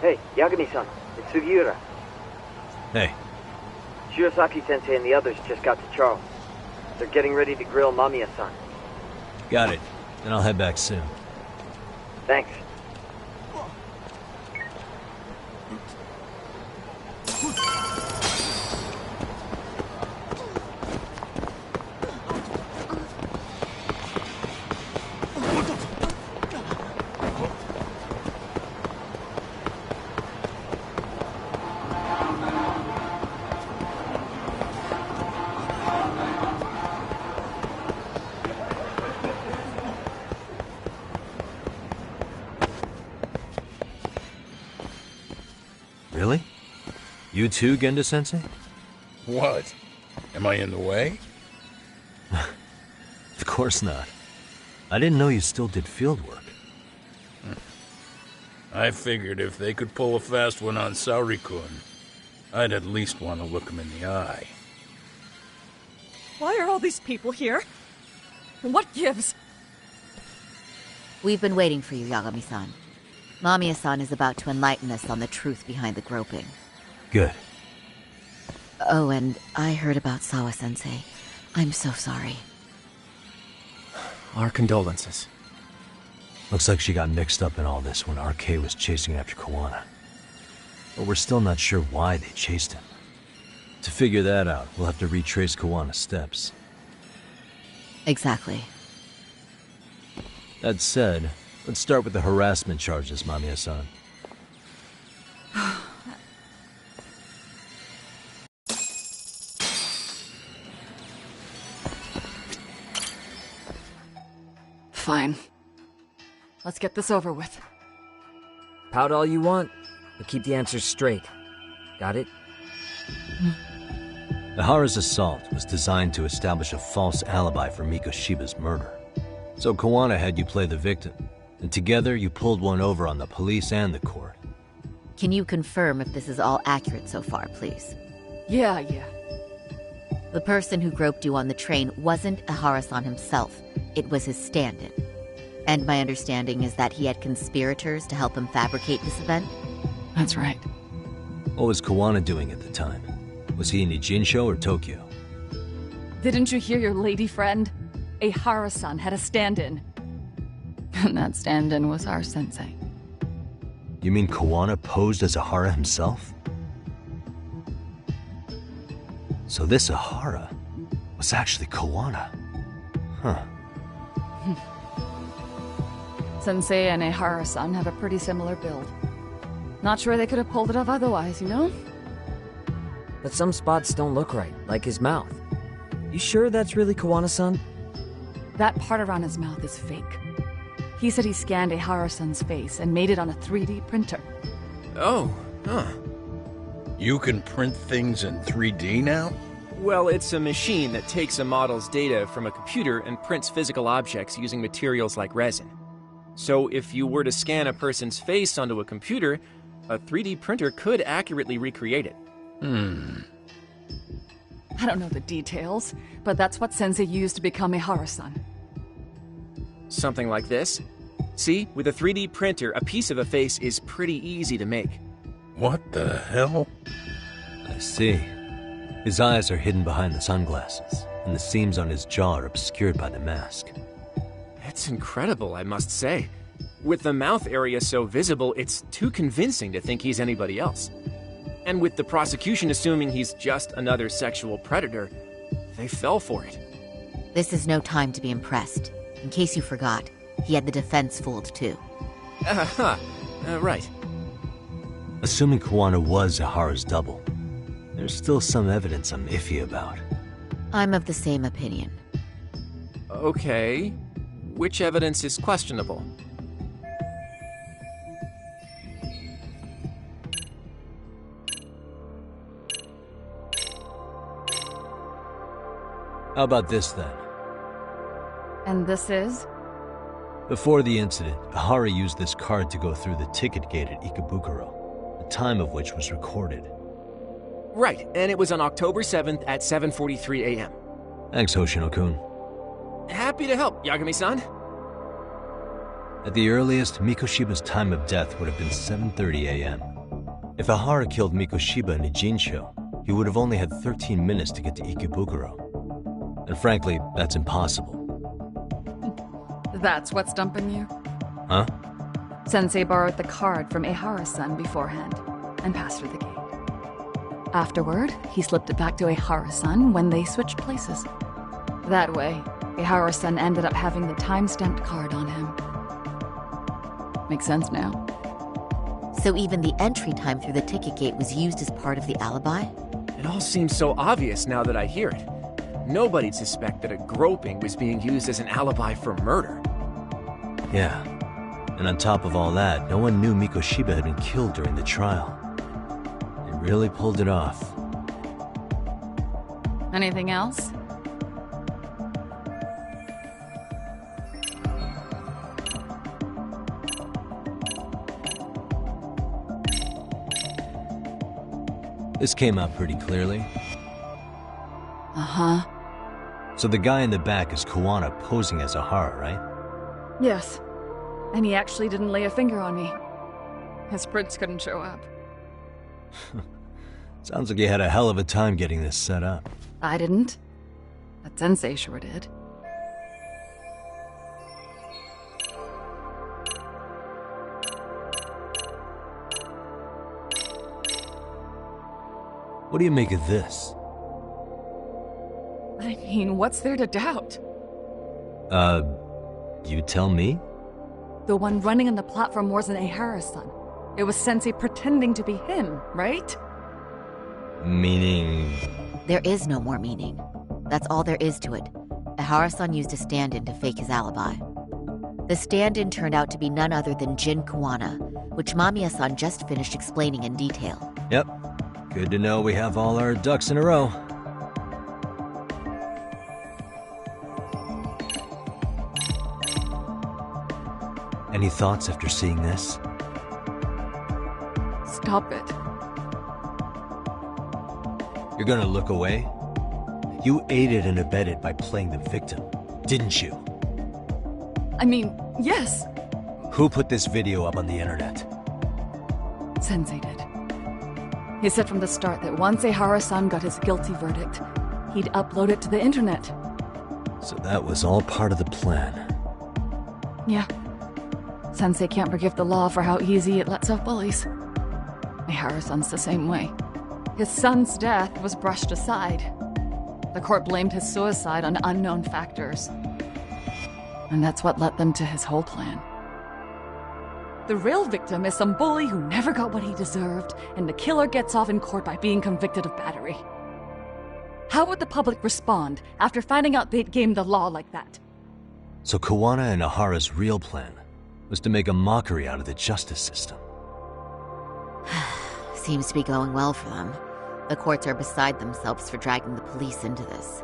Hey, Yagami-san, it's Sugiura. Hey. Shirosaki-sensei and the others just got to Charles. They're getting ready to grill Mamiya-san. Got it. Then I'll head back soon. Thanks. Really? You too, Genda-sensei? What? Am I in the way? Of course not. I didn't know you still did field work. I figured if they could pull a fast one on Saori-kun, I'd at least want to look him in the eye. Why are all these people here? What gives? We've been waiting for you, Yagami-san. Mamiya-san is about to enlighten us on the truth behind the groping. Good. Oh, and I heard about Sawa-sensei. I'm so sorry. Our condolences. Looks like she got mixed up in all this when RK was chasing after Kawana. But we're still not sure why they chased him. To figure that out, we'll have to retrace Kawana's steps. Exactly. That said, let's start with the harassment charges, Mamiya-san. Fine. Let's get this over with. Pout all you want, but keep the answers straight. Got it? Ihara's assault was designed to establish a false alibi for Mikoshiba's murder. So Kawana had you play the victim, and together you pulled one over on the police and the court. Can you confirm if this is all accurate so far, please? Yeah. The person who groped you on the train wasn't Ihara-san himself. It was his stand-in. And my understanding is that he had conspirators to help him fabricate this event? That's right. What was Kawana doing at the time? Was he in Ijinsho or Tokyo? Didn't you hear your lady friend? Ihara-san had a stand-in. And that stand-in was our sensei. You mean Kawana posed as Ihara himself? So this Ihara was actually Kawana. Huh. Sensei and Ihara-san have a pretty similar build. Not sure they could have pulled it off otherwise, you know? But some spots don't look right, like his mouth. You sure that's really Kawana-san? That part around his mouth is fake. He said he scanned Ihara-san's face and made it on a 3D printer. Oh, huh. You can print things in 3D now? Well, it's a machine that takes a model's data from a computer and prints physical objects using materials like resin. So if you were to scan a person's face onto a computer, a 3D printer could accurately recreate it. I don't know the details, but that's what Sensei used to become Ihara-san. Something like this. See, with a 3D printer, a piece of a face is pretty easy to make. What the hell? I see. His eyes are hidden behind the sunglasses, and the seams on his jaw are obscured by the mask. It's incredible, I must say. With the mouth area so visible, it's too convincing to think he's anybody else. And with the prosecution assuming he's just another sexual predator, they fell for it. This is no time to be impressed. In case you forgot, he had the defense fooled too. Right. Assuming Kawana was Ihara's double, there's still some evidence I'm iffy about. I'm of the same opinion. Okay. Which evidence is questionable? How about this then? And this is? Before the incident, Ihara used this card to go through the ticket gate at Ikebukuro, the time of which was recorded. Right, and it was on October 7th at 7:43 a.m. Thanks, Hoshino-kun. Happy to help, Yagami-san. At the earliest, Mikoshiba's time of death would have been 7:30 a.m. If Ahara killed Mikoshiba in Ijincho, he would have only had 13 minutes to get to Ikebukuro. And frankly, that's impossible. That's what's stumping you? Huh? Sensei borrowed the card from Ehara-san beforehand and passed her the gate. Afterward, he slipped it back to Ehara-san when they switched places. That way, Ehara-san ended up having the time-stamped card on him. Makes sense now. So even the entry time through the ticket gate was used as part of the alibi? It all seems so obvious now that I hear it. Nobody'd suspect that a groping was being used as an alibi for murder. Yeah. And on top of all that, no one knew Mikoshiba had been killed during the trial. They really pulled it off. Anything else? This came out pretty clearly. Uh-huh. So the guy in the back is Koana posing as Ahara, right? Yes. And he actually didn't lay a finger on me. His prints couldn't show up. Sounds like you had a hell of a time getting this set up. I didn't. But Sensei sure did. What do you make of this? I mean, what's there to doubt? You tell me? The one running on the platform wasn't Ehara-san. It was Sensei pretending to be him, right? Meaning... There is no more meaning. That's all there is to it. Ehara-san used a stand-in to fake his alibi. The stand-in turned out to be none other than Jin Koana, which Mamiya-san just finished explaining in detail. Yep. Good to know we have all our ducks in a row. Any thoughts after seeing this? Stop it. You're gonna look away? You aided and abetted by playing the victim, didn't you? I mean, yes. Who put this video up on the internet? Sensei did. He said from the start that once Ehara-san got his guilty verdict, he'd upload it to the internet. So that was all part of the plan. Yeah. Sensei can't forgive the law for how easy it lets off bullies. Ehara-san's the same way. His son's death was brushed aside. The court blamed his suicide on unknown factors. And that's what led them to his whole plan. The real victim is some bully who never got what he deserved, and the killer gets off in court by being convicted of battery. How would the public respond after finding out they'd gamed the law like that? So Koana and Ahara's real plan was to make a mockery out of the justice system. Seems to be going well for them. The courts are beside themselves for dragging the police into this.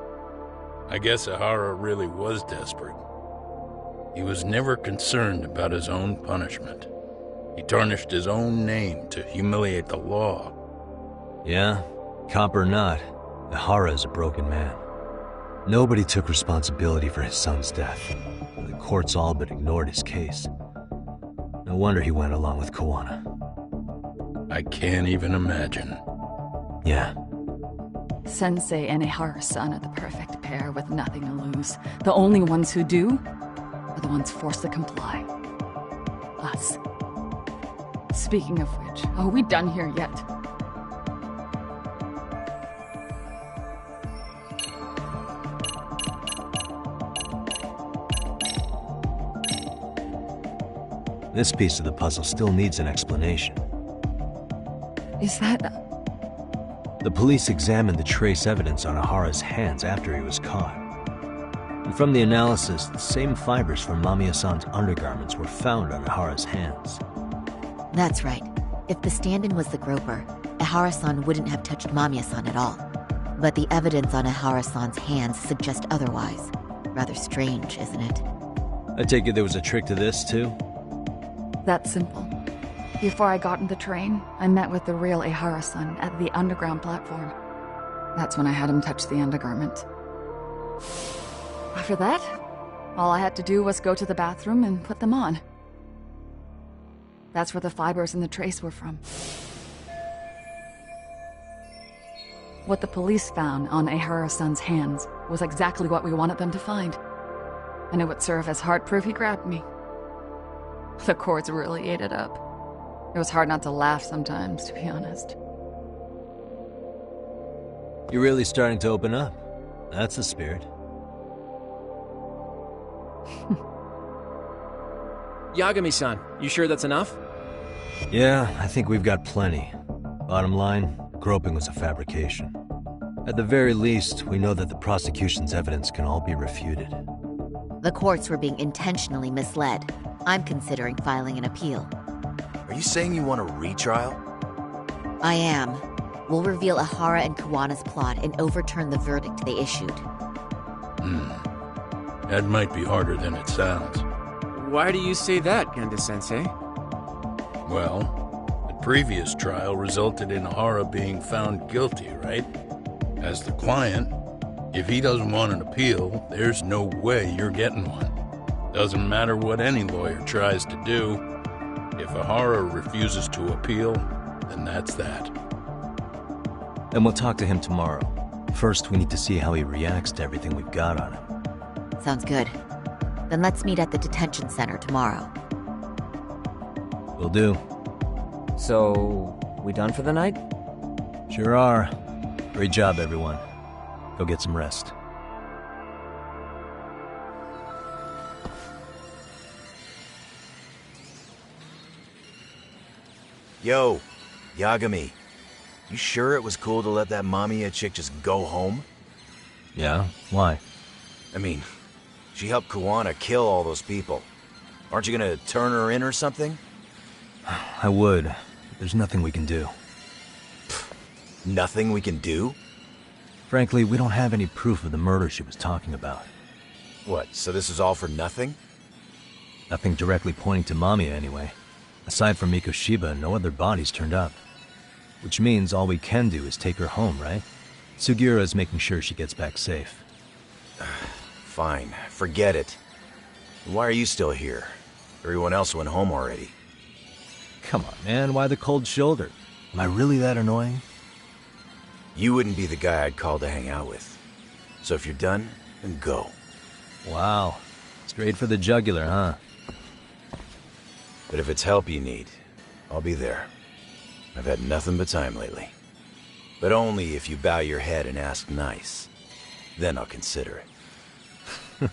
I guess Ahara really was desperate. He was never concerned about his own punishment. He tarnished his own name to humiliate the law. Yeah, cop or not, Ahara is a broken man. Nobody took responsibility for his son's death. The courts all but ignored his case. No wonder he went along with Koana. I can't even imagine. Yeah. Sensei and Ehara-san are the perfect pair with nothing to lose. The only ones who do are the ones forced to comply. Us. Speaking of which, are we done here yet? This piece of the puzzle still needs an explanation. Is that... The police examined the trace evidence on Ahara's hands after he was caught. And from the analysis, the same fibers from Mamiya-san's undergarments were found on Ahara's hands. That's right. If the stand-in was the groper, Ehara-san wouldn't have touched Mamiya-san at all. But the evidence on Ehara-san's hands suggests otherwise. Rather strange, isn't it? I take it there was a trick to this, too? That's simple. Before I got in the train, I met with the real Ehara-san at the underground platform. That's when I had him touch the undergarment. After that, all I had to do was go to the bathroom and put them on. That's where the fibers in the trace were from. What the police found on Ahara-san's hands was exactly what we wanted them to find. And it would serve as hard proof he grabbed me. The courts really ate it up. It was hard not to laugh sometimes, to be honest. You're really starting to open up. That's the spirit. Yagami-san, you sure that's enough? Yeah, I think we've got plenty. Bottom line, groping was a fabrication. At the very least, we know that the prosecution's evidence can all be refuted. The courts were being intentionally misled. I'm considering filing an appeal. Are you saying you want a retrial? I am. We'll reveal Ahara and Kuwana's plot and overturn the verdict they issued. That might be harder than it sounds. Why do you say that, Genda-sensei? Well, the previous trial resulted in Ahara being found guilty, right? As the client, if he doesn't want an appeal, there's no way you're getting one. Doesn't matter what any lawyer tries to do. If Ahara refuses to appeal, then that's that. Then we'll talk to him tomorrow. First, we need to see how he reacts to everything we've got on him. Sounds good. Then let's meet at the detention center tomorrow. Will do. So, we done for the night? Sure are. Great job, everyone. Go get some rest. Yo, Yagami. You sure it was cool to let that Mamiya chick just go home? Yeah? Why? I mean, she helped Kuwana kill all those people. Aren't you gonna turn her in or something? I would. But there's nothing we can do. Nothing we can do? Frankly, we don't have any proof of the murder she was talking about. What, so this is all for nothing? Nothing directly pointing to Mamiya, anyway. Aside from Mikoshiba, no other bodies turned up. Which means all we can do is take her home, right? Sugiura is making sure she gets back safe. Fine, forget it. Why are you still here? Everyone else went home already. Come on, man, why the cold shoulder? Am I really that annoying? You wouldn't be the guy I'd call to hang out with. So if you're done, then go. Wow. Straight for the jugular, huh? But if it's help you need, I'll be there. I've had nothing but time lately. But only if you bow your head and ask nice. Then I'll consider it.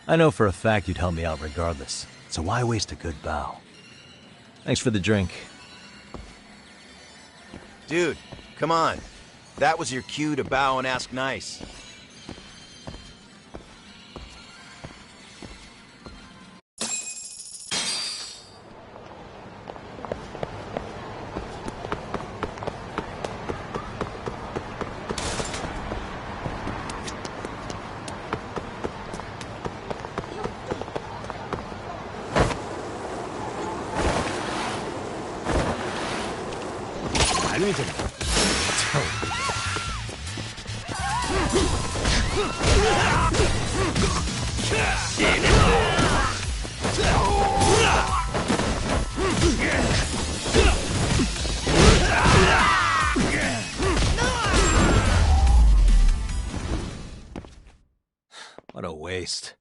I know for a fact you'd help me out regardless, so why waste a good bow? Thanks for the drink. Dude, come on. That was your cue to bow and ask nice. What a waste.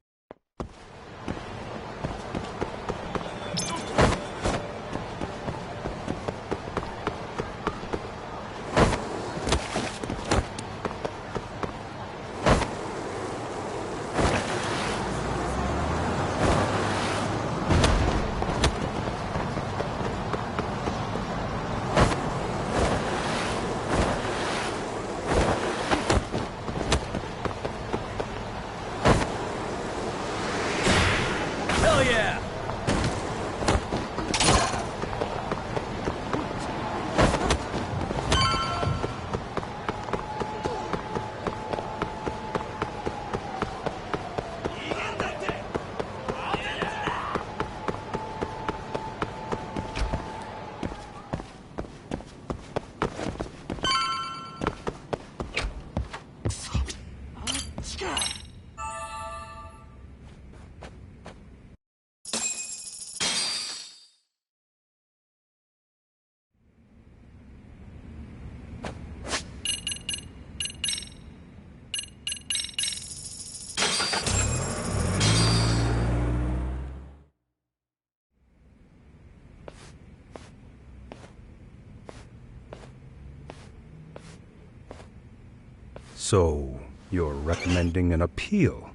So, you're recommending an appeal?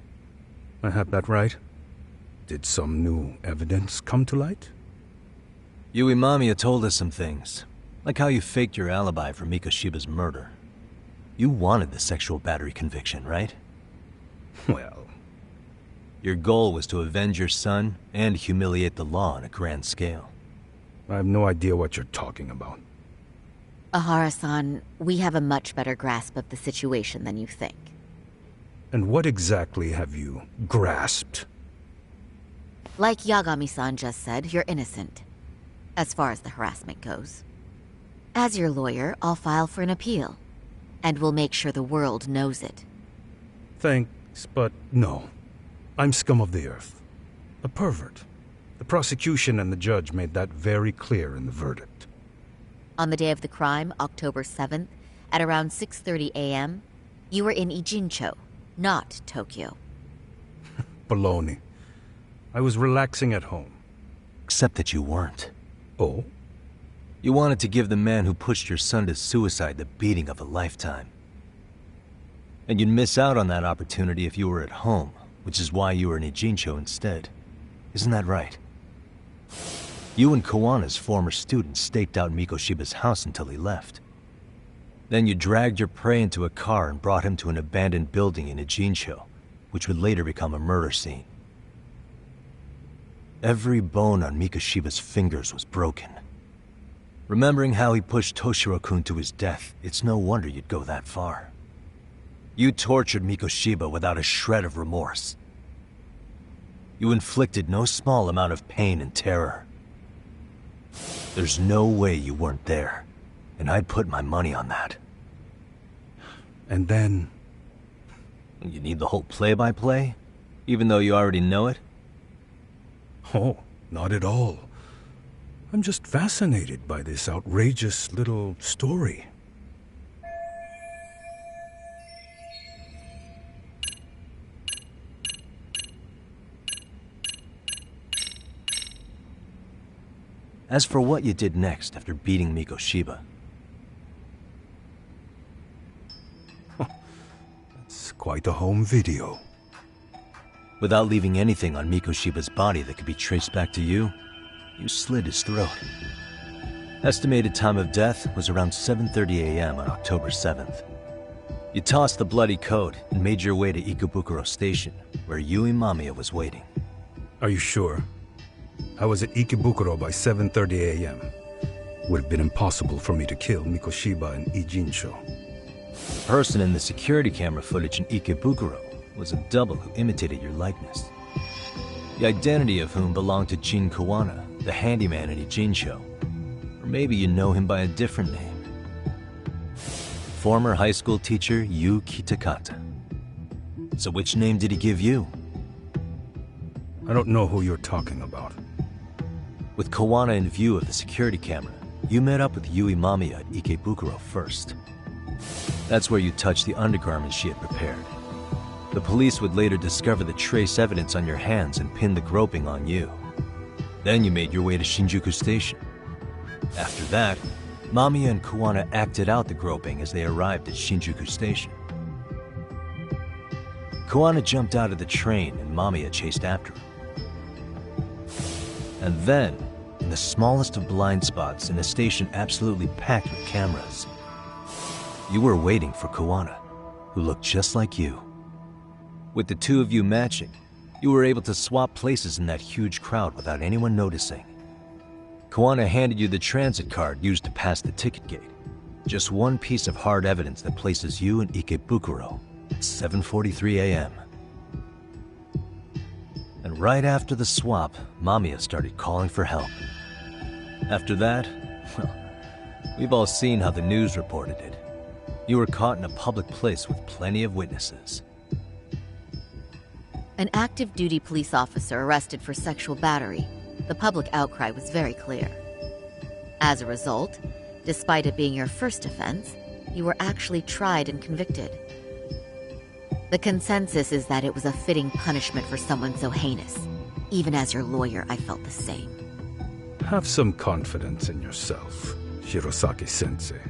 I have that right? Did some new evidence come to light? Yui Mamiya told us some things, like how you faked your alibi for Mikoshiba's murder. You wanted the sexual battery conviction, right? Well... Your goal was to avenge your son and humiliate the law on a grand scale. I have no idea what you're talking about. Ahara-san, we have a much better grasp of the situation than you think. And what exactly have you grasped? Like Yagami-san just said, you're innocent, as far as the harassment goes. As your lawyer, I'll file for an appeal, and we'll make sure the world knows it. Thanks, but no. I'm scum of the earth. A pervert. The prosecution and the judge made that very clear in the verdict. On the day of the crime, October 7th, at around 6:30 a.m., you were in Ijincho, not Tokyo. Baloney. I was relaxing at home. Except that you weren't. Oh? You wanted to give the man who pushed your son to suicide the beating of a lifetime. And you'd miss out on that opportunity if you were at home, which is why you were in Ijincho instead. Isn't that right? You and Kawana's former student staked out Mikoshiba's house until he left. Then you dragged your prey into a car and brought him to an abandoned building in Ijincho, which would later become a murder scene. Every bone on Mikoshiba's fingers was broken. Remembering how he pushed Toshiro-kun to his death, it's no wonder you'd go that far. You tortured Mikoshiba without a shred of remorse. You inflicted no small amount of pain and terror. There's no way you weren't there, and I'd put my money on that. And then... You need the whole play-by-play, even though you already know it? Oh, not at all. I'm just fascinated by this outrageous little story. As for what you did next after beating Mikoshiba... It's quite a home video. Without leaving anything on Mikoshiba's body that could be traced back to you, you slit his throat. Estimated time of death was around 7:30 a.m. on October 7th. You tossed the bloody coat and made your way to Ikebukuro Station, where Yui Mamiya was waiting. Are you sure? I was at Ikebukuro by 7:30 a.m. Would have been impossible for me to kill Mikoshiba in Ijincho. The person in the security camera footage in Ikebukuro was a double who imitated your likeness. The identity of whom belonged to Jin Kawana, the handyman in Ijincho. Or maybe you know him by a different name. Former high school teacher Yu Kitakata. So which name did he give you? I don't know who you're talking about. With Kawana in view of the security camera, you met up with Yui Mamiya at Ikebukuro first. That's where you touched the undergarments she had prepared. The police would later discover the trace evidence on your hands and pin the groping on you. Then you made your way to Shinjuku Station. After that, Mamiya and Kawana acted out the groping as they arrived at Shinjuku Station. Kawana jumped out of the train and Mamiya chased after him. And then, in the smallest of blind spots in a station absolutely packed with cameras, you were waiting for Kawana, who looked just like you. With the two of you matching, you were able to swap places in that huge crowd without anyone noticing. Kawana handed you the transit card used to pass the ticket gate. Just one piece of hard evidence that places you in Ikebukuro at 7:43 a.m. And right after the swap, Mamiya started calling for help. After that, well, we've all seen how the news reported it. You were caught in a public place with plenty of witnesses. An active duty police officer arrested for sexual battery. The public outcry was very clear. As a result, despite it being your first offense, you were actually tried and convicted. The consensus is that it was a fitting punishment for someone so heinous. Even as your lawyer, I felt the same. Have some confidence in yourself, Shirosaki-sensei.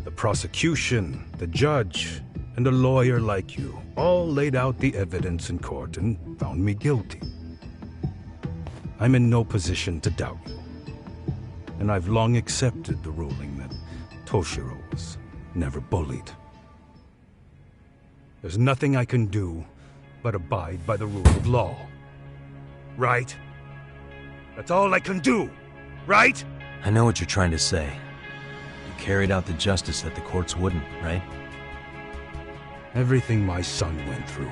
The prosecution, the judge, and a lawyer like you all laid out the evidence in court and found me guilty. I'm in no position to doubt you, and I've long accepted the ruling that Toshiro was never bullied. There's nothing I can do but abide by the rule of law. Right? That's all I can do, right? I know what you're trying to say. You carried out the justice that the courts wouldn't, right? Everything my son went through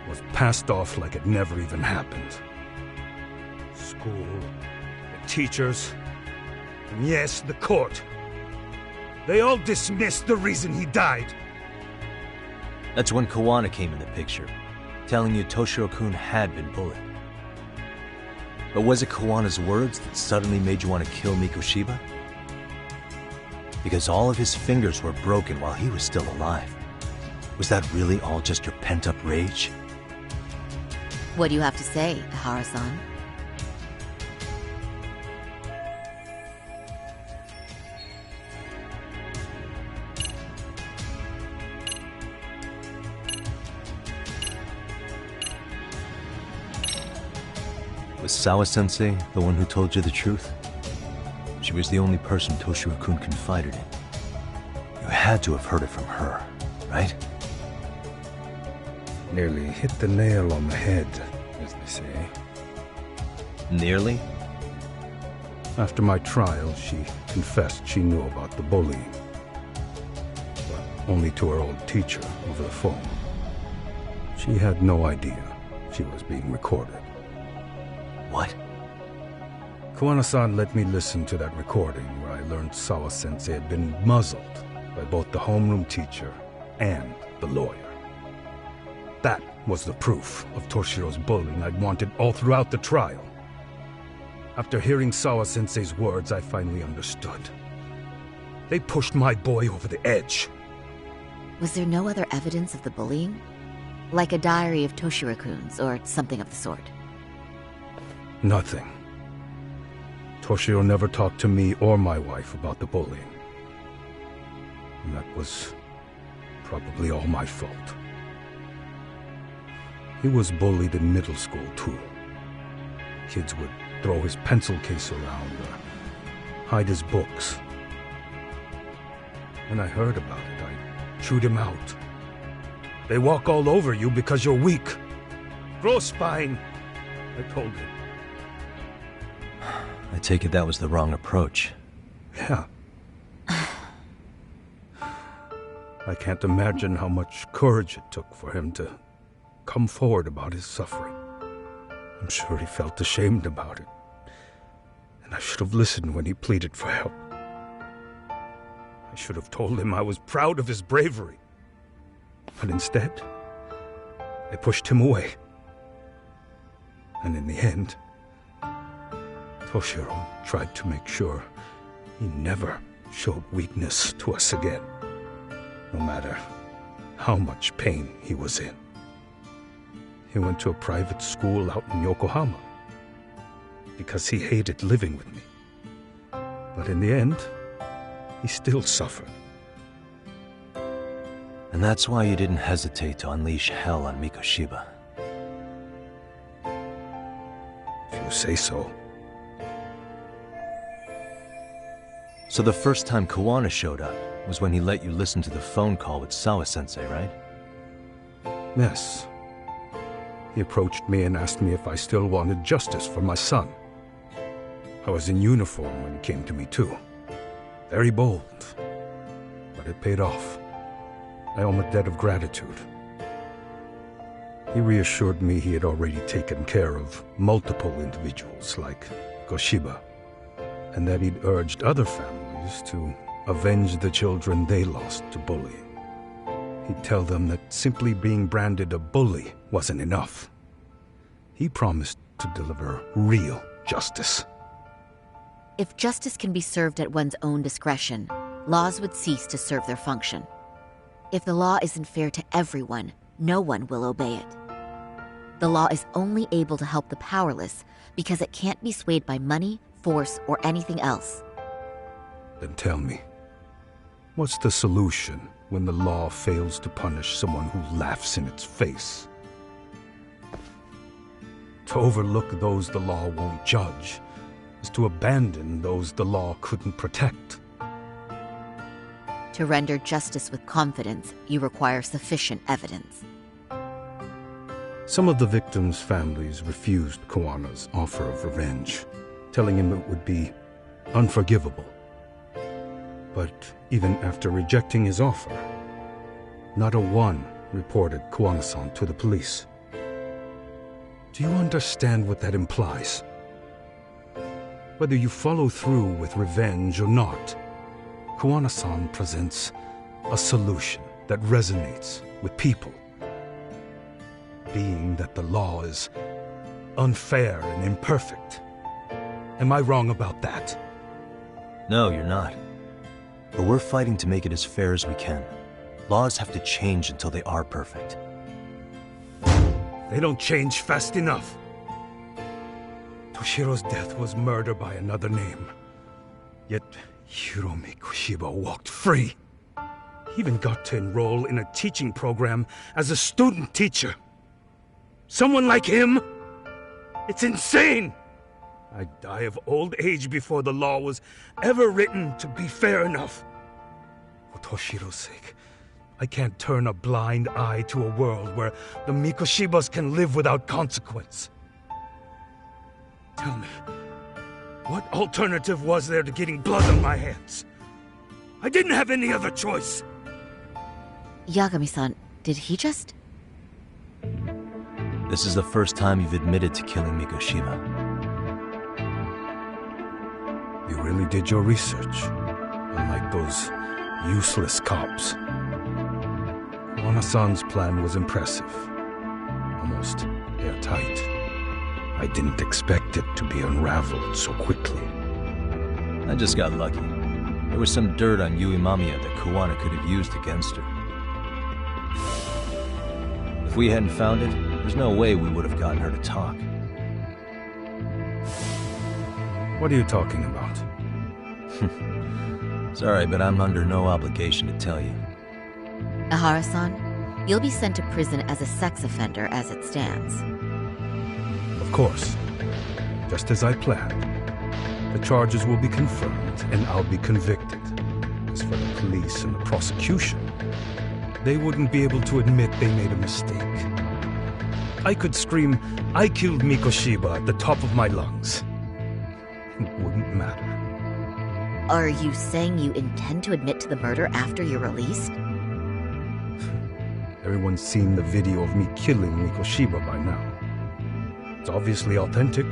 was passed off like it never even happened. School, the teachers, and yes, the court. They all dismissed the reason he died. That's when Kawana came in the picture, telling you Toshiro-kun had been bullied. But was it Kawana's words that suddenly made you want to kill Mikoshiba? Because all of his fingers were broken while he was still alive. Was that really all just your pent-up rage? What do you have to say, Ihara-san? Was Sawa-sensei the one who told you the truth? She was the only person Toshiro-kun confided in. You had to have heard it from her, right? Nearly hit the nail on the head, as they say. Nearly? After my trial, she confessed she knew about the bullying. But only to her old teacher over the phone. She had no idea she was being recorded. What? Kawana-san let me listen to that recording where I learned Sawa-sensei had been muzzled by both the homeroom teacher and the lawyer. That was the proof of Toshiro's bullying I'd wanted all throughout the trial. After hearing Sawa-sensei's words, I finally understood. They pushed my boy over the edge. Was there no other evidence of the bullying? Like a diary of Toshiro-kun's or something of the sort? Nothing. Toshiro never talked to me or my wife about the bullying. And that was probably all my fault. He was bullied in middle school, too. Kids would throw his pencil case around or hide his books. When I heard about it, I chewed him out. They walk all over you because you're weak. Grow spine, I told him. I take it that was the wrong approach. Yeah. I can't imagine how much courage it took for him to come forward about his suffering. I'm sure he felt ashamed about it. And I should have listened when he pleaded for help. I should have told him I was proud of his bravery. But instead, I pushed him away. And in the end, Toshiro tried to make sure he never showed weakness to us again, no matter how much pain he was in. He went to a private school out in Yokohama because he hated living with me. But in the end, he still suffered. And that's why you didn't hesitate to unleash hell on Mikoshiba. If you say so. So the first time Kawana showed up was when he let you listen to the phone call with Sawa-sensei, right? Yes. He approached me and asked me if I still wanted justice for my son. I was in uniform when he came to me too. Very bold. But it paid off. I owe him a debt of gratitude. He reassured me he had already taken care of multiple individuals like Goshiba, and that he'd urged other families to avenge the children they lost to bullying. He'd tell them that simply being branded a bully wasn't enough. He promised to deliver real justice. If justice can be served at one's own discretion, laws would cease to serve their function. If the law isn't fair to everyone, no one will obey it. The law is only able to help the powerless because it can't be swayed by money, force, or anything else. Then tell me, What's the solution when the law fails to punish someone who laughs in its face? To overlook those the law won't judge is to abandon those the law couldn't protect. To render justice with confidence, you require sufficient evidence. Some of the victims' families refused Kawana's offer of revenge, telling him it would be unforgivable. But even after rejecting his offer, not a one reported Kawana-san to the police. Do you understand what that implies? Whether you follow through with revenge or not, Kawana-san presents a solution that resonates with people. Being that the law is unfair and imperfect. Am I wrong about that? No, you're not. But we're fighting to make it as fair as we can. Laws have to change until they are perfect. They don't change fast enough. Toshiro's death was murder by another name. Yet Hiromi Kushiba walked free. He even got to enroll in a teaching program as a student teacher. Someone like him? It's insane! I'd die of old age before the law was ever written to be fair enough. For Toshiro's sake, I can't turn a blind eye to a world where the Mikoshibas can live without consequence. Tell me, what alternative was there to getting blood on my hands? I didn't have any other choice. Yagami-san, did he just... This is the first time you've admitted to killing Mikoshiba. You really did your research, unlike those useless cops. Kawana-san's plan was impressive, almost airtight. I didn't expect it to be unraveled so quickly. I just got lucky. There was some dirt on Yui Mamiya that Kawana could have used against her. If we hadn't found it, there's no way we would have gotten her to talk. What are you talking about? Sorry, but I'm under no obligation to tell you. Ahara-san, you'll be sent to prison as a sex offender as it stands. Of course. Just as I planned. The charges will be confirmed, and I'll be convicted. As for the police and the prosecution, they wouldn't be able to admit they made a mistake. I could scream, "I killed Mikoshiba" at the top of my lungs. It wouldn't matter. Are you saying you intend to admit to the murder after you're released? Everyone's seen the video of me killing Mikoshiba by now. It's obviously authentic,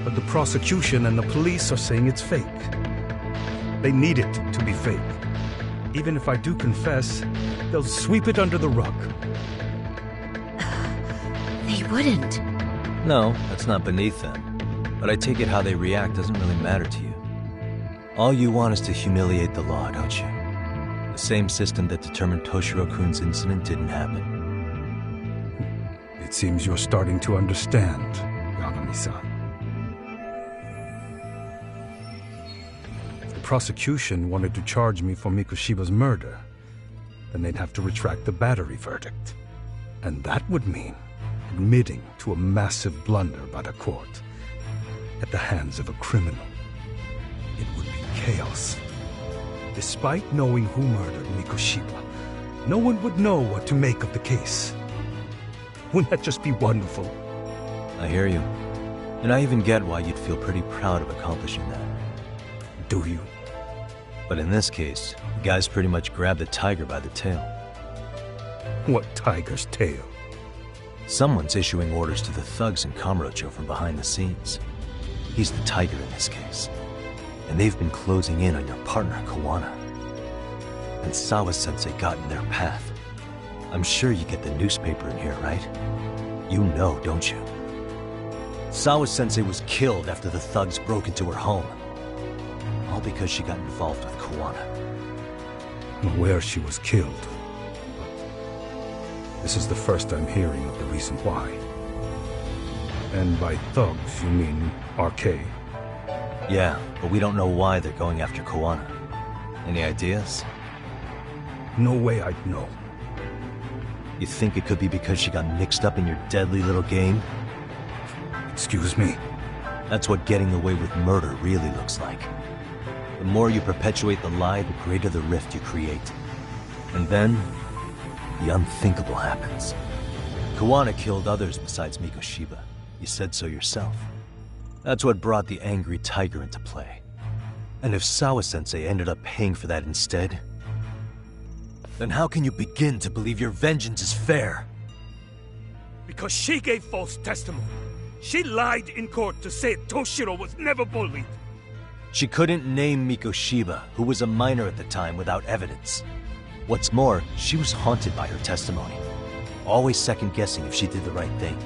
but the prosecution and the police are saying it's fake. They need it to be fake. Even if I do confess, they'll sweep it under the rug. They wouldn't. No, that's not beneath them. But I take it how they react doesn't really matter to you. All you want is to humiliate the law, don't you? The same system that determined Toshiro-kun's incident didn't happen. It seems you're starting to understand, Yagami-san. If the prosecution wanted to charge me for Mikoshiba's murder, then they'd have to retract the battery verdict. And that would mean admitting to a massive blunder by the court at the hands of a criminal. It would be chaos. Despite knowing who murdered Mikoshiba, no one would know what to make of the case. Wouldn't that just be wonderful? I hear you. And I even get why you'd feel pretty proud of accomplishing that. Do you? But in this case, the guy's pretty much grabbed the tiger by the tail. What tiger's tail? Someone's issuing orders to the thugs in Kamurocho from behind the scenes. He's the tiger in this case. And they've been closing in on your partner, Kawana. And Sawa-sensei got in their path. I'm sure you get the newspaper in here, right? You know, don't you? Sawa-sensei was killed after the thugs broke into her home. All because she got involved with Kawana. I'm aware she was killed. This is the first I'm hearing of the reason why. And by thugs, you mean RK? Yeah, but we don't know why they're going after Kawana. Any ideas? no way I'd know. You think it could be because she got mixed up in your deadly little game? Excuse me? That's what getting away with murder really looks like. The more you perpetuate the lie, the greater the rift you create. And then, the unthinkable happens. Kuwana killed others besides Mikoshiba. You said so yourself. That's what brought the angry tiger into play. And if Sawa-sensei ended up paying for that instead, then how can you begin to believe your vengeance is fair? Because she gave false testimony. She lied in court to say Toshiro was never bullied. She couldn't name Mikoshiba, who was a minor at the time, without evidence. What's more, she was haunted by her testimony, always second-guessing if she did the right thing.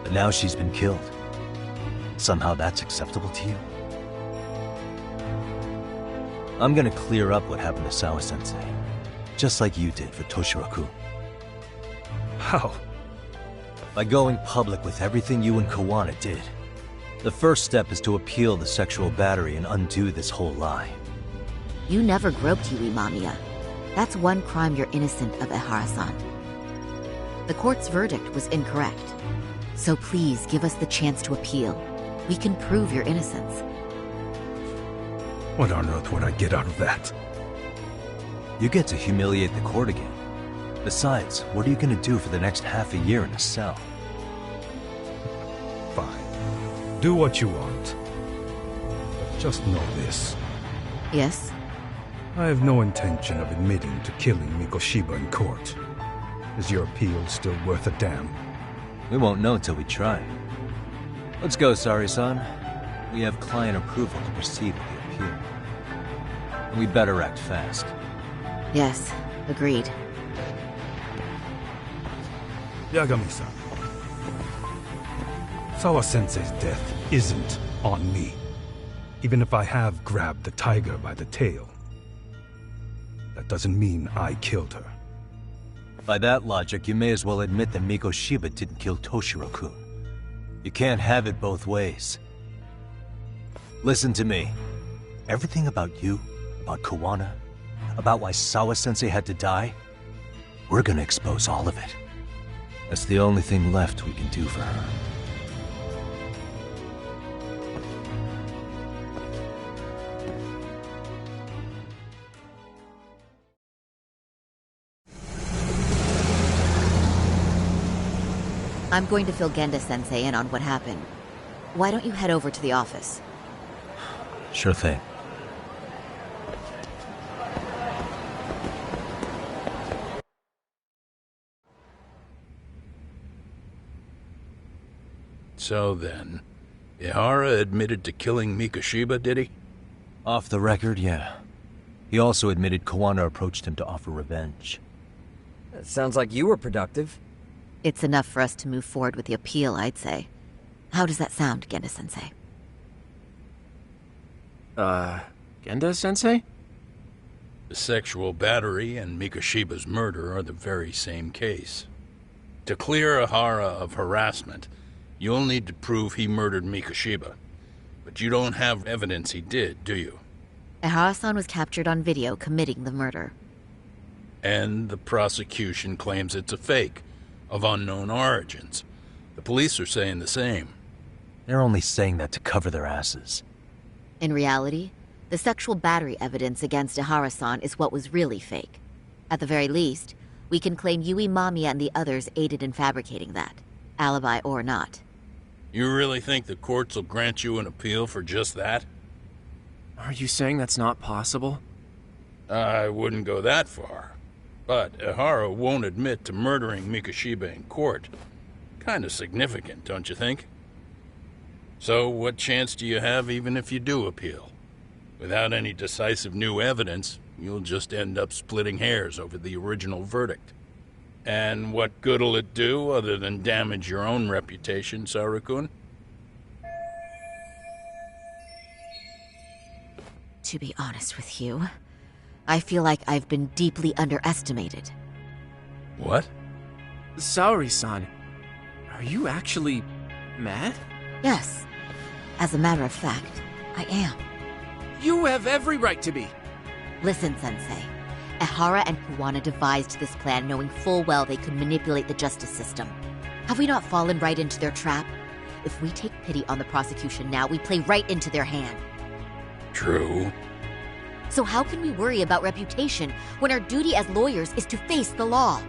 But now she's been killed. Somehow that's acceptable to you? I'm gonna clear up what happened to Sawa-sensei, just like you did for Toshiro-kun. How? By going public with everything you and Kuwana did. The first step is to appeal the sexual battery and undo this whole lie. You never groped Yui Mamiya. That's one crime you're innocent of, Ehara-san. The court's verdict was incorrect. So please give us the chance to appeal. We can prove your innocence. What on earth would I get out of that? You get to humiliate the court again. Besides, what are you gonna do for the next half a year in a cell? Fine. Do what you want. But just know this. Yes? I have no intention of admitting to killing Mikoshiba in court. Is your appeal still worth a damn? We won't know till we try. Let's go, Sari-san. We have client approval to proceed with the appeal. And we better act fast. Yes, agreed. Yagami-san. Sawa-sensei's death isn't on me. Even if I have grabbed the tiger by the tail. That doesn't mean I killed her. By that logic, you may as well admit that Mikoshiba didn't kill Toshiro-kun. You can't have it both ways. Listen to me. Everything about you, about Kuwana, about why Sawa-sensei had to die, we're gonna expose all of it. That's the only thing left we can do for her. I'm going to fill Genda-sensei in on what happened. Why don't you head over to the office? Sure thing. So then, Ihara admitted to killing Mikoshiba, did he? Off the record, yeah. He also admitted Kuwana approached him to offer revenge. That sounds like you were productive. It's enough for us to move forward with the appeal, I'd say. How does that sound, Genda-sensei? Genda-sensei? The sexual battery and Mikoshiba's murder are the very same case. To clear Ihara of harassment, you'll need to prove he murdered Mikoshiba. But you don't have evidence he did, do you? Ehara-san was captured on video committing the murder. And the prosecution claims it's a fake, of unknown origins. The police are saying the same. They're only saying that to cover their asses. In reality, the sexual battery evidence against Ehara-san is what was really fake. At the very least, we can claim Yui Mamiya and the others aided in fabricating that, alibi or not. You really think the courts will grant you an appeal for just that? Are you saying that's not possible? I wouldn't go that far. But Ihara won't admit to murdering Mikoshiba in court. Kinda significant, don't you think? So what chance do you have even if you do appeal? Without any decisive new evidence, you'll just end up splitting hairs over the original verdict. And what good'll it do other than damage your own reputation, Saru-kun? To be honest with you, I feel like I've been deeply underestimated. What? Saori-san, are you actually mad? Yes. As a matter of fact, I am. You have every right to be. Listen, Sensei. Ehara and Kuwana devised this plan knowing full well they could manipulate the justice system. Have we not fallen right into their trap? If we take pity on the prosecution now, we play right into their hand. True. So how can we worry about reputation when our duty as lawyers is to face the law?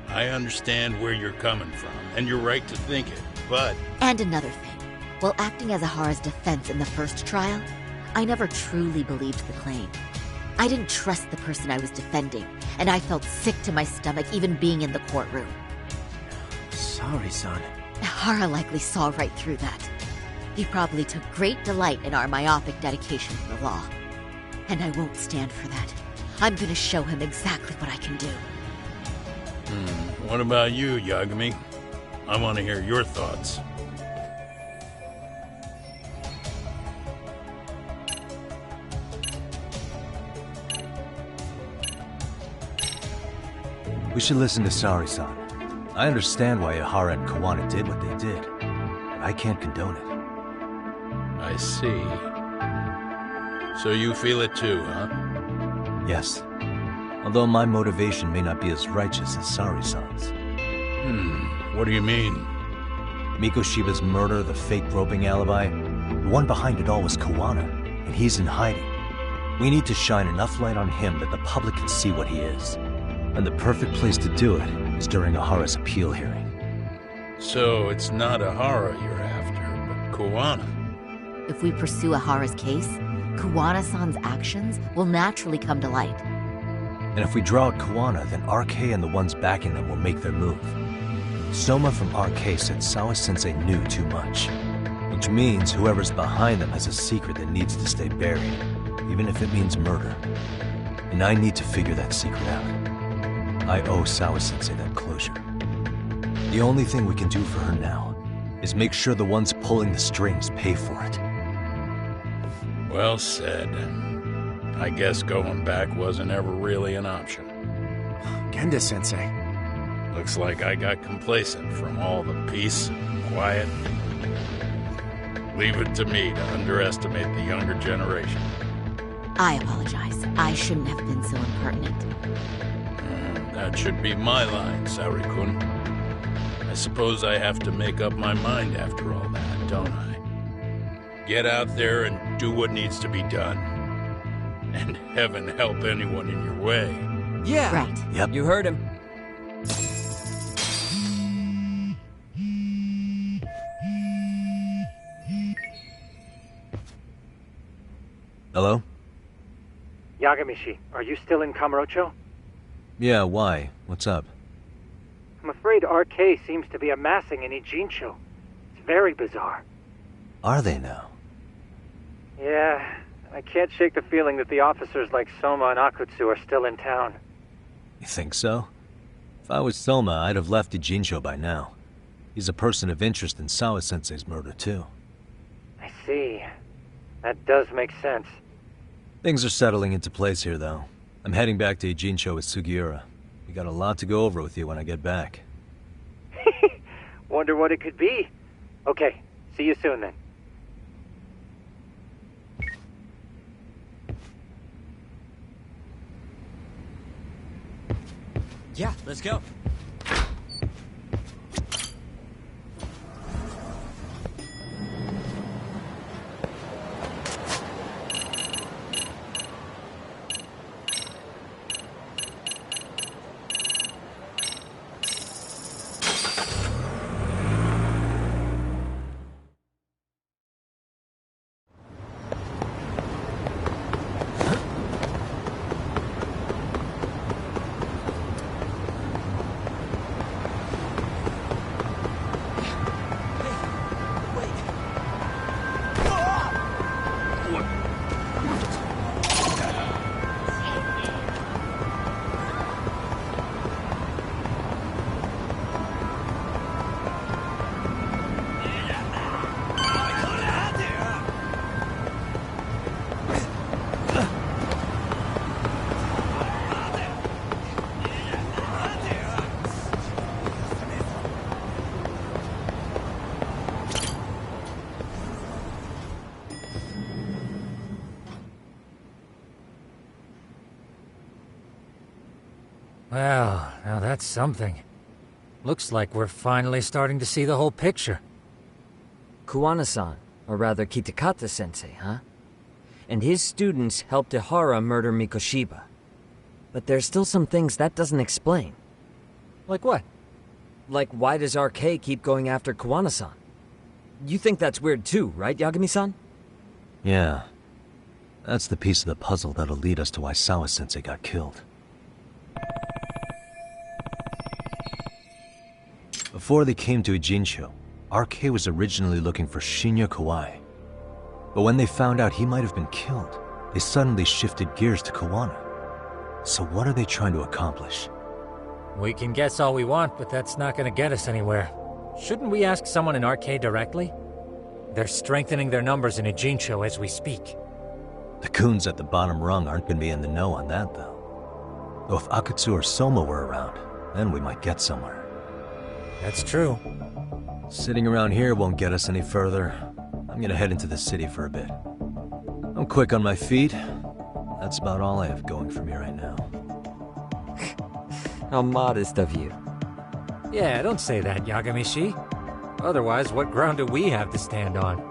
I understand where you're coming from, and you're right to think it, but... And another thing. While acting as Ahara's defense in the first trial, I never truly believed the claim. I didn't trust the person I was defending, and I felt sick to my stomach even being in the courtroom. Sorry, son. Ahara likely saw right through that. He probably took great delight in our myopic dedication to the law. And I won't stand for that. I'm gonna show him exactly what I can do. What about you, Yagami? I want to hear your thoughts. We should listen to Sari-san. I understand why Ehara and Kuwana did what they did, but I can't condone it. I see. So you feel it too, huh? Yes. Although my motivation may not be as righteous as Sari-san's. What do you mean? Mikoshiba's murder, the fake groping alibi, the one behind it all was Kuwana, and he's in hiding. We need to shine enough light on him that the public can see what he is. And the perfect place to do it is during Ahara's appeal hearing. So it's not Ehara you're after, but Kuwana. If we pursue Ahara's case, Kuwana-san's actions will naturally come to light. And if we draw out Kuwana, then RK and the ones backing them will make their move. Soma from RK said Sawa-sensei knew too much, which means whoever's behind them has a secret that needs to stay buried, even if it means murder. And I need to figure that secret out. I owe Sawa-sensei that closure. The only thing we can do for her now is make sure the ones pulling the strings pay for it. Well said. I guess going back wasn't ever really an option. Genda-sensei. Looks like I got complacent from all the peace and quiet. Leave it to me to underestimate the younger generation. I apologize. I shouldn't have been so impertinent. That should be my line, Saori-kun. I suppose I have to make up my mind after all that, don't I? Get out there and do what needs to be done. And heaven help anyone in your way. Yeah! Right. Yep. You heard him. Hello? Yagamishi, are you still in Kamurocho? Yeah, why? What's up? I'm afraid RK seems to be amassing in Ijincho. It's very bizarre. Are they now? Yeah, I can't shake the feeling that the officers like Soma and Akutsu are still in town. You think so? If I was Soma, I'd have left Ijincho by now. He's a person of interest in Sawa-sensei's murder, too. I see. That does make sense. Things are settling into place here, though. I'm heading back to Ijincho with Sugiura. We got a lot to go over with you when I get back. Wonder what it could be. Okay, see you soon then. Yeah, let's go. Well, now that's something. Looks like we're finally starting to see the whole picture. Kuwana-san, or rather Kitakata-sensei, huh? And his students helped Ihara murder Mikoshiba. But there's still some things that doesn't explain. Like what? Like, why does RK keep going after Kuwana-san? You think that's weird too, right, Yagami-san? Yeah. That's the piece of the puzzle that'll lead us to why Sawa-sensei got killed. Before they came to Ijincho, RK was originally looking for Shinya Kawai. But when they found out he might have been killed, they suddenly shifted gears to Kawana. So what are they trying to accomplish? We can guess all we want, but that's not gonna get us anywhere. Shouldn't we ask someone in RK directly? They're strengthening their numbers in Ijincho as we speak. The goons at the bottom rung aren't gonna be in the know on that, though. Though if Akatsu or Soma were around, then we might get somewhere. That's true. Sitting around here won't get us any further. I'm gonna head into the city for a bit. I'm quick on my feet. That's about all I have going for me right now. How modest of you. Yeah, don't say that, Yagami-shi. Otherwise, what ground do we have to stand on?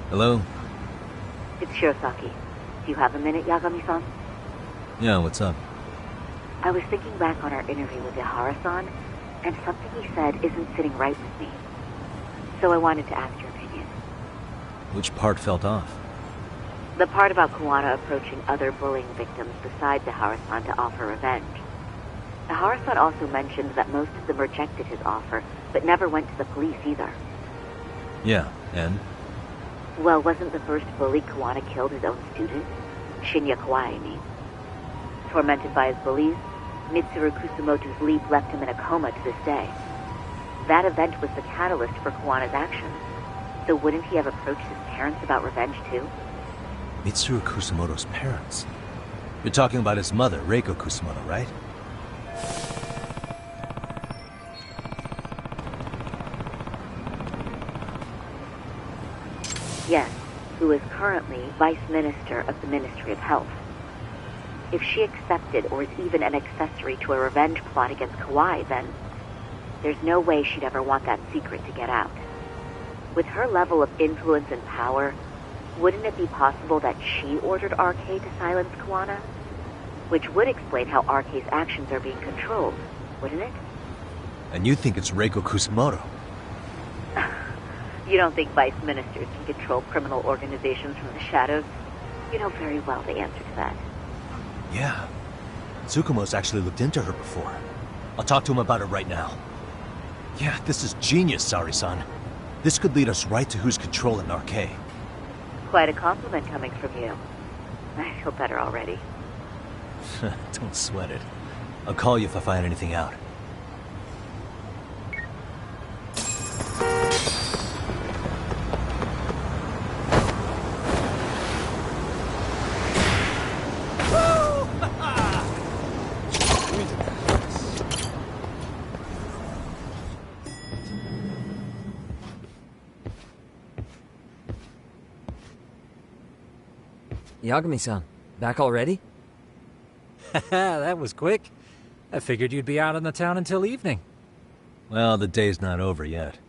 Hello? It's Shirosaki. Do you have a minute, Yagami-san? Yeah, what's up? I was thinking back on our interview with Ihara-san, and something he said isn't sitting right with me. So I wanted to ask your opinion. Which part felt off? The part about Kuwana approaching other bullying victims besides Ihara-san to offer revenge. Ihara-san also mentioned that most of them rejected his offer, but never went to the police either. Yeah, and? Well, wasn't the first bully Kuwana killed his own student? Shinya Kawai, I mean. Tormented by his bullies, Mitsuru Kusumoto's leap left him in a coma to this day. That event was the catalyst for Kuwana's actions. So wouldn't he have approached his parents about revenge too? Mitsuru Kusumoto's parents? You're talking about his mother, Reiko Kusumoto, right? Yes, who is currently Vice Minister of the Ministry of Health. If she accepted or is even an accessory to a revenge plot against Kawai, then there's no way she'd ever want that secret to get out. With her level of influence and power, wouldn't it be possible that she ordered RK to silence Kuwana? Which would explain how RK's actions are being controlled, wouldn't it? And you think it's Reiko Kusumoto? You don't think vice ministers can control criminal organizations from the shadows? You know very well the answer to that. Yeah. Tsukumo's actually looked into her before. I'll talk to him about it right now. Yeah, this is genius, Sari-san. This could lead us right to who's controlling RK. Quite a compliment coming from you. I feel better already. Don't sweat it. I'll call you if I find anything out. Yagami-san, back already? That was quick. I figured you'd be out in the town until evening. Well, the day's not over yet.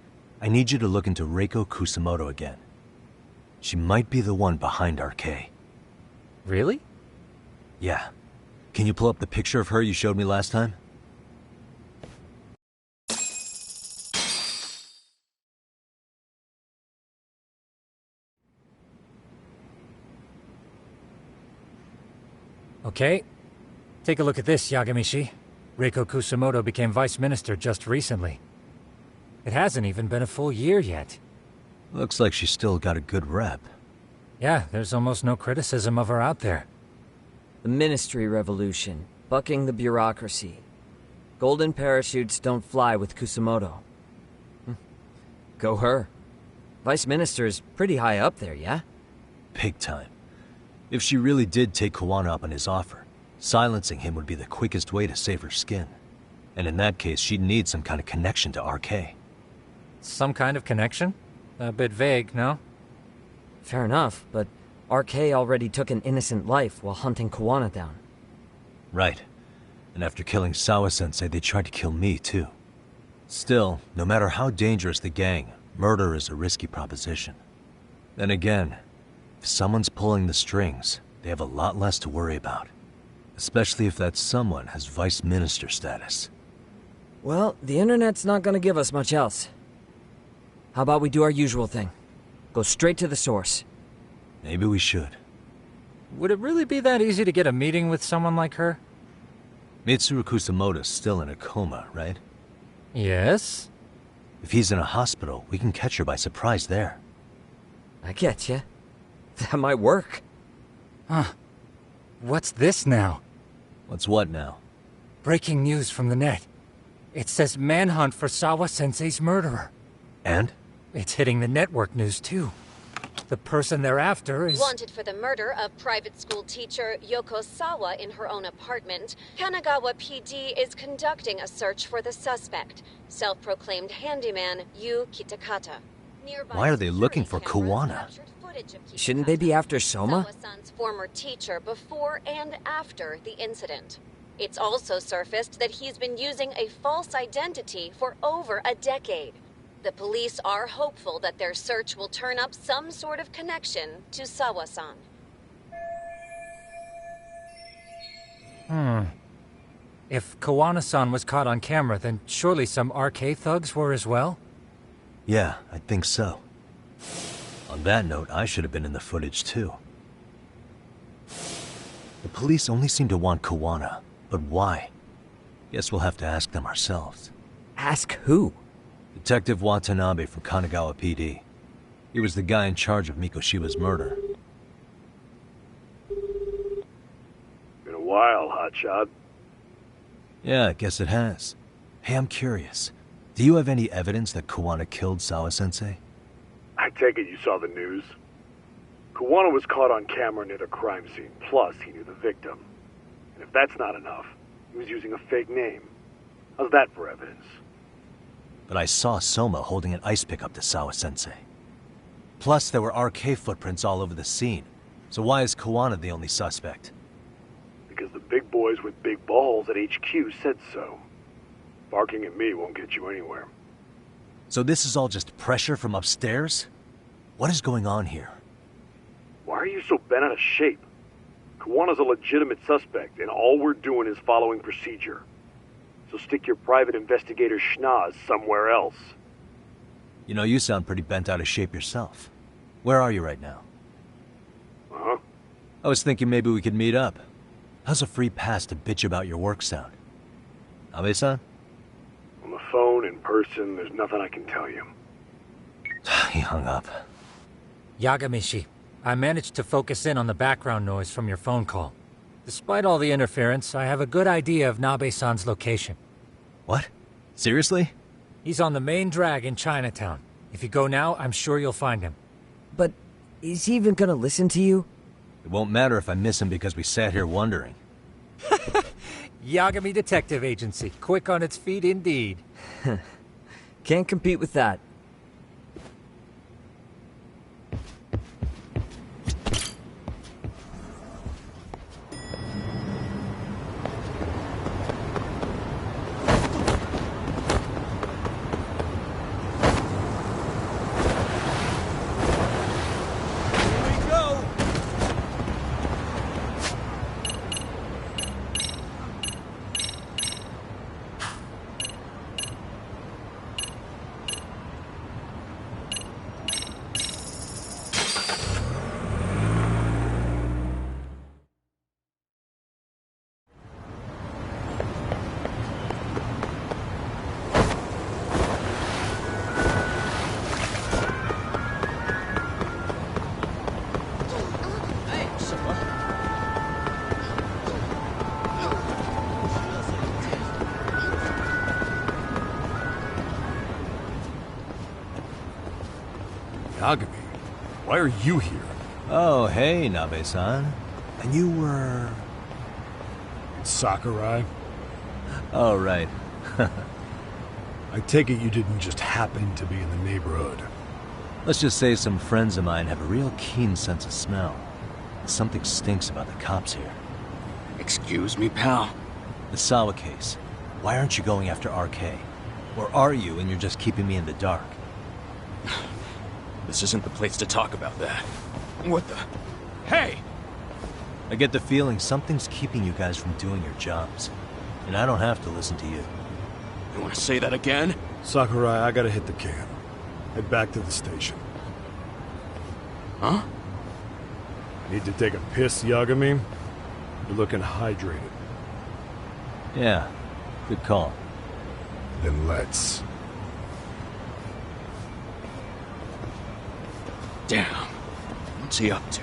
I need you to look into Reiko Kusumoto again. She might be the one behind RK. Really? Yeah. Can you pull up the picture of her you showed me last time? Okay. Take a look at this, Yagami-shi. Reiko Kusumoto became vice minister just recently. It hasn't even been a full year yet. Looks like she's still got a good rep. Yeah, there's almost no criticism of her out there. The Ministry Revolution, bucking the bureaucracy. Golden parachutes don't fly with Kusamoto. Go her. Vice Minister's pretty high up there, yeah? Big time. If she really did take Kuwana up on his offer, silencing him would be the quickest way to save her skin. And in that case, she'd need some kind of connection to RK. Some kind of connection? A bit vague, no? Fair enough, but RK already took an innocent life while hunting Kuwana down. Right. And after killing Sawa-sensei, they tried to kill me, too. Still, no matter how dangerous the gang, murder is a risky proposition. Then again, if someone's pulling the strings, they have a lot less to worry about. Especially if that someone has vice minister status. Well, the internet's not gonna give us much else. How about we do our usual thing? Go straight to the source. Maybe we should. Would it really be that easy to get a meeting with someone like her? Mitsuru Kusamoto's still in a coma, right? Yes? If he's in a hospital, we can catch her by surprise there. I get ya. That might work. Huh. What's this now? What's what now? Breaking news from the net. It says manhunt for Sawa-sensei's murderer. And? It's hitting the network news, too. The person they're after is... Wanted for the murder of private school teacher Yoko Sawa in her own apartment, Kanagawa PD is conducting a search for the suspect, self-proclaimed handyman Yu Kitakata. Why are they looking for Kuwana? Shouldn't they be after Soma? Sawa-san's former teacher before and after the incident. It's also surfaced that he's been using a false identity for over a decade. The police are hopeful that their search will turn up some sort of connection to Sawa-san. If Kawana-san was caught on camera, then surely some RK thugs were as well? Yeah, I think so. On that note, I should have been in the footage too. The police only seem to want Kuwana, but why? Guess we'll have to ask them ourselves. Ask who? Detective Watanabe from Kanagawa PD. He was the guy in charge of Mikoshiba's murder. Been a while, hotshot. Yeah, I guess it has. Hey, I'm curious. Do you have any evidence that Kuwana killed Sawa-sensei? I take it you saw the news. Kuwana was caught on camera near the crime scene, plus he knew the victim. And if that's not enough, he was using a fake name. How's that for evidence? But I saw Soma holding an ice pick up to Sawa-sensei. Plus, there were RK footprints all over the scene. So why is Kuwana the only suspect? Because the big boys with big balls at HQ said so. Barking at me won't get you anywhere. So this is all just pressure from upstairs? What is going on here? Why are you so bent out of shape? Kuwana's a legitimate suspect, and all we're doing is following procedure. So stick your private investigator schnoz somewhere else. You know, you sound pretty bent out of shape yourself. Where are you right now? Uh-huh. I was thinking maybe we could meet up. How's a free pass to bitch about your work sound? Abe-san? On the phone, in person, there's nothing I can tell you. He hung up. Yagamishi, I managed to focus in on the background noise from your phone call. Despite all the interference, I have a good idea of Nabe-san's location. What? Seriously? He's on the main drag in Chinatown. If you go now, I'm sure you'll find him. But is he even gonna listen to you? It won't matter if I miss him because we sat here wondering. Yagami Detective Agency. Quick on its feet indeed. Can't compete with that. Yagami, why are you here? Oh, hey, Nabe-san. And you were... Sakurai? Oh, right. I take it you didn't just happen to be in the neighborhood. Let's just say some friends of mine have a real keen sense of smell. Something stinks about the cops here. Excuse me, pal? The Sawa case. Why aren't you going after RK? Or are you, and you're just keeping me in the dark? This isn't the place to talk about that. What the... Hey! I get the feeling something's keeping you guys from doing your jobs. And I don't have to listen to you. You want to say that again? Sakurai, I gotta hit the can. Head back to the station. Huh? Need to take a piss, Yagami? You're looking hydrated. Yeah, good call. Then let's. Damn. What's he up to?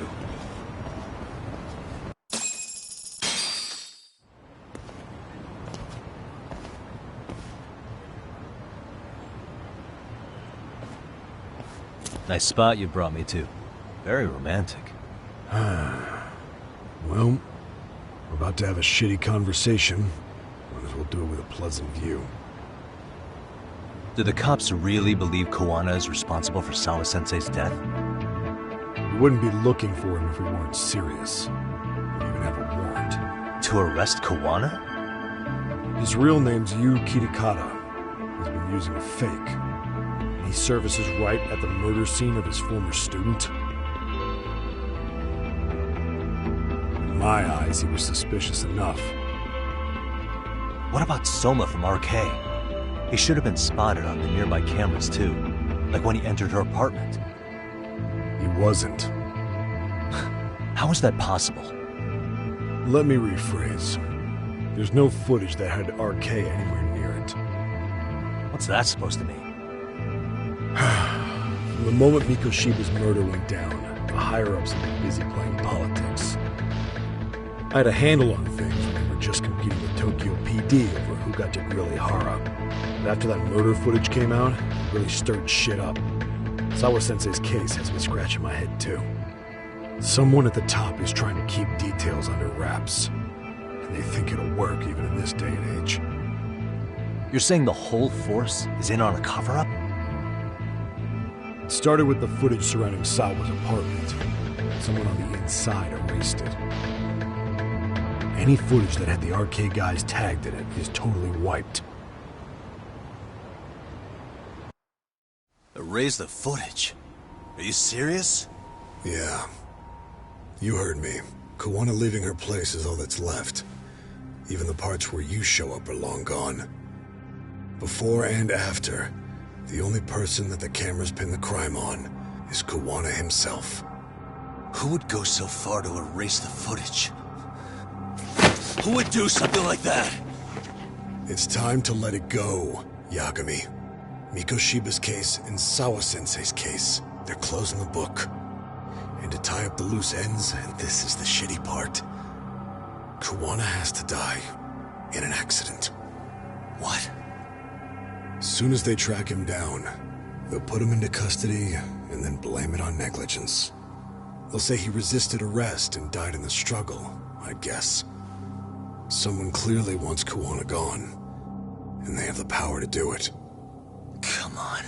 Nice spot you brought me to. Very romantic. Well, we're about to have a shitty conversation. Might as well do it with a pleasant view. Do the cops really believe Koana is responsible for Sawa-sensei's death? We wouldn't be looking for him if we weren't serious. We even have a warrant. To arrest Koana? His real name's Yu Kitakata. He's been using a fake. And he services right at the murder scene of his former student. In my eyes, he was suspicious enough. What about Soma from RK? He should have been spotted on the nearby cameras too, like when he entered her apartment. He wasn't. How is that possible? Let me rephrase. There's no footage that had RK anywhere near it. What's that supposed to mean? From the moment Mikoshiba's murder went down, the higher-ups have been busy playing politics. I had a handle on things when they were just competing with Tokyo PD over who got to grill Ihara. But after that murder footage came out, it really stirred shit up. Sawa-sensei's case has me scratching my head too. Someone at the top is trying to keep details under wraps. And they think it'll work even in this day and age. You're saying the whole force is in on a cover-up? It started with the footage surrounding Sawa's apartment. Someone on the inside erased it. Any footage that had the RK guys tagged in it is totally wiped. Erase the footage? Are you serious? Yeah. You heard me. Koana leaving her place is all that's left. Even the parts where you show up are long gone. Before and after, the only person that the cameras pin the crime on is Koana himself. Who would go so far to erase the footage? Who would do something like that? It's time to let it go, Yagami. Mikoshiba's case and Sawa-sensei's case, they're closing the book. And to tie up the loose ends, and this is the shitty part, Koana has to die in an accident. What? As soon as they track him down, they'll put him into custody and then blame it on negligence. They'll say he resisted arrest and died in the struggle, I guess. Someone clearly wants Koana gone, and they have the power to do it. Come on.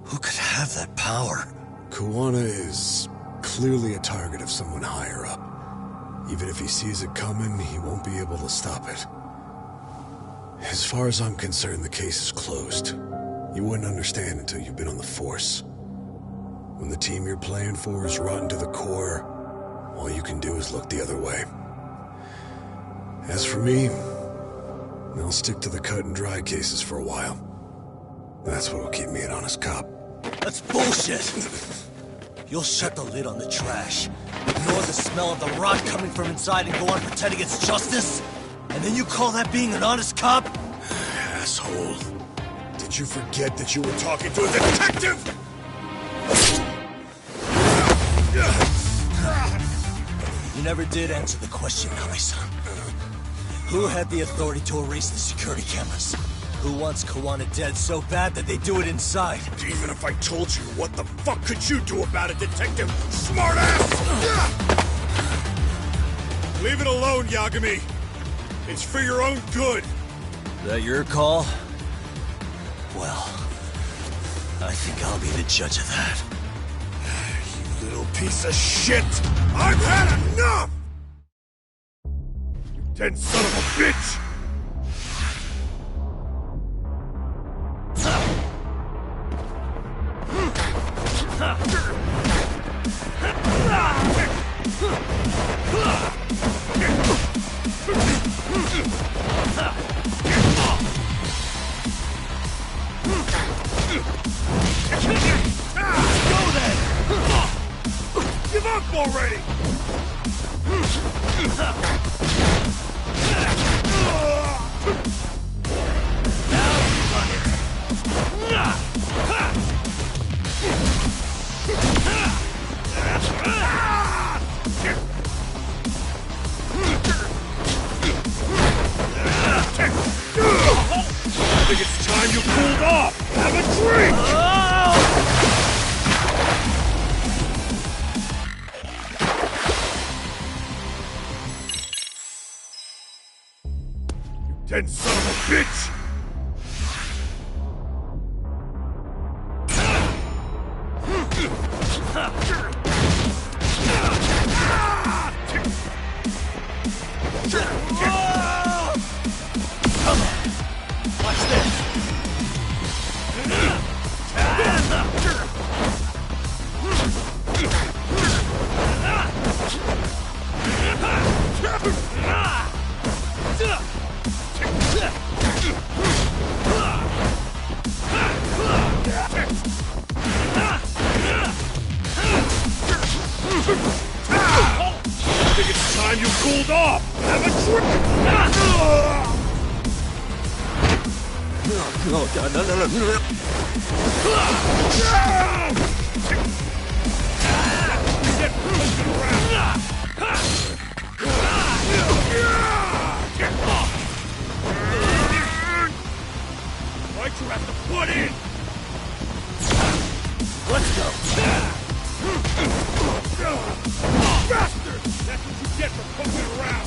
Who could have that power? Koana is clearly a target of someone higher up. Even if he sees it coming, he won't be able to stop it. As far as I'm concerned, the case is closed. You wouldn't understand until you've been on the force. When the team you're playing for is rotten to the core, all you can do is look the other way. As for me, I'll stick to the cut and dry cases for a while. That's what'll keep me an honest cop. That's bullshit! You'll shut the lid on the trash, ignore the smell of the rot coming from inside and go on pretending it's justice? And then you call that being an honest cop? Asshole. Did you forget that you were talking to a detective? You never did answer the question, Nabe-san. Who had the authority to erase the security cameras? Who wants Kawana dead so bad that they do it inside? Even if I told you, what the fuck could you do about it, Detective Smartass? Leave it alone, Yagami. It's for your own good. Is that your call? Well, I think I'll be the judge of that. You little piece of shit! I've had enough! You dead son of a bitch! Go then! Give up already! I think it's time you cooled off! Have a drink! You dead son of a bitch! I think it's time you cooled off! Have a drink! No, no. Why'd you have to put in? Let's go. Bastard! That's what you get for poking around!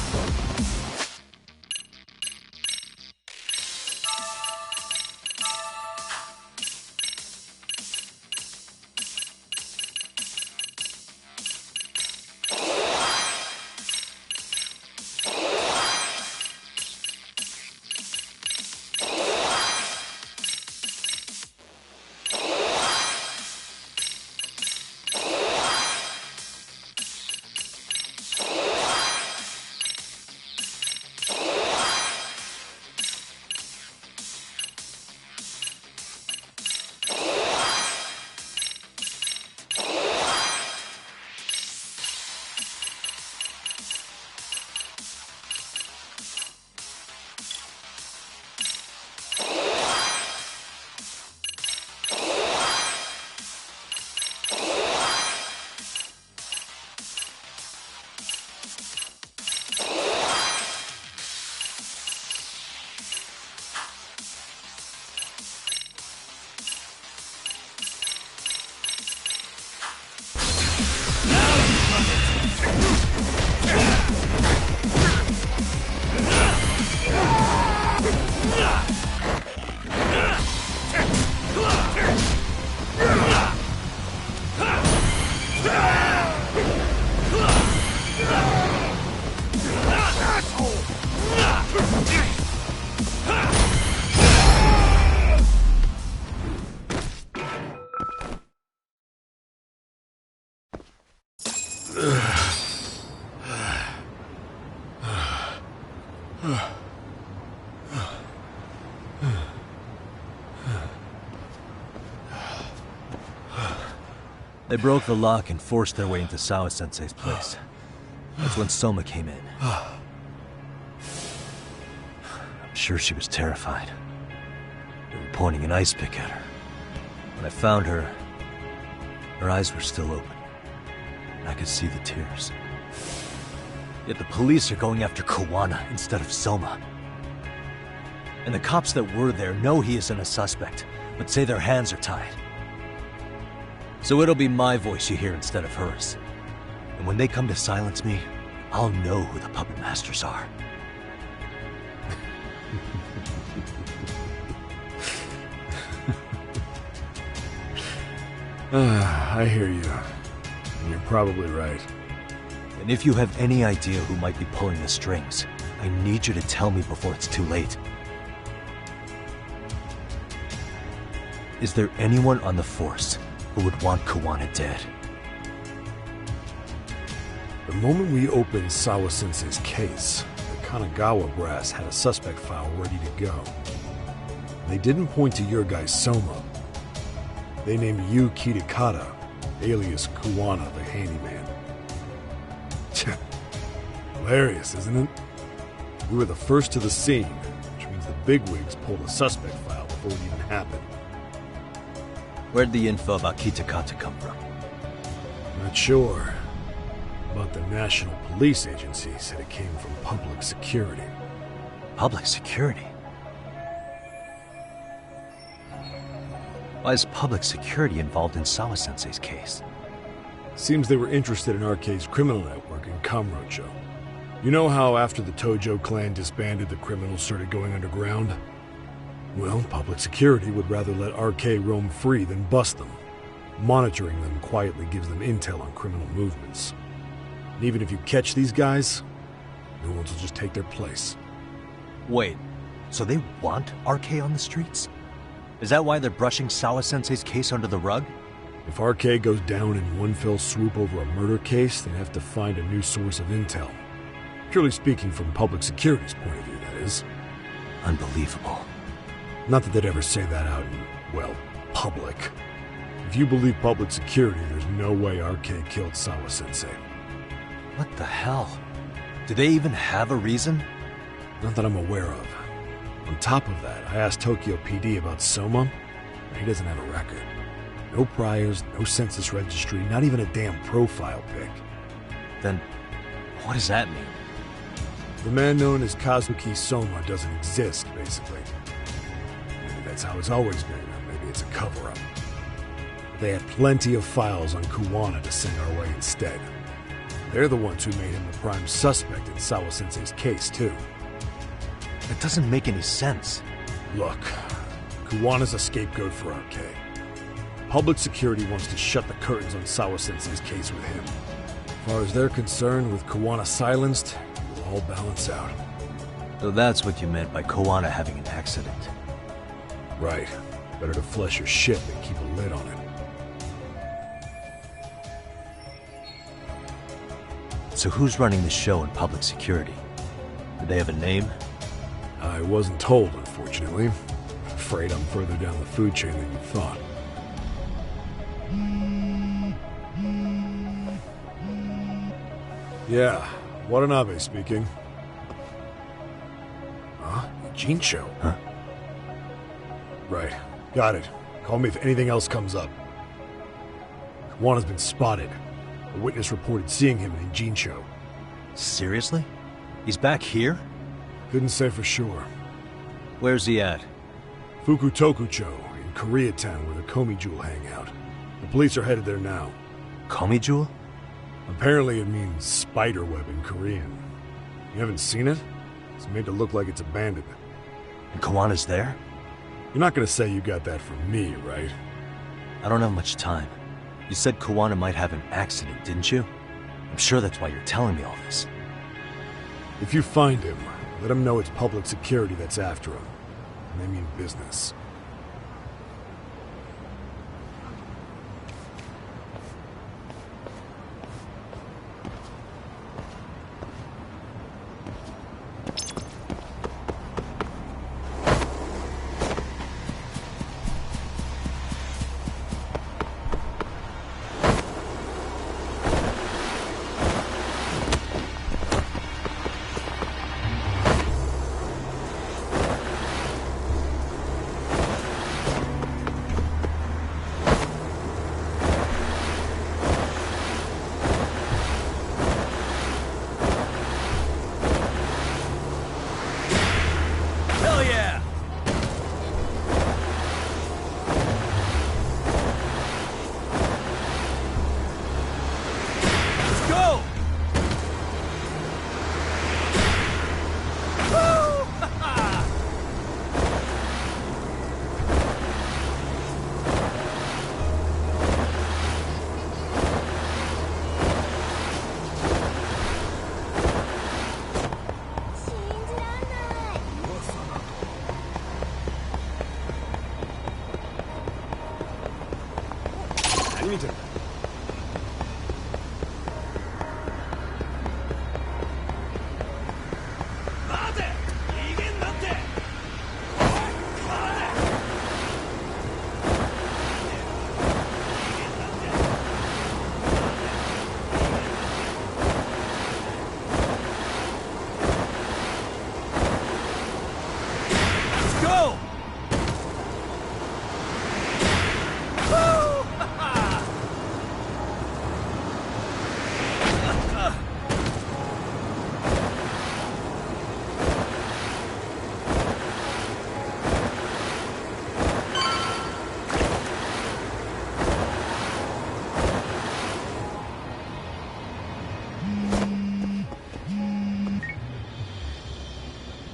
They broke the lock and forced their way into Sawa-sensei's place. That's when Soma came in. I'm sure she was terrified. They were pointing an ice pick at her. When I found her, her eyes were still open. And I could see the tears. Yet the police are going after Kawana instead of Soma. And the cops that were there know he isn't a suspect, but say their hands are tied. So it'll be my voice you hear instead of hers. And when they come to silence me, I'll know who the puppet masters are. I hear you. And you're probably right. And if you have any idea who might be pulling the strings, I need you to tell me before it's too late. Is there anyone on the force who would want Kuwana dead? The moment we opened Sawa-sensei's case, the Kanagawa brass had a suspect file ready to go. They didn't point to your guy Soma. They named you Kitakata, alias Kuwana the handyman. Hilarious, isn't it? We were the first to the scene, which means the bigwigs pulled a suspect file before it even happened. Where'd the info about Kitakata come from? Not sure. But the National Police Agency said it came from public security. Public security? Why is public security involved in Sawa-sensei's case? Seems they were interested in RK's criminal network in Kamurocho. You know how after the Tojo clan disbanded, the criminals started going underground? Well, public security would rather let RK roam free than bust them. Monitoring them quietly gives them intel on criminal movements. And even if you catch these guys, new ones will just take their place. Wait, so they want RK on the streets? Is that why they're brushing Sawa-sensei's case under the rug? If RK goes down in one fell swoop over a murder case, they'd have to find a new source of intel. Purely speaking, from public security's point of view, that is. Unbelievable. Not that they'd ever say that out in, well, public. If you believe public security, there's no way RK killed Sawa-sensei. What the hell? Do they even have a reason? Not that I'm aware of. On top of that, I asked Tokyo PD about Soma, but he doesn't have a record. No priors, no census registry, not even a damn profile pic. Then, what does that mean? The man known as Kazuki Soma doesn't exist, basically. Maybe that's how it's always been, or maybe it's a cover-up. They had plenty of files on Kuwana to send our way instead. They're the ones who made him the prime suspect in Sawa-sensei's case, too. That doesn't make any sense. Look, Kuwana's a scapegoat for RK. Public security wants to shut the curtains on Sawa-sensei's case with him. As far as they're concerned, with Kuwana silenced, it will all balance out. So that's what you meant by Kuwana having an accident. Right. Better to flush your shit than keep a lid on it. So who's running the show in public security? Do they have a name? I wasn't told, unfortunately. Afraid I'm further down the food chain than you thought. Yeah, Watanabe speaking. Huh? Jincho? Huh? Right. Got it. Call me if anything else comes up. Kuwana's been spotted. A witness reported seeing him in Jincho. Seriously? He's back here? Couldn't say for sure. Where's he at? Fukutokucho, in Koreatown, where the Komi Jewel hang out. The police are headed there now. Komi Jewel? Apparently it means spiderweb in Korean. You haven't seen it? It's made to look like it's abandoned. And Kawana's there? You're not gonna say you got that from me, right? I don't have much time. You said Kuwana might have an accident, didn't you? I'm sure that's why you're telling me all this. If you find him, let him know it's public security that's after him. And they mean business. go!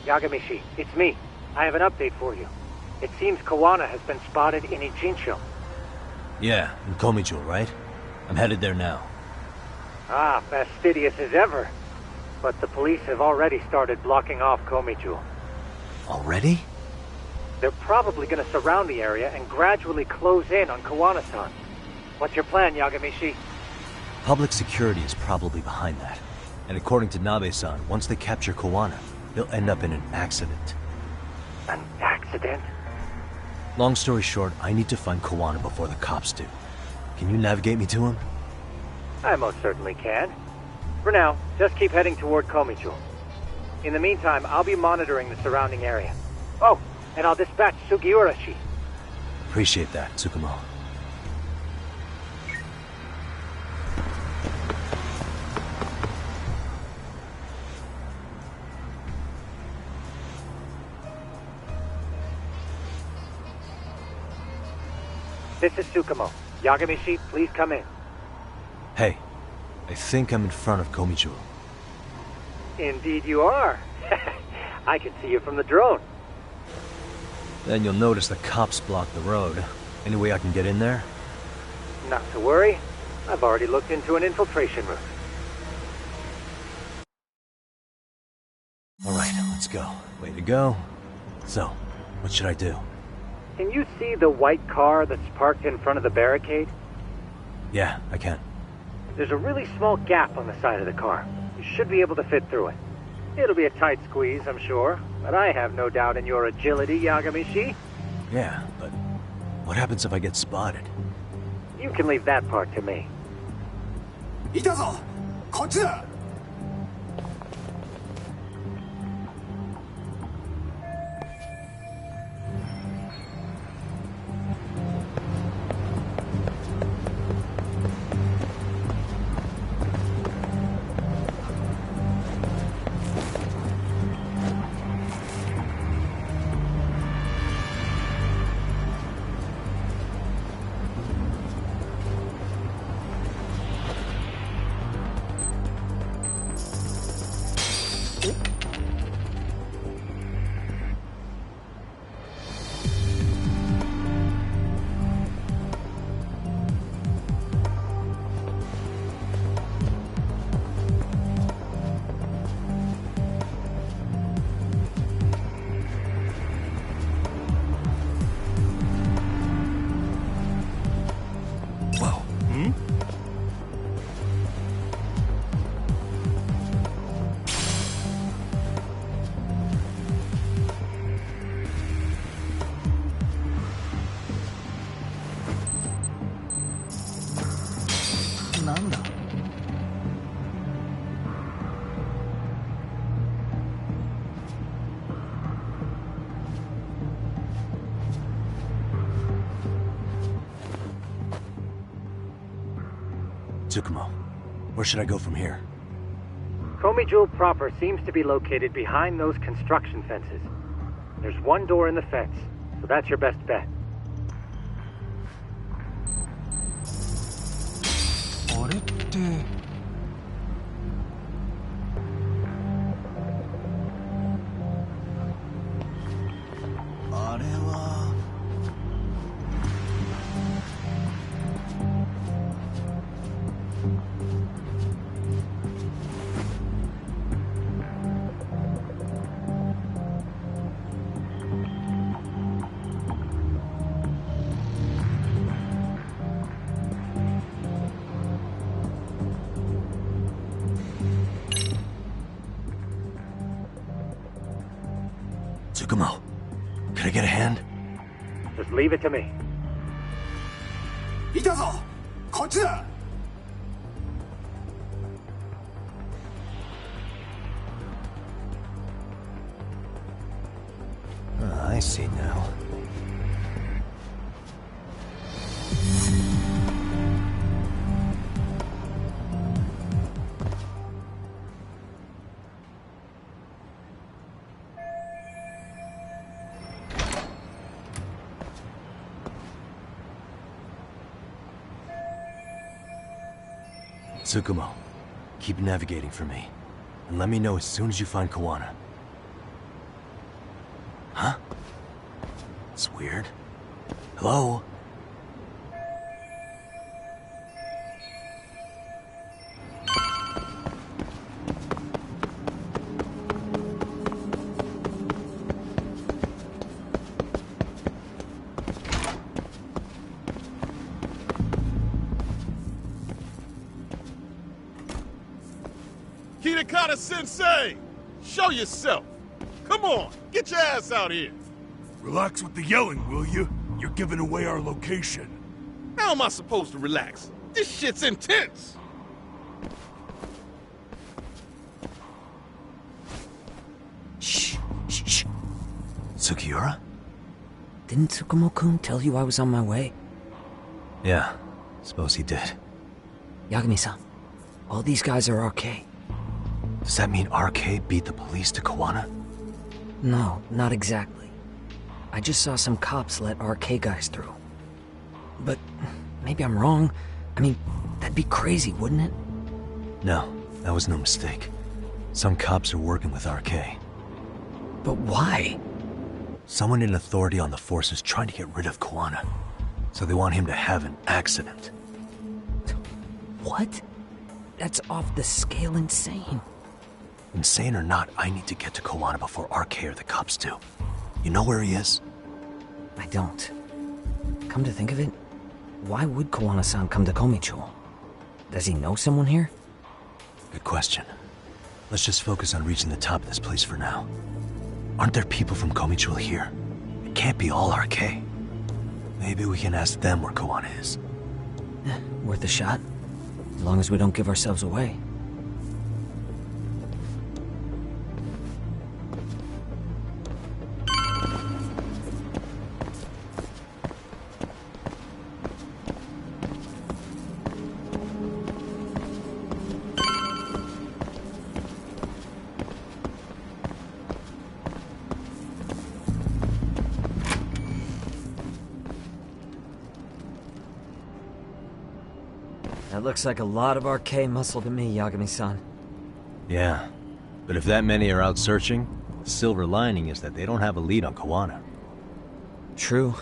Yagamishi, it's me. I have an update for you. It seems Kawana has been spotted in Ijincho. Yeah, in Komijo, right? I'm headed there now. Ah, fastidious as ever. But the police have already started blocking off Komijo. Already? They're probably going to surround the area and gradually close in on Kawana-san. What's your plan, Yagamishi? Public security is probably behind that. And according to Nabe-san, once they capture Kawana, they'll end up in an accident. An accident? Long story short, I need to find Kawana before the cops do. Can you navigate me to him? I most certainly can. For now, just keep heading toward Komijo. In the meantime, I'll be monitoring the surrounding area. Oh, and I'll dispatch Sugiurashi. Appreciate that, Tsukumo. This is Tsukumo. Yagamishi, please come in. Hey, I think I'm in front of Komijo. Indeed you are. I can see you from the drone. Then you'll notice the cops block the road. Any way I can get in there? Not to worry. I've already looked into an infiltration route. Alright, let's go. Way to go. So, what should I do? Can you see the white car that's parked in front of the barricade? Yeah, I can. There's a really small gap on the side of the car. You should be able to fit through it. It'll be a tight squeeze, I'm sure, but I have no doubt in your agility, Yagamishi. Yeah, but what happens if I get spotted? You can leave that part to me. いたぞこっちだ Tsukumo, where should I go from here? Komijo proper seems to be located behind those construction fences. There's one door in the fence, so that's your best bet. あれって Tsukumo, can I get a hand? Just leave it to me. いたぞこっちだ I see now. Tsukumo, keep navigating for me, and let me know as soon as you find Kawana. Huh? It's weird. Hello? Sensei! Show yourself! Come on, get your ass out here! Relax with the yelling, will you? You're giving away our location. How am I supposed to relax? This shit's intense! Shh, shh, shh. Sugiura? Didn't Tsukumo-kun tell you I was on my way? Yeah, suppose he did. Yagami-san, all these guys are RK. Does that mean RK beat the police to Kawana? No, not exactly. I just saw some cops let RK guys through. But maybe I'm wrong. I mean, that'd be crazy, wouldn't it? No, that was no mistake. Some cops are working with RK. But why? Someone in authority on the force is trying to get rid of Kawana. So they want him to have an accident. What? That's off the scale insane. Insane or not, I need to get to Kawana before RK or the cops do. You know where he is? I don't. Come to think of it, why would Kawana-san come to Komicho? Does he know someone here? Good question. Let's just focus on reaching the top of this place for now. Aren't there people from Komicho here? It can't be all RK. Maybe we can ask them where Kawana is. Worth a shot. As long as we don't give ourselves away. That looks like a lot of RK muscle to me, Yagami-san. Yeah, but if that many are out searching, the silver lining is that they don't have a lead on Kawana. True.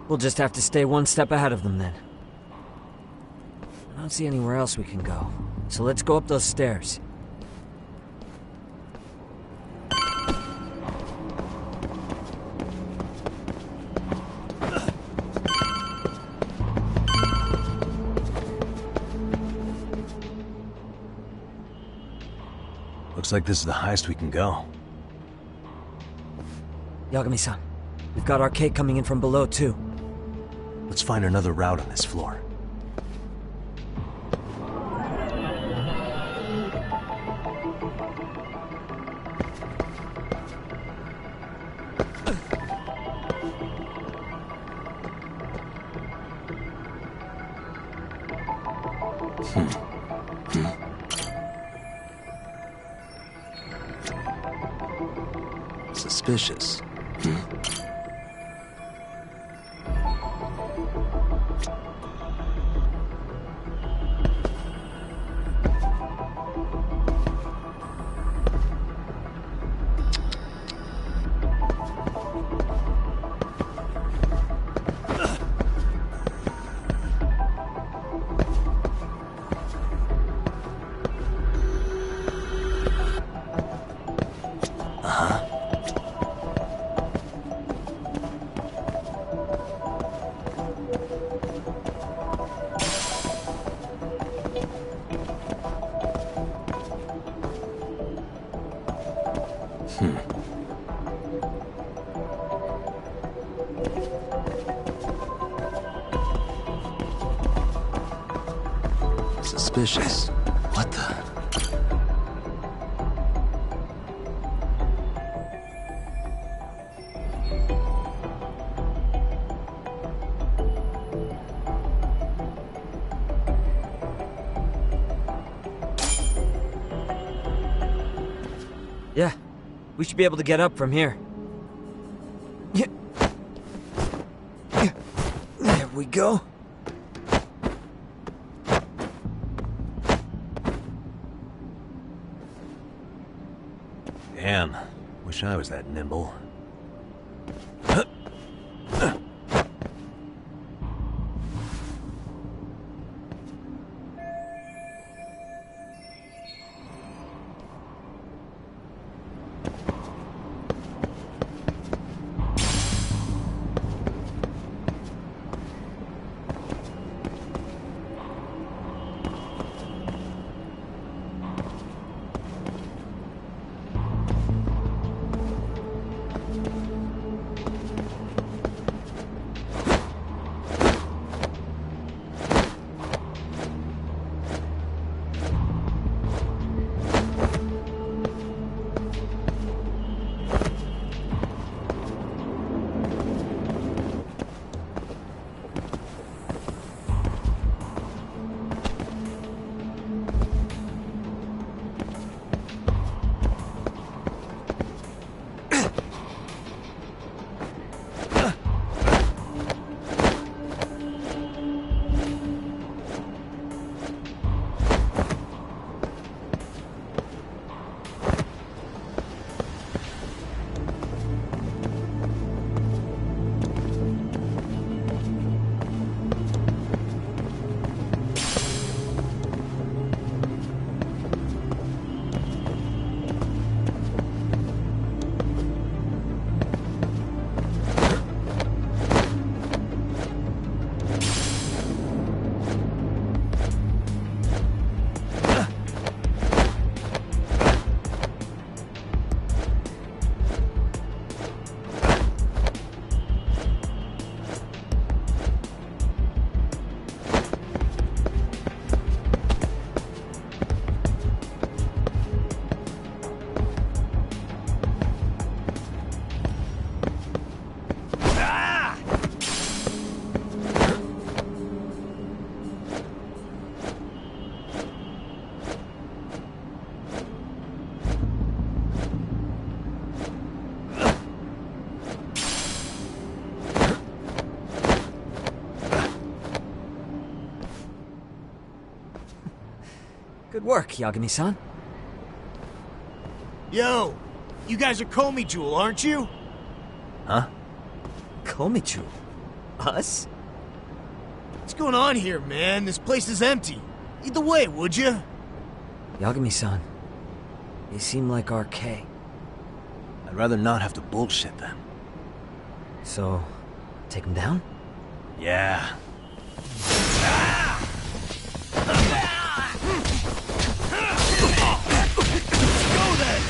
We'll just have to stay one step ahead of them then. I don't see anywhere else we can go, so let's go up those stairs. Looks like this is the highest we can go. Yagami-san, we've got RK coming in from below too. Let's find another route on this floor. Suspicious. Suspicious. What the? Yeah, we should be able to get up from here. There we go. Damn, wish I was that nimble. Good work, Yagami-san. Yo, you guys are Komi Jewel, aren't you? Huh? Komi Jewel? Us? What's going on here, man? This place is empty. Lead the way, would you? Yagami-san, they seem like RK. I'd rather not have to bullshit them. So, take them down? Yeah. Go then!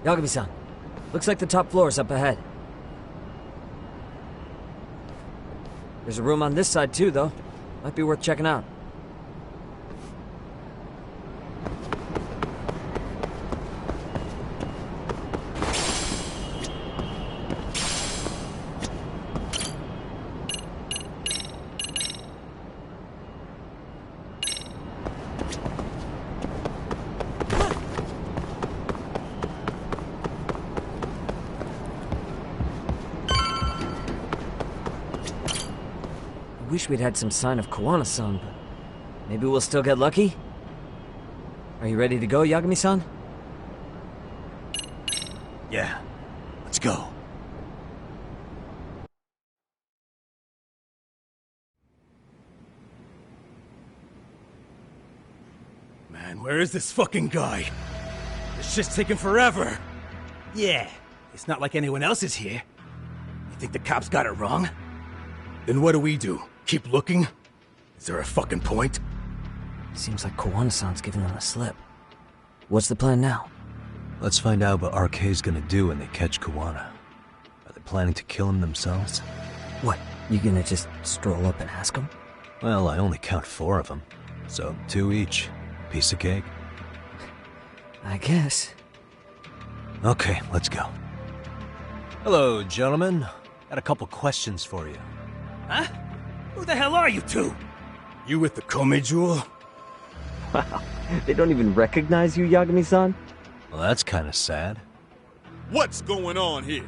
Yagami-san, looks like the top floor is up ahead. There's a room on this side too, though. Might be worth checking out. wish we'd had some sign of Kawana-san, but maybe we'll still get lucky? Are you ready to go, Yagami-san? Yeah, let's go. Man, where is this fucking guy? This shit's taking forever. Yeah, it's not like anyone else is here. You think the cops got it wrong? Then what do? Keep looking? Is there a fucking point? Seems like Kawana-san's giving them a slip. What's the plan now? Let's find out what RK's gonna do when they catch Kawana. Are they planning to kill him themselves? What, you gonna just stroll up and ask him? Well, I only count 4 of them, so 2 each. Piece of cake. I guess. Okay, let's go. Hello, gentlemen. Got a couple questions for you. Huh? Who the hell are you two? You with the Kome jewel? Wow, they don't even recognize you, Yagami-san? Well, that's kind of sad. What's going on here?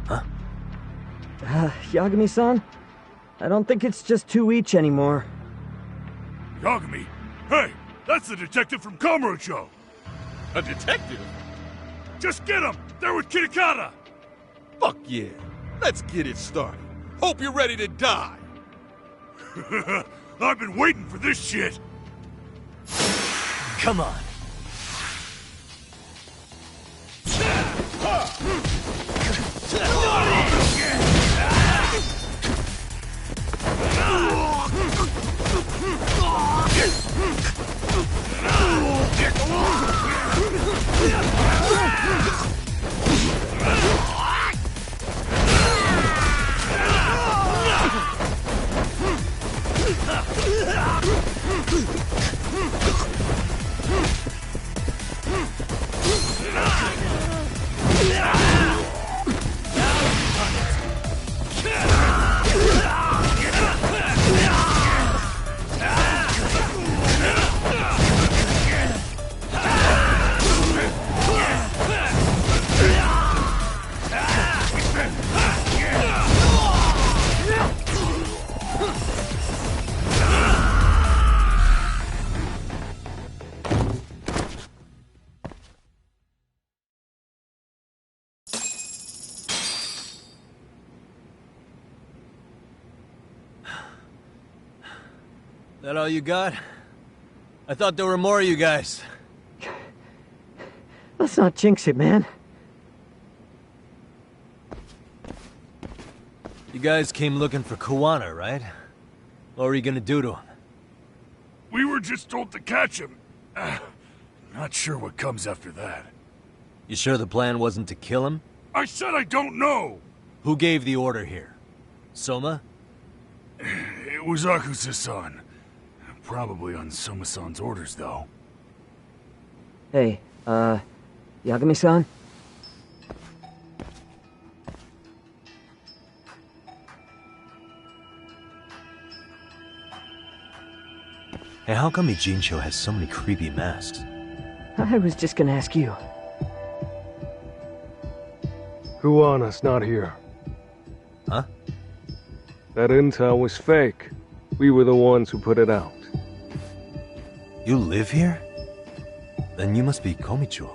Huh? Yagami-san? I don't think it's just 2 each anymore. Yagami? Hey, that's the detective from Kamurocho. A detective? Just get him! They're with Kitakata! Fuck yeah. Let's get it started. Hope you're ready to die. I've been waiting for this shit. Come on. That all you got? I thought there were more of you guys. Let's not jinx it, man. You guys came looking for Kawana, right? What were you gonna do to him? We were just told to catch him. Not sure what comes after that. You sure the plan wasn't to kill him? I said I don't know! Who gave the order here? Soma? It was Akusa-san. Probably on Soma-san's orders, though. Hey, Yagami-san? Hey, how come Ijincho has so many creepy masks? I was just gonna ask you. Kuwana's not here. Huh? That intel was fake. We were the ones who put it out. You live here? Then you must be Komicho.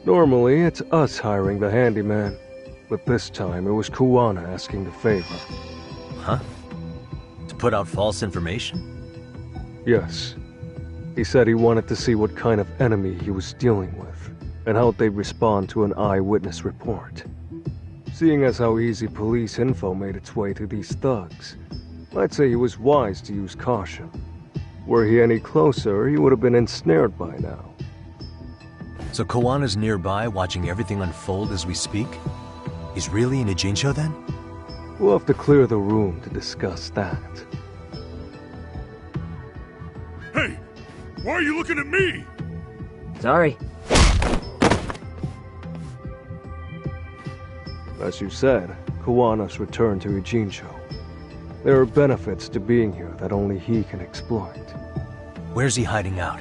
Normally, it's us hiring the handyman. But this time, it was Kuwana asking the favor. Huh? To put out false information? Yes. He said he wanted to see what kind of enemy he was dealing with, and how they'd respond to an eyewitness report. Seeing as how easy police info made its way to these thugs, I'd say he was wise to use caution. Were he any closer, he would have been ensnared by now. So Kawana's nearby, watching everything unfold as we speak? He's really in Ijincho then? We'll have to clear the room to discuss that. Hey! Why are you looking at me? Sorry. As you said, Kawana's returned to Ijincho. There are benefits to being here that only he can exploit. Where's he hiding out?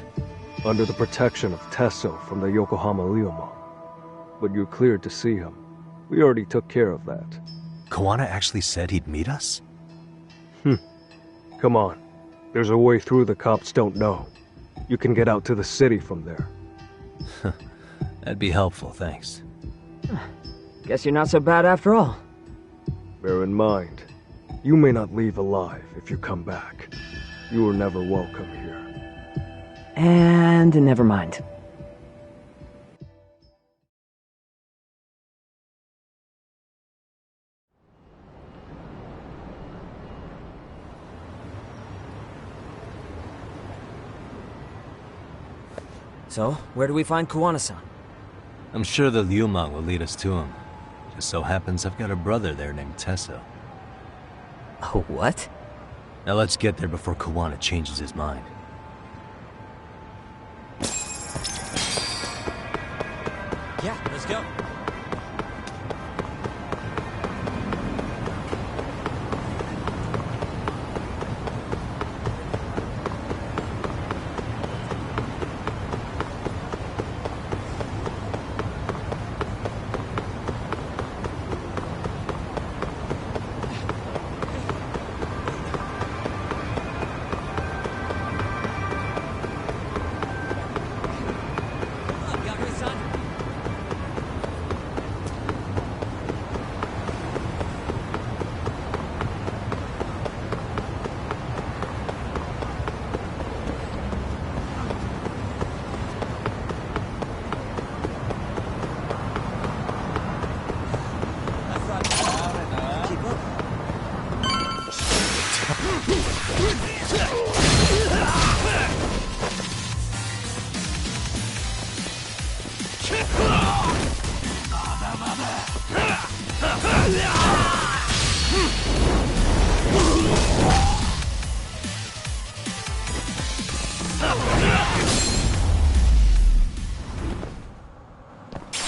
Under the protection of Tesso from the Yokohama Ryomon. But you're cleared to see him. We already took care of that. Koana actually said he'd meet us? Come on. There's a way through the cops don't know. You can get out to the city from there. That'd be helpful, thanks. Guess you're not so bad after all. Bear in mind, you may not leave alive if you come back. You were never welcome here. And never mind. So, where do we find Koana-san? I'm sure the Liumang will lead us to him. Just so happens I've got a brother there named Tesso. Oh, what? Now let's get there before Koana changes his mind. Yeah, let's go.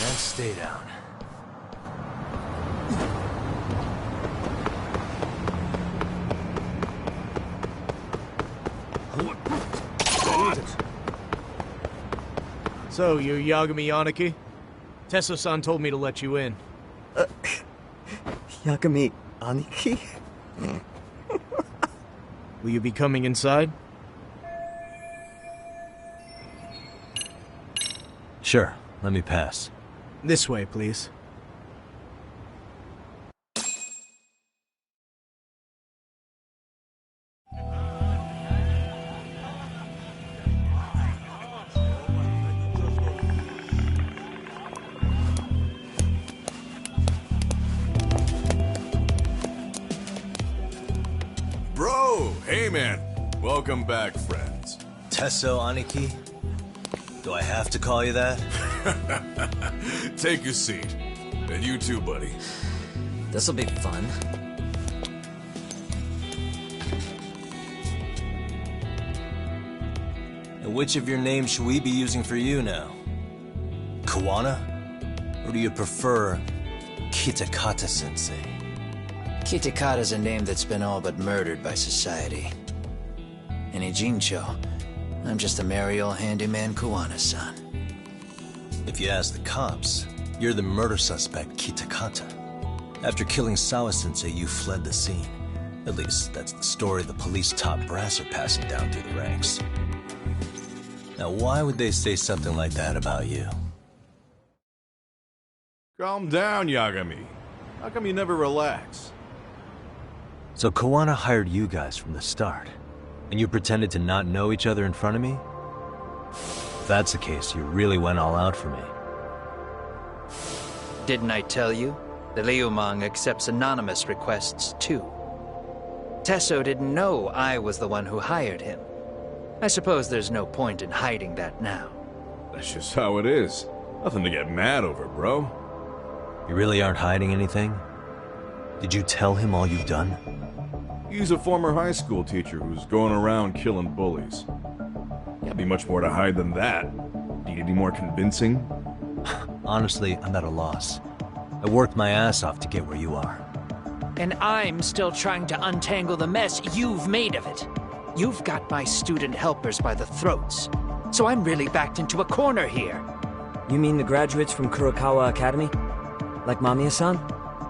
And stay down. So, you're Yagami Yaniki? Tesso-san told me to let you in. Yagami Aniki? Will you be coming inside? Sure, let me pass. This way, please. Bro, hey man. Welcome back, friends. Tesso Aniki? Do I have to call you that? Take a seat. And you too, buddy. This'll be fun. And which of your names should we be using for you now? Koana? Or do you prefer Kitakata-sensei? Kitakata's a name that's been all but murdered by society. In Ijincho, I'm just a merry old handyman Koana-san. If you ask the cops, you're the murder suspect Kitakata. After killing Sawa-sensei, you fled the scene. At least, that's the story the police top brass are passing down through the ranks. Now, why would they say something like that about you? Calm down, Yagami. How come you never relax? So Koana hired you guys from the start, and you pretended to not know each other in front of me? If that's the case, you really went all out for me. Didn't I tell you? The Liumang accepts anonymous requests, too. Tesso didn't know I was the one who hired him. I suppose there's no point in hiding that now. That's just how it is. Nothing to get mad over, bro. You really aren't hiding anything? Did you tell him all you've done? He's a former high school teacher who's going around killing bullies. Can't be much more to hide than that. Need any more convincing? Honestly, I'm at a loss. I worked my ass off to get where you are. And I'm still trying to untangle the mess you've made of it. You've got my student helpers by the throats. So I'm really backed into a corner here. You mean the graduates from Kurokawa Academy? Like Mamiya-san?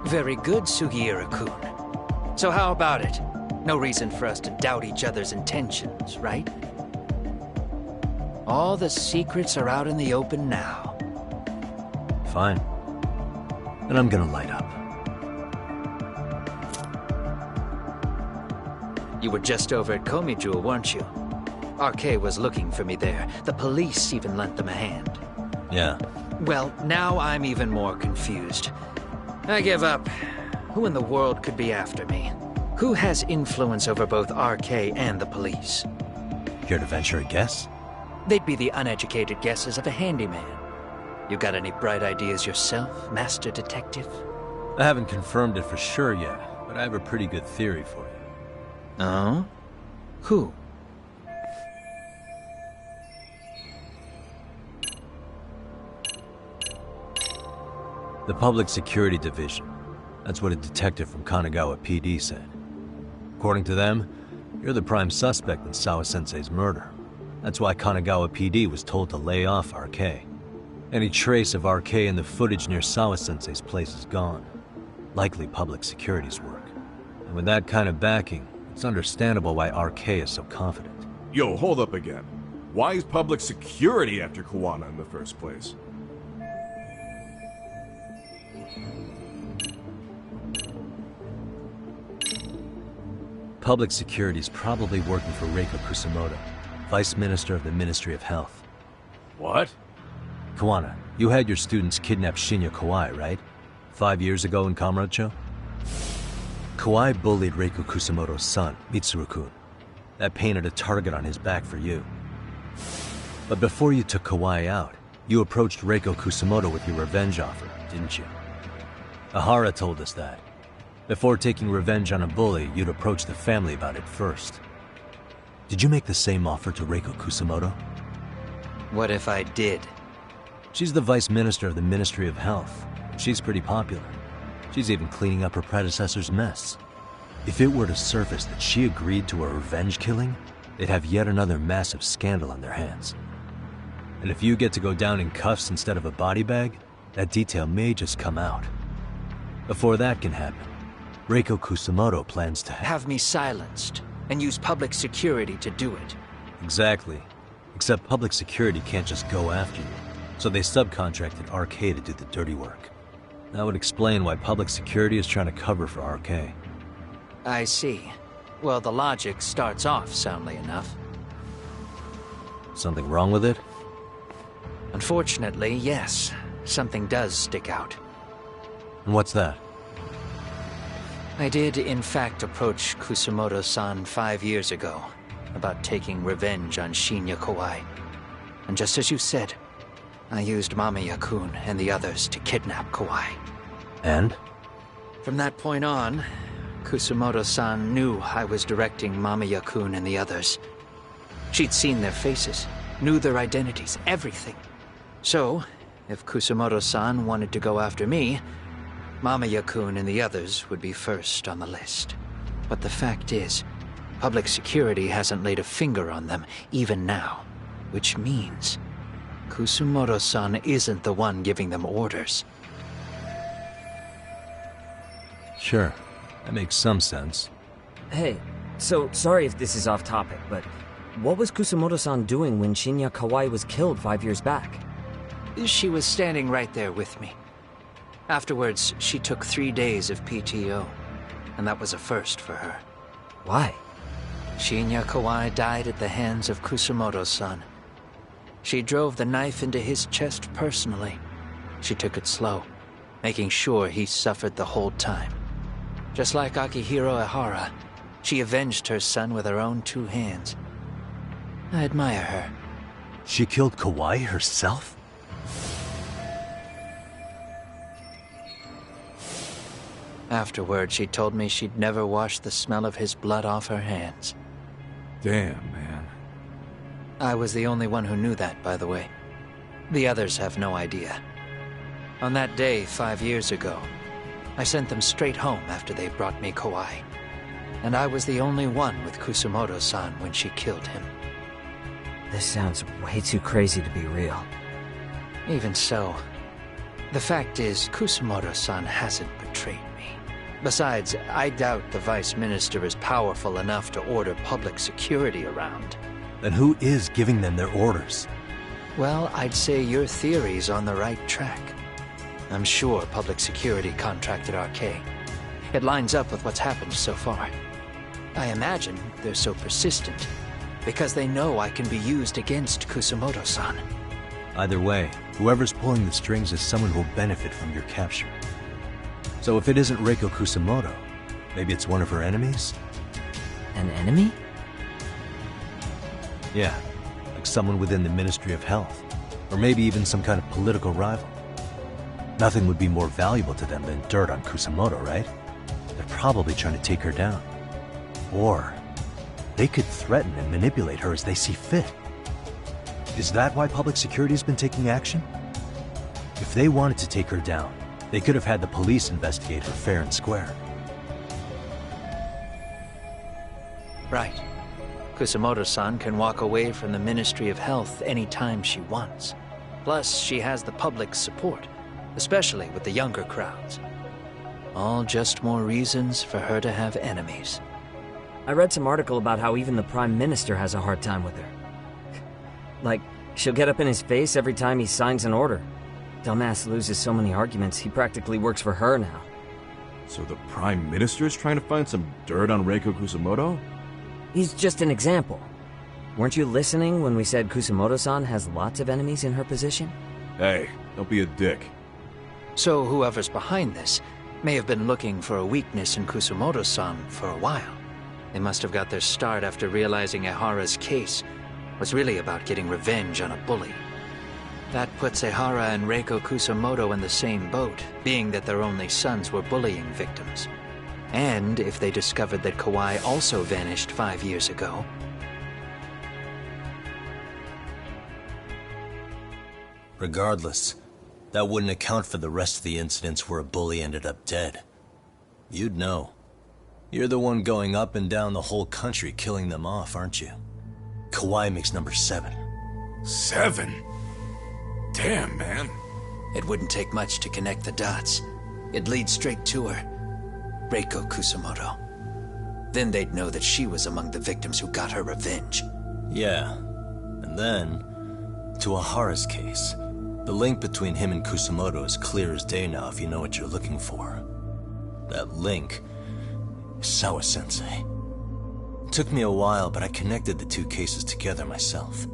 Very good, Sugiura-kun. So how about it? No reason for us to doubt each other's intentions, right? All the secrets are out in the open now. Fine. Then I'm gonna light up. You were just over at Komijul, weren't you? RK was looking for me there. The police even lent them a hand. Yeah. Well, now I'm even more confused. I give up. Who in the world could be after me? Who has influence over both RK and the police? Care to venture a guess? They'd be the uneducated guesses of a handyman. You got any bright ideas yourself, Master Detective? I haven't confirmed it for sure yet, but I have a pretty good theory for you. Oh? Who? The Public Security Division. That's what a detective from Kanagawa PD said. According to them, you're the prime suspect in Sawa-sensei's murder. That's why Kanagawa PD was told to lay off RK. Any trace of RK in the footage near Sawa-sensei's place is gone. Likely Public Security's work. And with that kind of backing, it's understandable why RK is so confident. Yo, hold up again. Why is Public Security after Kuwana in the first place? Public Security's probably working for Reiko Kusumoto, Vice Minister of the Ministry of Health. What? Kuwana, you had your students kidnap Shinya Kawai, right? 5 years ago in Kamurocho? Kawai bullied Reiko Kusumoto's son, Mitsuru-kun. That painted a target on his back for you. But before you took Kawai out, you approached Reiko Kusumoto with your revenge offer, didn't you? Ahara told us that. Before taking revenge on a bully, you'd approach the family about it first. Did you make the same offer to Reiko Kusumoto? What if I did? She's the Vice Minister of the Ministry of Health. She's pretty popular. She's even cleaning up her predecessor's mess. If it were to surface that she agreed to a revenge killing, they'd have yet another massive scandal on their hands. And if you get to go down in cuffs instead of a body bag, that detail may just come out. Before that can happen, Reiko Kusumoto plans to have me silenced and use Public Security to do it. Exactly. Except Public Security can't just go after you, so they subcontracted RK to do the dirty work. That would explain why Public Security is trying to cover for RK. I see. Well, the logic starts off soundly enough. Something wrong with it? Unfortunately, yes. Something does stick out. And what's that? I did, in fact, approach Kusumoto-san 5 years ago about taking revenge on Shinya Kawai. And just as you said, I used Mamiya-kun and the others to kidnap Kawai. And? From that point on, Kusumoto-san knew I was directing Mamiya-kun and the others. She'd seen their faces, knew their identities, everything. So, if Kusumoto-san wanted to go after me, Mamiya-kun and the others would be first on the list. But the fact is, Public Security hasn't laid a finger on them, even now. Which means, Kusumoto-san isn't the one giving them orders. Sure, that makes some sense. Hey, so sorry if this is off topic, but what was Kusumoto-san doing when Shinya Kawai was killed 5 years back? She was standing right there with me. Afterwards, she took 3 days of PTO, and that was a first for her. Why? Shinya Kawai died at the hands of Kusumoto-san. She drove the knife into his chest personally. She took it slow, making sure he suffered the whole time. Just like Akihiro Ehara, she avenged her son with her own 2 hands. I admire her. She killed Kawai herself? Afterward, she told me she'd never wash the smell of his blood off her hands. Damn, man. I was the only one who knew that, by the way. The others have no idea. On that day 5 years ago, I sent them straight home after they brought me Kawai. And I was the only one with Kusumoto-san when she killed him. This sounds way too crazy to be real. Even so, The fact is, Kusumoto-san hasn't betrayed me. Besides, I doubt the Vice Minister is powerful enough to order public security around. Then who is giving them their orders? Well, I'd say your theory's on the right track. I'm sure public security contracted RK. It lines up with what's happened so far. I imagine they're so persistent because they know I can be used against Kusumoto-san. Either way, whoever's pulling the strings is someone who will benefit from your capture. So if it isn't Reiko Kusumoto, maybe it's one of her enemies? An enemy? Yeah, like someone within the Ministry of Health. Or maybe even some kind of political rival. Nothing would be more valuable to them than dirt on Kusumoto, right? They're probably trying to take her down. Or they could threaten and manipulate her as they see fit. Is that why public security has been taking action? If they wanted to take her down, they could have had the police investigate her fair and square. Right. Kusumoto-san can walk away from the Ministry of Health anytime she wants. Plus, she has the public's support, especially with the younger crowds. All just more reasons for her to have enemies. I read some article about how even the Prime Minister has a hard time with her. Like, she'll get up in his face every time he signs an order. Dumbass loses so many arguments, he practically works for her now. So the Prime Minister is trying to find some dirt on Reiko Kusumoto? He's just an example. Weren't you listening when we said Kusumoto-san has lots of enemies in her position? Hey, don't be a dick. So whoever's behind this may have been looking for a weakness in Kusumoto-san for a while. They must have got their start after realizing Ehara's case was really about getting revenge on a bully. That puts Ehara and Reiko Kusumoto in the same boat, being that their only sons were bullying victims. And if they discovered that Kawai also vanished 5 years ago... Regardless, that wouldn't account for the rest of the incidents where a bully ended up dead. You'd know. You're the one going up and down the whole country killing them off, aren't you? Kawai makes number 7. 7? Damn, man. It wouldn't take much to connect the dots. It'd lead straight to her. Reiko Kusumoto. Then they'd know that she was among the victims who got her revenge. Yeah. And then, to Ehara's case. The link between him and Kusumoto is clear as day now if you know what you're looking for. That link is Sawa-sensei. It took me a while, but I connected the two cases together myself.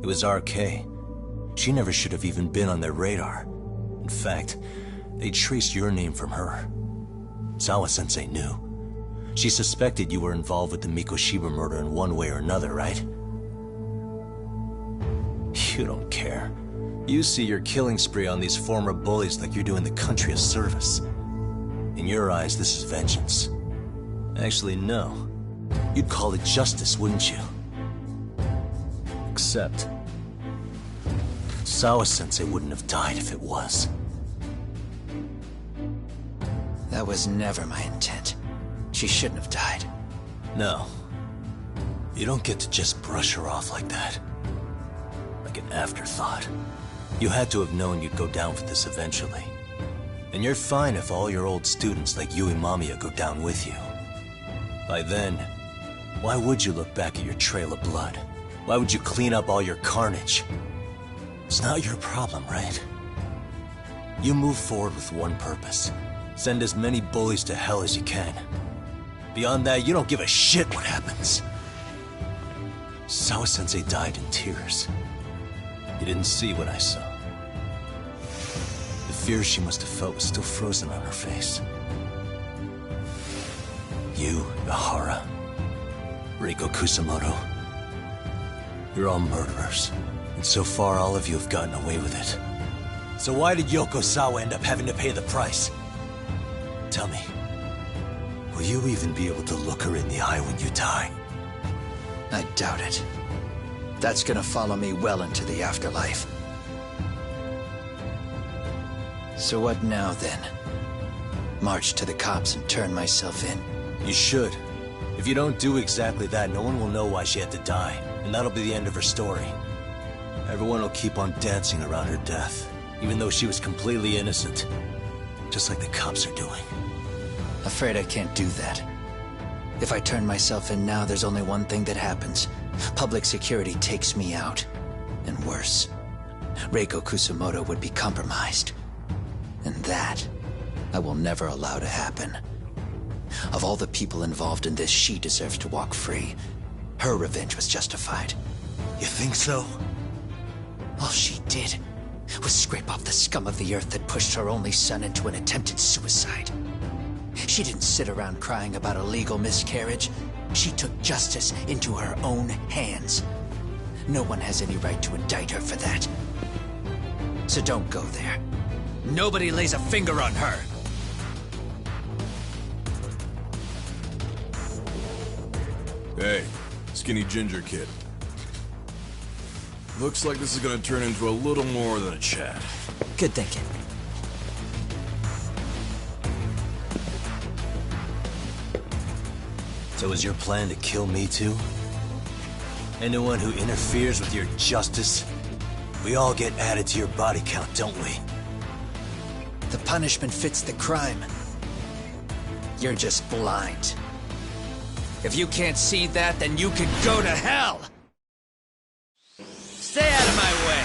It was RK. She never should have even been on their radar. In fact, they traced your name from her. Sawa-sensei knew. She suspected you were involved with the Mikoshiba murder in one way or another, right? You don't care. You see your killing spree on these former bullies like you're doing the country a service. In your eyes, this is vengeance. Actually, no. You'd call it justice, wouldn't you? Except... Sawa-sensei wouldn't have died if it was. That was never my intent. She shouldn't have died. No. You don't get to just brush her off like that. Like an afterthought. You had to have known you'd go down for this eventually. And you're fine if all your old students like Yui Mamiya go down with you. By then, why would you look back at your trail of blood? Why would you clean up all your carnage? It's not your problem, right? You move forward with one purpose. Send as many bullies to hell as you can. Beyond that, you don't give a shit what happens. Sawa-sensei died in tears. You didn't see what I saw. The fear she must have felt was still frozen on her face. You, Ehara, Reiko Kusumoto, you're all murderers. And so far, all of you have gotten away with it. So why did Yoko Sawa end up having to pay the price? Tell me, will you even be able to look her in the eye when you die? I doubt it. That's gonna follow me well into the afterlife. So what now, then? March to the cops and turn myself in? You should. If you don't do exactly that, no one will know why she had to die, and that'll be the end of her story. Everyone will keep on dancing around her death, even though she was completely innocent. Just like the cops are doing. Afraid I can't do that. If I turn myself in now, there's only one thing that happens. Public security takes me out. And worse, Reiko Kusumoto would be compromised. And that, I will never allow to happen. Of all the people involved in this, she deserves to walk free. Her revenge was justified. You think so? All she did was scrape off the scum of the earth that pushed her only son into an attempted suicide. She didn't sit around crying about a legal miscarriage. She took justice into her own hands. No one has any right to indict her for that. So don't go there. Nobody lays a finger on her. Hey, skinny ginger kid. Looks like this is gonna turn into a little more than a chat. Good thinking. So is your plan to kill me too? Anyone who interferes with your justice, we all get added to your body count, don't we? The punishment fits the crime. You're just blind. If you can't see that, then you can go to hell! Stay out of my way!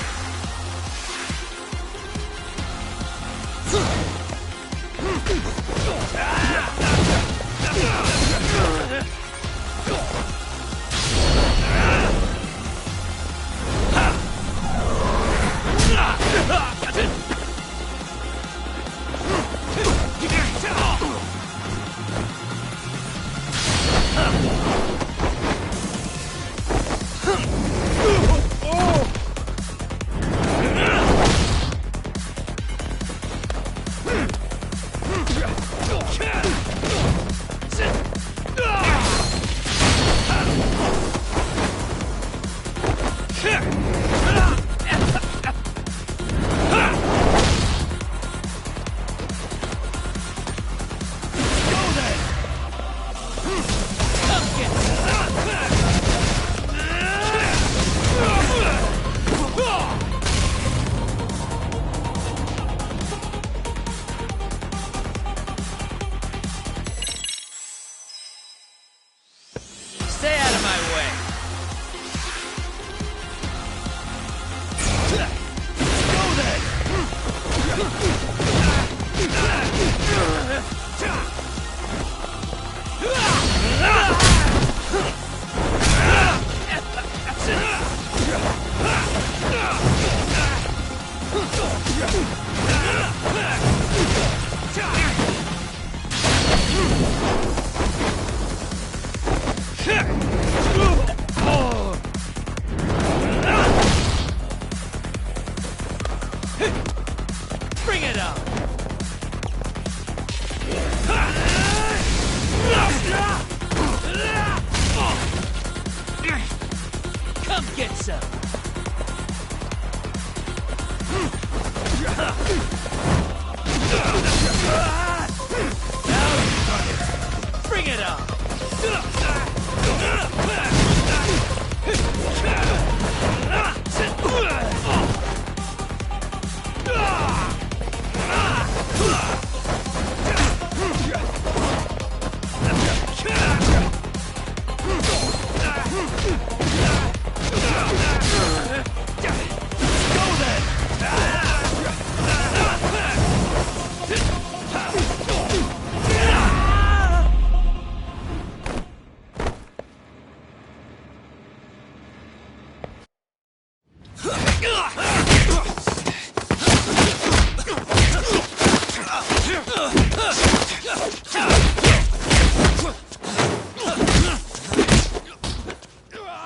Bring it up! Come get some! Bring it on!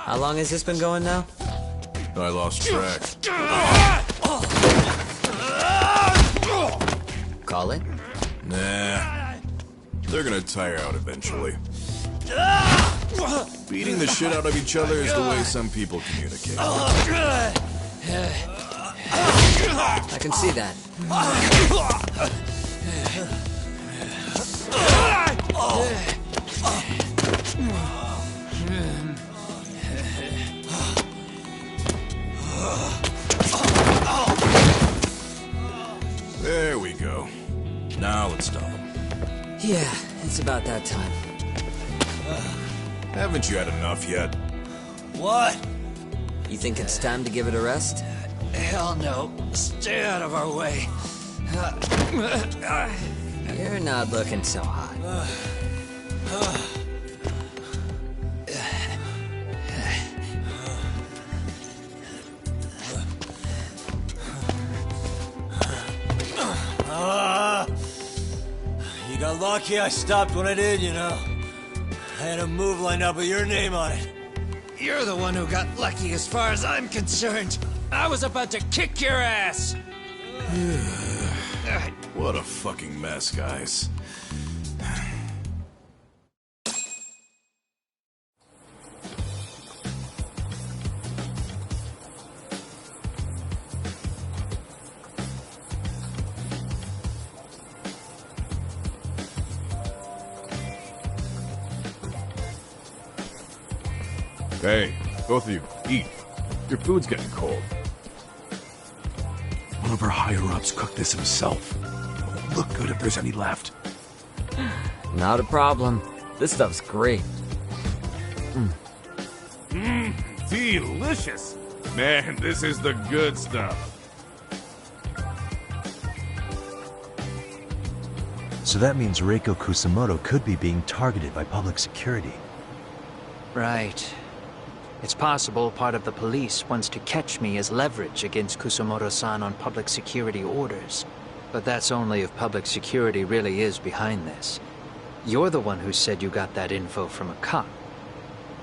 How long has this been going now? I lost track. Call it? Nah. They're gonna tire out eventually. Beating the shit out of each other is the way some people communicate. I can see that. that stop him. Yeah, it's about that time. Haven't you had enough yet? What? You think it's time to give it a rest? Hell no. Stay out of our way. You're not looking so hot. You got lucky I stopped when I did, you know. I had a move lined up with your name on it. You're the one who got lucky as far as I'm concerned. I was about to kick your ass. What a fucking mess, guys. Hey, both of you, eat. Your food's getting cold. One of our higher-ups cooked this himself. It won't look good if there's any left. Not a problem. This stuff's great. Delicious! Man, this is the good stuff. So that means Reiko Kusamoto could be being targeted by public security. Right. It's possible part of the police wants to catch me as leverage against Kusamoto-san on public security orders. But that's only if public security really is behind this. You're the one who said you got that info from a cop.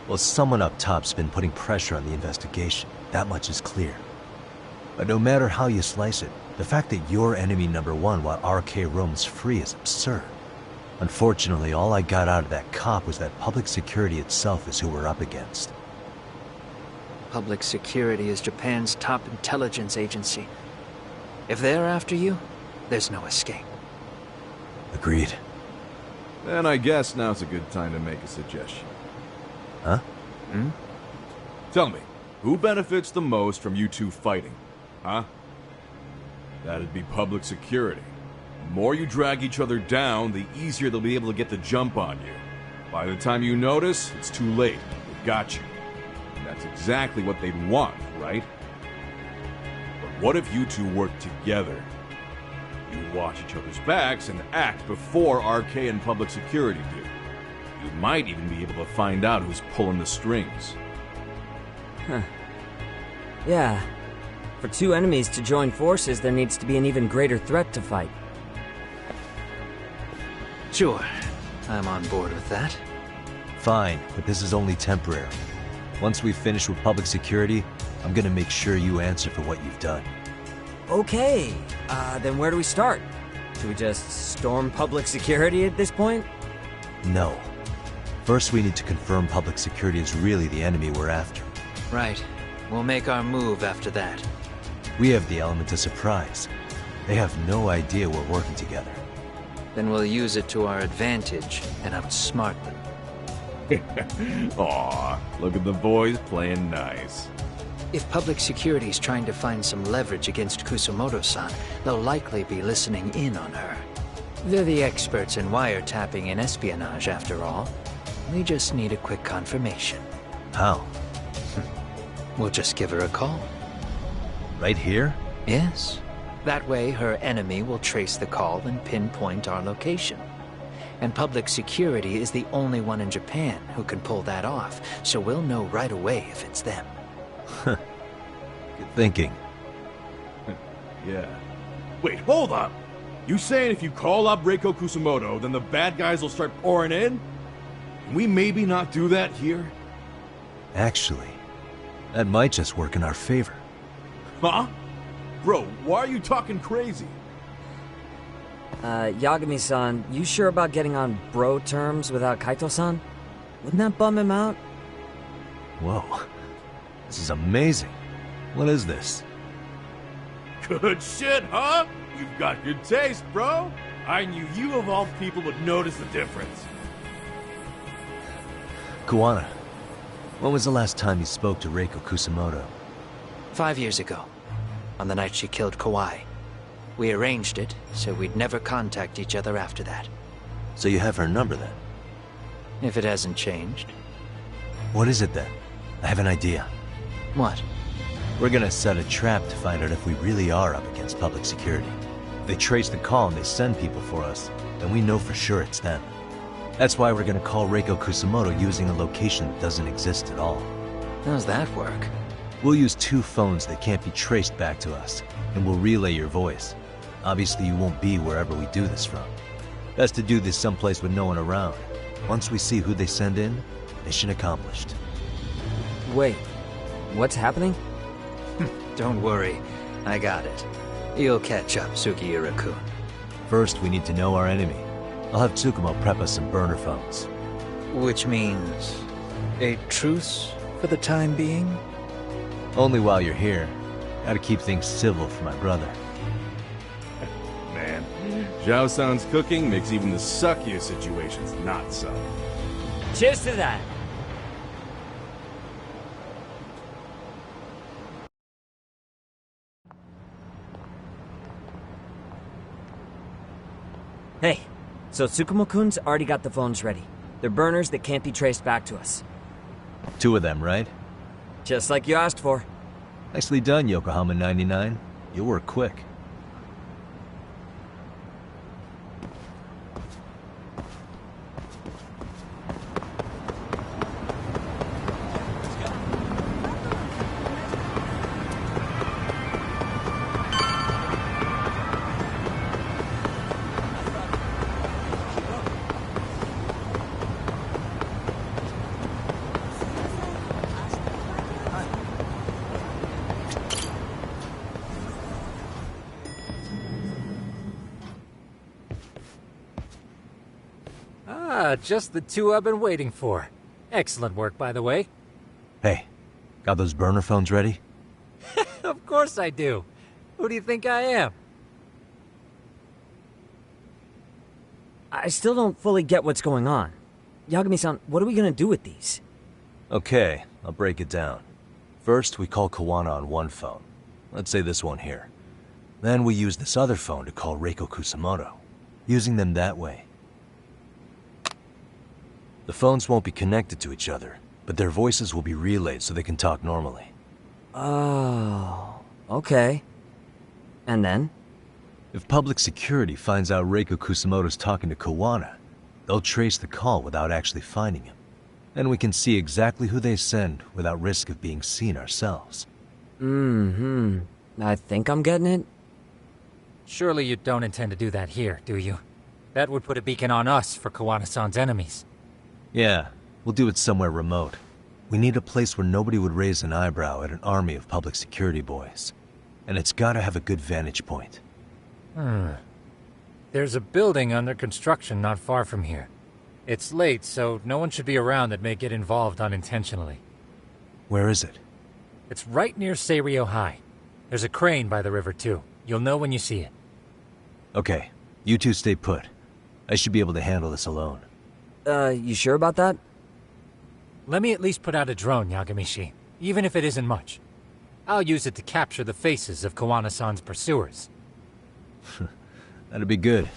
Well, someone up top's been putting pressure on the investigation. That much is clear. But no matter how you slice it, the fact that you're enemy number one while RK roams free is absurd. Unfortunately, all I got out of that cop was that public security itself is who we're up against. Public security is Japan's top intelligence agency. If they're after you, there's no escape. Agreed. Then I guess now's a good time to make a suggestion. Huh? Tell me, who benefits the most from you two fighting? Huh? That'd be public security. The more you drag each other down, the easier they'll be able to get the jump on you. By the time you notice, it's too late. They've got you. And that's exactly what they'd want, right? But what if you two work together? You watch each other's backs and act before RK and public security do. You might even be able to find out who's pulling the strings. Huh. Yeah. For two enemies to join forces, there needs to be an even greater threat to fight. Sure. I'm on board with that. Fine, but this is only temporary. Once we finish with public security, I'm gonna make sure you answer for what you've done. Okay, then where do we start? Should we just storm public security at this point? No. First, we need to confirm public security is really the enemy we're after. Right. We'll make our move after that. We have the element of surprise. They have no idea we're working together. Then we'll use it to our advantage and outsmart them. Aw, look at the boys playing nice. If public security's trying to find some leverage against Kusamoto-san, they'll likely be listening in on her. They're the experts in wiretapping and espionage, after all. We just need a quick confirmation. How? We'll just give her a call. Right here? Yes. That way, her enemy will trace the call and pinpoint our location. And public security is the only one in Japan who can pull that off, so we'll know right away if it's them. Good thinking. Yeah. Wait, hold up! You saying if you call up Reiko Kusamoto, then the bad guys will start pouring in? Can we maybe not do that here? Actually, that might just work in our favor. Huh? Bro, why are you talking crazy? Yagami-san, you sure about getting on bro terms without Kaito-san? Wouldn't that bum him out? Whoa. This is amazing. What is this? Good shit, huh? You've got good taste, bro. I knew you of all people would notice the difference. Kuwana, when was the last time you spoke to Reiko Kusamoto? 5 years ago, on the night she killed Kawai. We arranged it, so we'd never contact each other after that. So you have her number then? If it hasn't changed. What is it then? I have an idea. What? We're gonna set a trap to find out if we really are up against public security. If they trace the call and they send people for us, then we know for sure it's them. That's why we're gonna call Reiko Kusamoto using a location that doesn't exist at all. How's that work? We'll use 2 phones that can't be traced back to us, and we'll relay your voice. Obviously you won't be wherever we do this from. Best to do this someplace with no one around. Once we see who they send in, mission accomplished. Wait, what's happening? Don't worry, I got it. You'll catch up, Sugiura-kun. First, we need to know our enemy. I'll have Tsukumo prep us some burner phones. Which means a truce for the time being? Only while you're here. Gotta keep things civil for my brother. Man, Zhao-san's cooking makes even the suckiest situations not suck. Cheers to that! Hey, so Tsukumo-kun's already got the phones ready. They're burners that can't be traced back to us. 2 of them, right? Just like you asked for. Nicely done, Yokohama 99. You'll work quick. Just the 2 I've been waiting for. Excellent work, by the way. Hey, got those burner phones ready? Of course I do. Who do you think I am? I still don't fully get what's going on. Yagami-san, what are we gonna do with these? Okay, I'll break it down. First, we call Kawana on one phone. Let's say this one here. Then we use this other phone to call Reiko Kusamoto. Using them that way. The phones won't be connected to each other, but their voices will be relayed so they can talk normally. Oh, okay. And then? If public security finds out Reiko Kusamoto's talking to Kawana, they'll trace the call without actually finding him. Then we can see exactly who they send without risk of being seen ourselves. I think I'm getting it. Surely you don't intend to do that here, do you? That would put a beacon on us for Kawana-san's enemies. Yeah, we'll do it somewhere remote. We need a place where nobody would raise an eyebrow at an army of public security boys. And it's gotta have a good vantage point. There's a building under construction not far from here. It's late, so no one should be around that may get involved unintentionally. Where is it? It's right near Seirio High. There's a crane by the river, too. You'll know when you see it. Okay, you 2 stay put. I should be able to handle this alone. You sure about that? Let me at least put out a drone, Yagamishi, even if it isn't much. I'll use it to capture the faces of Kawana-san's pursuers. That'd be good.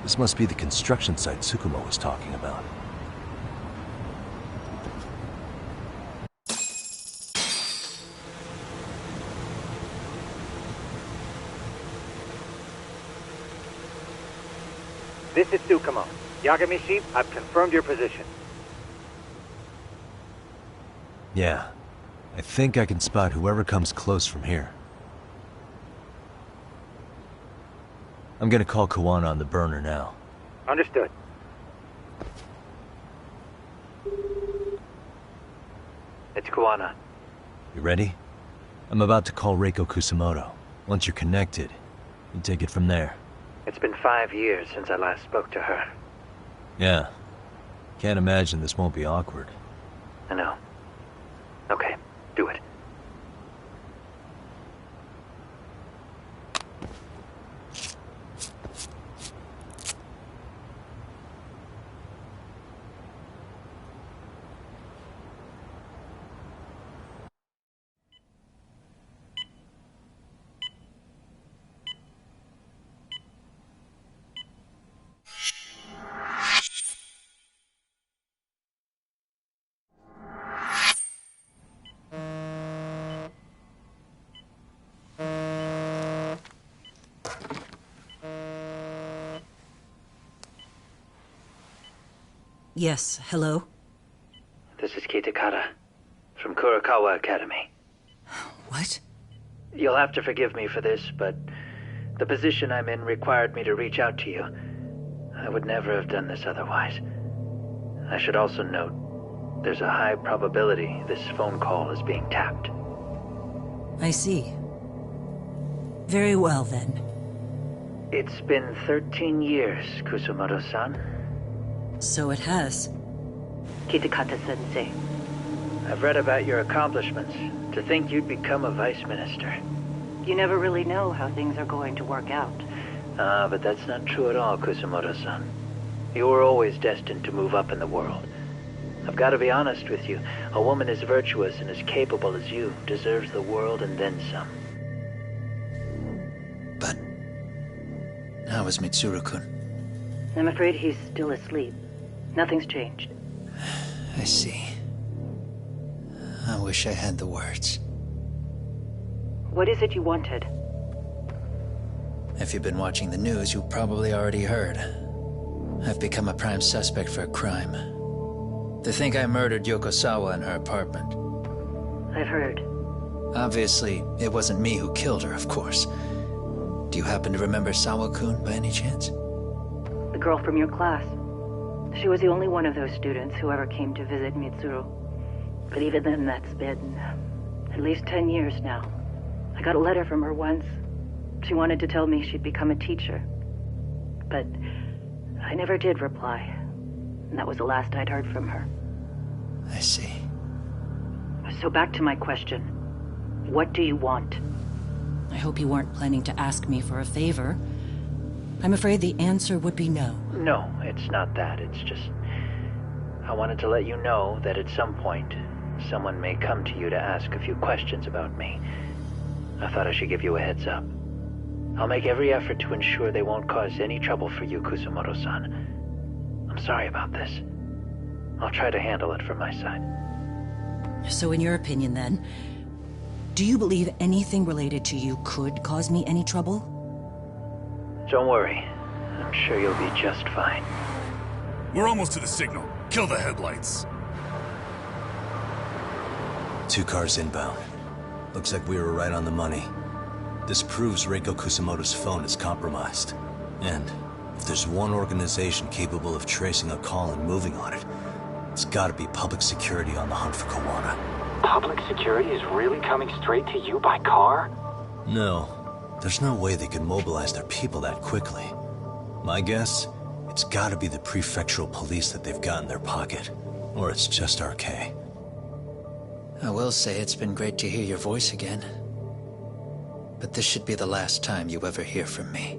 This must be the construction site Tsukumo was talking about. This is Tsukumo. Yagami-shi, I've confirmed your position. Yeah. I think I can spot whoever comes close from here. I'm gonna call Kawana on the burner now. Understood. It's Kawana. You ready? I'm about to call Reiko Kusamoto. Once you're connected, you take it from there. It's been 5 years since I last spoke to her. Yeah. Can't imagine this won't be awkward. I know. Okay, do it. Yes, hello? This is Kitakata, from Kurakawa Academy. What? You'll have to forgive me for this, but the position I'm in required me to reach out to you. I would never have done this otherwise. I should also note, there's a high probability this phone call is being tapped. I see. Very well, then. It's been 13 years, Kusumoto-san. So it has. Kitakata-sensei. I've read about your accomplishments. To think you'd become a vice minister. You never really know how things are going to work out. But that's not true at all, Kusumoto-san. You were always destined to move up in the world. I've got to be honest with you. A woman as virtuous and as capable as you deserves the world and then some. But how is Mitsuru-kun? I'm afraid he's still asleep. Nothing's changed. I see. I wish I had the words. What is it you wanted? If you've been watching the news, you probably already heard. I've become a prime suspect for a crime. They think I murdered Yokosawa in her apartment. I've heard. Obviously, it wasn't me who killed her, of course. Do you happen to remember Sawa-kun by any chance? The girl from your class. She was the only one of those students who ever came to visit Mitsuru. But even then, that's been at least 10 years now. I got a letter from her once. She wanted to tell me she'd become a teacher. But I never did reply. And that was the last I'd heard from her. I see. So back to my question. What do you want? I hope you weren't planning to ask me for a favor. I'm afraid the answer would be no. No, it's not that. It's just... I wanted to let you know that at some point, someone may come to you to ask a few questions about me. I thought I should give you a heads up. I'll make every effort to ensure they won't cause any trouble for you, Kusumoto-san. I'm sorry about this. I'll try to handle it from my side. So in your opinion, then, do you believe anything related to you could cause me any trouble? Don't worry. I'm sure you'll be just fine. We're almost to the signal. Kill the headlights. 2 cars inbound. Looks like we were right on the money. This proves Reiko Kusamoto's phone is compromised. And if there's one organization capable of tracing a call and moving on it, it's gotta be public security on the hunt for Kawana. Public security is really coming straight to you by car? No. There's no way they could mobilize their people that quickly. My guess, it's gotta be the prefectural police that they've got in their pocket. Or it's just RK. I will say it's been great to hear your voice again. But this should be the last time you ever hear from me.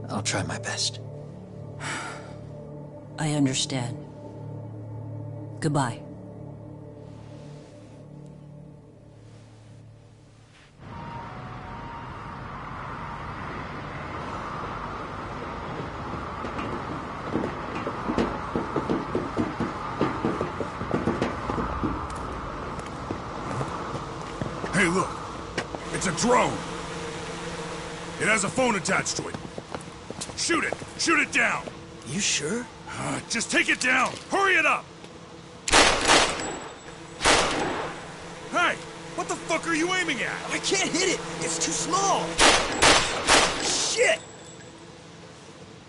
I'll try my best. I understand. Goodbye. Hey, look. It's a drone. It has a phone attached to it. Shoot it! Shoot it down! You sure? Just take it down! Hurry it up! Hey! What the fuck are you aiming at? I can't hit it! It's too small! Shit!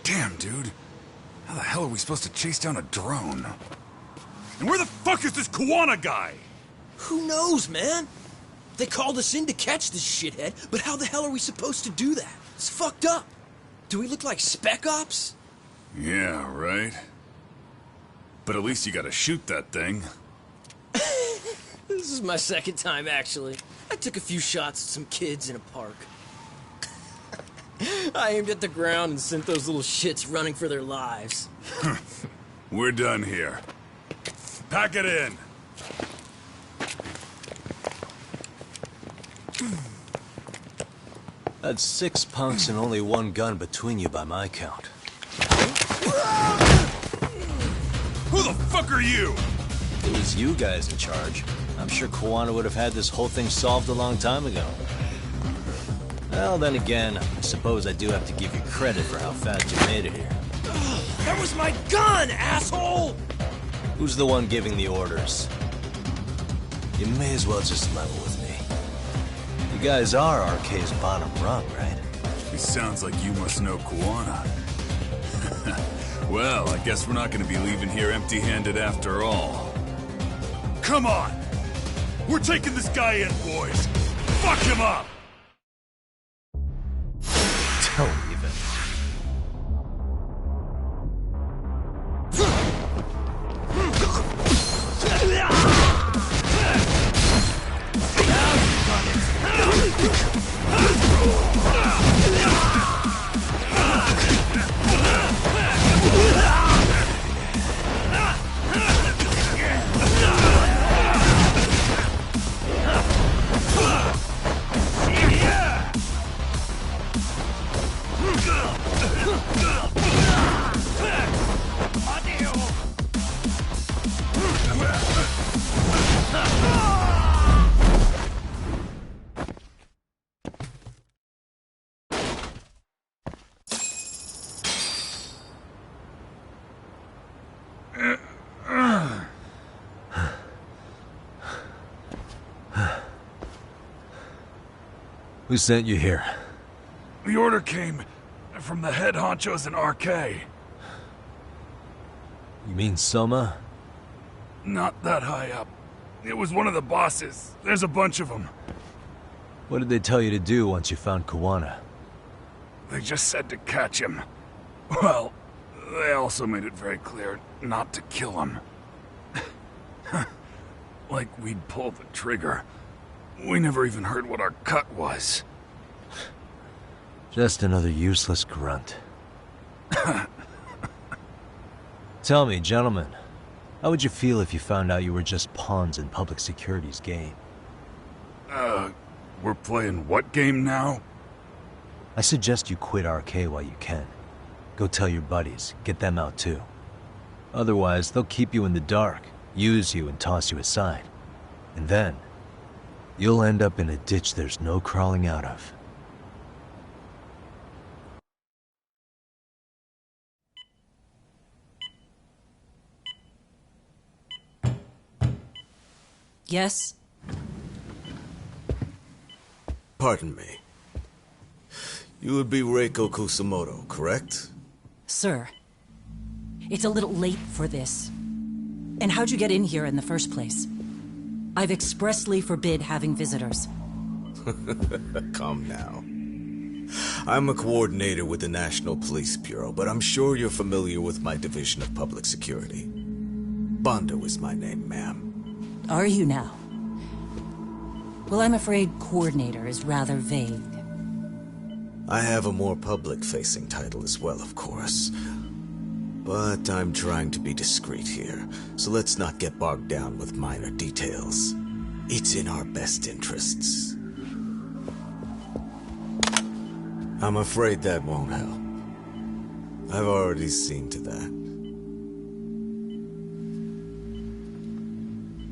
Damn, dude. How the hell are we supposed to chase down a drone? And where the fuck is this Kuwana guy? Who knows, man? They called us in to catch this shithead, but how the hell are we supposed to do that? It's fucked up. Do we look like spec ops? Yeah, right. But at least you gotta shoot that thing. This is my second time, actually. I took a few shots at some kids in a park. I aimed at the ground and sent those little shits running for their lives. We're done here. Pack it in. That's 6 punks and only 1 gun between you by my count. Who the fuck are you? It was you guys in charge. I'm sure Kuwana would have had this whole thing solved a long time ago. Well, then again, I suppose I do have to give you credit for how fast you made it here. That was my gun, asshole! Who's the one giving the orders? You may as well just level with me. You guys are RK's bottom rung, right? It sounds like you must know Kuwana. Well, I guess we're not gonna be leaving here empty-handed after all. Come on! We're taking this guy in, boys! Fuck him up! Don't even. Who sent you here? The order came from the head honchos in RK. You mean Soma? Not that high up. It was one of the bosses. There's a bunch of them. What did they tell you to do once you found Kuwana? They just said to catch him. Well, they also made it very clear not to kill him. Like we'd pull the trigger. We never even heard what our cut was. Just another useless grunt. Tell me, gentlemen, how would you feel if you found out you were just pawns in public security's game? We're playing what game now? I suggest you quit RK while you can. Go tell your buddies, get them out too. Otherwise, they'll keep you in the dark, use you and toss you aside. And then, you'll end up in a ditch there's no crawling out of. Yes? Pardon me. You would be Reiko Kusumoto, correct? Sir, it's a little late for this. And how'd you get in here in the first place? I've expressly forbid having visitors. Calm now. I'm a coordinator with the National Police Bureau, but I'm sure you're familiar with my Division of Public Security. Bondo is my name, ma'am. Are you now? Well, I'm afraid coordinator is rather vague. I have a more public-facing title as well, of course. But I'm trying to be discreet here, so let's not get bogged down with minor details. It's in our best interests. I'm afraid that won't help. I've already seen to that.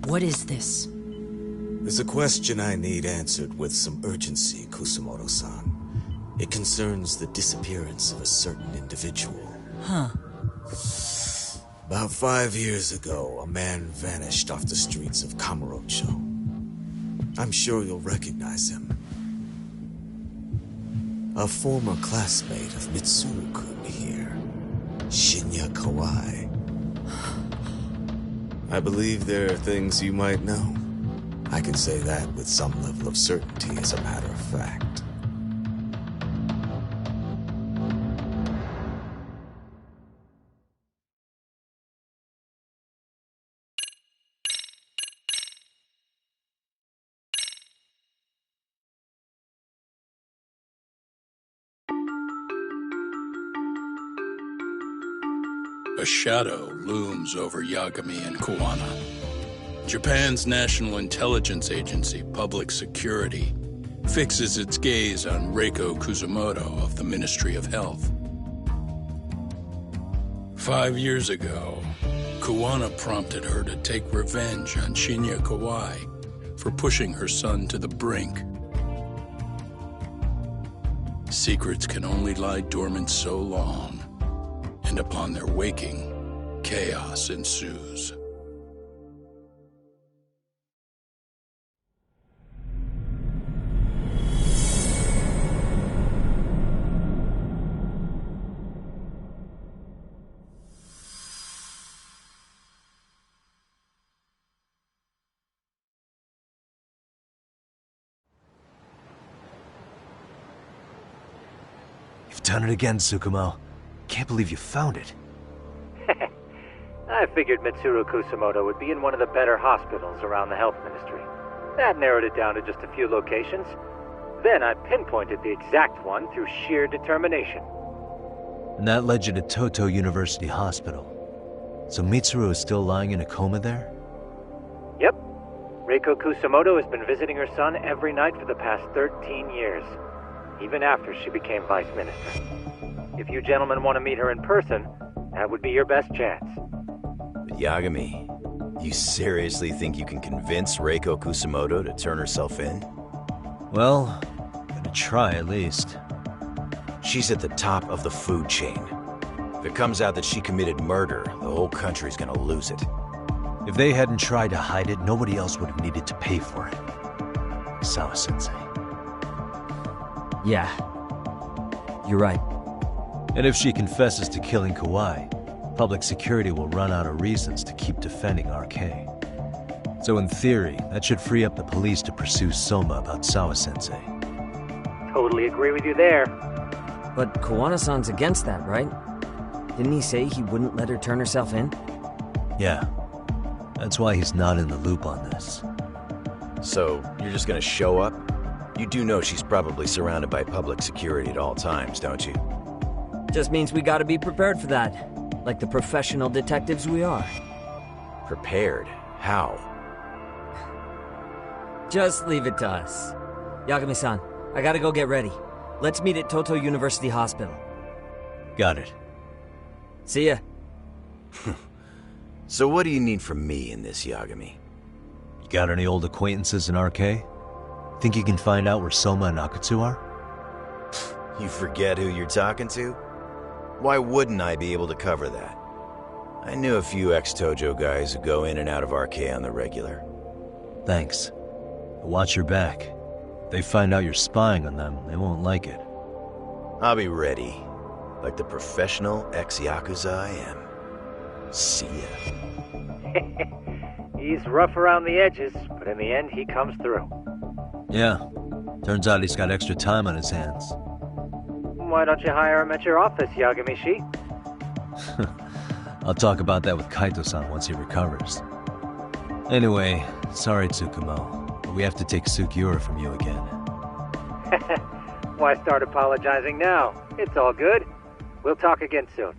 What is this? There's a question I need answered with some urgency, Kusumoto-san. It concerns the disappearance of a certain individual. Huh. About 5 years ago, a man vanished off the streets of Kamurocho. I'm sure you'll recognize him. A former classmate of Mitsuru-kun here, Shinya Kawai. I believe there are things you might know. I can say that with some level of certainty, as a matter of fact. A shadow looms over Yagami and Kuwana. Japan's National Intelligence Agency, Public Security, fixes its gaze on Reiko Kusumoto of the Ministry of Health. 5 years ago, Kuwana prompted her to take revenge on Shinya Kawai for pushing her son to the brink. Secrets can only lie dormant so long, and upon their waking, chaos ensues. You've done it again, Tsukumo. Can't believe you found it. I figured Mitsuru Kusumoto would be in one of the better hospitals around the health ministry. That narrowed it down to just a few locations. Then I pinpointed the exact one through sheer determination. And that led you to Toto University Hospital. So Mitsuru is still lying in a coma there? Yep. Reiko Kusumoto has been visiting her son every night for the past 13 years, even after she became vice minister. If you gentlemen want to meet her in person, that would be your best chance. But Yagami, you seriously think you can convince Reiko Kusumoto to turn herself in? Well, gonna try at least. She's at the top of the food chain. If it comes out that she committed murder, the whole country's gonna lose it. If they hadn't tried to hide it, nobody else would have needed to pay for it. Sawa-sensei. Yeah. You're right. And if she confesses to killing Kawai, public security will run out of reasons to keep defending RK. So in theory, that should free up the police to pursue Soma about Sawa-sensei. Totally agree with you there. But Kawana-san's against that, right? Didn't he say he wouldn't let her turn herself in? Yeah. That's why he's not in the loop on this. So, you're just gonna show up? You do know she's probably surrounded by public security at all times, don't you? Just means we gotta be prepared for that. Like the professional detectives we are. Prepared? How? Just leave it to us. Yagami-san, I gotta go get ready. Let's meet at Toto University Hospital. Got it. See ya. So what do you need from me in this, Yagami? You got any old acquaintances in RK? Think you can find out where Soma and Akutsu are? You forget who you're talking to? Why wouldn't I be able to cover that? I knew a few ex-Tojo guys who go in and out of RK on the regular. Thanks. But watch your back. If they find out you're spying on them, they won't like it. I'll be ready. Like the professional ex-Yakuza I am. See ya. He's rough around the edges, but in the end, he comes through. Yeah. Turns out he's got extra time on his hands. Why don't you hire him at your office, Yagami-shi? I'll talk about that with Kaito-san once he recovers. Anyway, sorry Tsukumo, but we have to take Sugiura from you again. Why start apologizing now? It's all good. We'll talk again soon.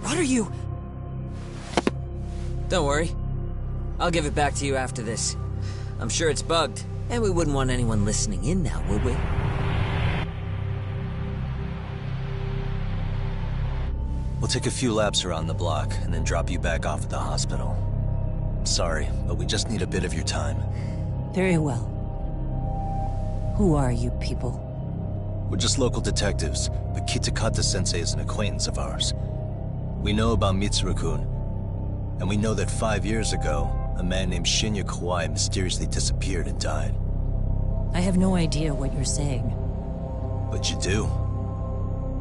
What are you... Don't worry. I'll give it back to you after this. I'm sure it's bugged, and we wouldn't want anyone listening in now, would we? We'll take a few laps around the block, and then drop you back off at the hospital. Sorry, but we just need a bit of your time. Very well. Who are you people? We're just local detectives, but Kitakata-sensei is an acquaintance of ours. We know about Mitsuru-kun, and we know that 5 years ago, a man named Shinya Kawai mysteriously disappeared and died. I have no idea what you're saying. But you do.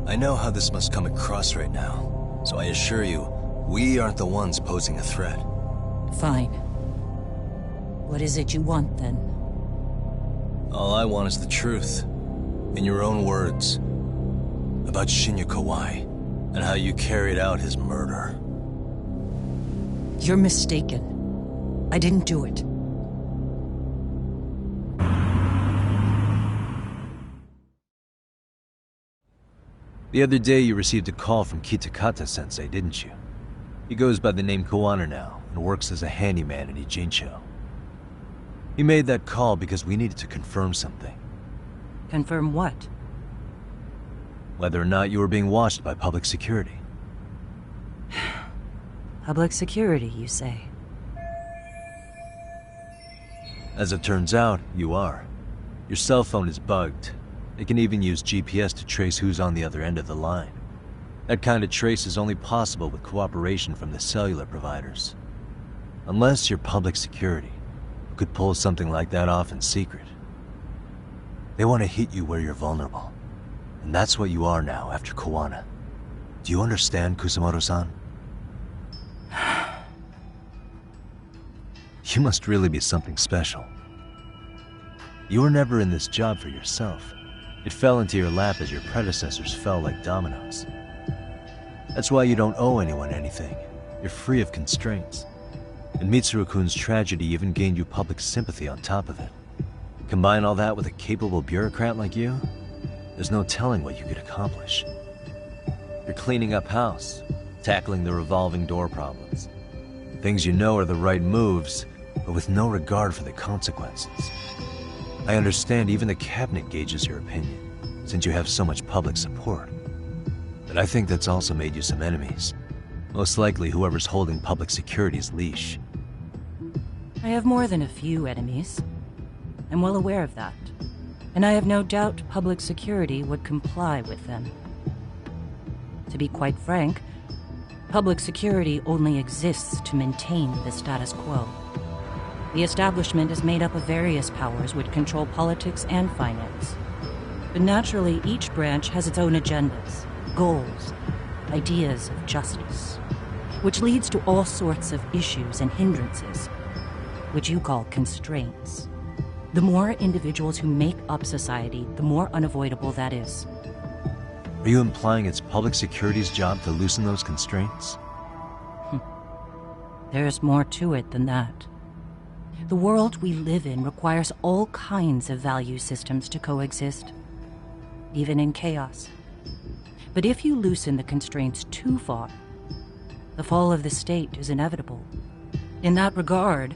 I know how this must come across right now, so I assure you, we aren't the ones posing a threat. Fine. What is it you want, then? All I want is the truth. In your own words. About Shinya Kawai, and how you carried out his murder. You're mistaken. I didn't do it. The other day you received a call from Kitakata-sensei, didn't you? He goes by the name Kawana now, and works as a handyman in Ijincho. He made that call because we needed to confirm something. Confirm what? Whether or not you were being watched by public security. Public security, you say? As it turns out, you are. Your cell phone is bugged. It can even use GPS to trace who's on the other end of the line. That kind of trace is only possible with cooperation from the cellular providers. Unless you're public security, who could pull something like that off in secret. They want to hit you where you're vulnerable. And that's what you are now after Kawana. Do you understand, Kusamoto-san? You must really be something special. You were never in this job for yourself. It fell into your lap as your predecessors fell like dominoes. That's why you don't owe anyone anything. You're free of constraints. And Mitsuru-kun's tragedy even gained you public sympathy on top of it. Combine all that with a capable bureaucrat like you, there's no telling what you could accomplish. You're cleaning up house, tackling the revolving door problems. Things you know are the right moves, but with no regard for the consequences. I understand even the cabinet gauges your opinion, since you have so much public support. But I think that's also made you some enemies. Most likely whoever's holding public security's leash. I have more than a few enemies. I'm well aware of that. And I have no doubt public security would comply with them. To be quite frank, public security only exists to maintain the status quo. The establishment is made up of various powers which control politics and finance. But naturally, each branch has its own agendas, goals, ideas of justice, which leads to all sorts of issues and hindrances, which you call constraints. The more individuals who make up society, the more unavoidable that is. Are you implying it's public security's job to loosen those constraints? There's more to it than that. The world we live in requires all kinds of value systems to coexist, even in chaos. But if you loosen the constraints too far, the fall of the state is inevitable. In that regard,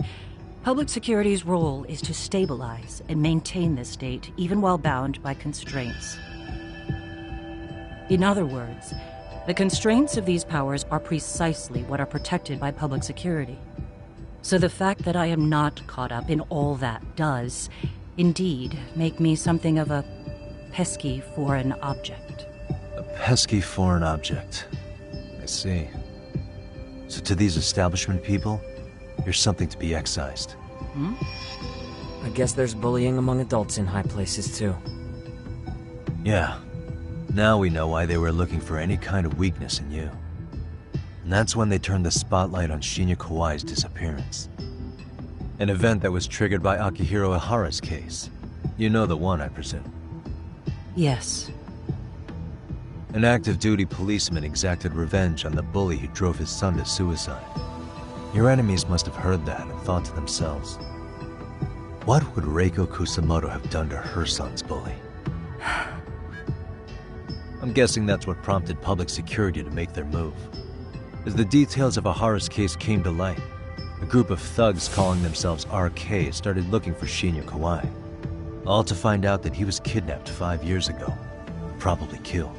public security's role is to stabilize and maintain the state, even while bound by constraints. In other words, the constraints of these powers are precisely what are protected by public security. So the fact that I am not caught up in all that does, indeed, make me something of a pesky foreign object. A pesky foreign object. I see. So to these establishment people, you're something to be excised. I guess there's bullying among adults in high places, too. Yeah. Now we know why they were looking for any kind of weakness in you. And that's when they turned the spotlight on Shinya Kawai's disappearance. An event that was triggered by Akihiro Ihara's case. You know the one, I presume. Yes. An active duty policeman exacted revenge on the bully who drove his son to suicide. Your enemies must have heard that and thought to themselves, what would Reiko Kusamoto have done to her son's bully? I'm guessing that's what prompted public security to make their move. As the details of Ahara's case came to light, a group of thugs calling themselves RK started looking for Shinya Kawai, all to find out that he was kidnapped 5 years ago, probably killed.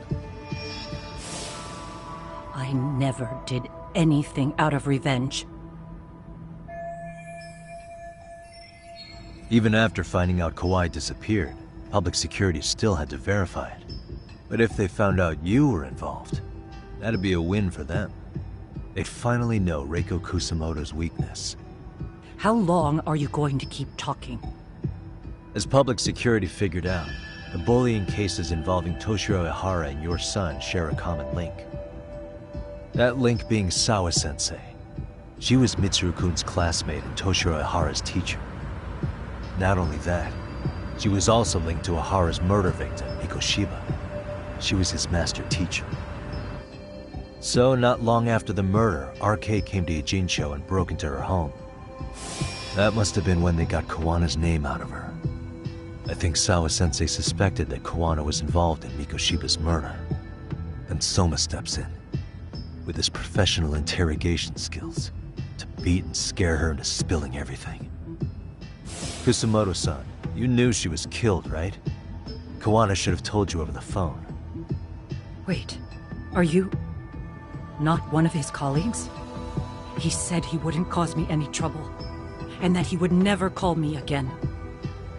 I never did anything out of revenge. Even after finding out Kawai disappeared, public security still had to verify it. But if they found out you were involved, that'd be a win for them. They'd finally know Reiko Kusamoto's weakness. How long are you going to keep talking? As public security figured out, the bullying cases involving Toshiro Ihara and your son share a common link. That link being Sawa-sensei. She was Mitsuru-kun's classmate and Toshiro Ihara's teacher. Not only that, she was also linked to Ihara's murder victim, Mikoshiba. She was his master teacher. So, not long after the murder, RK came to Ijincho and broke into her home. That must have been when they got Kawana's name out of her. I think Sawa-sensei suspected that Kawana was involved in Mikoshiba's murder. Then Soma steps in, with his professional interrogation skills, to beat and scare her into spilling everything. Kusamoto-san, you knew she was killed, right? Kawana should have told you over the phone. Wait, are you not one of his colleagues? He said he wouldn't cause me any trouble, and that he would never call me again.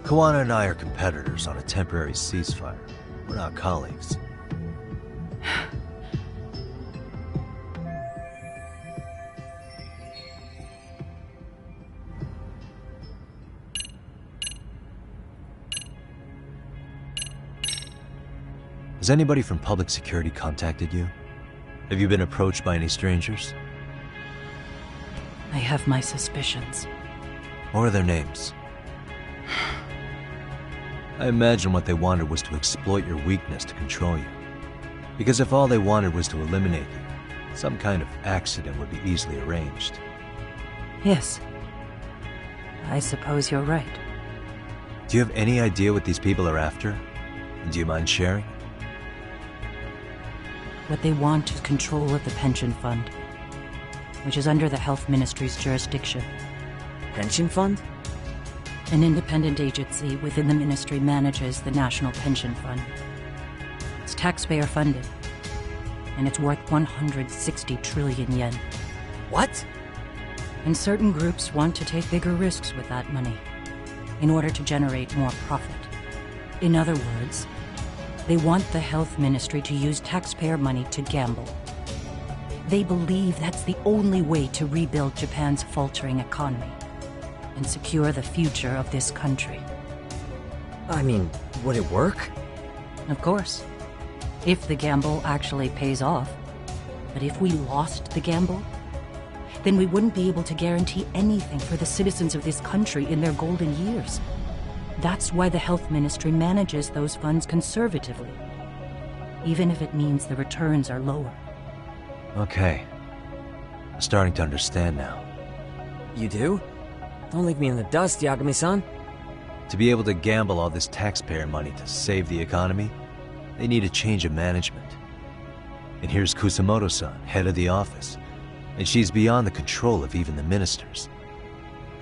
Kawana and I are competitors on a temporary ceasefire. We're not colleagues. Has anybody from public security contacted you? Have you been approached by any strangers? I have my suspicions. What are their names? I imagine what they wanted was to exploit your weakness to control you. Because if all they wanted was to eliminate you, some kind of accident would be easily arranged. Yes. I suppose you're right. Do you have any idea what these people are after? And do you mind sharing? What they want is control of the pension fund, which is under the Health Ministry's jurisdiction. Pension fund? An independent agency within the ministry manages the National Pension Fund. It's taxpayer funded, and it's worth 160 trillion yen. What? And certain groups want to take bigger risks with that money in order to generate more profit. In other words, they want the health ministry to use taxpayer money to gamble. They believe that's the only way to rebuild Japan's faltering economy and secure the future of this country. I mean, would it work? Of course. If the gamble actually pays off. But if we lost the gamble, then we wouldn't be able to guarantee anything for the citizens of this country in their golden years. That's why the health ministry manages those funds conservatively, even if it means the returns are lower. Okay. I'm starting to understand now. You do? Don't leave me in the dust, Yagami-san. To be able to gamble all this taxpayer money to save the economy, they need a change of management. And here's Kusamoto-san, head of the office, and she's beyond the control of even the ministers.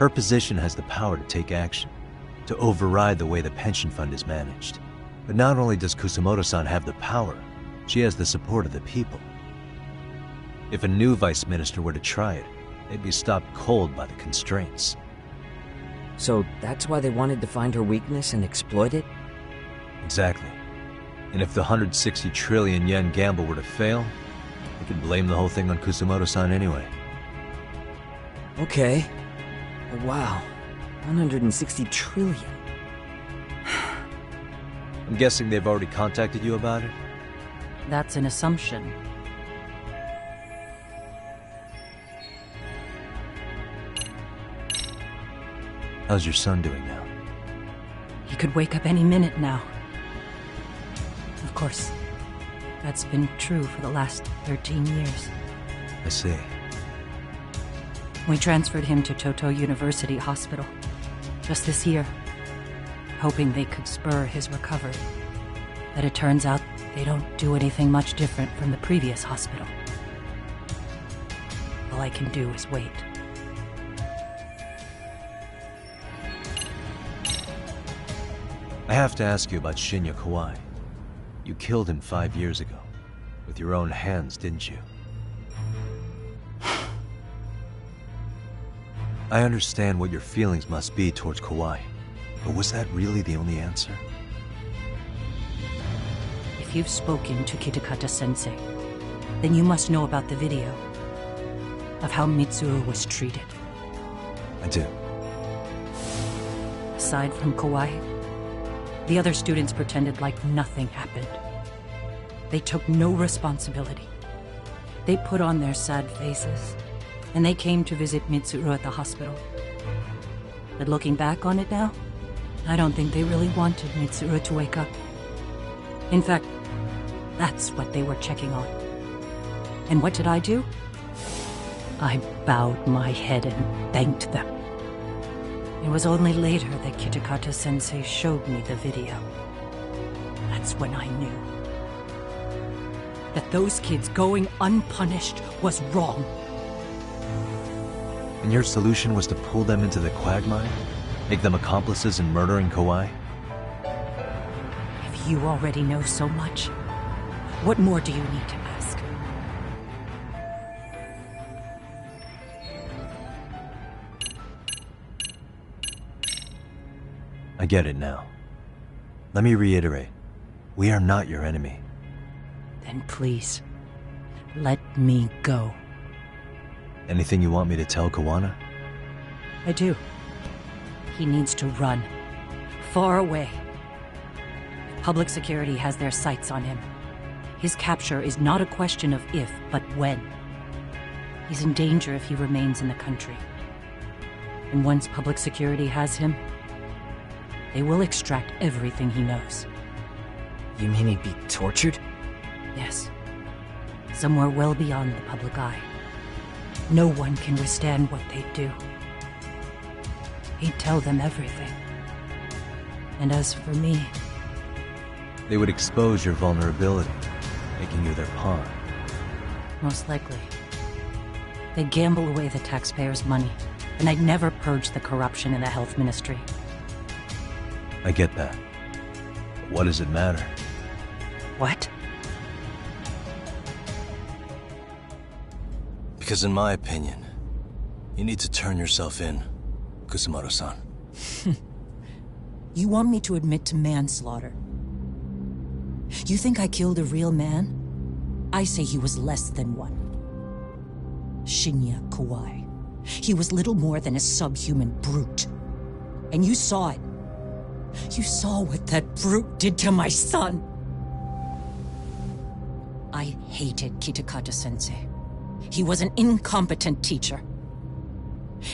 Her position has the power to take action, to override the way the pension fund is managed. But not only does Kusamoto-san have the power, she has the support of the people. If a new vice minister were to try it, they'd be stopped cold by the constraints. So that's why they wanted to find her weakness and exploit it? Exactly. And if the 160 trillion yen gamble were to fail, they could blame the whole thing on Kusamoto-san anyway. Okay. But wow. 160 trillion. I'm guessing they've already contacted you about it? That's an assumption. How's your son doing now? He could wake up any minute now. Of course, that's been true for the last 13 years. I see. We transferred him to Toto University Hospital just this year, hoping they could spur his recovery. But it turns out they don't do anything much different from the previous hospital. All I can do is wait. I have to ask you about Shinya Kawai. You killed him 5 years ago. With your own hands, didn't you? I understand what your feelings must be towards Kawai, but was that really the only answer? If you've spoken to Kitakata-sensei, then you must know about the video of how Mitsuru was treated. I do. Aside from Kawai, the other students pretended like nothing happened. They took no responsibility. They put on their sad faces, and they came to visit Mitsuru at the hospital. But looking back on it now, I don't think they really wanted Mitsuru to wake up. In fact, that's what they were checking on. And what did I do? I bowed my head and thanked them. It was only later that Kitakata-sensei showed me the video. That's when I knew that those kids going unpunished was wrong. And your solution was to pull them into the quagmire? Make them accomplices in murdering Kawai? If you already know so much, what more do you need to ask? I get it now. Let me reiterate. We are not your enemy. Then please, let me go. Anything you want me to tell Kawana? I do. He needs to run. Far away. Public security has their sights on him. His capture is not a question of if, but when. He's in danger if he remains in the country. And once public security has him, they will extract everything he knows. You mean he'd be tortured? Yes. Somewhere well beyond the public eye. No one can withstand what they do. He'd tell them everything. And as for me... They would expose your vulnerability, making you their pawn. Most likely. They'd gamble away the taxpayers' money, and I'd never purge the corruption in the health ministry. I get that. But what does it matter? What? Because in my opinion, you need to turn yourself in, Kusumoto-san. You want me to admit to manslaughter? You think I killed a real man? I say he was less than one. Shinya Kawai. He was little more than a subhuman brute. And you saw it. You saw what that brute did to my son. I hated Kitakata-sensei. He was an incompetent teacher.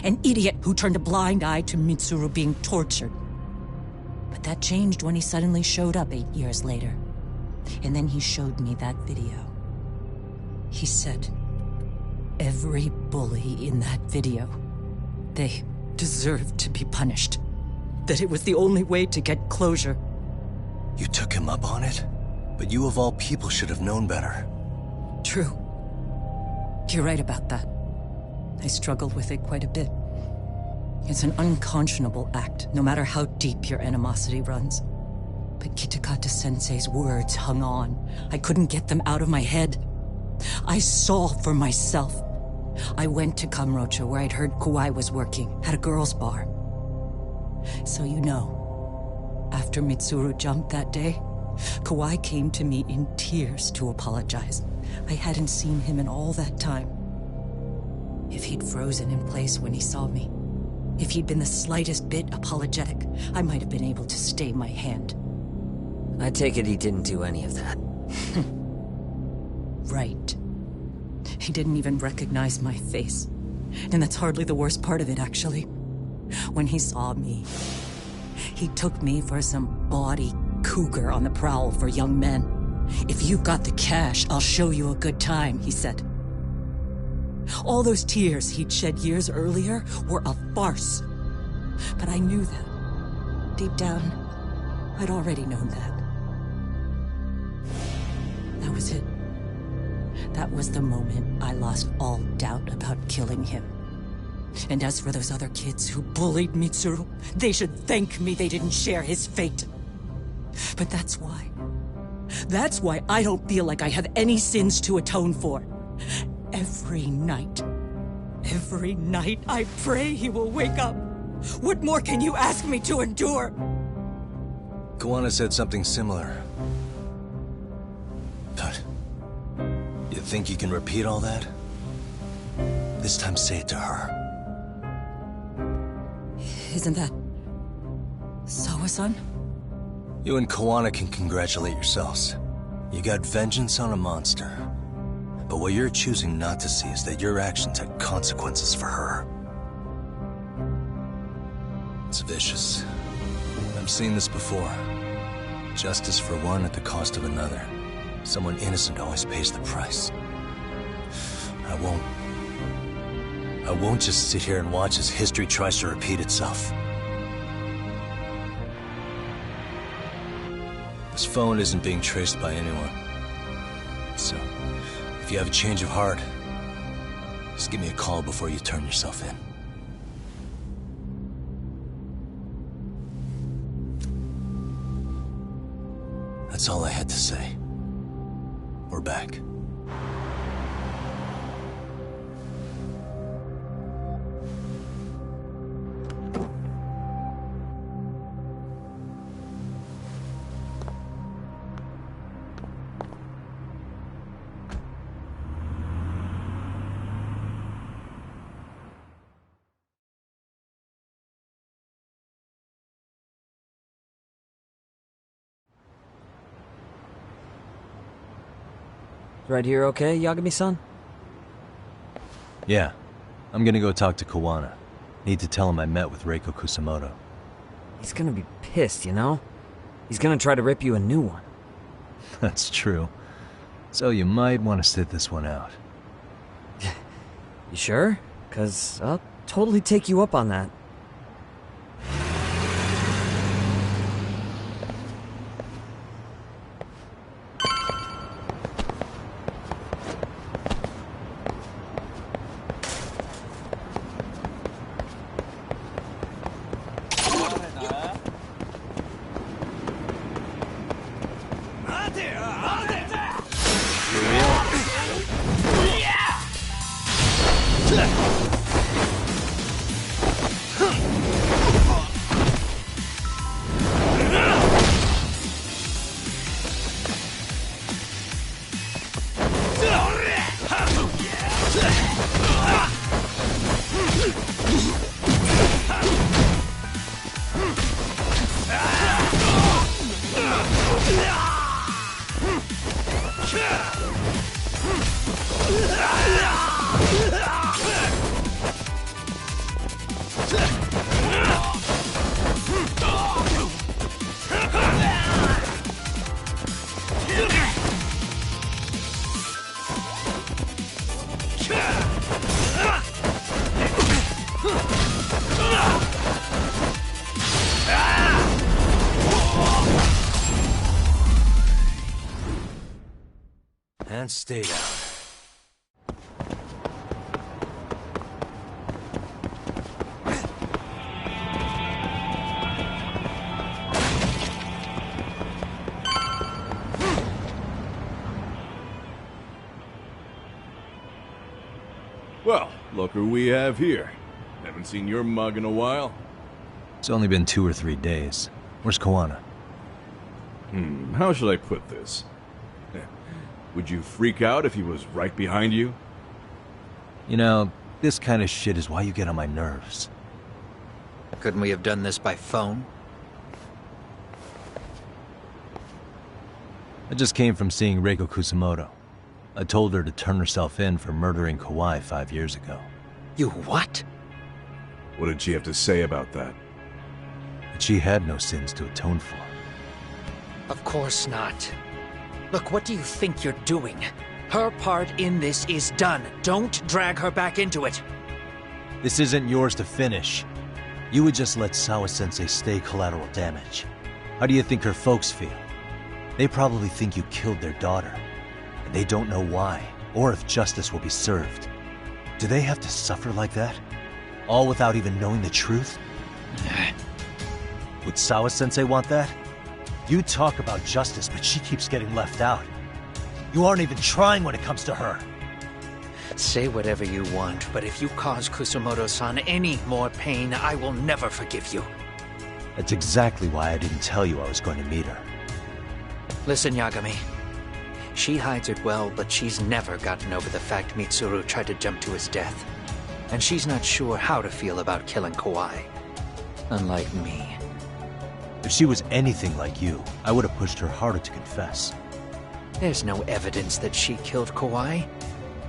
An idiot who turned a blind eye to Mitsuru being tortured. But that changed when he suddenly showed up 8 years later. And then he showed me that video. He said, every bully in that video, they deserved to be punished. That it was the only way to get closure. You took him up on it? But you of all people should have known better. True. You're right about that. I struggled with it quite a bit. It's an unconscionable act, no matter how deep your animosity runs. But Kitakata-sensei's words hung on. I couldn't get them out of my head. I saw for myself. I went to Kamurocho, where I'd heard Kawai was working, at a girls' bar. So you know, after Mitsuru jumped that day, Kawai came to me in tears to apologize. I hadn't seen him in all that time. If he'd frozen in place when he saw me, if he'd been the slightest bit apologetic, I might have been able to stay my hand. I take it he didn't do any of that. Right. He didn't even recognize my face. And that's hardly the worst part of it, actually. When he saw me, he took me for some bawdy cougar on the prowl for young men. If you've got the cash, I'll show you a good time, he said. All those tears he'd shed years earlier were a farce. But I knew that. Deep down, I'd already known that. That was it. That was the moment I lost all doubt about killing him. And as for those other kids who bullied Mitsuru, they should thank me they didn't share his fate. But that's why. That's why I don't feel like I have any sins to atone for. Every night I pray he will wake up. What more can you ask me to endure? Koana said something similar. But you think you can repeat all that? This time say it to her. Isn't that Sawa-san? You and Koana can congratulate yourselves. You got vengeance on a monster. But what you're choosing not to see is that your actions had consequences for her. It's vicious. I've seen this before. Justice for one at the cost of another. Someone innocent always pays the price. I won't just sit here and watch as history tries to repeat itself. This phone isn't being traced by anyone. So, if you have a change of heart, just give me a call before you turn yourself in. That's all I had to say. We're back. Right here okay, Yagami-san? Yeah. I'm gonna go talk to Koana. Need to tell him I met with Reiko Kusamoto. He's gonna be pissed, you know? He's gonna try to rip you a new one. That's true. So you might want to sit this one out. You sure? 'Cause I'll totally take you up on that. And stay down. Well, look who we have here. Haven't seen your mug in a while. It's only been 2 or 3 days. Where's Koana? How should I put this? Would you freak out if he was right behind you? You know, this kind of shit is why you get on my nerves. Couldn't we have done this by phone? I just came from seeing Reiko Kusamoto. I told her to turn herself in for murdering Kawai 5 years ago. You what? What did she have to say about that? That she had no sins to atone for. Of course not. Look, what do you think you're doing? Her part in this is done. Don't drag her back into it. This isn't yours to finish. You would just let Sawa-sensei stay collateral damage. How do you think her folks feel? They probably think you killed their daughter, and they don't know why. or if justice will be served. Do they have to suffer like that? All without even knowing the truth? Would Sawa-sensei want that? You talk about justice, but she keeps getting left out. You aren't even trying when it comes to her. Say whatever you want, but if you cause Kusumoto-san any more pain, I will never forgive you. That's exactly why I didn't tell you I was going to meet her. Listen, Yagami. She hides it well, but she's never gotten over the fact Mitsuru tried to jump to his death. And she's not sure how to feel about killing Kawai. Unlike me. If she was anything like you, I would have pushed her harder to confess. There's no evidence that she killed Kawai.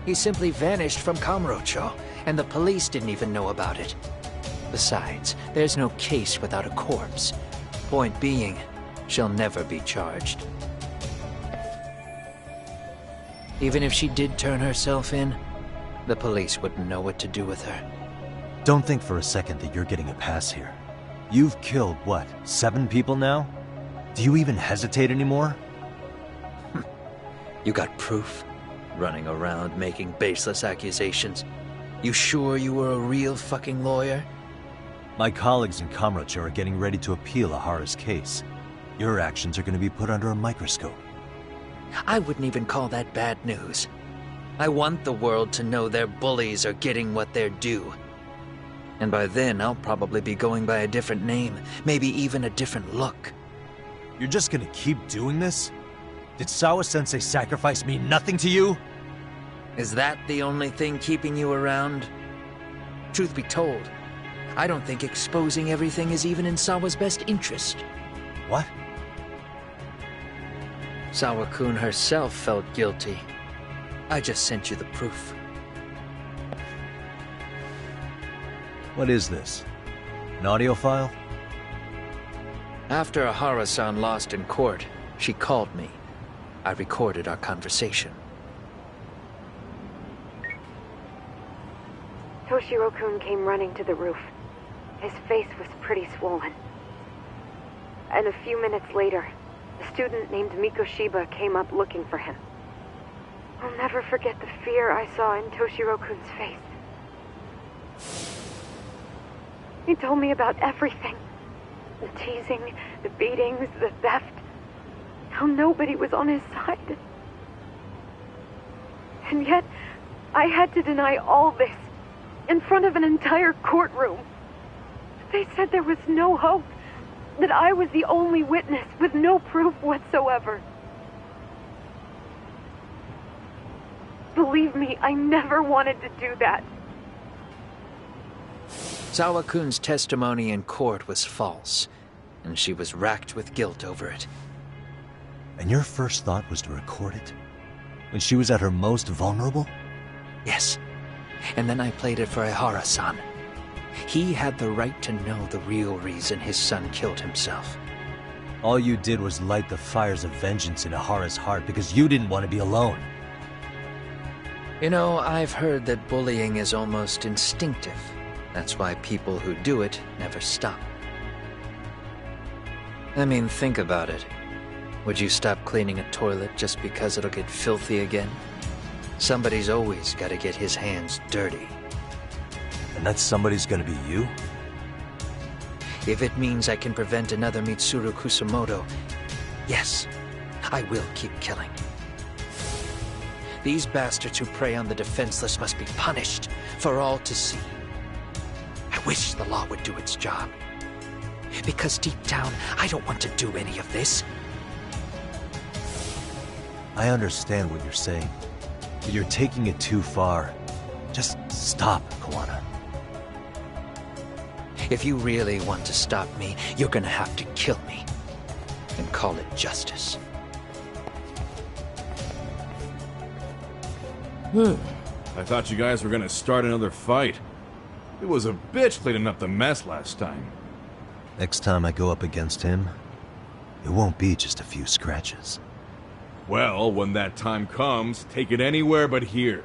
He simply vanished from Kamurocho, and the police didn't even know about it. Besides, there's no case without a corpse. Point being, she'll never be charged. Even if she did turn herself in, the police wouldn't know what to do with her. Don't think for a second that you're getting a pass here. You've killed, what, 7 people now? Do you even hesitate anymore? You got proof? Running around making baseless accusations. You sure you were a real fucking lawyer? My colleagues in Kamurocho are getting ready to appeal Ahara's case. Your actions are going to be put under a microscope. I wouldn't even call that bad news. I want the world to know their bullies are getting what they're due. And by then, I'll probably be going by a different name, maybe even a different look. You're just gonna keep doing this? Did Sawa-sensei sacrifice mean nothing to you? Is that the only thing keeping you around? Truth be told, I don't think exposing everything is even in Sawa's best interest. What? Sawa-kun herself felt guilty. I just sent you the proof. What is this? An audio file? After Ahara-san lost in court, she called me. I recorded our conversation. Toshiro-kun came running to the roof. His face was pretty swollen. And a few minutes later, a student named Mikoshiba came up looking for him. I'll never forget the fear I saw in Toshiro-kun's face. He told me about everything. The teasing, the beatings, the theft. How nobody was on his side. And yet, I had to deny all this in front of an entire courtroom. They said there was no hope, that I was the only witness with no proof whatsoever. Believe me, I never wanted to do that. Sawa-kun's testimony in court was false, and she was racked with guilt over it. And your first thought was to record it? When she was at her most vulnerable? Yes. And then I played it for Ahara-san. He had the right to know the real reason his son killed himself. All you did was light the fires of vengeance in Ahara's heart because you didn't want to be alone. You know, I've heard that bullying is almost instinctive. That's why people who do it never stop. I mean, think about it. Would you stop cleaning a toilet just because it'll get filthy again? Somebody's always got to get his hands dirty. And that somebody's gonna be you? If it means I can prevent another Mitsuru Kusumoto, yes, I will keep killing. These bastards who prey on the defenseless must be punished for all to see. I wish the law would do its job. Because deep down, I don't want to do any of this. I understand what you're saying, but you're taking it too far. Just stop, Kawana. If you really want to stop me, you're gonna have to kill me. And call it justice. I thought you guys were gonna start another fight. It was a bitch cleaning up the mess last time. Next time I go up against him, it won't be just a few scratches. Well, when that time comes, take it anywhere but here.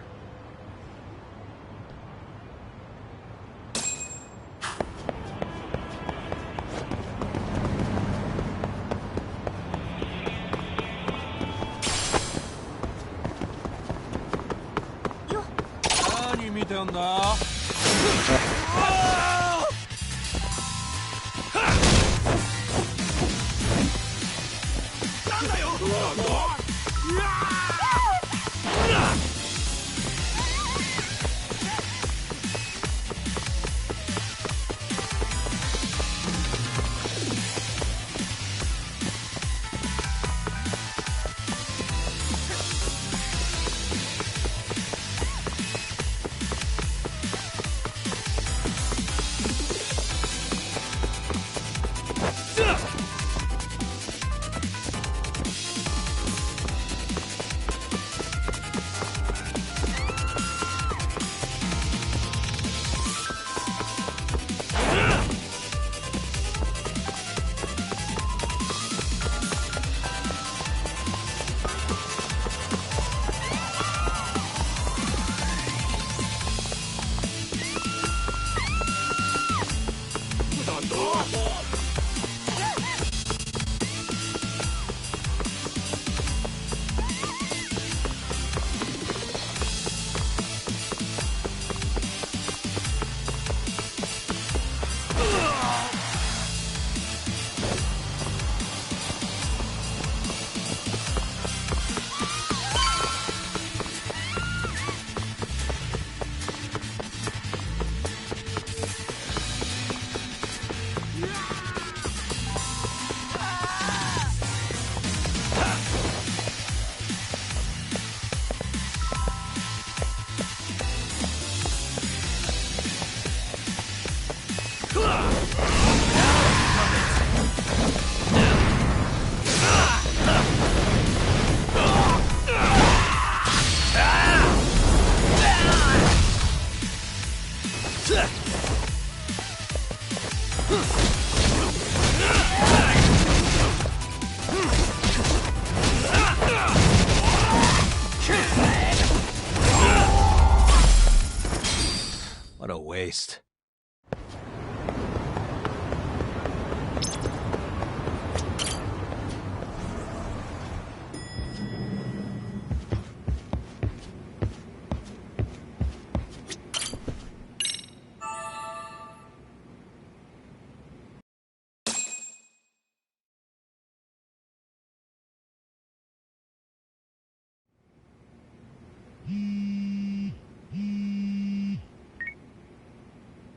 What a waste.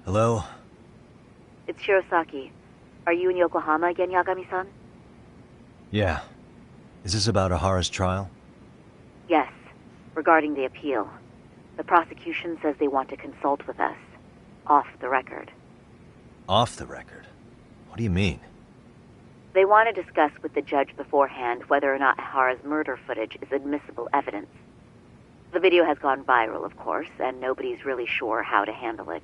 Hello? It's Shirosaki. Are you in Yokohama again, Yagami-san? Yeah. Is this about Ahara's trial? Yes, regarding the appeal. The prosecution says they want to consult with us. Off the record. Off the record? What do you mean? They want to discuss with the judge beforehand whether or not Ahara's murder footage is admissible evidence. The video has gone viral, of course, and nobody's really sure how to handle it.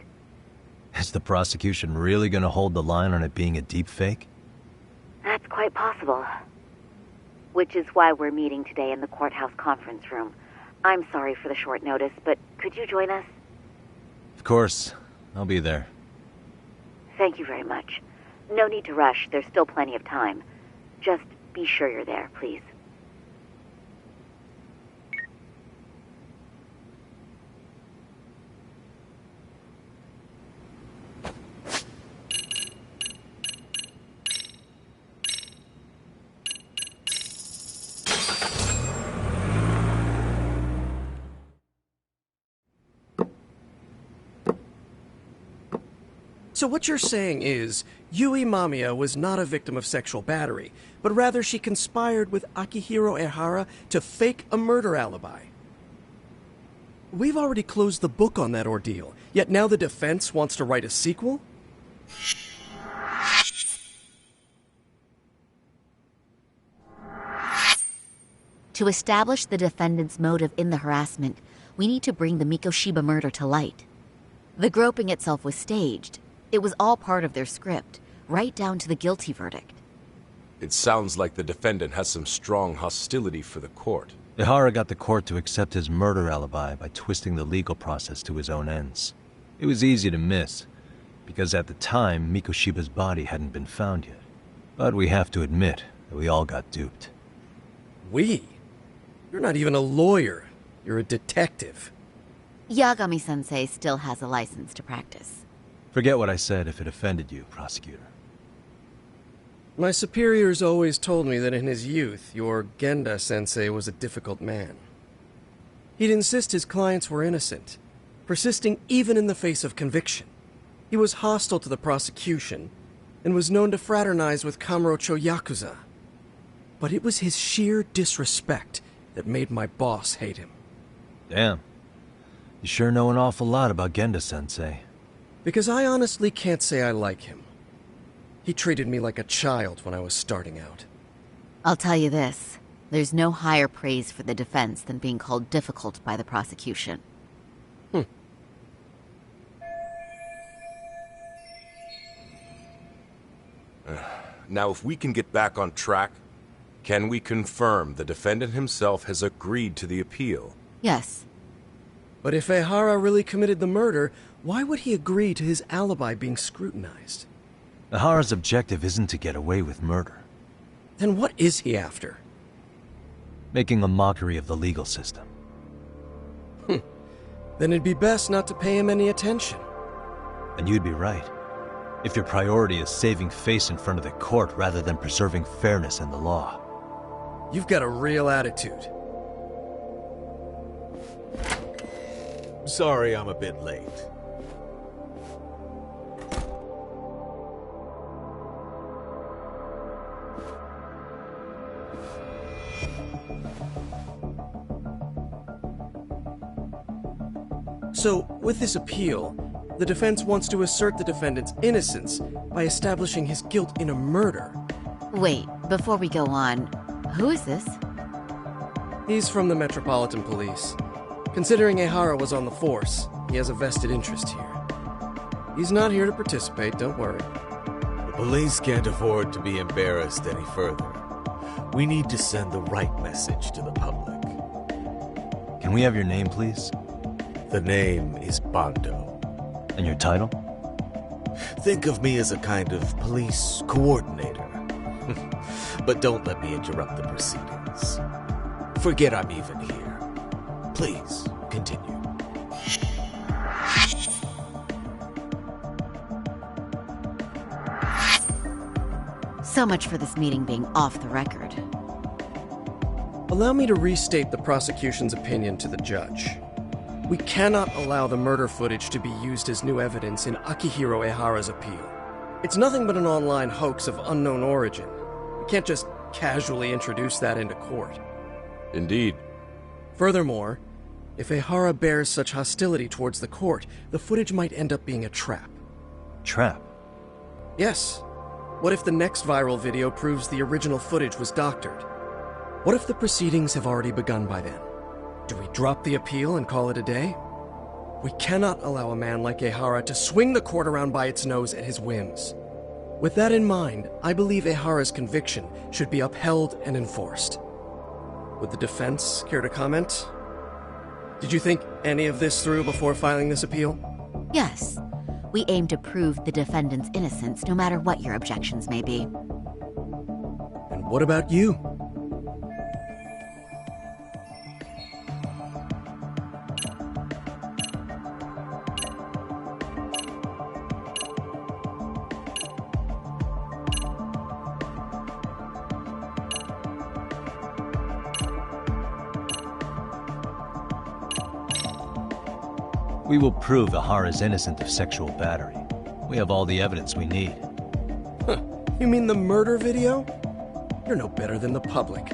Is the prosecution really going to hold the line on it being a deepfake? That's quite possible. Which is why we're meeting today in the courthouse conference room. I'm sorry for the short notice, but could you join us? Of course. I'll be there. Thank you very much. No need to rush. There's still plenty of time. Just be sure you're there, please. So what you're saying is, Yui Mamiya was not a victim of sexual battery, but rather she conspired with Akihiro Ehara to fake a murder alibi. We've already closed the book on that ordeal, yet now the defense wants to write a sequel? To establish the defendant's motive in the harassment, we need to bring the Mikoshiba murder to light. The groping itself was staged. It was all part of their script, right down to the guilty verdict. It sounds like the defendant has some strong hostility for the court. Ehara got the court to accept his murder alibi by twisting the legal process to his own ends. It was easy to miss, because at the time, Mikoshiba's body hadn't been found yet. But we have to admit that we all got duped. We? You're not even a lawyer. You're a detective. Yagami-sensei still has a license to practice. Forget what I said if it offended you, prosecutor. My superiors always told me that in his youth, your Genda-sensei was a difficult man. He'd insist his clients were innocent, persisting even in the face of conviction. He was hostile to the prosecution, and was known to fraternize with Kamurocho Yakuza. But it was his sheer disrespect that made my boss hate him. Damn. You sure know an awful lot about Genda-sensei. Because I honestly can't say I like him. He treated me like a child when I was starting out. I'll tell you this. There's no higher praise for the defense than being called difficult by the prosecution. Now, if we can get back on track, can we confirm the defendant himself has agreed to the appeal? Yes. But if Ehara really committed the murder, why would he agree to his alibi being scrutinized? Ehara's objective isn't to get away with murder. Then what is he after? Making a mockery of the legal system. Then it'd be best not to pay him any attention. And you'd be right. If your priority is saving face in front of the court rather than preserving fairness in the law. You've got a real attitude. Sorry I'm a bit late. So, with this appeal, the defense wants to assert the defendant's innocence by establishing his guilt in a murder. Wait, before we go on, who is this? He's from the Metropolitan Police. Considering Ehara was on the force, he has a vested interest here. He's not here to participate, don't worry. The police can't afford to be embarrassed any further. We need to send the right message to the public. Can we have your name, please? The name is Bando. And your title? Think of me as a kind of police coordinator. But don't let me interrupt the proceedings. Forget I'm even here. Please, continue. So much for this meeting being off the record. Allow me to restate the prosecution's opinion to the judge. We cannot allow the murder footage to be used as new evidence in Akihiro Ehara's appeal. It's nothing but an online hoax of unknown origin. We can't just casually introduce that into court. Indeed. Furthermore, if Ehara bears such hostility towards the court, the footage might end up being a trap. Trap? Yes. What if the next viral video proves the original footage was doctored? What if the proceedings have already begun by then? Do we drop the appeal and call it a day? We cannot allow a man like Ehara to swing the court around by its nose at his whims. With that in mind, I believe Ehara's conviction should be upheld and enforced. Would the defense care to comment? Did you think any of this through before filing this appeal? Yes. We aim to prove the defendant's innocence no matter what your objections may be. And what about you? We will prove Ehara is innocent of sexual battery. We have all the evidence we need. Huh. You mean the murder video? You're no better than the public.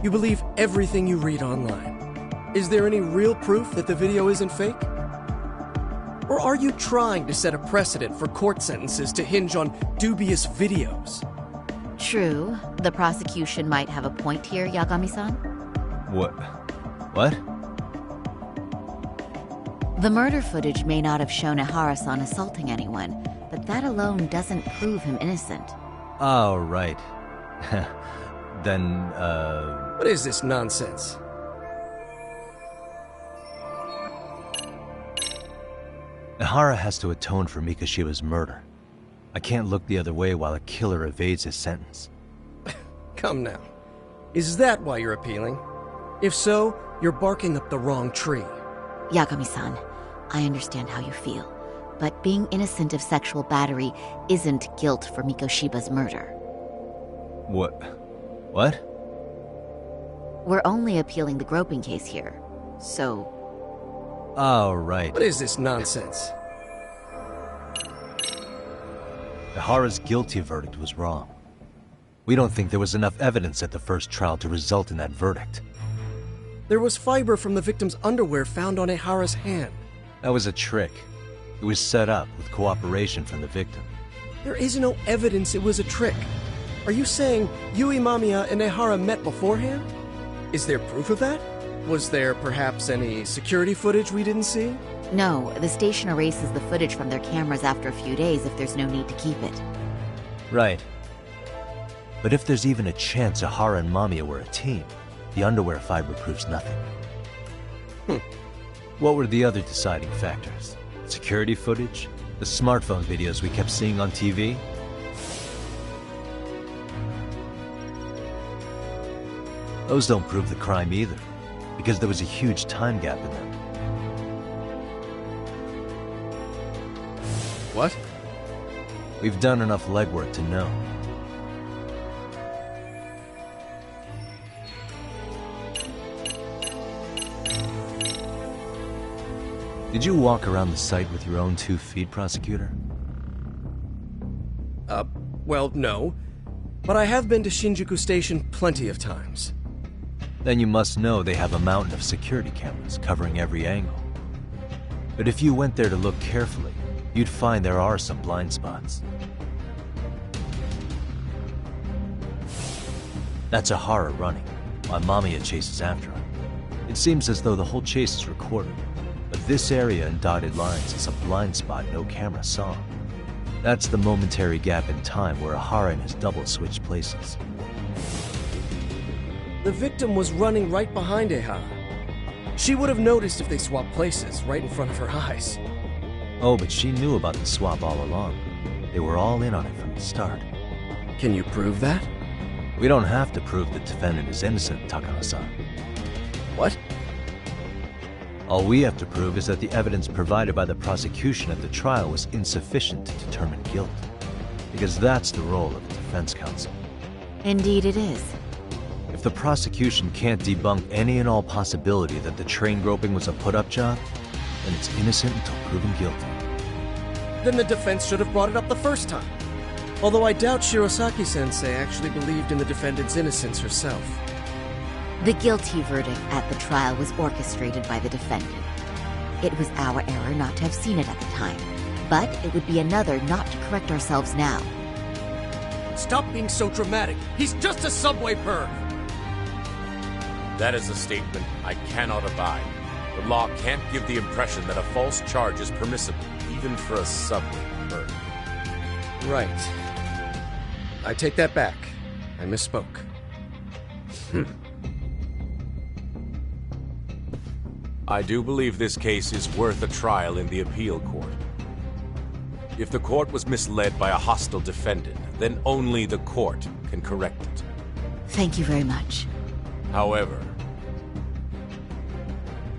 You believe everything you read online. Is there any real proof that the video isn't fake? Or are you trying to set a precedent for court sentences to hinge on dubious videos? True. The prosecution might have a point here, Yagami-san. What? What? The murder footage may not have shown Ehara-san assaulting anyone, but that alone doesn't prove him innocent. Oh, right. Then, What is this nonsense? Ehara has to atone for Mikoshiba's murder. I can't look the other way while a killer evades his sentence. Come now. Is that why you're appealing? If so, you're barking up the wrong tree. Yagami-san, I understand how you feel, but being innocent of sexual battery isn't guilt for Mikoshiba's murder. What? We're only appealing the groping case here, so... Oh, right. What is this nonsense? Ihara's guilty verdict was wrong. We don't think there was enough evidence at the first trial to result in that verdict. There was fiber from the victim's underwear found on Ihara's hand. That was a trick. It was set up with cooperation from the victim. There is no evidence it was a trick. Are you saying Yui Mamiya and Ihara met beforehand? Is there proof of that? Was there perhaps any security footage we didn't see? No, the station erases the footage from their cameras after a few days if there's no need to keep it. Right. But if there's even a chance Ihara and Mamiya were a team, the underwear fiber proves nothing. What were the other deciding factors? Security footage? The smartphone videos we kept seeing on TV? Those don't prove the crime either, because there was a huge time gap in them. What? We've done enough legwork to know. Did you walk around the site with your own 2 feet, prosecutor? Well, no. But I have been to Shinjuku Station plenty of times. Then you must know they have a mountain of security cameras covering every angle. But if you went there to look carefully, you'd find there are some blind spots. That's Ihara running, while Mamiya chases after him. It seems as though the whole chase is recorded, but this area in dotted lines is a blind spot no camera saw. That's the momentary gap in time where Ihara and his double switched places. The victim was running right behind Ihara. She would have noticed if they swapped places, right in front of her eyes. Oh, but she knew about the swap all along. They were all in on it from the start. Can you prove that? We don't have to prove the defendant is innocent, Takahasa. What? All we have to prove is that the evidence provided by the prosecution at the trial was insufficient to determine guilt. Because that's the role of the defense counsel. Indeed it is. If the prosecution can't debunk any and all possibility that the train groping was a put-up job, then it's innocent until proven guilty. Then the defense should have brought it up the first time. Although I doubt Shirosaki-sensei actually believed in the defendant's innocence herself. The guilty verdict at the trial was orchestrated by the defendant. It was our error not to have seen it at the time, but it would be another not to correct ourselves now. Stop being so dramatic. He's just a subway perv. That is a statement I cannot abide. The law can't give the impression that a false charge is permissible, even for a subway perv. Right. I take that back. I misspoke. I do believe this case is worth a trial in the appeal court. If the court was misled by a hostile defendant, then only the court can correct it. Thank you very much. However,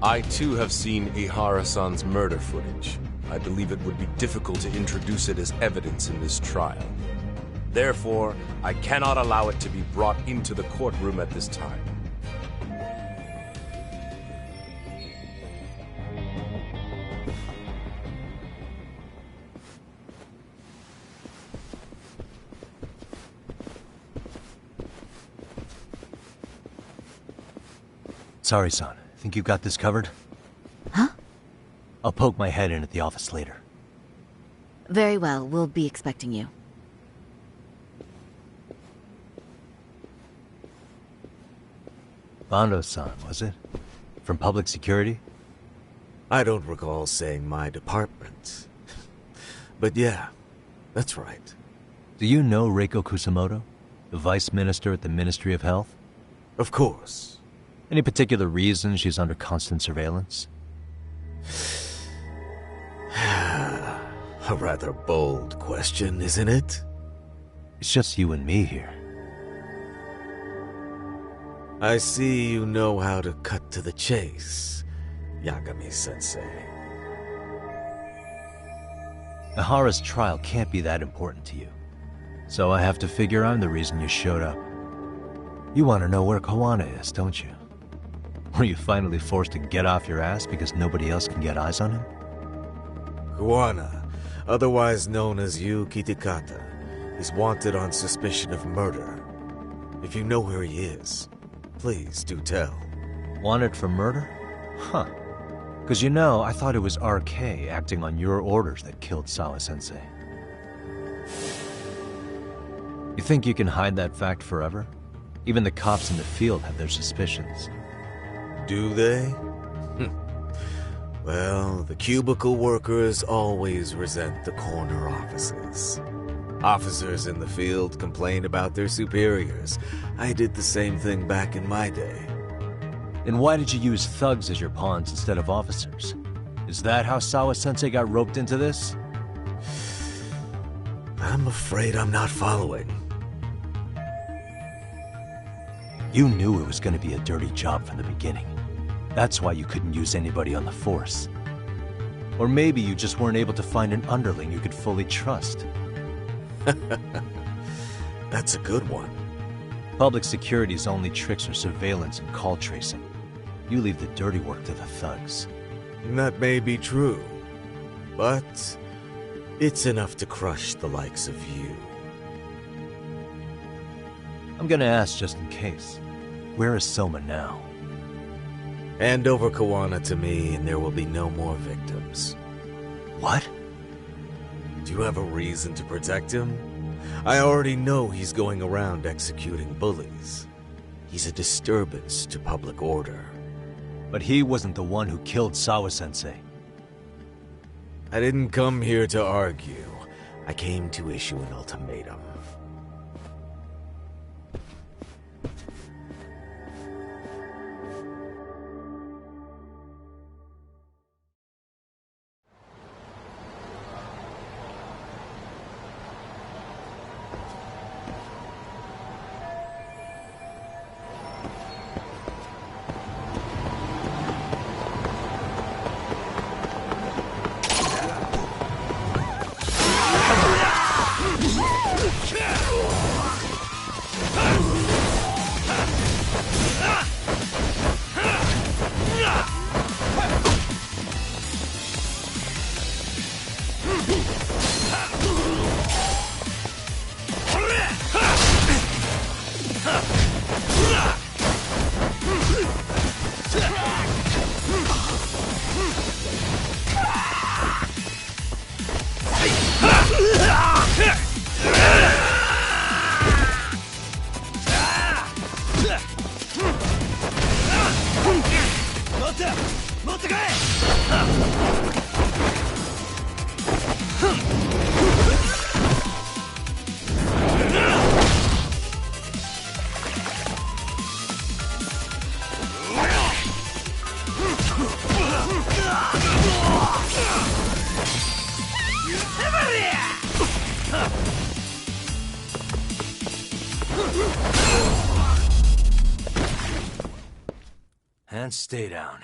I too have seen Ihara-san's murder footage. I believe it would be difficult to introduce it as evidence in this trial. Therefore, I cannot allow it to be brought into the courtroom at this time. Sorry, son. Think you got this covered? Huh? I'll poke my head in at the office later. Very well, we'll be expecting you. Bando-san, was it? From public security? I don't recall saying my department. But yeah, that's right. Do you know Reiko Kusamoto? The Vice Minister at the Ministry of Health? Of course. Any particular reason she's under constant surveillance? A rather bold question, isn't it? It's just you and me here. I see you know how to cut to the chase. Yagami-sensei. Ihara's trial can't be that important to you. So I have to figure I'm the reason you showed up. You want to know where Koana is, don't you? Were you finally forced to get off your ass because nobody else can get eyes on him? Koana, otherwise known as Yu Kitakata, is wanted on suspicion of murder. If you know where he is, please do tell. Wanted for murder? Huh. Because you know, I thought it was RK acting on your orders that killed Sawa-sensei. You think you can hide that fact forever? Even the cops in the field have their suspicions. Do they? Well, the cubicle workers always resent the corner offices. Officers in the field complain about their superiors. I did the same thing back in my day. Then why did you use thugs as your pawns instead of officers? Is that how Sawa-sensei got roped into this? I'm afraid I'm not following. You knew it was going to be a dirty job from the beginning. That's why you couldn't use anybody on the force. Or maybe you just weren't able to find an underling you could fully trust. That's a good one. Public security's only tricks are surveillance and call tracing. You leave the dirty work to the thugs. That may be true, but it's enough to crush the likes of you. I'm gonna ask just in case. Where is Soma now? Hand over Koana to me and there will be no more victims. What? Do you have a reason to protect him? I already know he's going around executing bullies. He's a disturbance to public order. But he wasn't the one who killed Sawa-sensei. I didn't come here to argue. I came to issue an ultimatum. And stay down.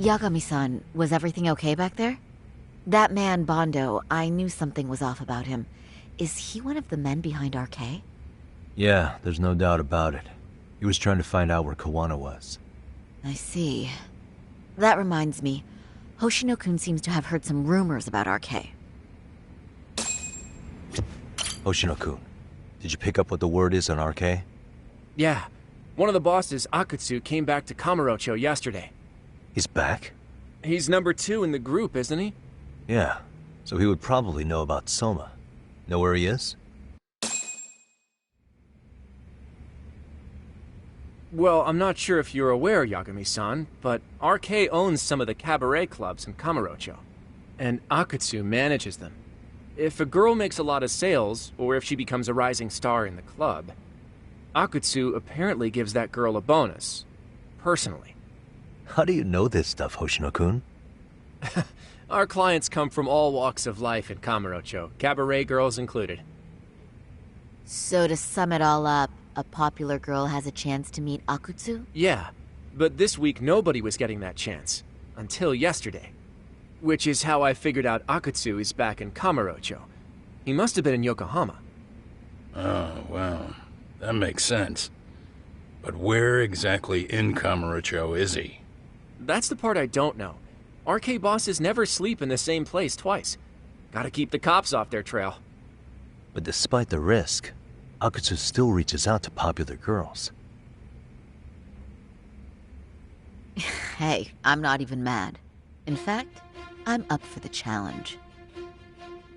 Yagami-san, was everything okay back there? That man, Bondo, I knew something was off about him. Is he one of the men behind RK? Yeah, there's no doubt about it. He was trying to find out where Kawana was. I see. That reminds me, Hoshino-kun seems to have heard some rumors about RK. Hoshino-kun, did you pick up what the word is on RK? Yeah. One of the bosses, Akutsu, came back to Kamurocho yesterday. He's back? He's number 2 in the group, isn't he? Yeah, so he would probably know about Soma. Know where he is? Well, I'm not sure if you're aware, Yagami-san, but RK owns some of the cabaret clubs in Kamurocho, and Akutsu manages them. If a girl makes a lot of sales, or if she becomes a rising star in the club, Akutsu apparently gives that girl a bonus, personally. How do you know this stuff, Hoshino-kun? Our clients come from all walks of life in Kamurocho, cabaret girls included. So to sum it all up, a popular girl has a chance to meet Akutsu? Yeah, but this week nobody was getting that chance. Until yesterday. Which is how I figured out Akutsu is back in Kamurocho. He must have been in Yokohama. Oh, well, that makes sense. But where exactly in Kamurocho is he? That's the part I don't know. RK bosses never sleep in the same place twice. Gotta keep the cops off their trail. But despite the risk, Akutsu still reaches out to popular girls. Hey, I'm not even mad. In fact, I'm up for the challenge.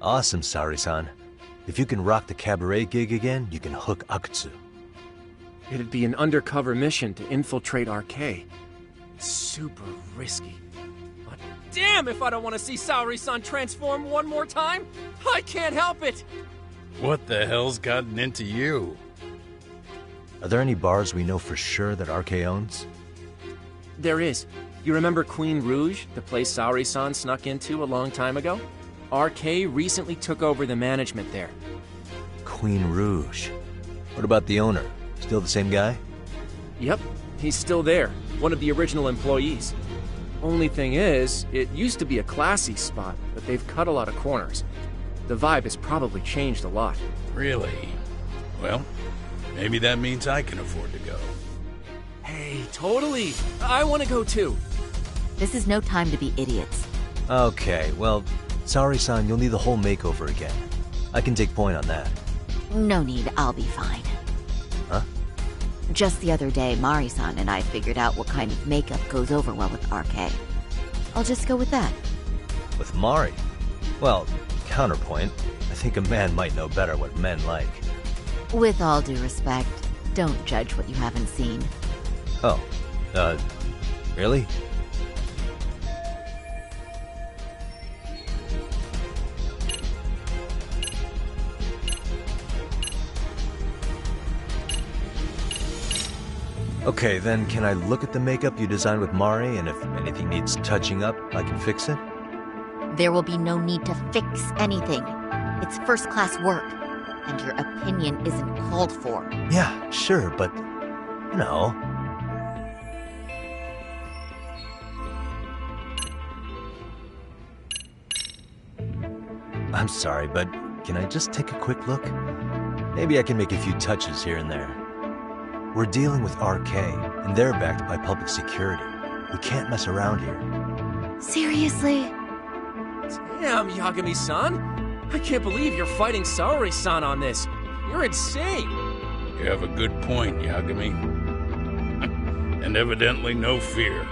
Awesome, Saori-san. If you can rock the cabaret gig again, you can hook Akutsu. It'd be an undercover mission to infiltrate RK. Super risky. But damn if I don't want to see Saori-san transform one more time! I can't help it! What the hell's gotten into you? Are there any bars we know for sure that RK owns? There is. You remember Queen Rouge, the place Saori-san snuck into a long time ago? RK recently took over the management there. Queen Rouge. What about the owner? Still the same guy? Yep, he's still there. One of the original employees. Only thing is, it used to be a classy spot, but they've cut a lot of corners. The vibe has probably changed a lot. Really? Well, maybe that means I can afford to go. Hey, totally! I want to go too! This is no time to be idiots. Okay, well, Saori-san, you'll need the whole makeover again. I can take point on that. No need, I'll be fine. Huh? Just the other day, Mari-san and I figured out what kind of makeup goes over well with RK. I'll just go with that. With Mari? Well, counterpoint, I think a man might know better what men like. With all due respect, don't judge what you haven't seen. Oh, really? Okay, then can I look at the makeup you designed with Mari, and if anything needs touching up, I can fix it? There will be no need to fix anything. It's first-class work, and your opinion isn't called for. Yeah, sure, but, you know... I'm sorry, but can I just take a quick look? Maybe I can make a few touches here and there. We're dealing with RK, and they're backed by public security. We can't mess around here. Seriously? Damn, Yagami-san! I can't believe you're fighting Saori-san on this. You're insane! You have a good point, Yagami. And evidently no fear.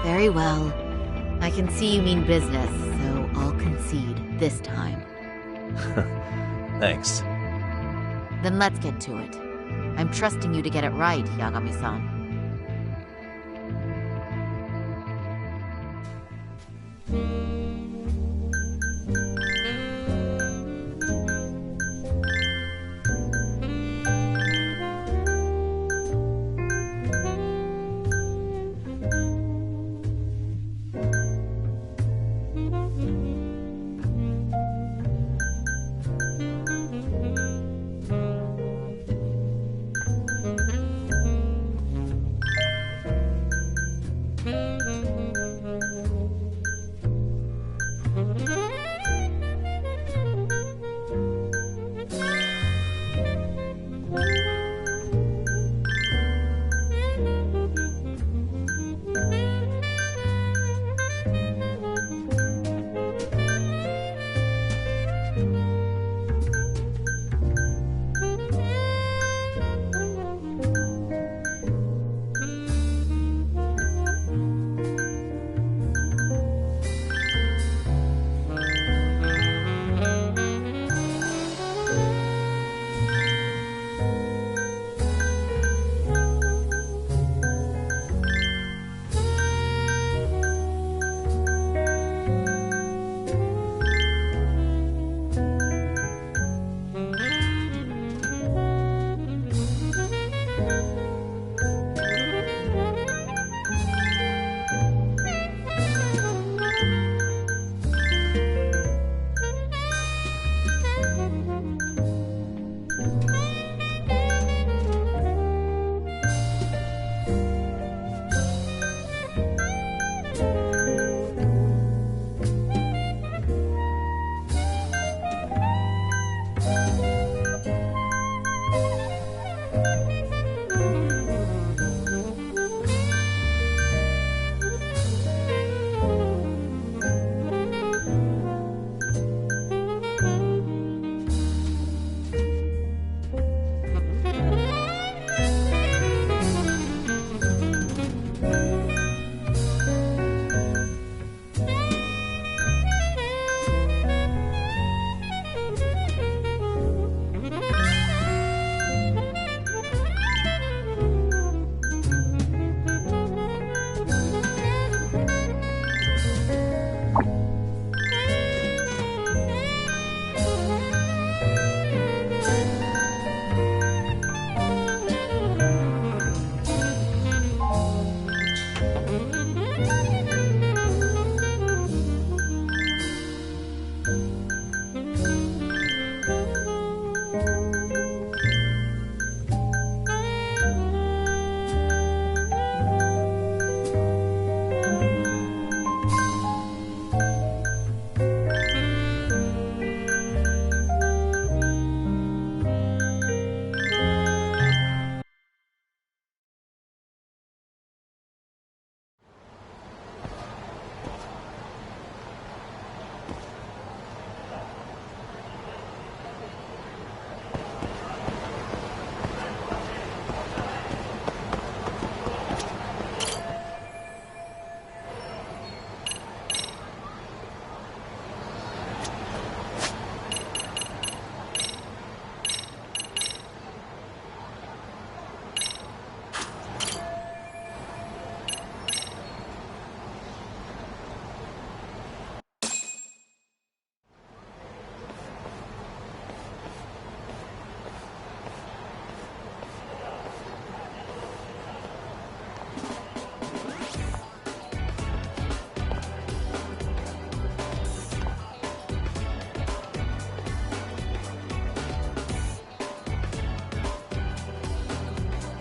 Very well. I can see you mean business, so I'll concede this time. Thanks. Then let's get to it. I'm trusting you to get it right, Yagami-san.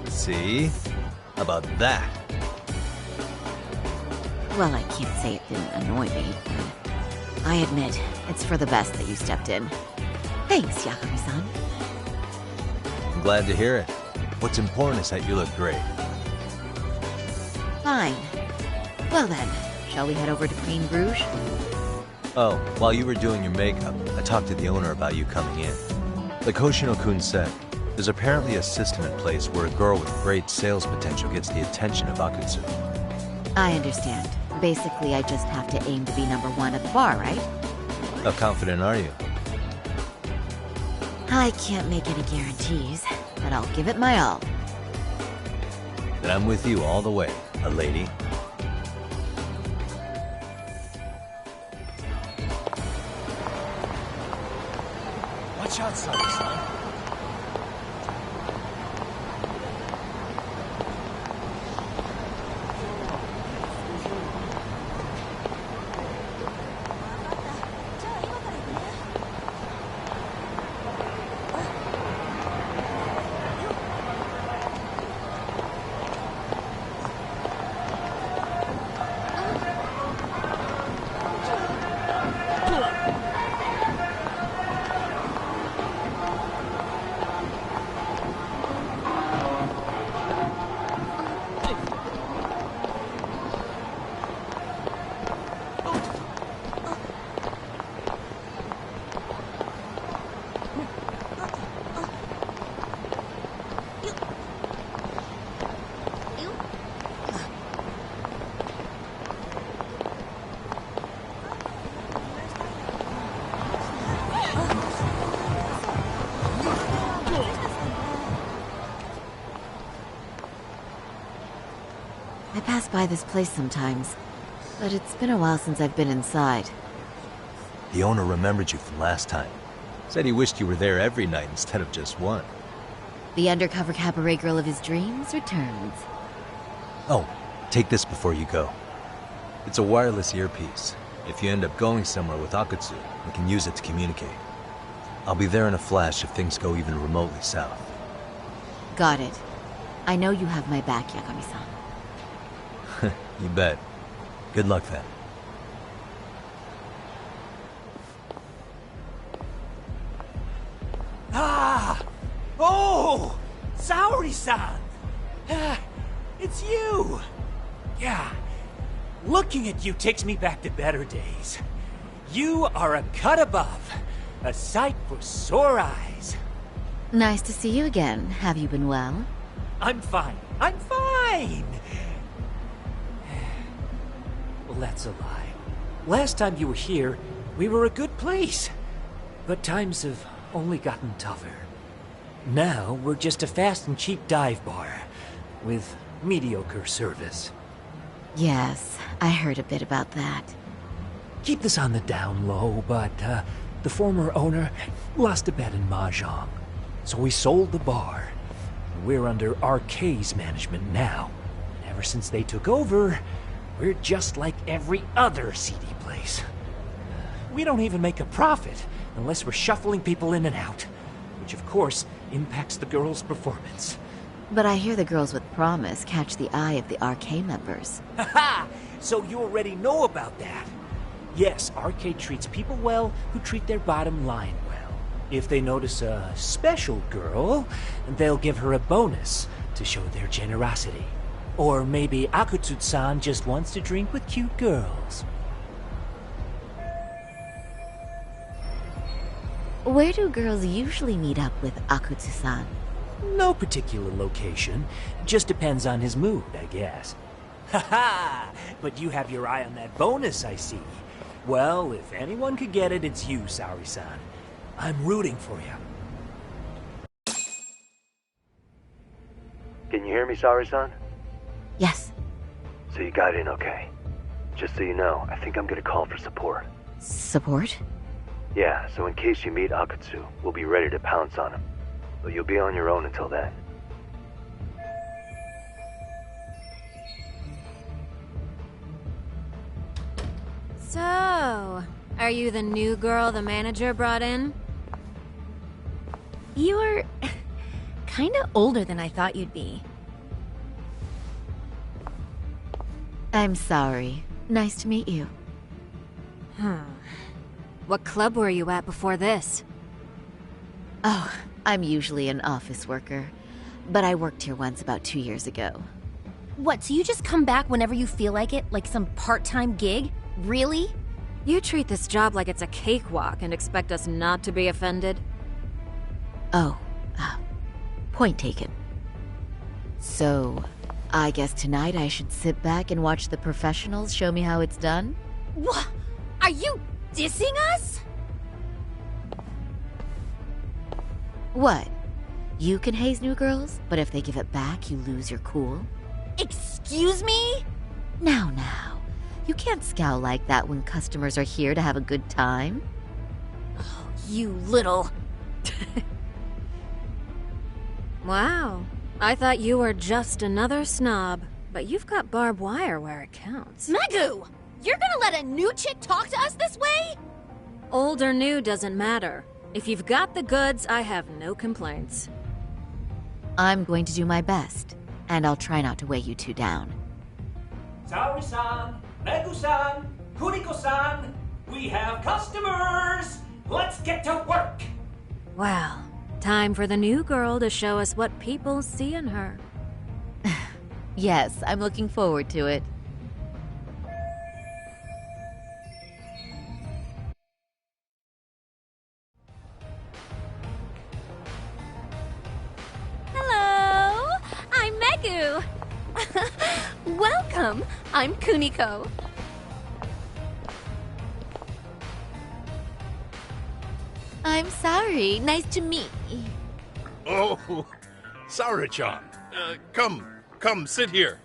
See? How about that? Well, I can't say it didn't annoy me, but I admit, it's for the best that you stepped in. Thanks, Yakami-san. I'm glad to hear it. What's important is that you look great. Fine. Well then, shall we head over to Queen Bruges? Oh, while you were doing your makeup, I talked to the owner about you coming in. Like Hoshino-kun said, there's apparently a system in place where a girl with great sales potential gets the attention of Akutsu. I understand. Basically, I just have to aim to be #1 at the bar, right? How confident are you? I can't make any guarantees, but I'll give it my all. Then I'm with you all the way, a lady. Watch out, son. I pass by this place sometimes, but it's been a while since I've been inside. The owner remembered you from last time. Said he wished you were there every night instead of just one. The undercover cabaret girl of his dreams returns. Oh, take this before you go. It's a wireless earpiece. If you end up going somewhere with Akutsu, we can use it to communicate. I'll be there in a flash if things go even remotely south. Got it. I know you have my back, Yakami-san. You bet. Good luck then. Ah! Oh! Saori-san! It's you! Yeah. Looking at you takes me back to better days. You are a cut above. A sight for sore eyes. Nice to see you again. Have you been well? I'm fine. I'm fine! Well, that's a lie. Last time you were here, we were a good place. But times have only gotten tougher. Now, we're just a fast and cheap dive bar. With mediocre service. Yes, I heard a bit about that. Keep this on the down low, but the former owner lost a bet in Mahjong. So we sold the bar. We're under RK's management now. And ever since they took over, we're just like every other seedy place. We don't even make a profit unless we're shuffling people in and out. Which of course impacts the girls' performance. But I hear the girls with promise catch the eye of the RK members. Haha! So you already know about that. Yes, RK treats people well who treat their bottom line well. If they notice a special girl, they'll give her a bonus to show their generosity. Or maybe Akutsu-san just wants to drink with cute girls. Where do girls usually meet up with Akutsu-san? No particular location. Just depends on his mood, I guess. Haha! But you have your eye on that bonus, I see. Well, if anyone could get it, it's you, Saori-san. I'm rooting for you. Can you hear me, Saori-san? Yes. So you got in okay. Just so you know, I think I'm gonna call for support. Support? Yeah, so in case you meet Akutsu, we'll be ready to pounce on him. But you'll be on your own until then. So, are you the new girl the manager brought in? You're kinda older than I thought you'd be. I'm sorry. Nice to meet you. What club were you at before this? Oh, I'm usually an office worker, but I worked here once about 2 years ago. What, so you just come back whenever you feel like it? Like some part-time gig? Really? You treat this job like it's a cakewalk and expect us not to be offended? Oh, point taken. So, I guess tonight I should sit back and watch the professionals show me how it's done? What? Are you dissing us? What? You can haze new girls, but if they give it back, you lose your cool? Excuse me? Now. You can't scowl like that when customers are here to have a good time. You little... Wow. I thought you were just another snob, but you've got barbed wire where it counts. Megu! You're gonna let a new chick talk to us this way? Old or new doesn't matter. If you've got the goods, I have no complaints. I'm going to do my best, and I'll try not to weigh you two down. Saori-san, Megu-san, Kuniko-san, we have customers! Let's get to work! Well, time for the new girl to show us what people see in her. Yes, I'm looking forward to it. Hello! I'm Megu! Welcome! I'm Kuniko. I'm sorry. Nice to meet you. Oh, Saori-chan. Come, sit here.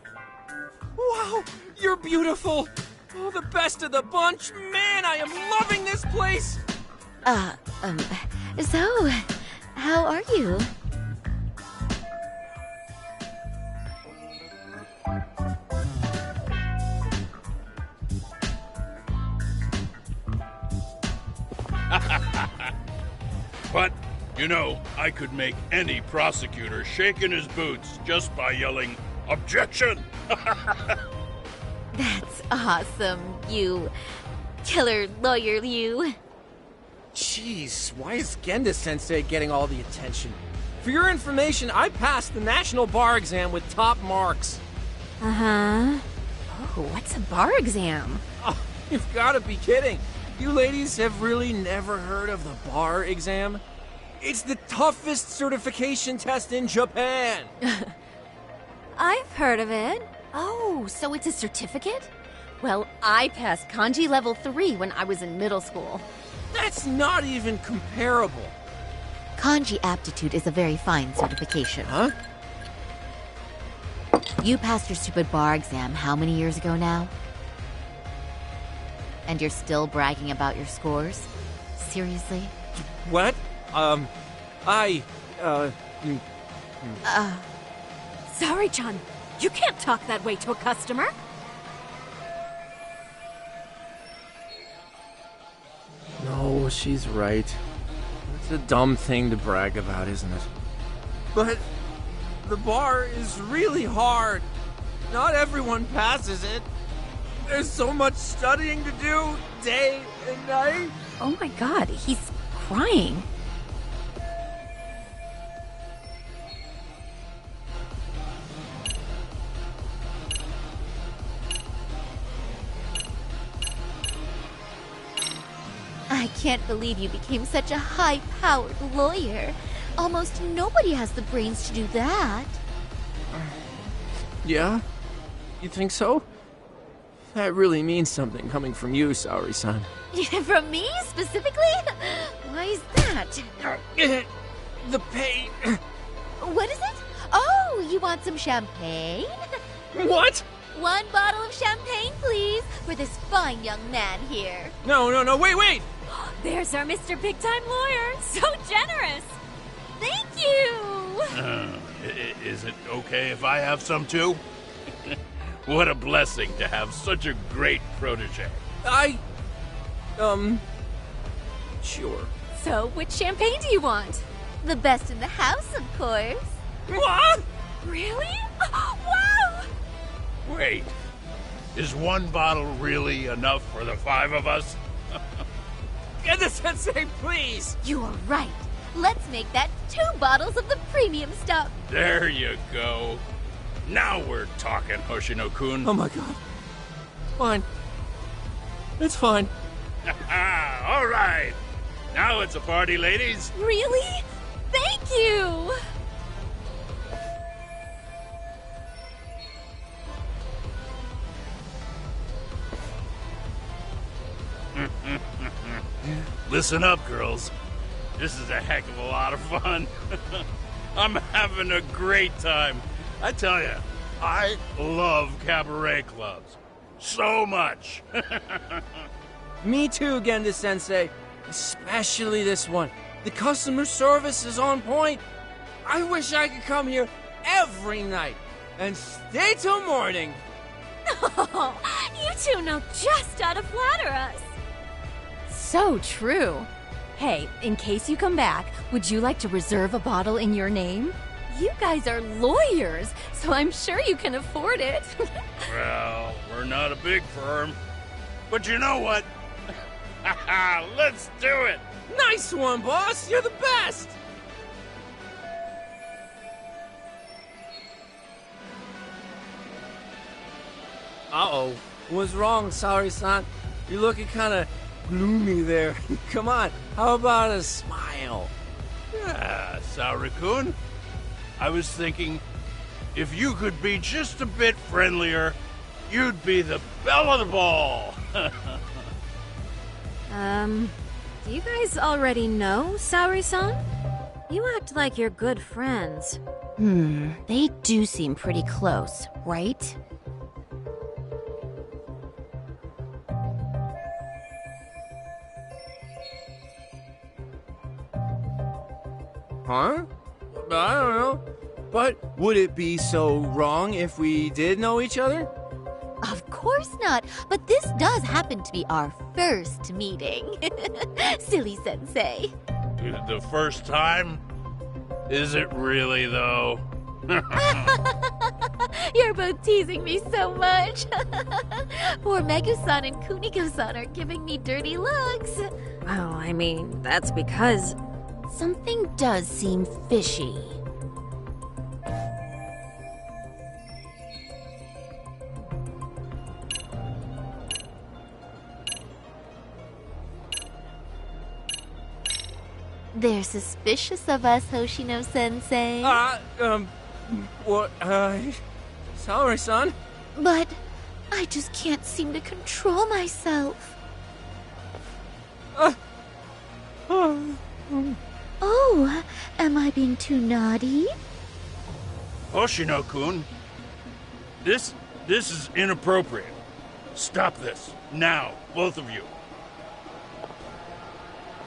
Wow, you're beautiful. Oh, the best of the bunch. Man, I am loving this place. So, how are you? But, you know, I could make any prosecutor shake in his boots just by yelling, "Objection!" That's awesome, you killer lawyer, you. Jeez, why is Genda-sensei getting all the attention? For your information, I passed the national bar exam with top marks. Uh-huh. Oh, what's a bar exam? Oh, you've got to be kidding. You ladies have really never heard of the bar exam? It's the toughest certification test in Japan. I've heard of it. Oh, so it's a certificate? Well, I passed kanji level 3 when I was in middle school. That's not even comparable. Kanji aptitude is a very fine certification. Huh? You passed your stupid bar exam how many years ago now? And you're still bragging about your scores? Seriously? What? Sorry, John. You can't talk that way to a customer. No, she's right. It's a dumb thing to brag about, isn't it? But the bar is really hard. Not everyone passes it. There's so much studying to do, day and night. Oh my god, he's crying. I can't believe you became such a high-powered lawyer. Almost nobody has the brains to do that. Yeah? You think so? That really means something coming from you, Saori-san. From me, specifically? Why is that? The pain. What is it? Oh, you want some champagne? What? 1 bottle of champagne, please, for this fine young man here. No, wait! There's our Mr. Big Time Lawyer. So generous. Thank you. Is it okay if I have some too? What a blessing to have such a great protege. Sure. So, which champagne do you want? The best in the house, of course. What? Really? Wow! Wait, is one bottle really enough for the 5 of us? Get the sensei, please! You are right. Let's make that 2 bottles of the premium stuff. There you go. Now we're talking, Hoshino-kun. Oh my god. Fine. It's fine. All right. Now it's a party, ladies. Really? Thank you! Listen up, girls. This is a heck of a lot of fun. I'm having a great time. I tell you, I love cabaret clubs. So much. Me too, Genda-sensei. Especially this one. The customer service is on point. I wish I could come here every night and stay till morning. Oh, you two know just how to flatter us. So true. Hey, in case you come back, would you like to reserve a bottle in your name? You guys are lawyers, so I'm sure you can afford it. Well, we're not a big firm. But you know what? Let's do it! Nice one, boss! You're the best! Uh-oh. What's wrong, Saori-san? You're looking kinda gloomy there. Come on, how about a smile? Yeah, Saori-kun. I was thinking, if you could be just a bit friendlier, you'd be the belle of the ball. Do you guys already know Saori-san? You act like you're good friends. They do seem pretty close, right? Huh? I don't know. But would it be so wrong if we did know each other? Of course not, but this does happen to be our first meeting. Silly sensei. The first time? Is it really, though? You're both teasing me so much. Poor Megu-san and Kuniko-san are giving me dirty looks. Well, I mean, that's because... Something does seem fishy. They're suspicious of us, Hoshino-sensei. What, Saori-san? But I just can't seem to control myself. Oh, am I being too naughty? Hoshino-kun, this is inappropriate. Stop this, now, both of you.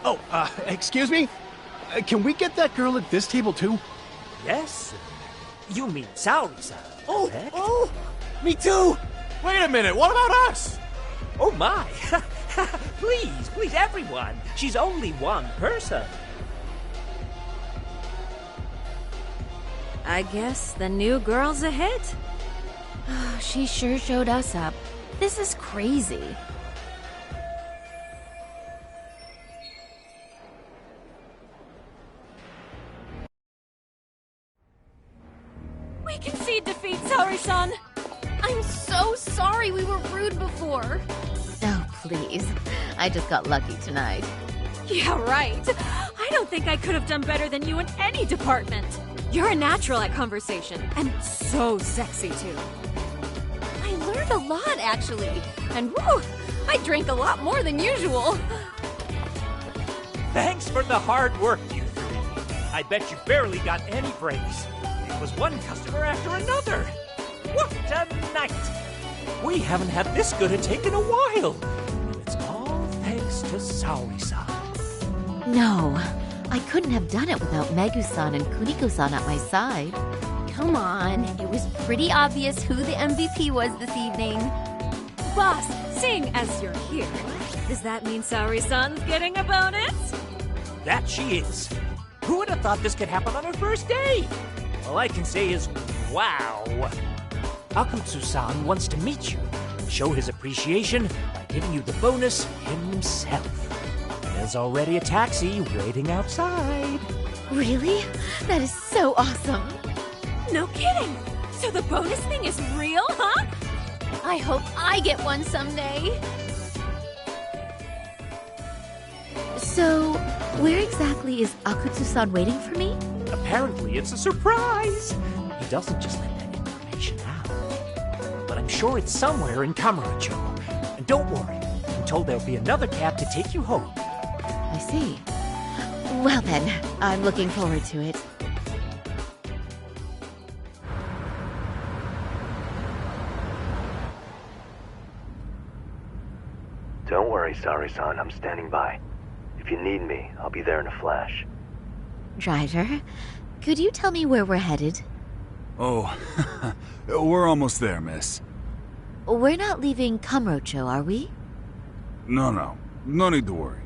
Oh, excuse me? Can we get that girl at this table too? Yes? You mean Saori-san? Oh, me too! Wait a minute, what about us? Oh my! Please, everyone! She's only one person. I guess the new girl's a hit. She sure showed us up. This is crazy. We concede defeat, Saori-san! I'm so sorry we were rude before. Oh, please. I just got lucky tonight. Yeah, right. I don't think I could have done better than you in any department. You're a natural at conversation, and so sexy, too. I learned a lot, actually. And woo, I drank a lot more than usual. Thanks for the hard work, you three. I bet you barely got any breaks. It was one customer after another. What a night! We haven't had this good a take in a while. And it's all thanks to Saori-san. No, I couldn't have done it without Megu-san and Kuniko-san at my side. Come on, it was pretty obvious who the MVP was this evening. Boss, seeing as you're here, Does that mean Saori-san's getting a bonus? That she is. Who would have thought this could happen on her first day? All I can say is, wow. Akutsu-san wants to meet you, show his appreciation by giving you the bonus himself. There's already a taxi waiting outside. Really? That is so awesome. No kidding. So the bonus thing is real, huh? I hope I get one someday. So, where exactly is Akutsu-san waiting for me? Apparently it's a surprise. He doesn't just let that information out. But I'm sure it's somewhere in Kamurocho. And don't worry, I'm told there'll be another cab to take you home. I see. Well then, I'm looking forward to it. Don't worry, Saori-san. I'm standing by. If you need me, I'll be there in a flash. Driver, could you tell me where we're headed? Oh, we're almost there, miss. We're not leaving Kamurocho, are we? No. No need to worry.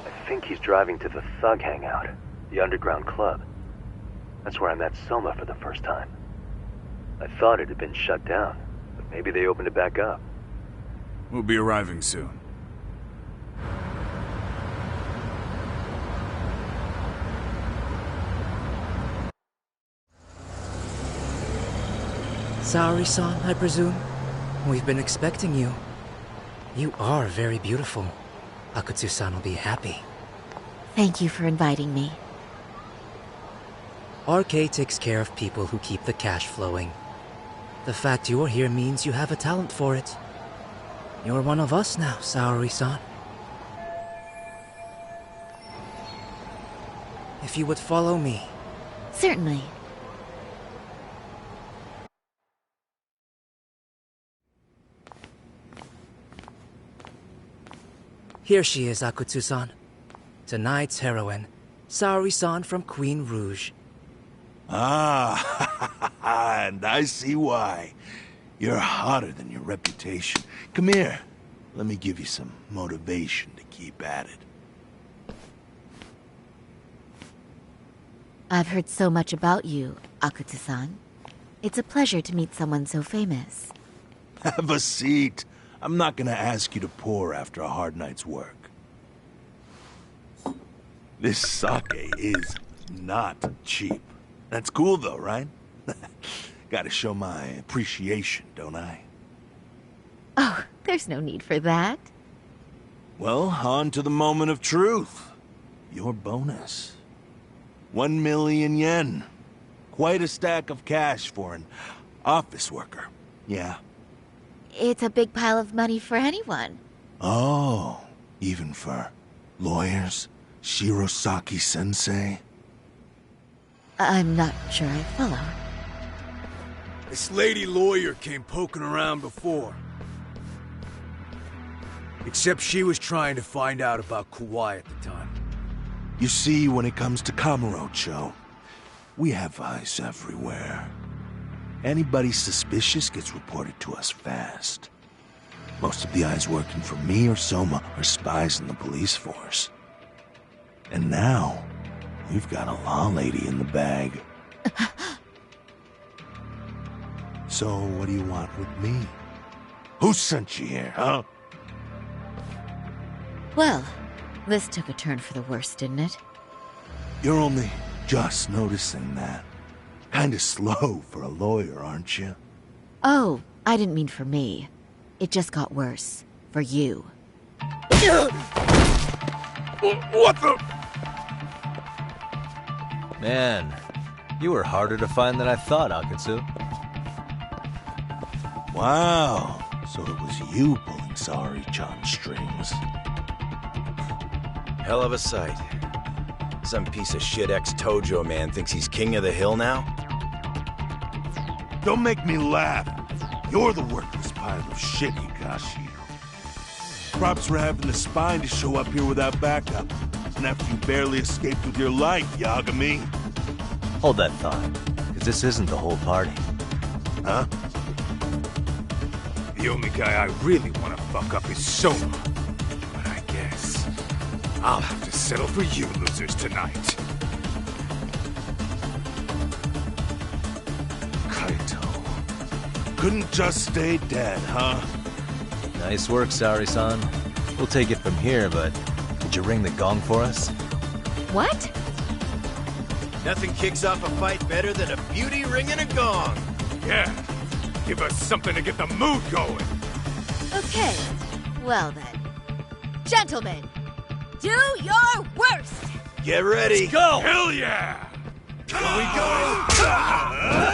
I think he's driving to the Thug Hangout, the underground club. That's where I met Soma for the first time. I thought it had been shut down, but maybe they opened it back up. We'll be arriving soon. Saori-san, I presume? We've been expecting you. You are very beautiful. Akutsu-san will be happy. Thank you for inviting me. RK takes care of people who keep the cash flowing. The fact you're here means you have a talent for it. You're one of us now, Saori-san. If you would follow me. Certainly. Here she is, Akutsu-san. Tonight's heroine, Saori-san from Queen Rouge. Ah, and I see why. You're hotter than your reputation. Come here. Let me give you some motivation to keep at it. I've heard so much about you, Akutsu-san. It's a pleasure to meet someone so famous. Have a seat. I'm not gonna ask you to pour after a hard night's work. This sake is not cheap. That's cool though, right? Gotta show my appreciation, don't I? Oh, there's no need for that. Well, on to the moment of truth. Your bonus. 1 million yen. Quite a stack of cash for an office worker. Yeah. It's a big pile of money for anyone. Oh, even for lawyers? Shirosaki-sensei? I'm not sure I follow. This lady lawyer came poking around before. Except she was trying to find out about Kauai at the time. You see, when it comes to Kamurocho, we have eyes everywhere. Anybody suspicious gets reported to us fast. Most of the eyes working for me or Soma are spies in the police force. And now, we've got a law lady in the bag. So, what do you want with me? Who sent you here, huh? Well, this took a turn for the worse, didn't it? You're only just noticing that. Kinda slow for a lawyer, aren't you? Oh, I didn't mean for me. It just got worse. For you. What the? Man, you were harder to find than I thought, Akutsu. Wow, so it was you pulling Saori-chan's strings. Hell of a sight. Some piece of shit ex-Tojo man thinks he's king of the hill now? Don't make me laugh. You're the worthless pile of shit, Hikashi. Props for having the spine to show up here without backup. And after you barely escaped with your life, Yagami. Hold that thought, because this isn't the whole party. Huh? The only guy I really want to fuck up is Soma. But I guess I'll have to settle for you losers tonight. Kaito. Couldn't just stay dead, huh? Nice work, Saori-san. We'll take it from here, but could you ring the gong for us? What? Nothing kicks off a fight better than a beauty ringing a gong. Yeah, give us something to get the mood going. Okay, well then. Gentlemen, do your worst! Get ready. Let's go! Hell yeah! Here we go!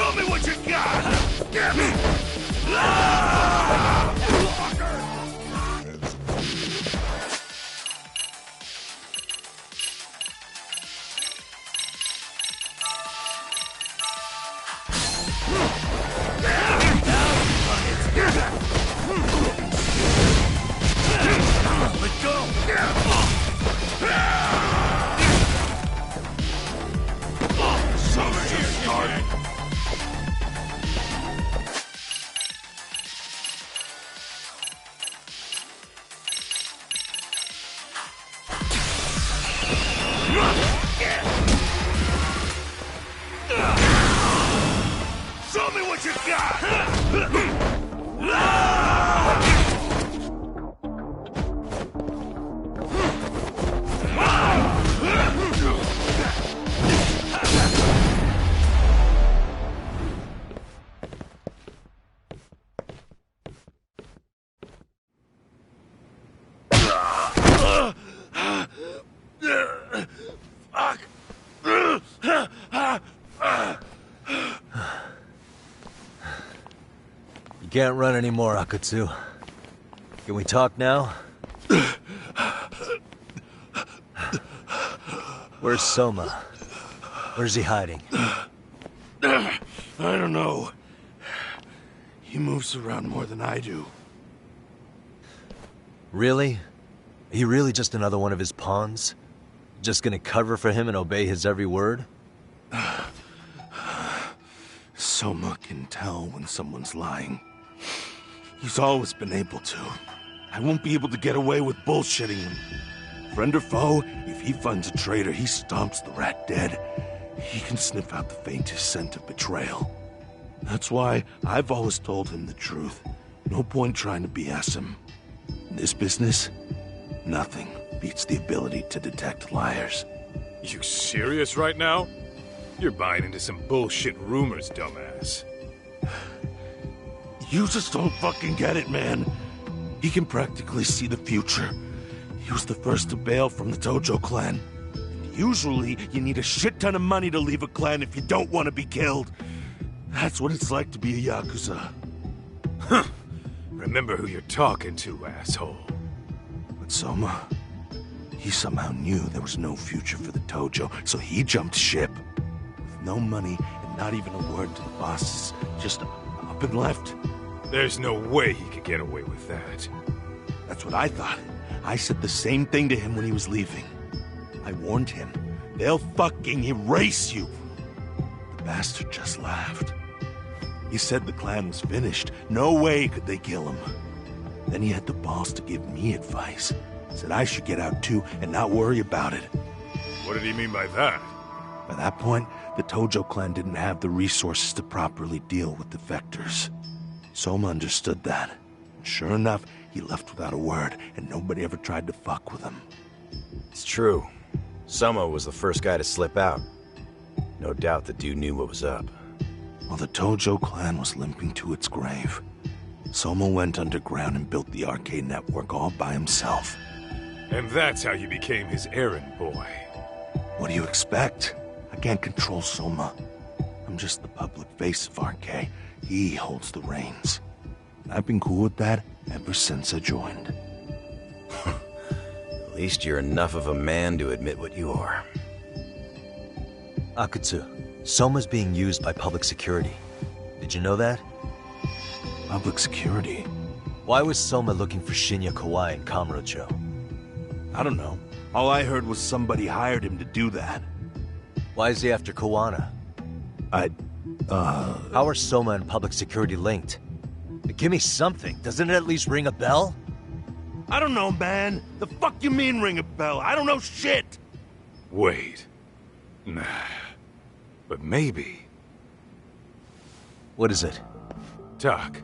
Show me what you got! Get me! Ah! Let go! Summer here started! Show me what you got! Fuck! You can't run anymore, Akatsu. Can we talk now? Where's Soma? Where's he hiding? I don't know. He moves around more than I do. Really? Are you really just another one of his pawns? Just gonna cover for him and obey his every word? Soma can tell when someone's lying. He's always been able to. I won't be able to get away with bullshitting him. Friend or foe, if he finds a traitor, he stomps the rat dead. He can sniff out the faintest scent of betrayal. That's why I've always told him the truth. No point trying to BS him. In this business, nothing beats the ability to detect liars. You serious right now? You're buying into some bullshit rumors, dumbass. You just don't fucking get it, man. He can practically see the future. He was the first to bail from the Tojo clan. And usually, you need a shit ton of money to leave a clan if you don't want to be killed. That's what it's like to be a Yakuza. Huh. Remember who you're talking to, asshole. But Soma, he somehow knew there was no future for the Tojo, so he jumped ship. With no money and not even a word to the bosses, just up and left. There's no way he could get away with that. That's what I thought. I said the same thing to him when he was leaving. I warned him, they'll fucking erase you. The bastard just laughed. He said the clan was finished. No way could they kill him. Then he had the balls to give me advice. Said I should get out too and not worry about it. What did he mean by that? By that point, the Tojo clan didn't have the resources to properly deal with defectors. Soma understood that. And sure enough, he left without a word, and nobody ever tried to fuck with him. It's true. Soma was the first guy to slip out. No doubt the dude knew what was up. While the Tojo clan was limping to its grave, Soma went underground and built the arcade network all by himself. And that's how you became his errand boy. What do you expect? I can't control Soma. I'm just the public face of RK. He holds the reins. And I've been cool with that ever since I joined. At least you're enough of a man to admit what you are. Akatsu, Soma's being used by public security. Did you know that? Public security? Why was Soma looking for Shinya Kawai in Kamurocho? I don't know. All I heard was somebody hired him to do that. Why is he after Kawana? How are Soma and public security linked? Give me something. Doesn't it at least ring a bell? I don't know, man. The fuck you mean ring a bell? I don't know shit! Wait. Nah. But maybe. What is it? Doc,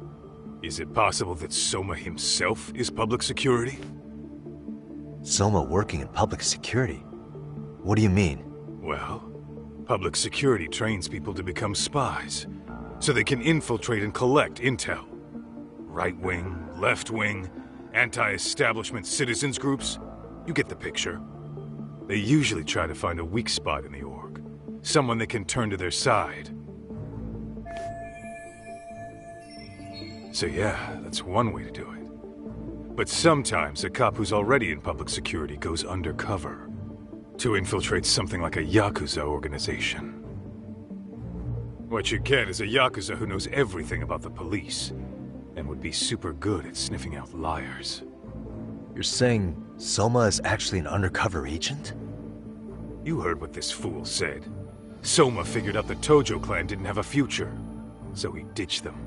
is it possible that Soma himself is public security? Soma working in public security? What do you mean? Well, public security trains people to become spies, so they can infiltrate and collect intel. Right-wing, left-wing, anti-establishment citizens groups. You get the picture. They usually try to find a weak spot in the org. Someone they can turn to their side. So yeah, that's one way to do it. But sometimes a cop who's already in public security goes undercover to infiltrate something like a Yakuza organization. What you get is a Yakuza who knows everything about the police and would be super good at sniffing out liars. You're saying Soma is actually an undercover agent? You heard what this fool said. Soma figured out the Tojo clan didn't have a future, so he ditched them.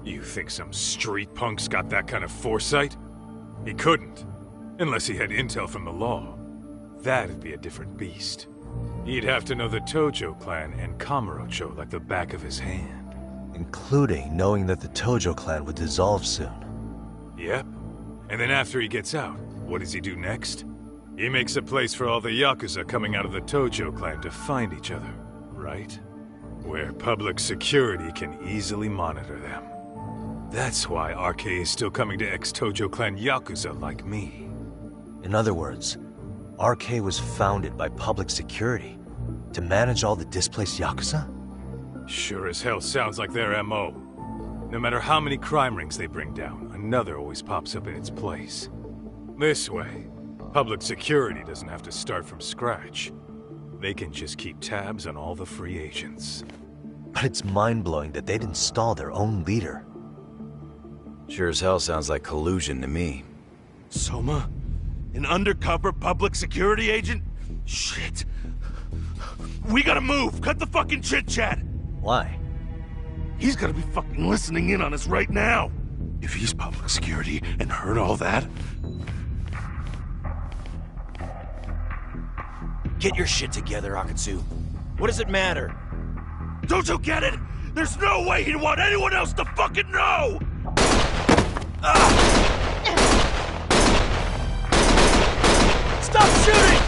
You think some street punk's got that kind of foresight? He couldn't, unless he had intel from the law. That'd be a different beast. He'd have to know the Tojo clan and Kamurocho like the back of his hand. Including knowing that the Tojo clan would dissolve soon. Yep. And then after he gets out, what does he do next? He makes a place for all the Yakuza coming out of the Tojo clan to find each other, right? Where public security can easily monitor them. That's why RK is still coming to ex-Tojo clan Yakuza like me. In other words, RK was founded by public security to manage all the displaced Yakuza? Sure as hell sounds like their MO. No matter how many crime rings they bring down, another always pops up in its place. This way, public security doesn't have to start from scratch. They can just keep tabs on all the free agents. But it's mind-blowing that they'd install their own leader. Sure as hell sounds like collusion to me. Soma? An undercover public security agent? Shit. We gotta move! Cut the fucking chit-chat! Why? He's gotta be fucking listening in on us right now! If he's public security and heard all that... Get your shit together, Akatsu. What does it matter? Don't you get it? There's no way he'd want anyone else to fucking know! Stop shooting!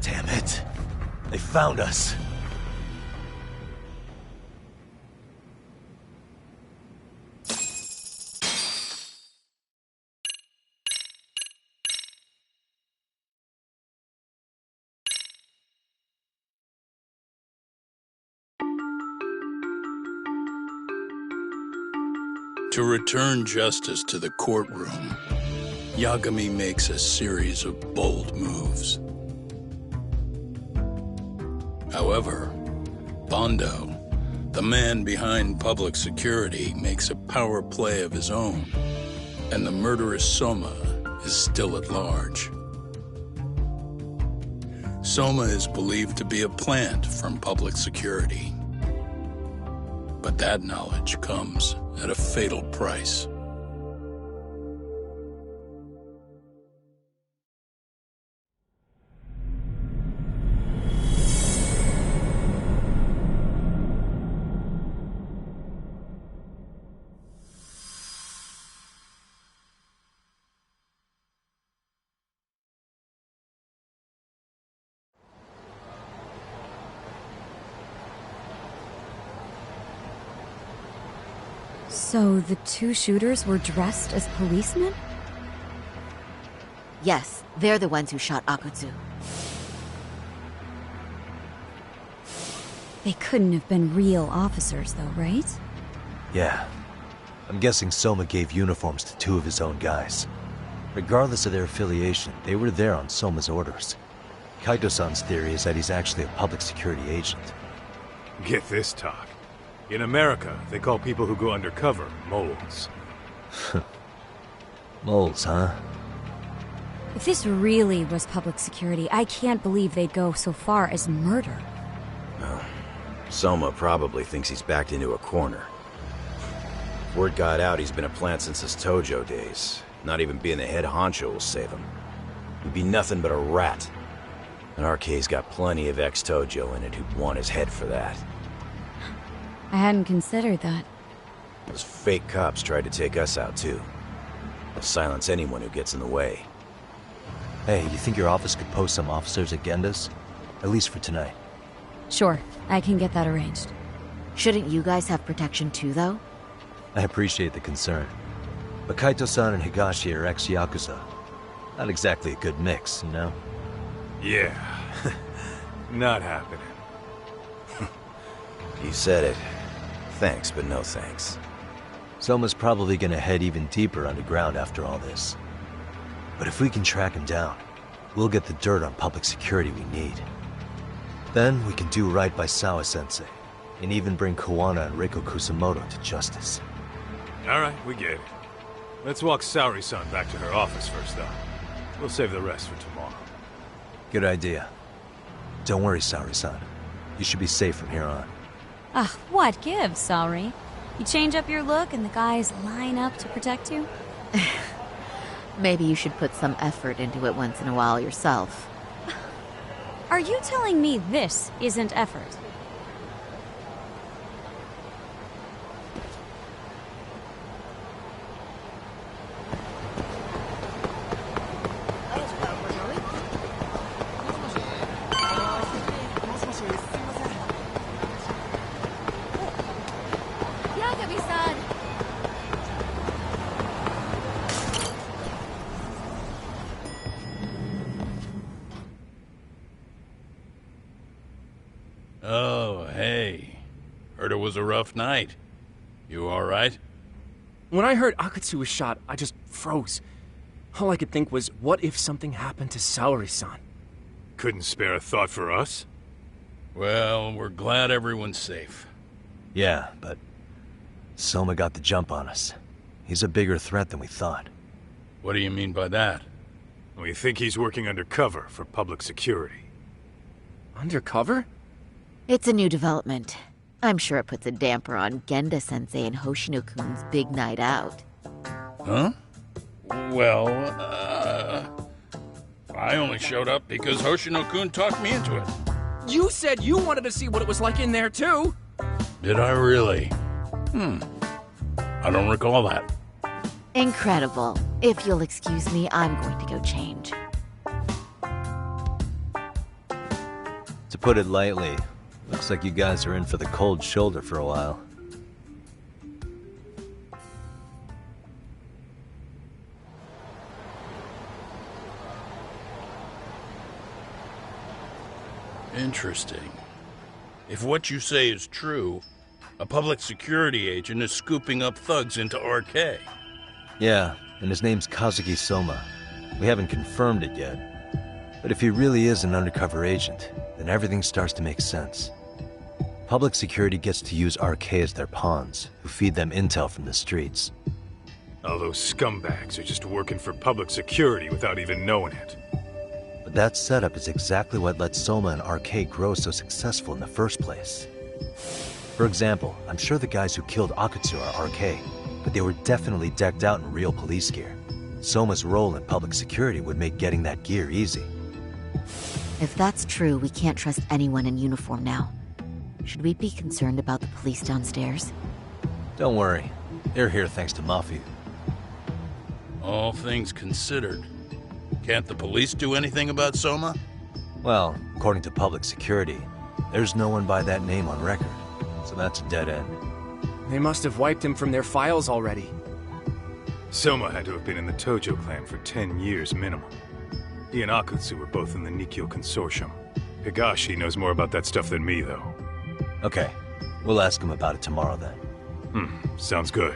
Damn it. They found us. To return justice to the courtroom, Yagami makes a series of bold moves. However, Bondo, the man behind public security, makes a power play of his own, and the murderous Soma is still at large. Soma is believed to be a plant from public security, but that knowledge comes at a fatal price. So the two shooters were dressed as policemen? Yes, they're the ones who shot Akutsu. They couldn't have been real officers, though, right? Yeah. I'm guessing Soma gave uniforms to two of his own guys. Regardless of their affiliation, they were there on Soma's orders. Kaito-san's theory is that he's actually a public security agent. Get this, talk. In America, they call people who go undercover moles. Moles, huh? If this really was public security, I can't believe they'd go so far as murder. Well, Soma probably thinks he's backed into a corner. Word got out he's been a plant since his Tojo days. Not even being the head honcho will save him. He'd be nothing but a rat. And RK's got plenty of ex-Tojo in it who'd want his head for that. I hadn't considered that. Those fake cops tried to take us out too. They'll silence anyone who gets in the way. Hey, you think your office could post some officers at Genda's? At least for tonight. Sure, I can get that arranged. Shouldn't you guys have protection too, though? I appreciate the concern. But Kaito-san and Higashi are ex-Yakuza. Not exactly a good mix, you know? Yeah. Not happening. You said it. Thanks, but no thanks. Soma's probably gonna head even deeper underground after all this. But if we can track him down, we'll get the dirt on public security we need. Then we can do right by Sawa-sensei, and even bring Kawana and Reiko Kusamoto to justice. Alright, we get it. Let's walk Saori-san back to her office first, though. We'll save the rest for tomorrow. Good idea. Don't worry, Saori-san. You should be safe from here on. Ah, what gives, Saori? You change up your look and the guys line up to protect you? Maybe you should put some effort into it once in a while yourself. Are you telling me this isn't effort? Oh, hey. Heard it was a rough night. You alright? When I heard Akatsu was shot, I just froze. All I could think was, what if something happened to Saori-san? Couldn't spare a thought for us? Well, we're glad everyone's safe. Yeah, but Soma got the jump on us. He's a bigger threat than we thought. What do you mean by that? We think he's working undercover for public security. Undercover? It's a new development. I'm sure it puts a damper on Genda-sensei and Hoshino-kun's big night out. Huh? Well, I only showed up because Hoshino-kun talked me into it. You said you wanted to see what it was like in there, too! Did I really? I don't recall that. Incredible. If you'll excuse me, I'm going to go change. To put it lightly, looks like you guys are in for the cold shoulder for a while. Interesting. If what you say is true, a public security agent is scooping up thugs into RK. Yeah, and his name's Kazuki Soma. We haven't confirmed it yet. But if he really is an undercover agent, then everything starts to make sense. Public security gets to use RK as their pawns, who feed them intel from the streets. All those scumbags are just working for public security without even knowing it. But that setup is exactly what let Soma and RK grow so successful in the first place. For example, I'm sure the guys who killed Akatsu are RK, but they were definitely decked out in real police gear. Soma's role in public security would make getting that gear easy. If that's true, we can't trust anyone in uniform now. Should we be concerned about the police downstairs? Don't worry. They're here thanks to Mafia. All things considered, can't the police do anything about Soma? Well, according to public security, there's no one by that name on record, so that's a dead end. They must have wiped him from their files already. Soma had to have been in the Tojo clan for 10 years minimum. He and Akutsu were both in the Nikkyo Consortium. Higashi knows more about that stuff than me, though. Okay, we'll ask him about it tomorrow then. Sounds good.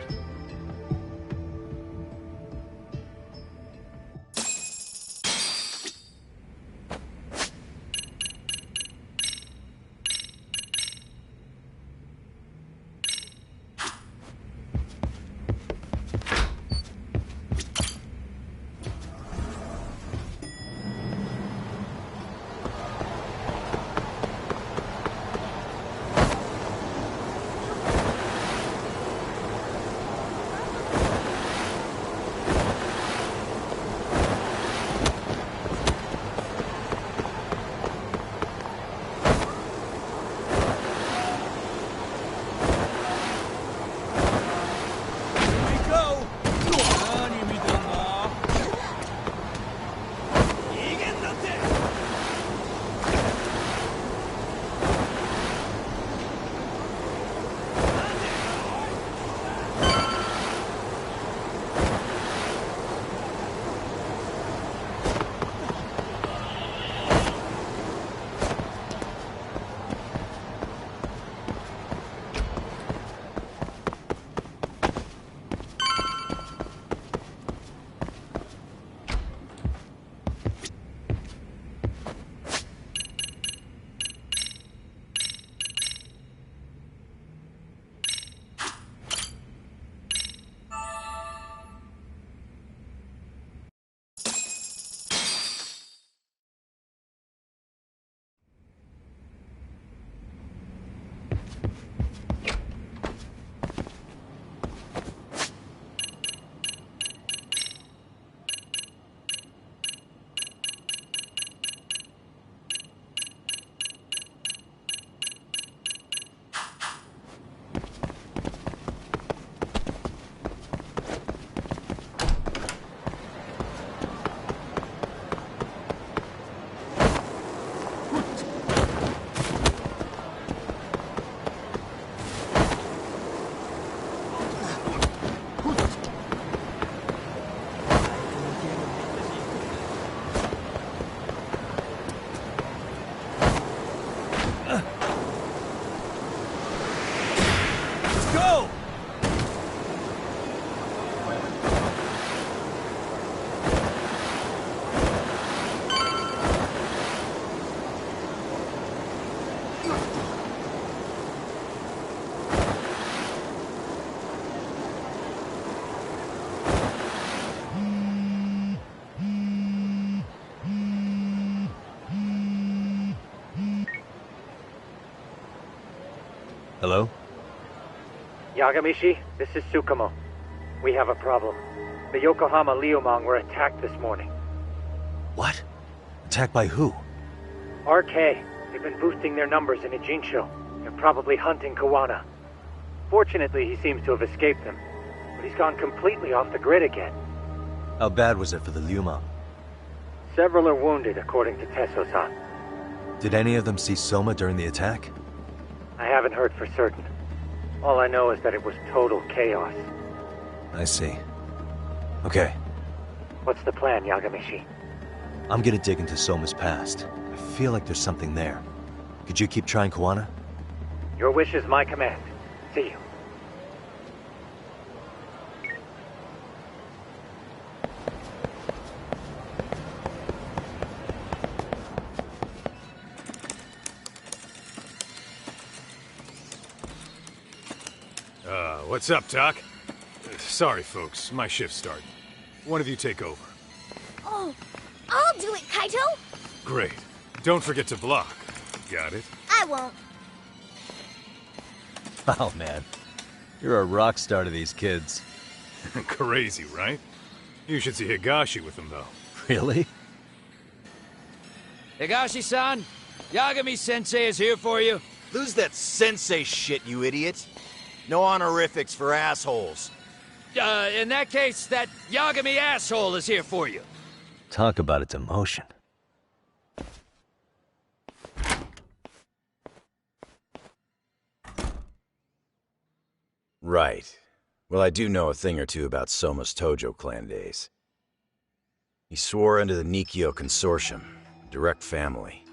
Hello? Yagamishi, this is Tsukumo. We have a problem. The Yokohama Liumang were attacked this morning. What? Attacked by who? RK. They've been boosting their numbers in Ejinsho. They're probably hunting Kawana. Fortunately, he seems to have escaped them. But he's gone completely off the grid again. How bad was it for the Liumang? Several are wounded, according to Tesso-san. Did any of them see Soma during the attack? I haven't heard for certain. All I know is that it was total chaos. I see. Okay. What's the plan, Yagamishi? I'm gonna dig into Soma's past. I feel like there's something there. Could you keep trying Kawana? Your wish is my command. See you. What's up, Doc? Sorry, folks. My shift's starting. One of you take over. Oh, I'll do it, Kaito! Great. Don't forget to block. Got it? I won't. Oh, man. You're a rock star to these kids. Crazy, right? You should see Higashi with them, though. Really? Higashi-san, Yagami-sensei is here for you. Lose that sensei shit, you idiot. No honorifics for assholes. In that case, that Yagami asshole is here for you. Talk about its emotion. Right. Well, I do know a thing or two about Soma's Tojo clan days. He swore under the Nikkyo Consortium, direct family.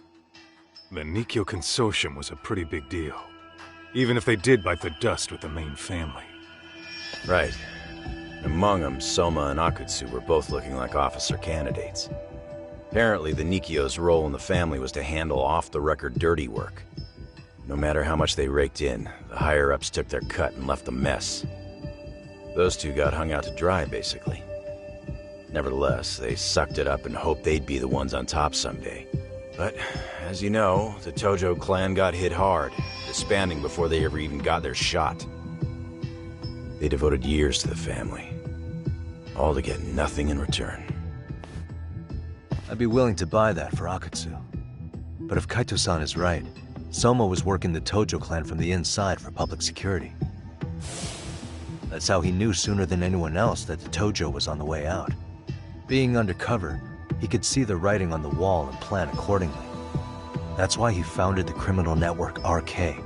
The Nikkyo Consortium was a pretty big deal. Even if they did bite the dust with the main family. Right. Among them, Soma and Akutsu were both looking like officer candidates. Apparently, the Nikkyo's role in the family was to handle off-the-record dirty work. No matter how much they raked in, the higher-ups took their cut and left a mess. Those two got hung out to dry, basically. Nevertheless, they sucked it up and hoped they'd be the ones on top someday. But, as you know, the Tojo clan got hit hard, disbanding before they ever even got their shot. They devoted years to the family, all to get nothing in return. I'd be willing to buy that for Akutsu. But if Kaito-san is right, Soma was working the Tojo clan from the inside for public security. That's how he knew sooner than anyone else that the Tojo was on the way out. Being undercover, he could see the writing on the wall and plan accordingly. That's why he founded the criminal network RK,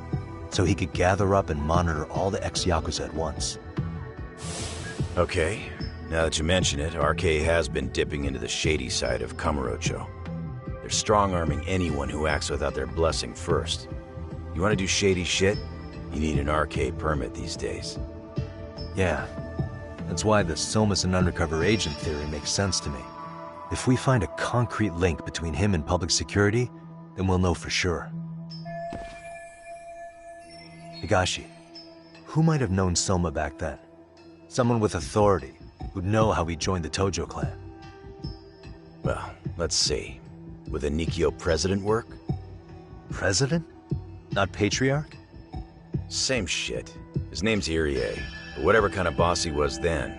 so he could gather up and monitor all the ex-Yakuza at once. Okay, now that you mention it, RK has been dipping into the shady side of Kamurocho. They're strong-arming anyone who acts without their blessing first. You want to do shady shit? You need an RK permit these days. Yeah, that's why the Soma's an undercover agent theory makes sense to me. If we find a concrete link between him and public security, then we'll know for sure. Higashi, who might have known Soma back then? Someone with authority, who'd know how he joined the Tojo clan. Well, let's see. Would the Nikkyo president work? President? Not patriarch? Same shit. His name's Irie, but whatever kind of boss he was then,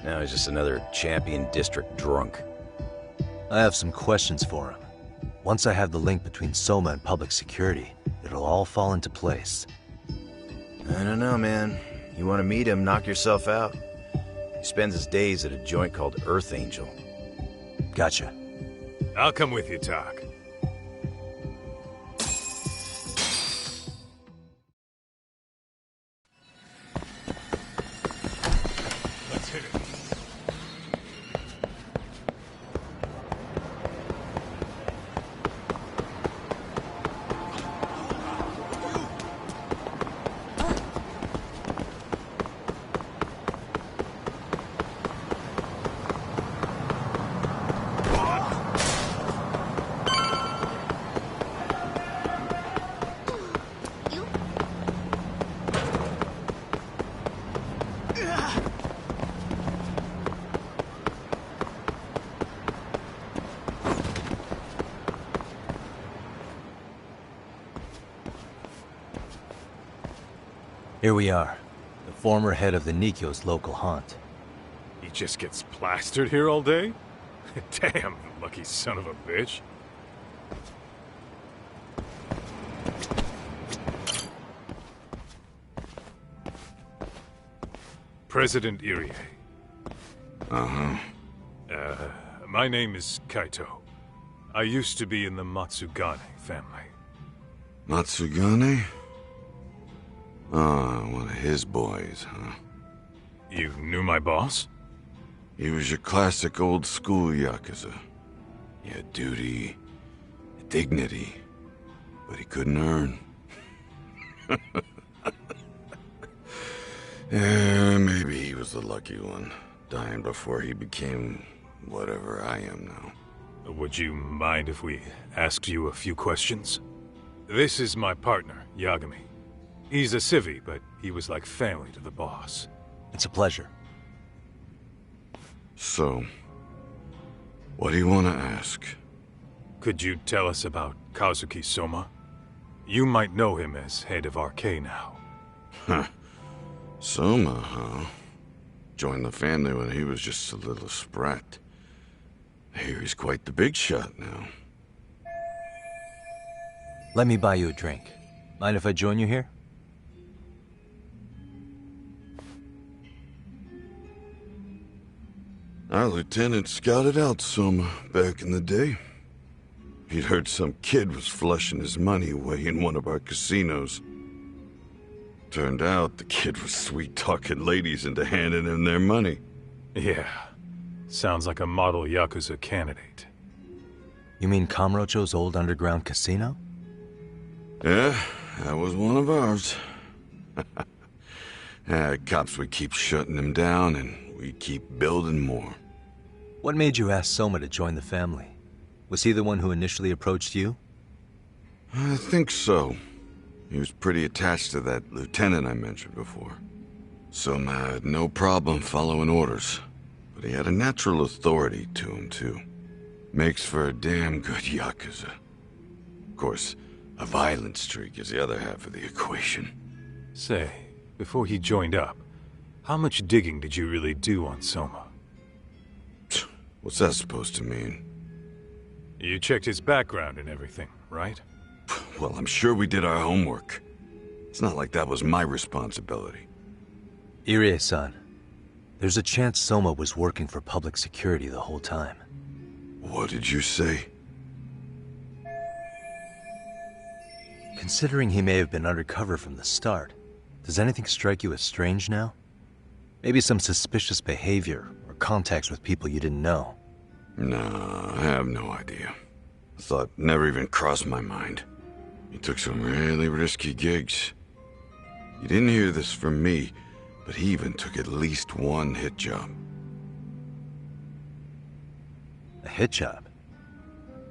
now he's just another champion district drunk. I have some questions for him. Once I have the link between Soma and public security, it'll all fall into place. I don't know, man. You want to meet him, knock yourself out. He spends his days at a joint called Earth Angel. Gotcha. I'll come with you, Tak. Let's hit it. Here we are. The former head of the Nikyo's local haunt. He just gets plastered here all day? Damn, lucky son of a bitch. President Irie. Uh-huh. My name is Kaito. I used to be in the Matsugane family. Matsugane? Ah, one of his boys, huh? You knew my boss? He was your classic old school Yakuza. He had duty, dignity, but he couldn't earn. Yeah, maybe he was the lucky one, dying before he became whatever I am now. Would you mind if we asked you a few questions? This is my partner, Yagami. He's a civvy, but he was like family to the boss. It's a pleasure. So, what do you want to ask? Could you tell us about Kazuki Soma? You might know him as head of RK now. Huh. Soma, huh? Joined the family when he was just a little sprat. I hear he's quite the big shot now. Let me buy you a drink. Mind if I join you here? Our lieutenant scouted out Soma back in the day. He'd heard some kid was flushing his money away in one of our casinos. Turned out the kid was sweet-talking ladies into handing him their money. Yeah. Sounds like a model Yakuza candidate. You mean Kamurocho's old underground casino? Yeah, that was one of ours. Cops would keep shutting him down, and we'd keep building more. What made you ask Soma to join the family? Was he the one who initially approached you? I think so. He was pretty attached to that lieutenant I mentioned before. Soma had no problem following orders, but he had a natural authority to him, too. Makes for a damn good Yakuza. Of course, a violent streak is the other half of the equation. Say, before he joined up, how much digging did you really do on Soma? What's that supposed to mean? You checked his background and everything, right? Well, I'm sure we did our homework. It's not like that was my responsibility. Irie-san, there's a chance Soma was working for public security the whole time. What did you say? Considering he may have been undercover from the start, does anything strike you as strange now? Maybe some suspicious behavior or contacts with people you didn't know? No, I have no idea. Thought never even crossed my mind. He took some really risky gigs. You didn't hear this from me, but he even took at least one hit job. A hit job?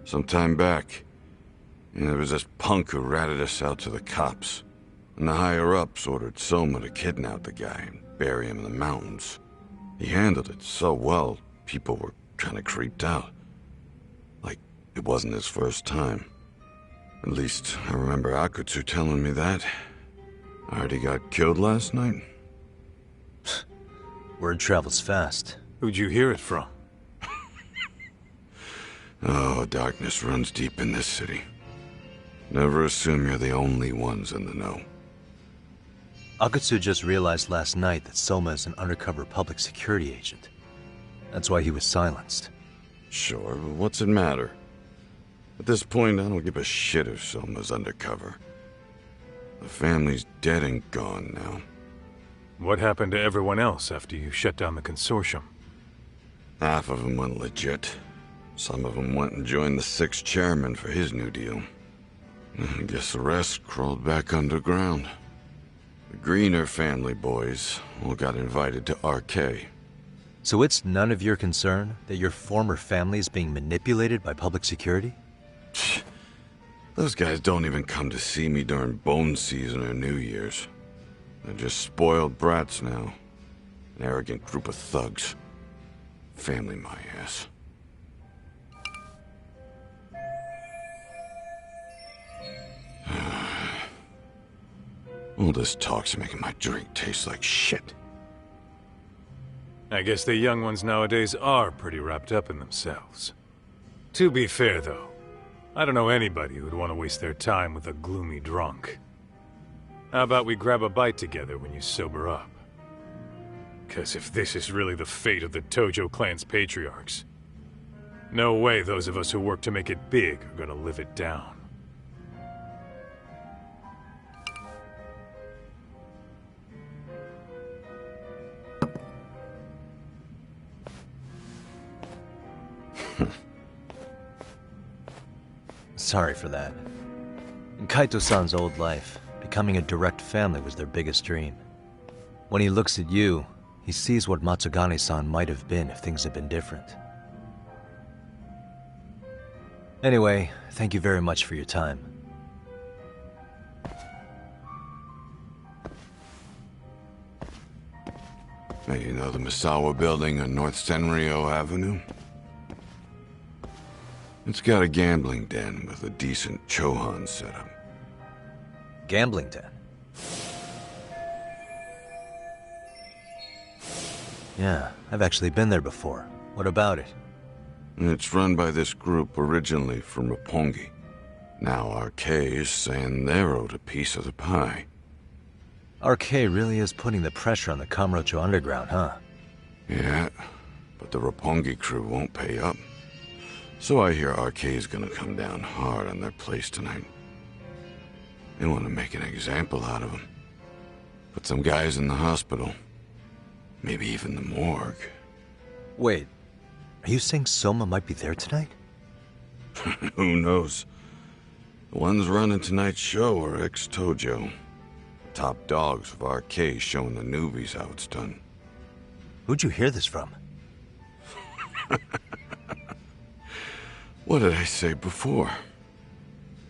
Some time back, there was this punk who ratted us out to the cops. And the higher-ups ordered Soma to kidnap the guy and bury him in the mountains. He handled it so well, people were kind of creeped out. Like, it wasn't his first time. At least, I remember Akutsu telling me that. I heard he got killed last night. Word travels fast. Who'd you hear it from? Oh, darkness runs deep in this city. Never assume you're the only ones in the know. Akutsu just realized last night that Soma is an undercover public security agent. That's why he was silenced. Sure, but what's it matter? At this point, I don't give a shit if Soma's undercover. The family's dead and gone now. What happened to everyone else after you shut down the consortium? Half of them went legit. Some of them went and joined the 6th chairman for his new deal. I guess the rest crawled back underground. The Greener family boys all got invited to RK. So it's none of your concern that your former family is being manipulated by public security? Those guys don't even come to see me during bone season or New Year's. They're just spoiled brats now. An arrogant group of thugs. Family my ass. All this talk's making my drink taste like shit. I guess the young ones nowadays are pretty wrapped up in themselves. To be fair, though, I don't know anybody who'd want to waste their time with a gloomy drunk. How about we grab a bite together when you sober up? 'Cause if this is really the fate of the Tojo clan's patriarchs, no way those of us who work to make it big are gonna live it down. Sorry for that. In Kaito-san's old life, becoming a direct family was their biggest dream. When he looks at you, he sees what Matsugane-san might have been if things had been different. Anyway, thank you very much for your time. Hey, you know the Misawa building on North Senryo Avenue? It's got a gambling den with a decent Chohan setup. Gambling den? Yeah, I've actually been there before. What about it? It's run by this group originally from Roppongi. Now RK is saying they're owed a piece of the pie. RK really is putting the pressure on the Kamurocho Underground, huh? Yeah, but the Roppongi crew won't pay up. So I hear RK is gonna come down hard on their place tonight. They want to make an example out of them. Put some guys in the hospital. Maybe even the morgue. Wait, are you saying Soma might be there tonight? Who knows? The ones running tonight's show are ex-Tojo. Top dogs of RK showing the newbies how it's done. Who'd you hear this from? What did I say before?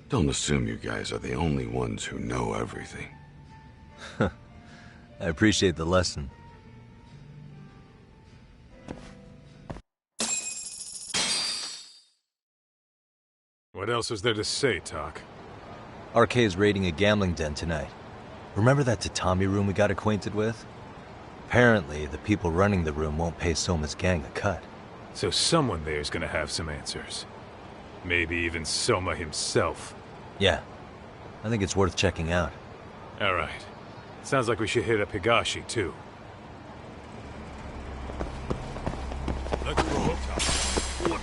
Don't assume you guys are the only ones who know everything. I appreciate the lesson. What else is there to say, Tak? RK is raiding a gambling den tonight. Remember that tatami room we got acquainted with? Apparently, the people running the room won't pay Soma's gang a cut. So someone there's gonna have some answers. Maybe even Soma himself. Yeah. I think it's worth checking out. Alright. Sounds like we should hit up Higashi, too. Let's go, Tak.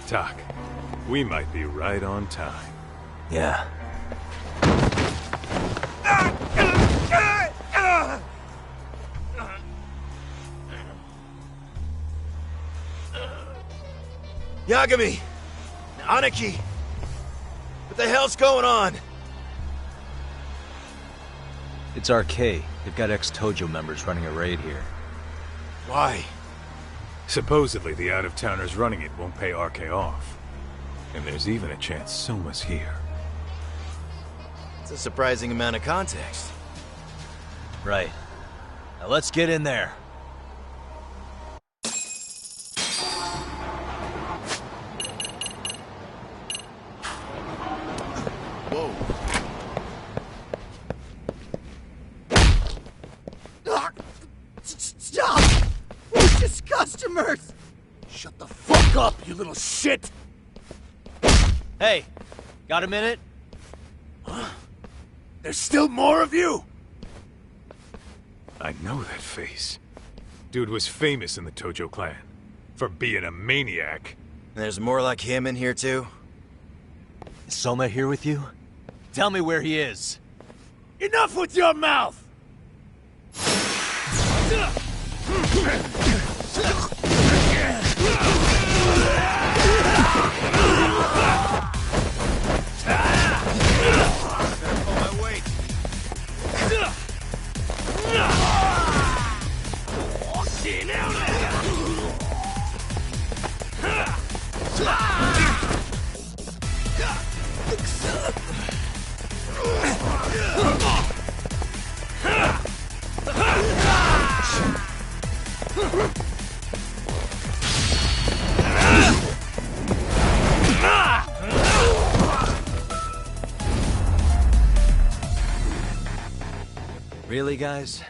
Tak, we might be right on time. Yeah. Yagami! Aniki! What the hell's going on? It's RK. They've got ex-Tojo members running a raid here. Why? Supposedly, the out-of-towners running it won't pay RK off. And there's even a chance Soma's here. It's a surprising amount of context. Right. Now let's get in there. Whoa. Stop! We're just customers! Shut the fuck up, you little shit! Hey, got a minute? There's still more of you? I know that face. Dude was famous in the Tojo clan. For being a maniac. There's more like him in here, too? Is Soma here with you? Tell me where he is. Enough with your mouth! Really, guys?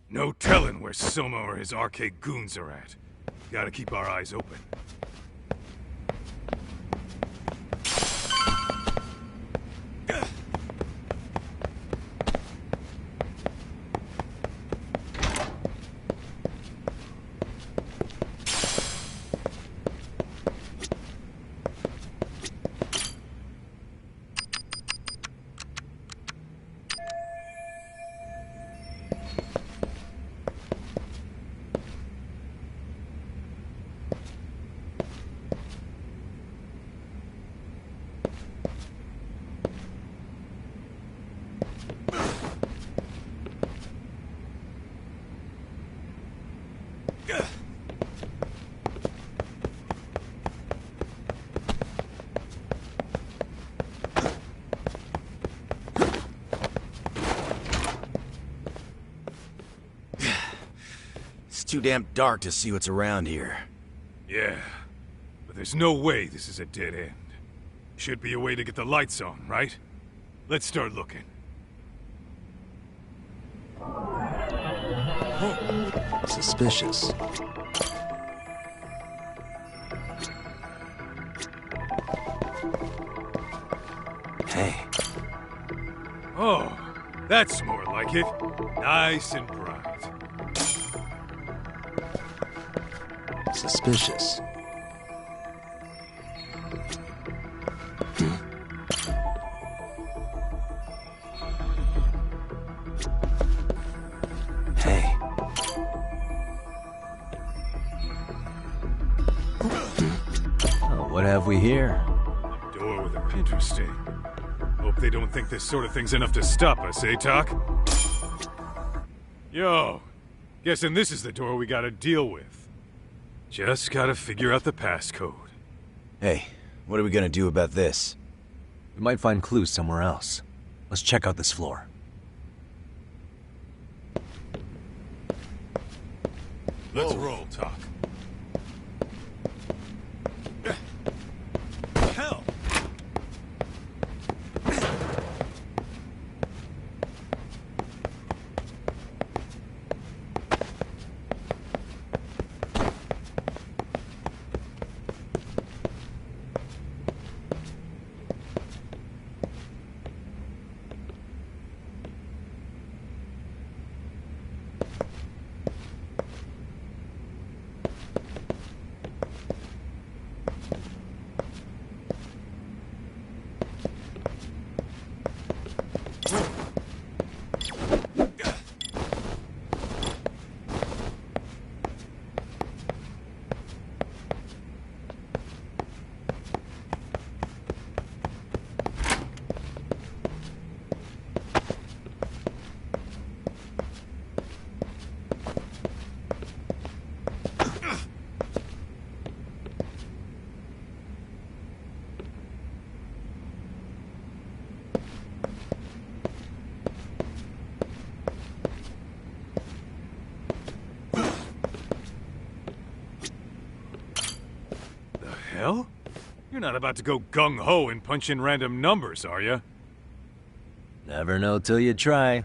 No telling where Soma or his arcade goons are at. Gotta keep our eyes open. It's too damn dark to see what's around here. Yeah, but there's no way this is a dead end. Should be a way to get the lights on, right? Let's start looking. Suspicious. Hey. Oh, that's more like it. Nice and bright. Suspicious. Hey. Oh, what have we here? A door with a interesting. Hope they don't think this sort of thing's enough to stop us, eh, Talk? Yo, guessing this is the door we gotta deal with. Just gotta figure out the passcode. Hey, what are we gonna do about this? We might find clues somewhere else. Let's check out this floor. Let's roll, Talk. Hell! Hell? You're not about to go gung-ho and punch in random numbers, are you? Never know till you try.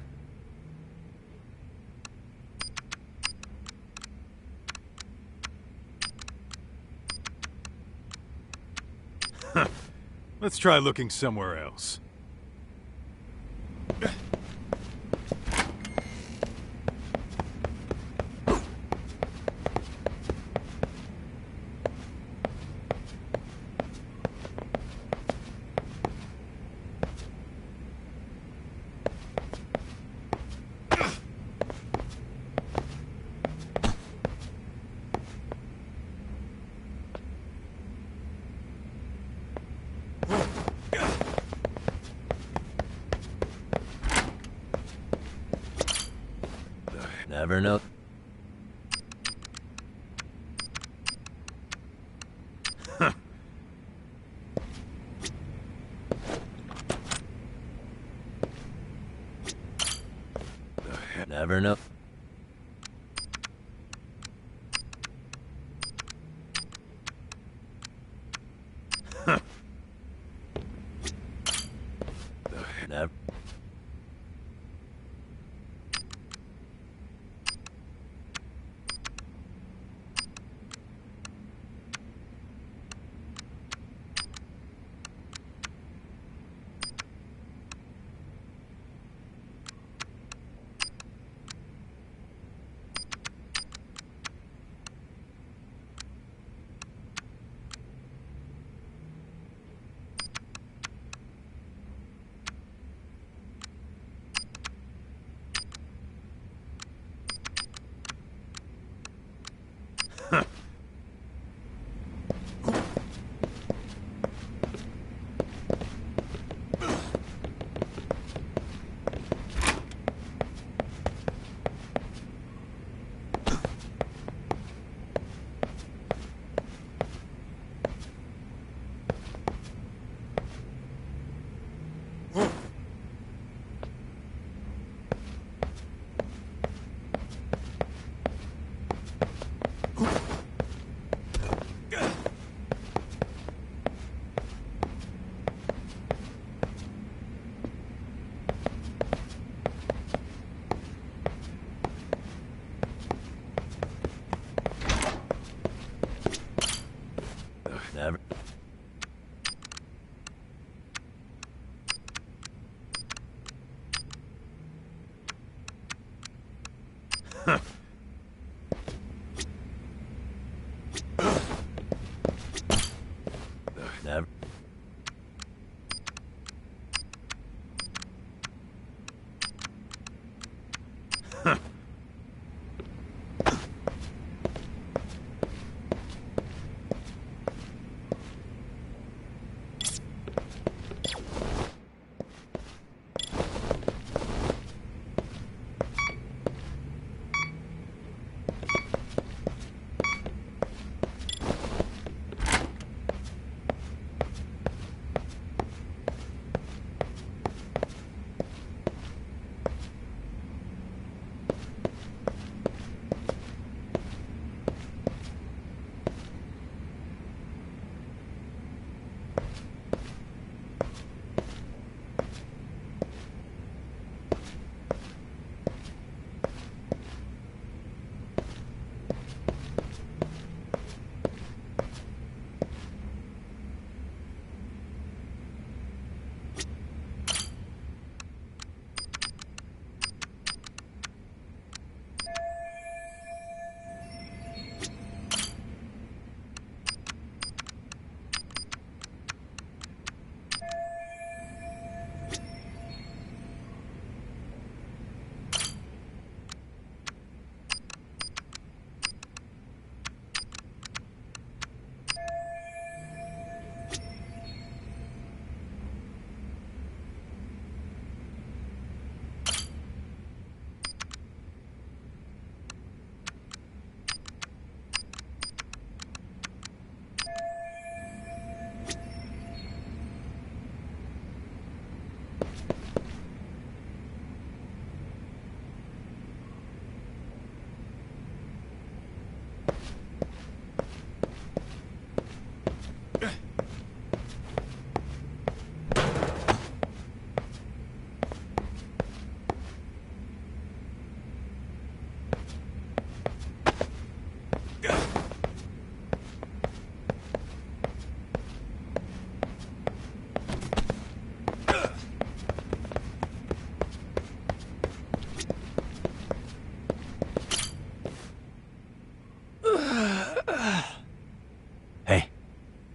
Let's try looking somewhere else. Never know. Never know. Never. Never. Huh. Never. Huh.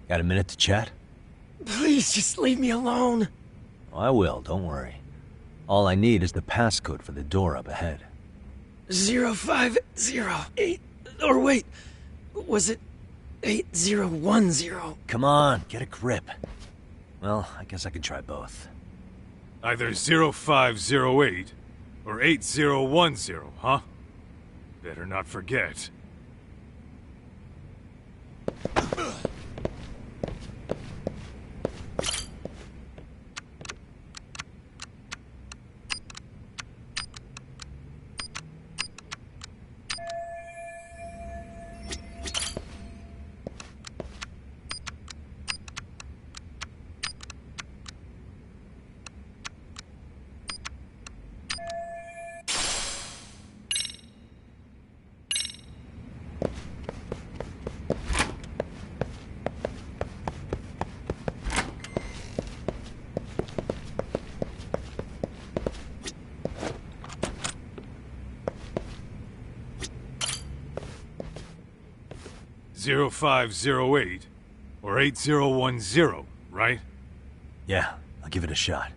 Got a minute to chat? Please, just leave me alone. I will, don't worry. All I need is the passcode for the door up ahead. 0508... Or wait, was it 8010? Come on, get a grip. Well, I guess I can try both. Either 0508 or 8010, huh? Better not forget. Zero 0508 or 8010, right? Yeah, I'll give it a shot.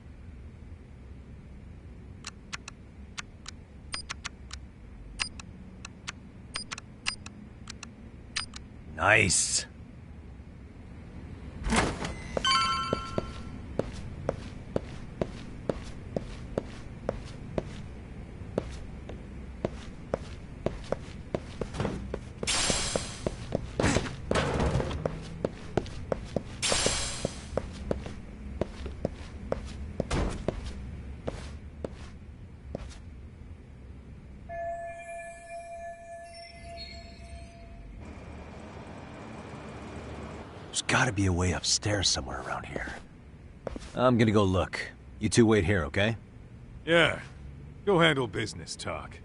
Nice. There's gotta be a way upstairs somewhere around here. I'm gonna go look. You two wait here, okay? Yeah. Go handle business talk.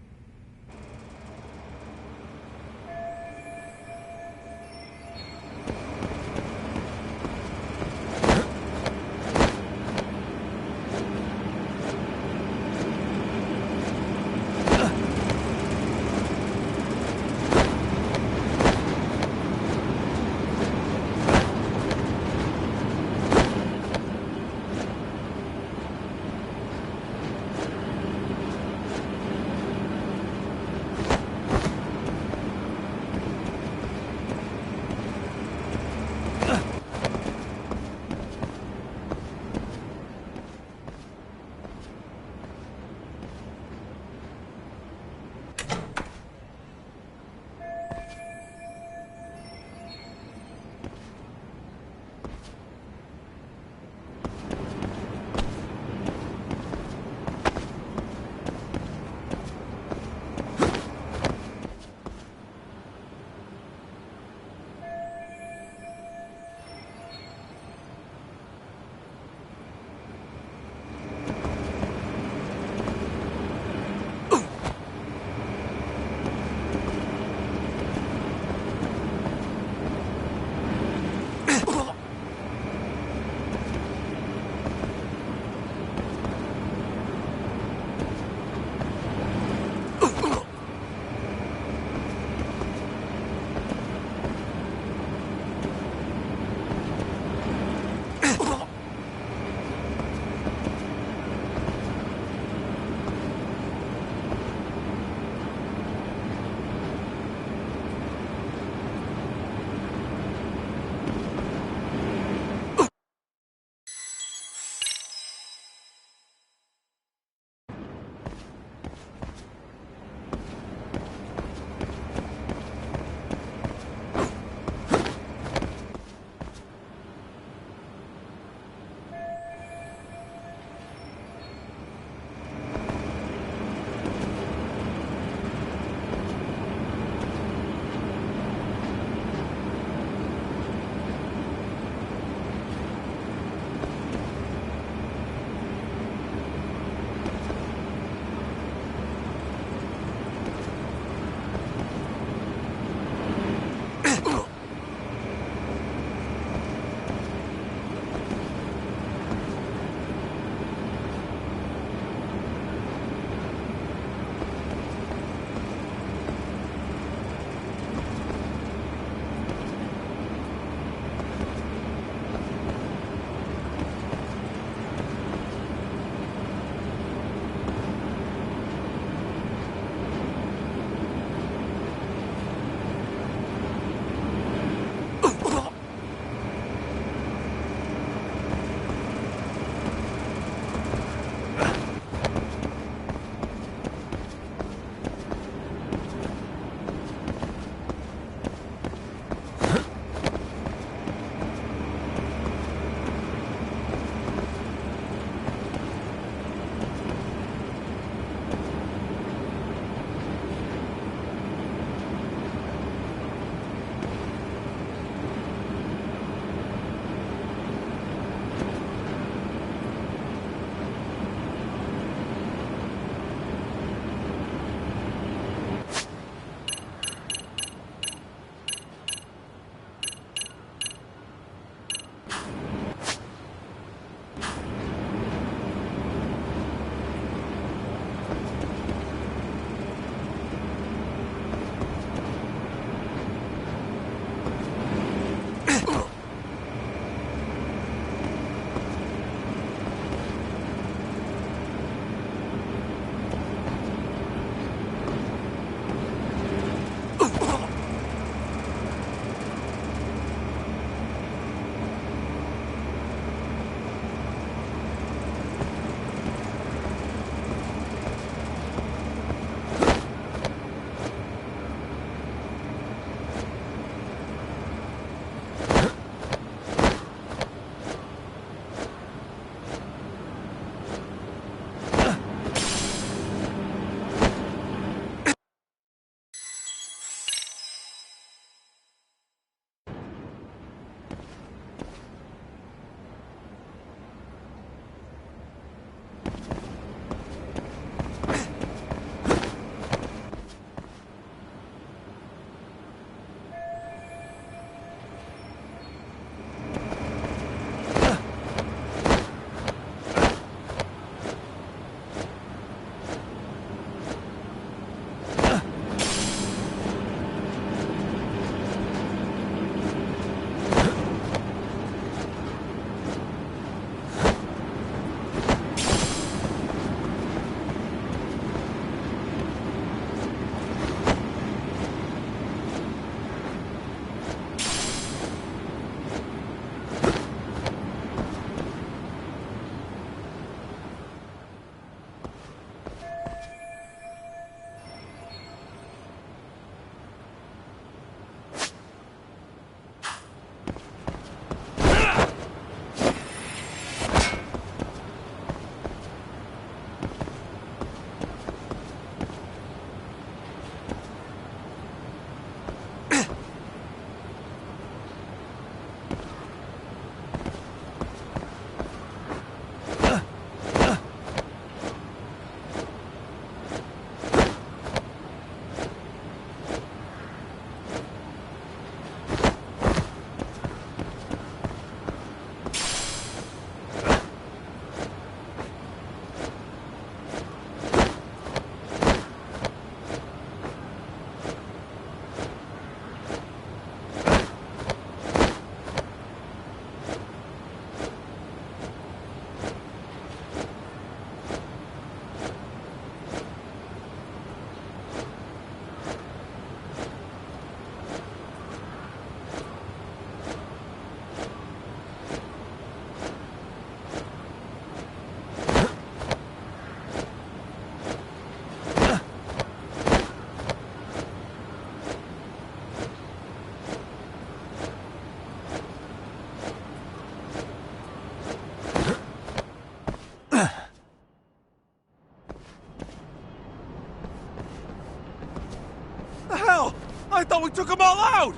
took them all out!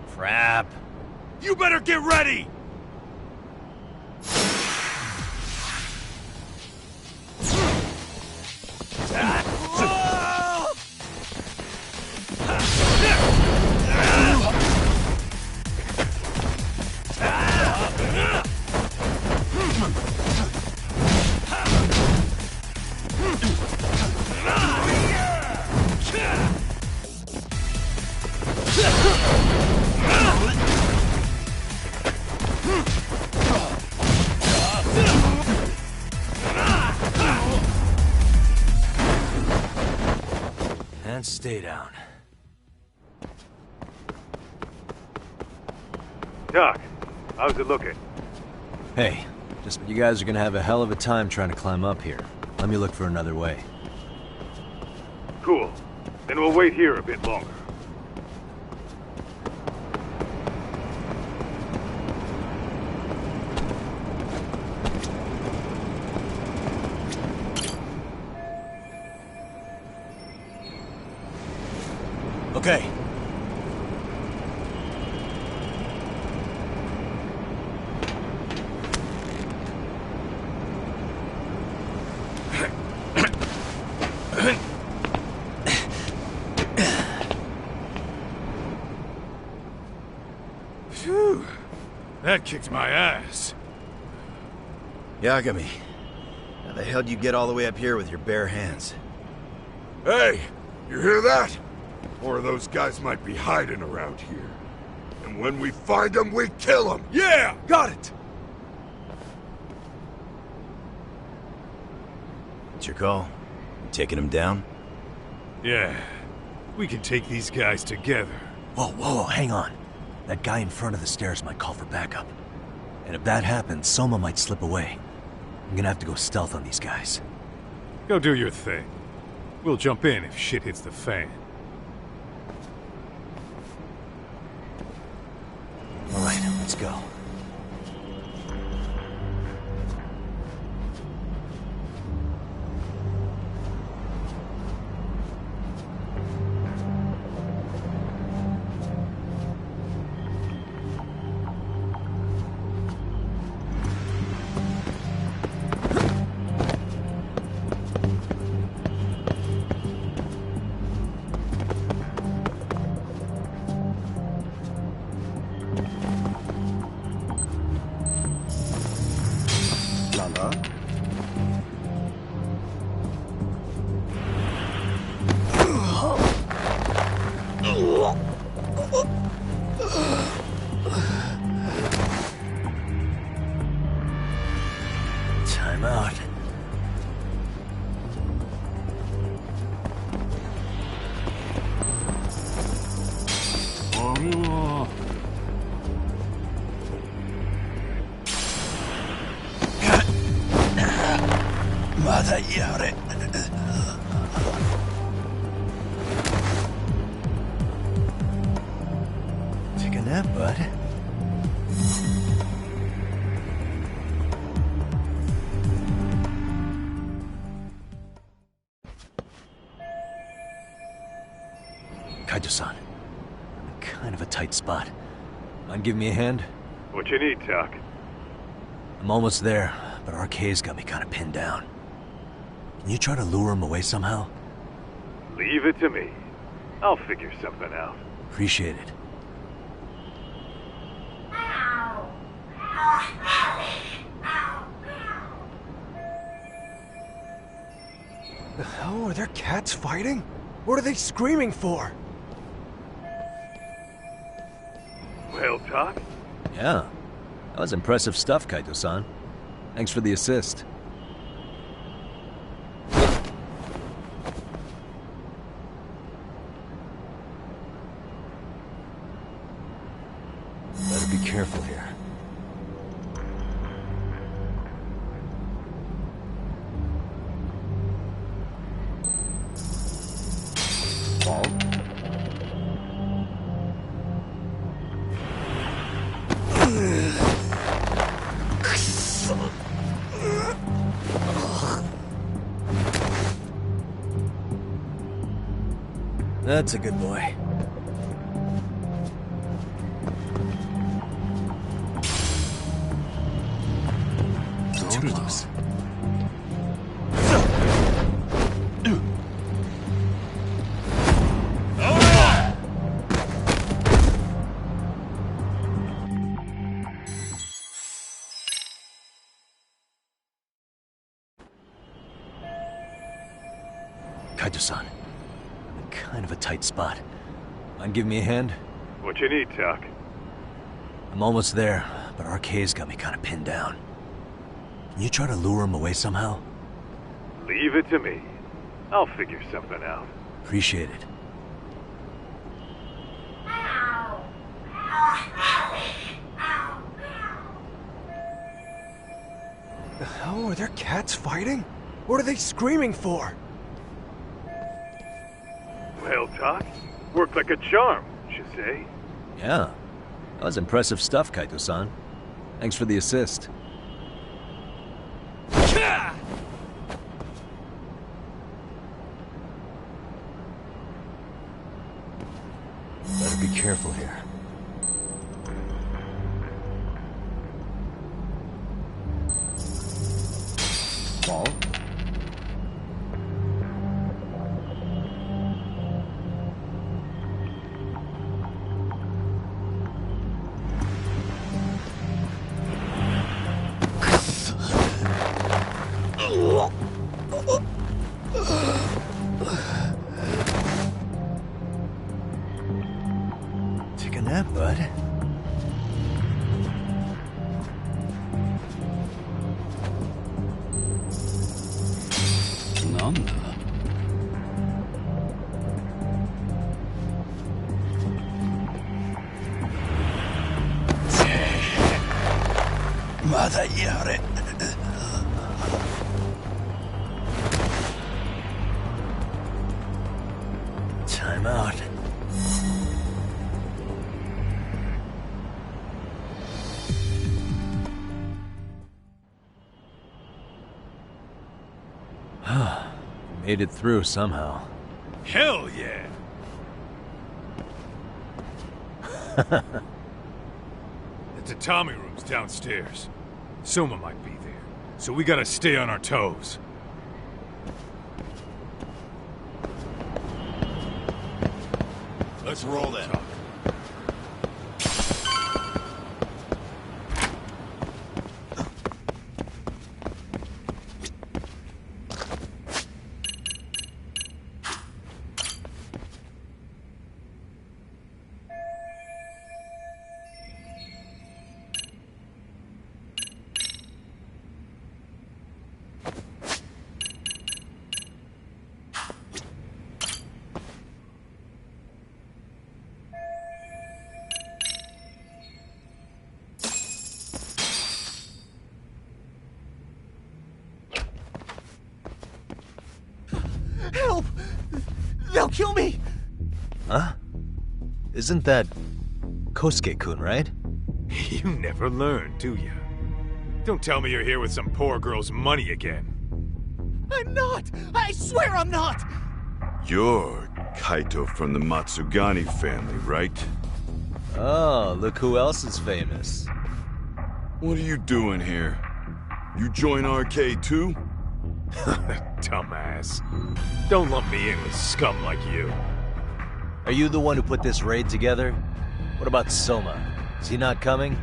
Crap. You better get ready! And stay down. Doc, how's it looking? Hey, just you guys are gonna have a hell of a time trying to climb up here. Let me look for another way. Cool. Then we'll wait here a bit longer. Okay. Phew. That kicked my ass. Yagami, how the hell do you get all the way up here with your bare hands? Hey, you hear that? More of those guys might be hiding around here. And when we find them, we kill them! Yeah! Got it! What's your call? You taking them down? Yeah. We can take these guys together. Whoa, hang on. That guy in front of the stairs might call for backup. And if that happens, Soma might slip away. I'm gonna have to go stealth on these guys. Go do your thing. We'll jump in if shit hits the fan. All right, let's go. Time out. Take a nap, bud. Kaito-san, I'm in kind of a tight spot. Mind giving me a hand? What you need, Doc? I'm almost there, but RK's got me kind of pinned down. Can you try to lure him away somehow? Leave it to me. I'll figure something out. Appreciate it. The hell? Are there cats fighting? What are they screaming for? Well, Doc? Yeah. That was impressive stuff, Kaito-san. Thanks for the assist. Better be careful here. Ball. That's a good boy. screws. Kaito-san, I'm in kind of a tight spot. Mind giving me a hand? What you need, Tuck? I'm almost there, but RK's got me kind of pinned down. Can you try to lure him away somehow? Leave it to me. I'll figure something out. Appreciate it. The hell are their cats fighting? What are they screaming for? Well, Tuck, worked like a charm, you say? Yeah. That was impressive stuff, Kaito-san. Thanks for the assist. Better be careful here. Ball? Take a nap, bud. Nanda. まだやれ。Time out. Made it through somehow. Hell yeah! The tatami room's downstairs. Soma might be there, so we gotta stay on our toes. Let's roll then. Help! They'll kill me! Huh? Isn't that Kosuke-kun, right? You never learn, do you? Don't tell me you're here with some poor girl's money again. I'm not! I swear I'm not! You're Kaito from the Matsugani family, right? Oh, look who else is famous. What are you doing here? You join RK too? Dumbass. Don't lump me in with scum like you. Are you the one who put this raid together? What about Soma? Is he not coming?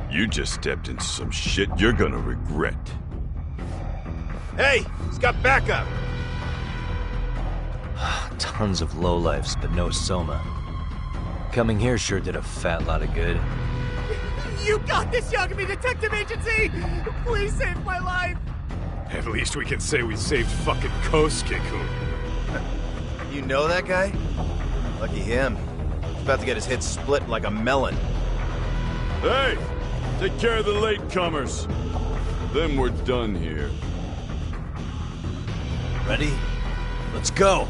You just stepped into some shit you're gonna regret. Hey, he's got backup. Tons of lowlifes, but no Soma. Coming here sure did a fat lot of good. You got this, Yagami Detective Agency! Please save my life! At least we can say we saved fucking Kosuke-kun. You know that guy? Lucky him. He's about to get his head split like a melon. Hey! Take care of the latecomers. Then we're done here. Ready? Let's go!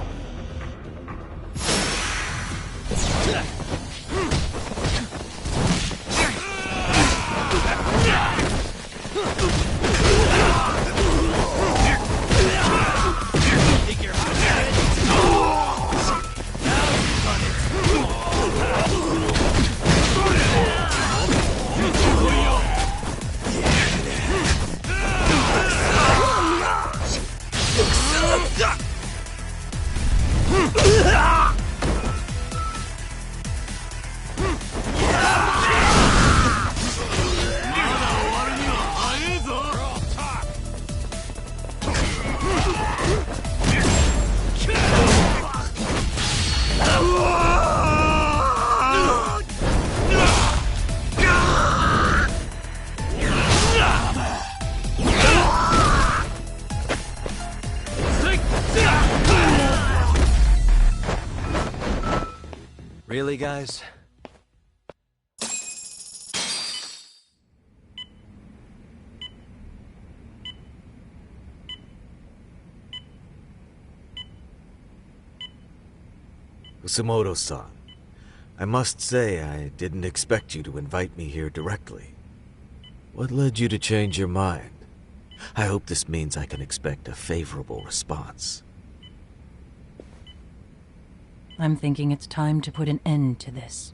Really, guys? Kusamoto-san, I must say I didn't expect you to invite me here directly. What led you to change your mind? I hope this means I can expect a favorable response. I'm thinking it's time to put an end to this.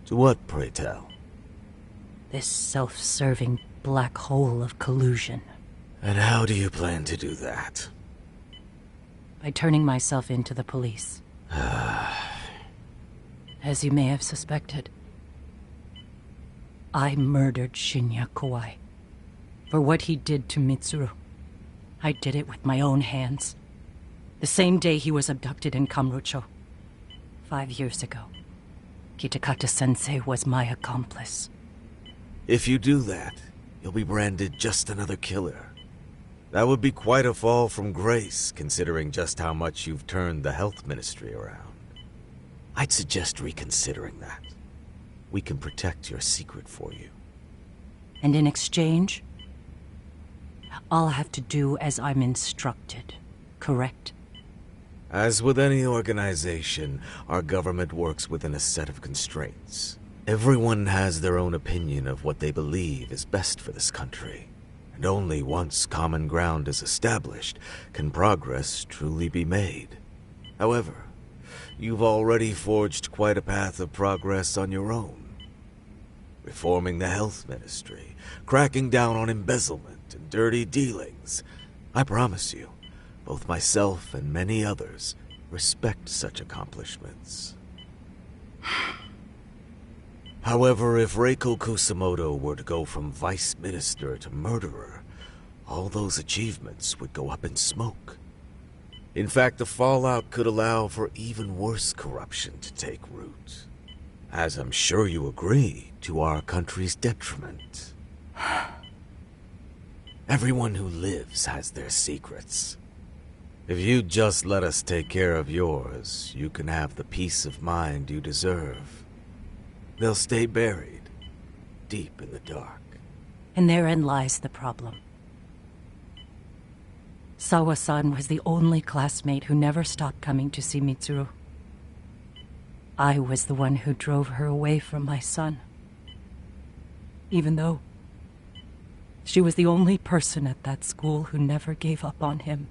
To what, pray tell? This self-serving black hole of collusion. And how do you plan to do that? By turning myself in to the police. As you may have suspected, I murdered Shinya Kawai. For what he did to Mitsuru. I did it with my own hands. The same day he was abducted in Kamurocho. 5 years ago. Kitakata-sensei was my accomplice. If you do that, you'll be branded just another killer. That would be quite a fall from grace, considering just how much you've turned the health ministry around. I'd suggest reconsidering that. We can protect your secret for you. And in exchange, I'll have to do as I'm instructed, correct? As with any organization, our government works within a set of constraints. Everyone has their own opinion of what they believe is best for this country. And only once common ground is established can progress truly be made. However, you've already forged quite a path of progress on your own. Reforming the health ministry, cracking down on embezzlement and dirty dealings. I promise you, both myself and many others respect such accomplishments. However, if Reiko Kusamoto were to go from vice minister to murderer, all those achievements would go up in smoke. In fact, the fallout could allow for even worse corruption to take root. As I'm sure you agree, to our country's detriment. Everyone who lives has their secrets. If you'd just let us take care of yours, you can have the peace of mind you deserve. They'll stay buried, deep in the dark. And therein lies the problem. Sawa-san was the only classmate who never stopped coming to see Mitsuru. I was the one who drove her away from my son. Even though she was the only person at that school who never gave up on him.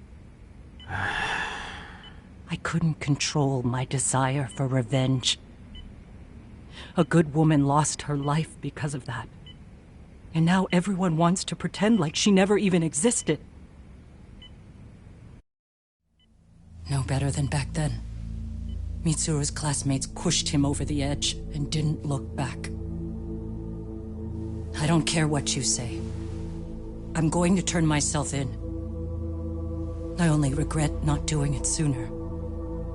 I couldn't control my desire for revenge. A good woman lost her life because of that. And now everyone wants to pretend like she never even existed. No better than back then. Mitsuru's classmates pushed him over the edge and didn't look back. I don't care what you say. I'm going to turn myself in. I only regret not doing it sooner.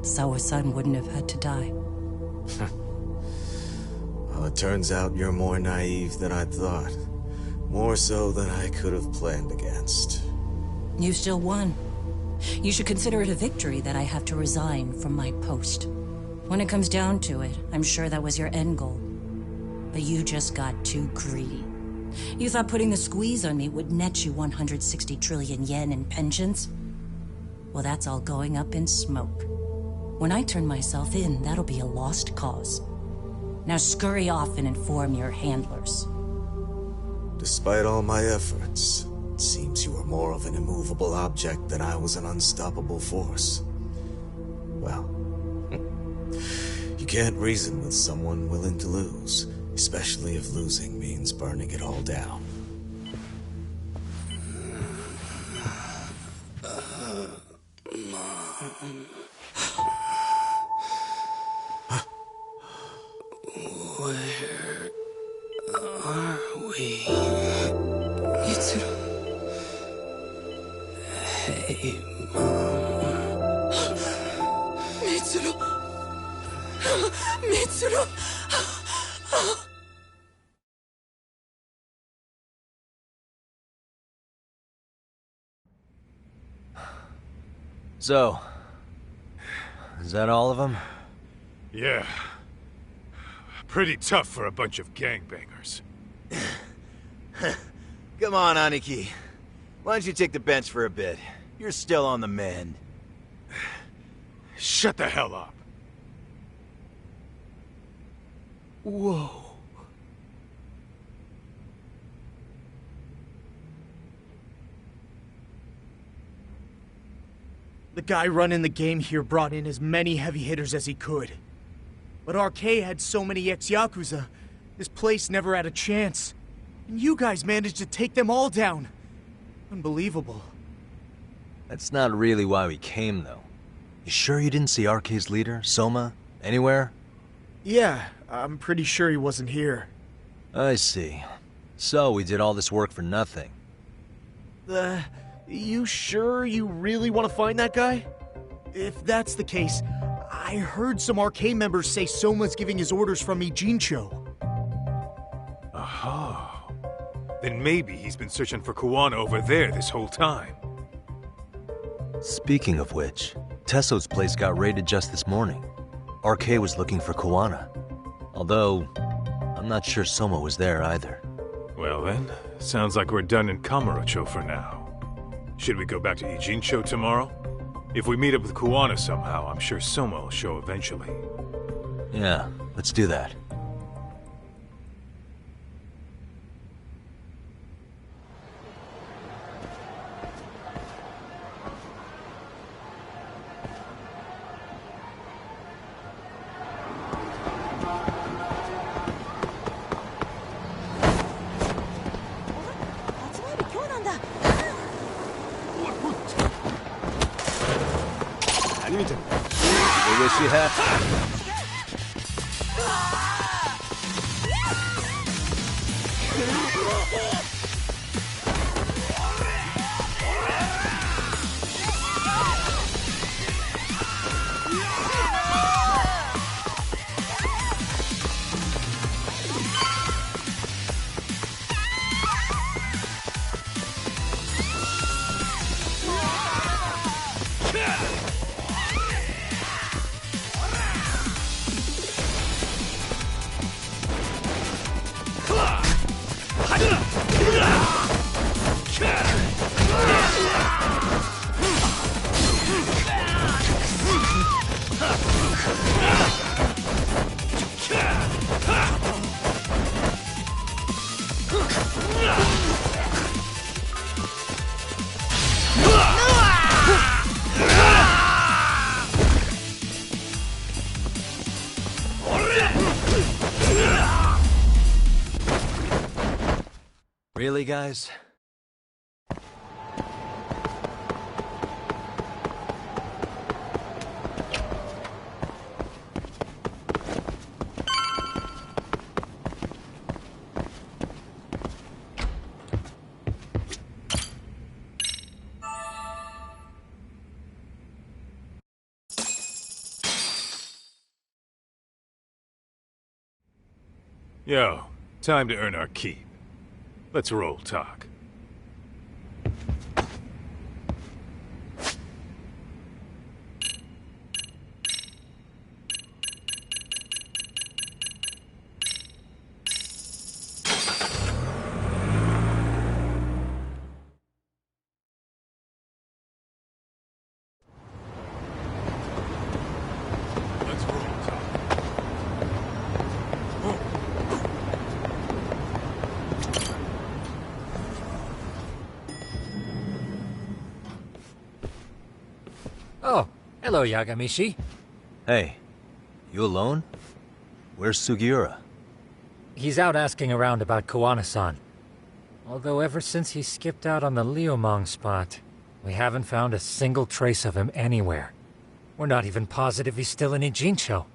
Sawa-san wouldn't have had to die. Well, it turns out you're more naive than I thought. More so than I could have planned against. You still won. You should consider it a victory that I have to resign from my post. When it comes down to it, I'm sure that was your end goal. But you just got too greedy. You thought putting the squeeze on me would net you 160 trillion yen in pensions? Well, that's all going up in smoke. When I turn myself in, that'll be a lost cause. Now scurry off and inform your handlers. Despite all my efforts, it seems you are more of an immovable object than I was an unstoppable force. Well, you can't reason with someone willing to lose, especially if losing means burning it all down. Where are we? Mitsuru. Hey, Mom. Mitsuru. Mitsuru. So, is that all of them? Yeah. Pretty tough for a bunch of gangbangers. Come on, Aniki. Why don't you take the bench for a bit? You're still on the mend. Shut the hell up. Whoa. The guy running the game here brought in as many heavy hitters as he could. But RK had so many ex-Yakuza, this place never had a chance. And you guys managed to take them all down. Unbelievable. That's not really why we came, though. You sure you didn't see RK's leader, Soma, anywhere? Yeah, I'm pretty sure he wasn't here. I see. So we did all this work for nothing. You sure you really want to find that guy? If that's the case, I heard some RK members say Soma's giving his orders from Ijincho. Aha. Then maybe he's been searching for Kuwana over there this whole time. Speaking of which, Tesso's place got raided just this morning. RK was looking for Kuwana. Although, I'm not sure Soma was there either. Well then, sounds like we're done in Kamurocho for now. Should we go back to Ijincho tomorrow? If we meet up with Kuwana somehow, I'm sure Soma will show eventually. Yeah, let's do that. We wish you happy. Really, guys? Yo, time to earn our keep. Let's roll talk. Oh, hello, Yagamishi. Hey, you alone? Where's Sugiura? He's out asking around about Kuwana-san. Although ever since he skipped out on the Liumang spot, we haven't found a single trace of him anywhere. We're not even positive he's still in Ijincho.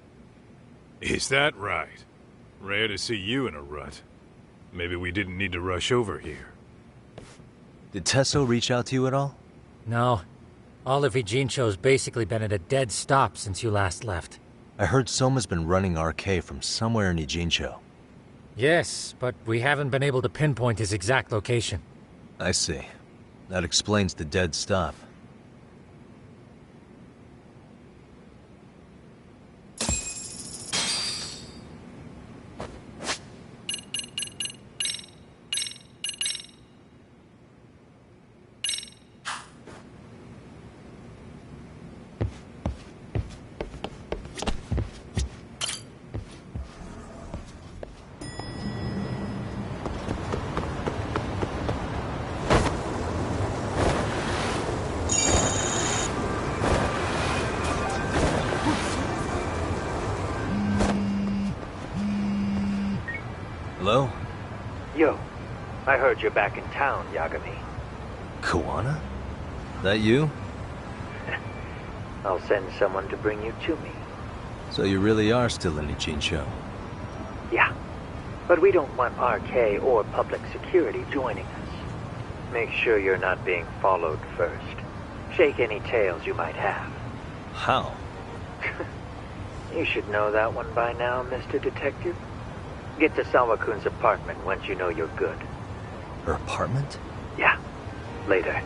Is that right? Rare to see you in a rut. Maybe we didn't need to rush over here. Did Tesso reach out to you at all? No. All of Ijincho's basically been at a dead stop since you last left. I heard Soma's been running RK from somewhere in Ijincho. Yes, but we haven't been able to pinpoint his exact location. I see. That explains the dead stop. Hello? Yo, I heard you're back in town, Yagami. Koana? That you? I'll send someone to bring you to me. So you really are still in Ijincho? Yeah, but we don't want RK or public security joining us. Make sure you're not being followed first. Shake any tails you might have. How? You should know that one by now, Mr. Detective. Get to Sawa-kun's apartment once you know you're good. Her apartment? Yeah, later.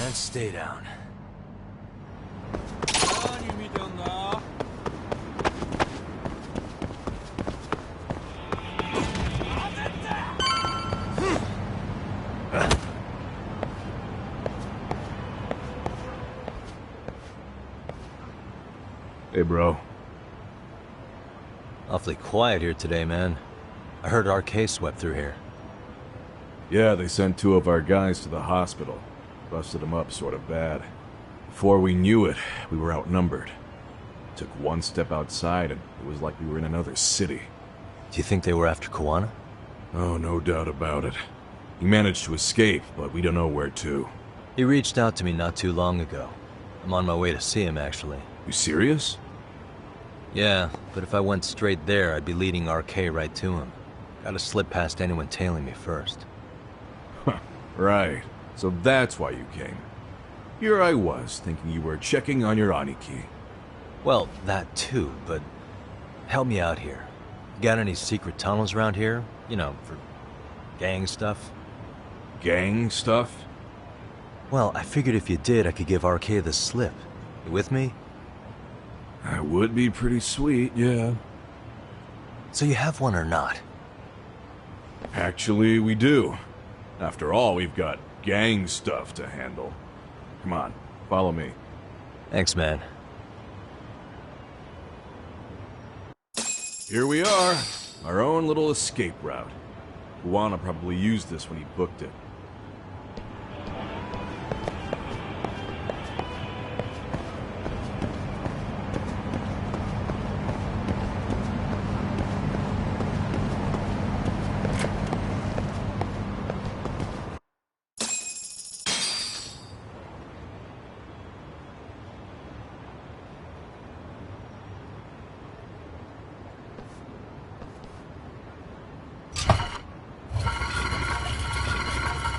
And stay down. Hey, bro. Awfully quiet here today, man. I heard RK swept through here. Yeah, they sent 2 of our guys to the hospital. Busted them up sort of bad. Before we knew it, we were outnumbered. Took one step outside and it was like we were in another city. Do you think they were after Koana? Oh, no doubt about it. He managed to escape, but we don't know where to. He reached out to me not too long ago. I'm on my way to see him, actually. You serious? Yeah, but if I went straight there, I'd be leading RK right to him. Gotta slip past anyone tailing me first. Right. So that's why you came. Here I was, thinking you were checking on your Aniki. Well, that too, but help me out here. You got any secret tunnels around here? You know, for gang stuff? Gang stuff? Well, I figured if you did, I could give RK the slip. You with me? That would be pretty sweet, yeah. So you have one or not? Actually, we do. After all, we've got gang stuff to handle. Come on, follow me. Thanks, man. Here we are. Our own little escape route. Koana probably used this when he booked it.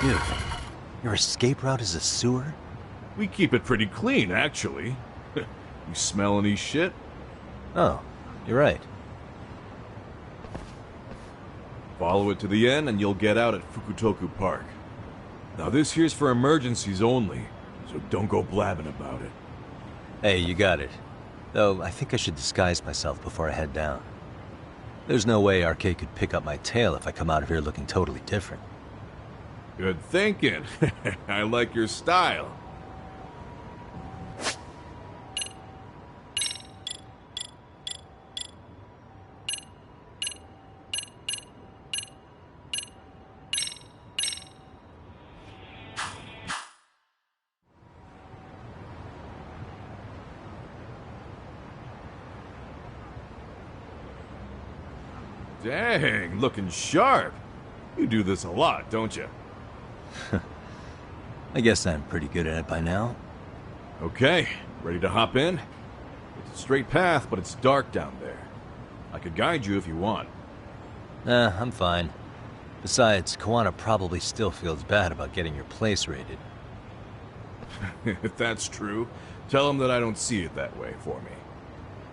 Dude, your escape route is a sewer? We keep it pretty clean, actually. You smell any shit? Oh, you're right. Follow it to the end and you'll get out at Fukutoku Park. Now this here's for emergencies only, so don't go blabbing about it. Hey, you got it. Though, I think I should disguise myself before I head down. There's no way RK could pick up my tail if I come out of here looking totally different. Good thinking. I like your style. Dang, looking sharp. You do this a lot, don't you? I guess I'm pretty good at it by now. Okay, ready to hop in? It's a straight path, but it's dark down there. I could guide you if you want. I'm fine. Besides, Koana probably still feels bad about getting your place raided. If that's true, tell him that I don't see it that way for me.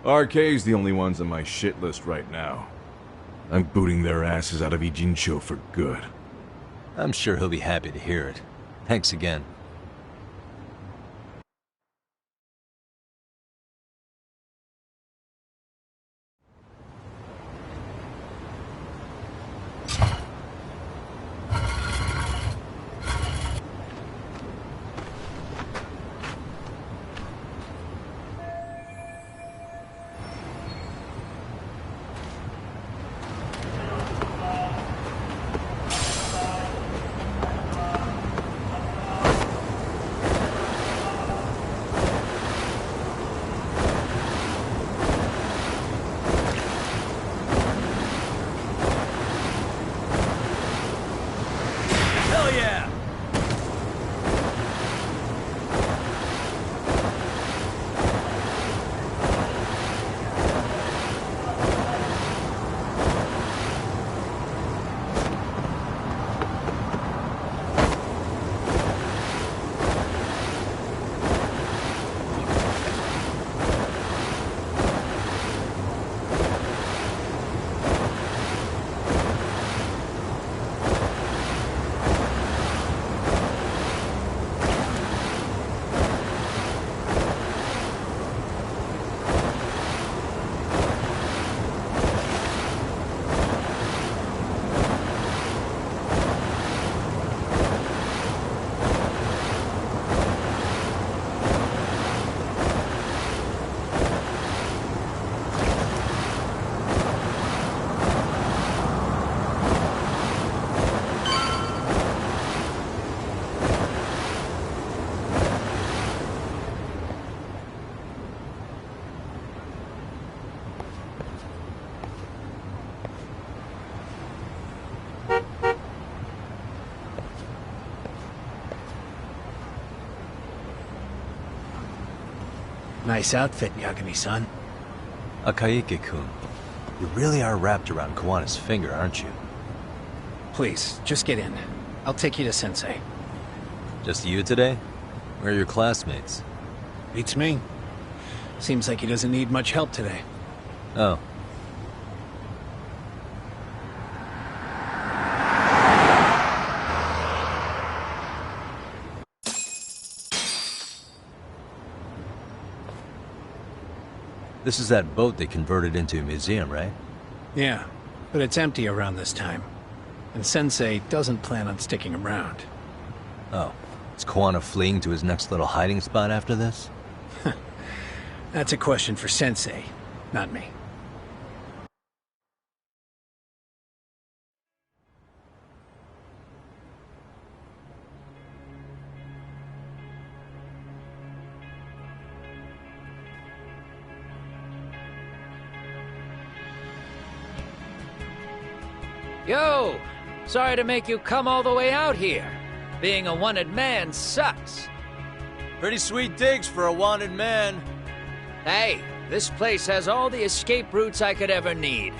RK's the only ones on my shit list right now. I'm booting their asses out of Ijincho for good. I'm sure he'll be happy to hear it. Thanks again. Nice outfit, Yagami-san. Akaike-kun, you really are wrapped around Kawana's finger, aren't you? Please, just get in. I'll take you to Sensei. Just you today? Where are your classmates? Beats me. Seems like he doesn't need much help today. Oh. This is that boat they converted into a museum, right? Yeah, but it's empty around this time. And Sensei doesn't plan on sticking around. Oh. Is Koana fleeing to his next little hiding spot after this? That's a question for Sensei, not me. Yo! Sorry to make you come all the way out here. Being a wanted man sucks. Pretty sweet digs for a wanted man. Hey, this place has all the escape routes I could ever need.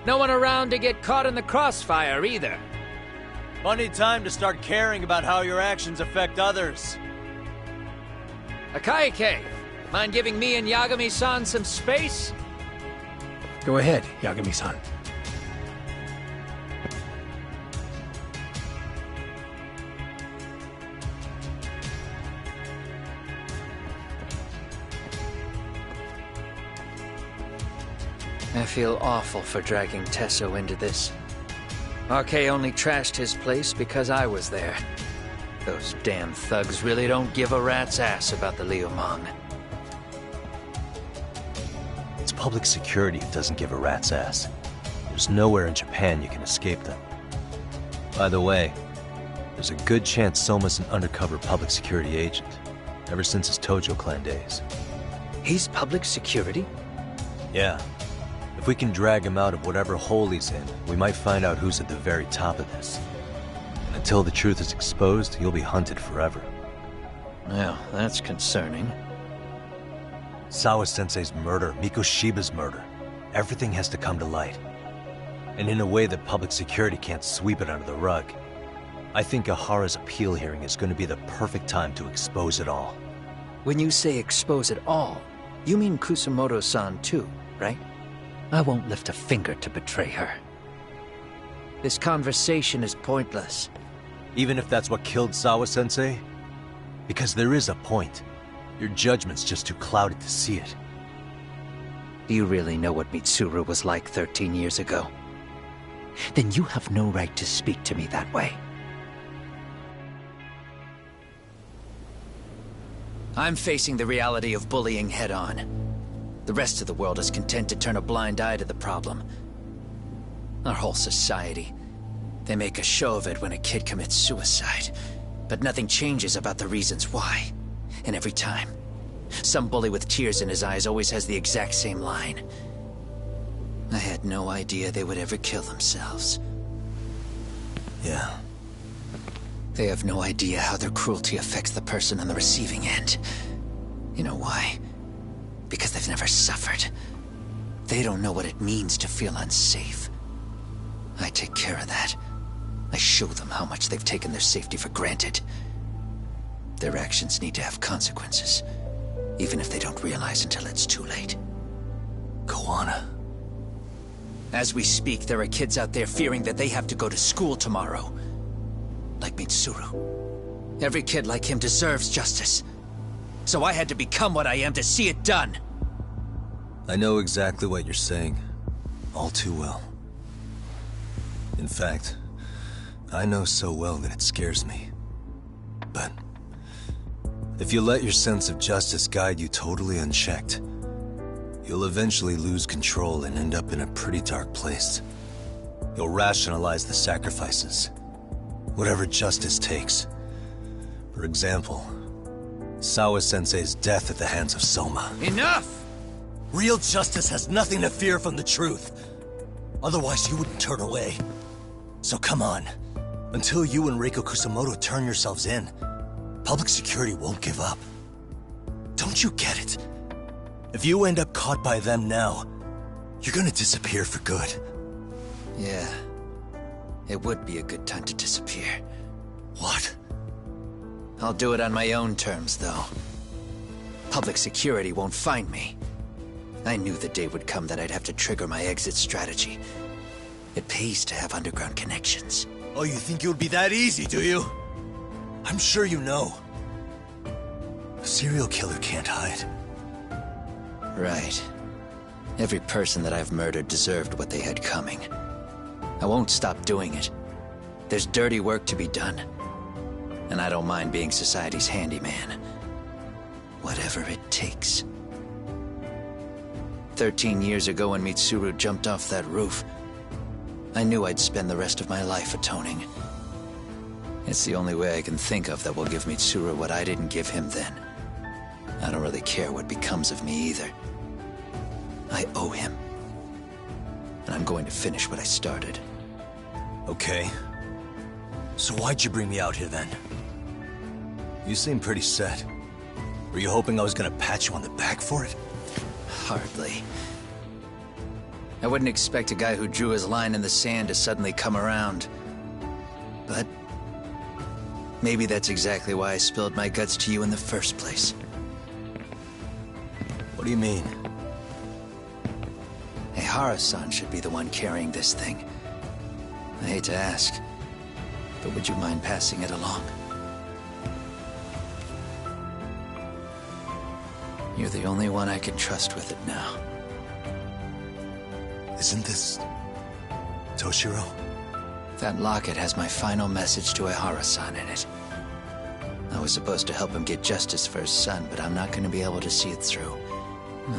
No one around to get caught in the crossfire either. Funny time to start caring about how your actions affect others. Akaike, mind giving me and Yagami-san some space? Go ahead, Yagami-san. I feel awful for dragging Tesso into this. RK only trashed his place because I was there. Those damn thugs really don't give a rat's ass about the Liumang. It's public security who doesn't give a rat's ass. There's nowhere in Japan you can escape them. By the way, there's a good chance Soma's an undercover public security agent, ever since his Tojo clan days. He's public security? Yeah. If we can drag him out of whatever hole he's in, we might find out who's at the very top of this. And until the truth is exposed, he'll be hunted forever. Well, that's concerning. Sawa-sensei's murder, Mikoshiba's murder. Everything has to come to light. And in a way that public security can't sweep it under the rug. I think Ahara's appeal hearing is going to be the perfect time to expose it all. When you say expose it all, you mean Kusumoto-san too, right? I won't lift a finger to betray her. This conversation is pointless. Even if that's what killed Sawa-sensei? Because there is a point. Your judgment's just too clouded to see it. Do you really know what Mitsuru was like 13 years ago? Then you have no right to speak to me that way. I'm facing the reality of bullying head-on. The rest of the world is content to turn a blind eye to the problem. Our whole society. They make a show of it when a kid commits suicide. But nothing changes about the reasons why. And every time, some bully with tears in his eyes always has the exact same line. I had no idea they would ever kill themselves. Yeah. They have no idea how their cruelty affects the person on the receiving end. You know why? Because they've never suffered. They don't know what it means to feel unsafe. I take care of that. I show them how much they've taken their safety for granted. Their actions need to have consequences, even if they don't realize until it's too late. Koana. As we speak, there are kids out there fearing that they have to go to school tomorrow. Like Mitsuru. Every kid like him deserves justice. So I had to become what I am to see it done. I know exactly what you're saying. All too well. In fact, I know so well that it scares me. But if you let your sense of justice guide you totally unchecked, you'll eventually lose control and end up in a pretty dark place. You'll rationalize the sacrifices. Whatever justice takes. For example, Sawa-sensei's death at the hands of Soma. Enough! Real justice has nothing to fear from the truth. Otherwise, you wouldn't turn away. So come on. Until you and Reiko Kusumoto turn yourselves in, public security won't give up. Don't you get it? If you end up caught by them now, you're gonna disappear for good. Yeah. It would be a good time to disappear. What? I'll do it on my own terms, though. Public security won't find me. I knew the day would come that I'd have to trigger my exit strategy. It pays to have underground connections. Oh, you think it would be that easy, do you? I'm sure you know. A serial killer can't hide. Right. Every person that I've murdered deserved what they had coming. I won't stop doing it. There's dirty work to be done. And I don't mind being society's handyman. Whatever it takes. 13 years ago when Mitsuru jumped off that roof, I knew I'd spend the rest of my life atoning. It's the only way I can think of that will give Mitsuru what I didn't give him then. I don't really care what becomes of me either. I owe him. And I'm going to finish what I started. Okay. So why'd you bring me out here then? You seem pretty set. Were you hoping I was gonna pat you on the back for it? Hardly. I wouldn't expect a guy who drew his line in the sand to suddenly come around. But maybe that's exactly why I spilled my guts to you in the first place. What do you mean? Ehara-san should be the one carrying this thing. I hate to ask, but would you mind passing it along? You're the only one I can trust with it now. Isn't this Toshiro? That locket has my final message to Ehara-san in it. I was supposed to help him get justice for his son, but I'm not going to be able to see it through.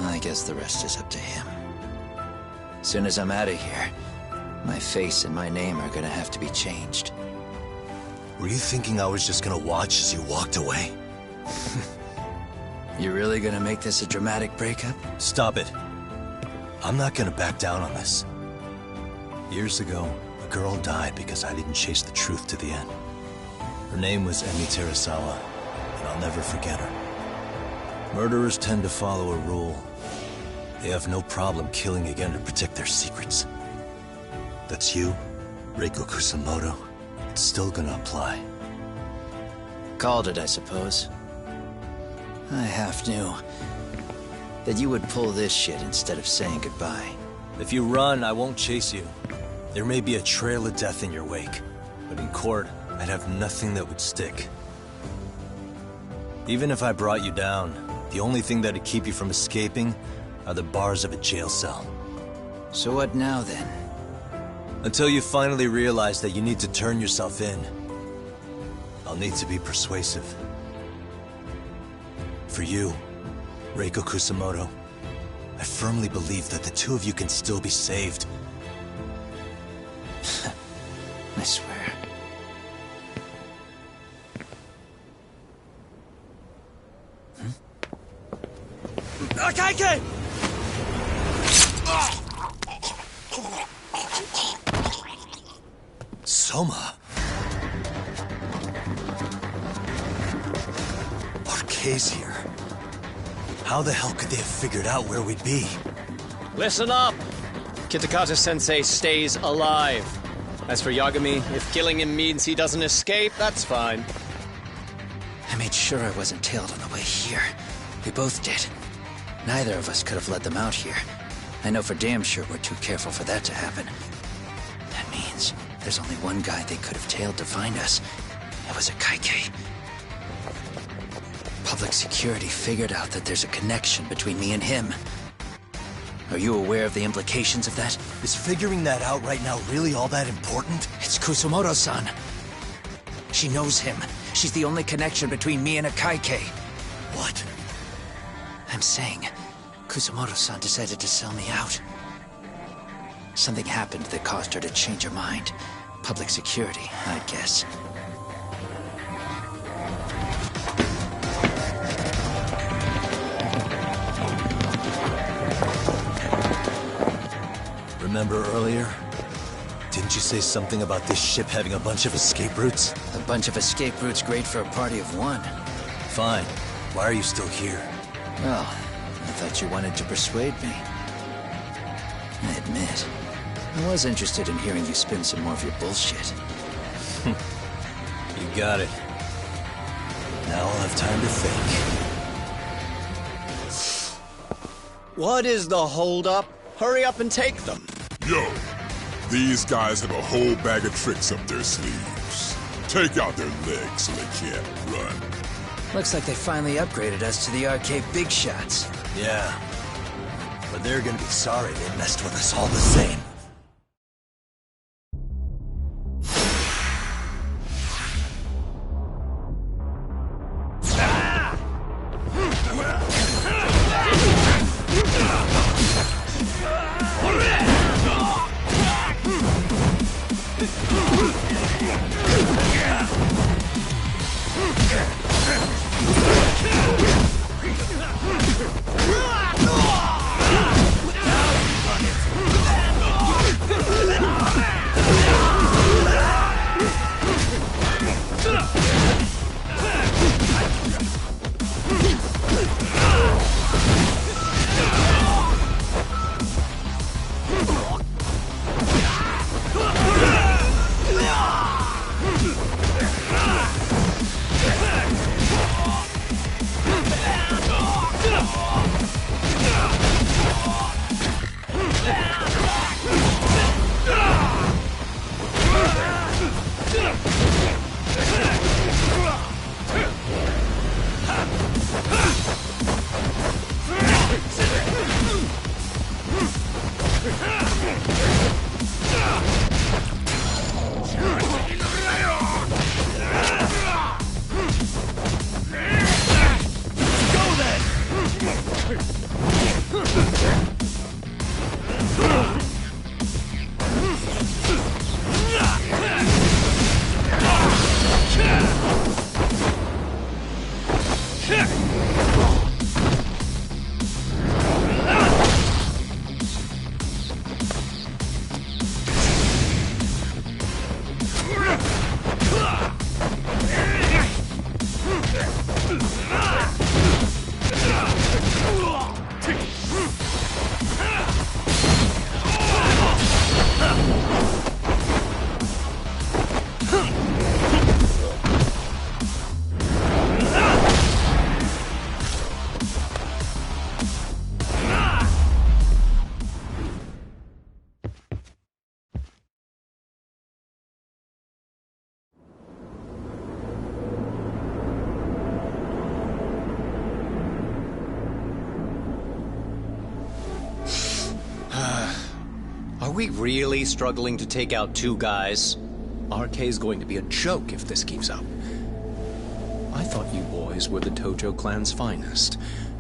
I guess the rest is up to him. As soon as I'm out of here, my face and my name are gonna have to be changed. Were you thinking I was just gonna watch as you walked away? You really gonna make this a dramatic breakup? Stop it. I'm not gonna back down on this. Years ago, a girl died because I didn't chase the truth to the end. Her name was Emi Terasawa, and I'll never forget her. Murderers tend to follow a rule. They have no problem killing again to protect their secrets. That's you, Reiko Kusamoto. It's still gonna apply. Called it, I suppose. I half knew that you would pull this shit instead of saying goodbye. If you run, I won't chase you. There may be a trail of death in your wake, but in court, I'd have nothing that would stick. Even if I brought you down, the only thing that'd keep you from escaping are the bars of a jail cell. So what now, then? Until you finally realize that you need to turn yourself in, I'll need to be persuasive. For you, Reiko Kusamoto, I firmly believe that the two of you can still be saved. I swear. Akaike! Soma! RK's here. How the hell could they have figured out where we'd be? Listen up! Kitakata-sensei stays alive. As for Yagami, if killing him means he doesn't escape, that's fine. I made sure I wasn't tailed on the way here. We both did. Neither of us could have led them out here. I know for damn sure we're too careful for that to happen. That means there's only one guy they could have tailed to find us. It was Akaike. Public security figured out that there's a connection between me and him. Are you aware of the implications of that? Is figuring that out right now really all that important? It's Kusamoto-san. She knows him. She's the only connection between me and Akaike. What? I'm saying, Kusamoto-san decided to sell me out. Something happened that caused her to change her mind. Public security, I guess. Remember earlier? Didn't you say something about this ship having a bunch of escape routes? A bunch of escape routes great for a party of one. Fine. Why are you still here? Well, I thought you wanted to persuade me. I admit, I was interested in hearing you spin some more of your bullshit. You got it. Now I'll have time to think. What is the holdup? Hurry up and take them. Yo, these guys have a whole bag of tricks up their sleeves. Take out their legs so they can't run. Looks like they finally upgraded us to the arcade big shots. Yeah. But they're gonna be sorry they messed with us all the same. Are we really struggling to take out two guys? RK's going to be a joke if this keeps up. I thought you boys were the Tojo clan's finest.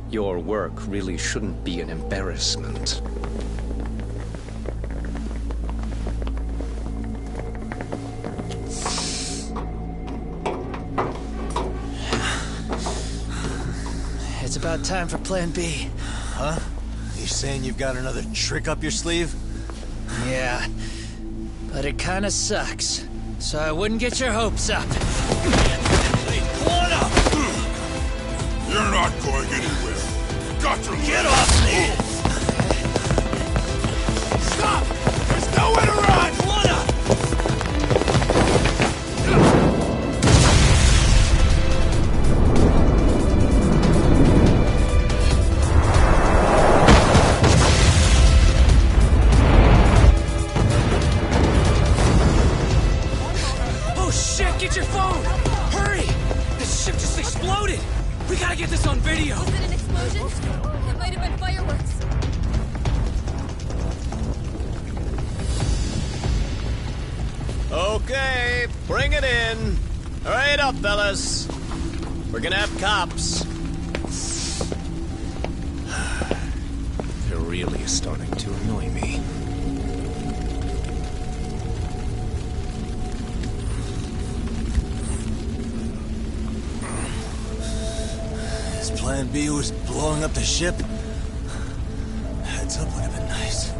Your work really shouldn't be an embarrassment. It's about time for Plan B. Huh? You saying you've got another trick up your sleeve? Yeah, but it kinda sucks. So I wouldn't get your hopes up. You're not going anywhere. Got to Get off me! Stop! There's nowhere to run! Oh shit, get your phone! Hurry! This ship just exploded! We gotta get this on video! Was it an explosion? It might have been fireworks. Okay, bring it in. Hurry it up, fellas. We're gonna have cops. They're really starting to annoy me. Plan B was blowing up the ship. Heads up would have been nice.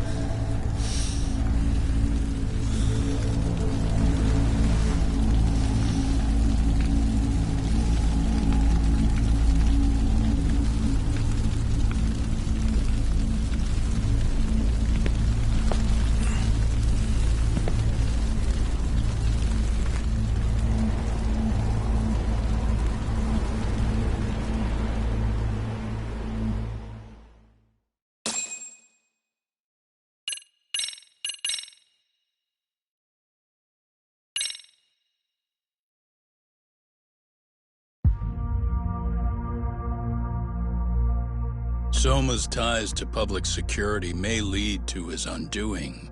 Soma's ties to public security may lead to his undoing.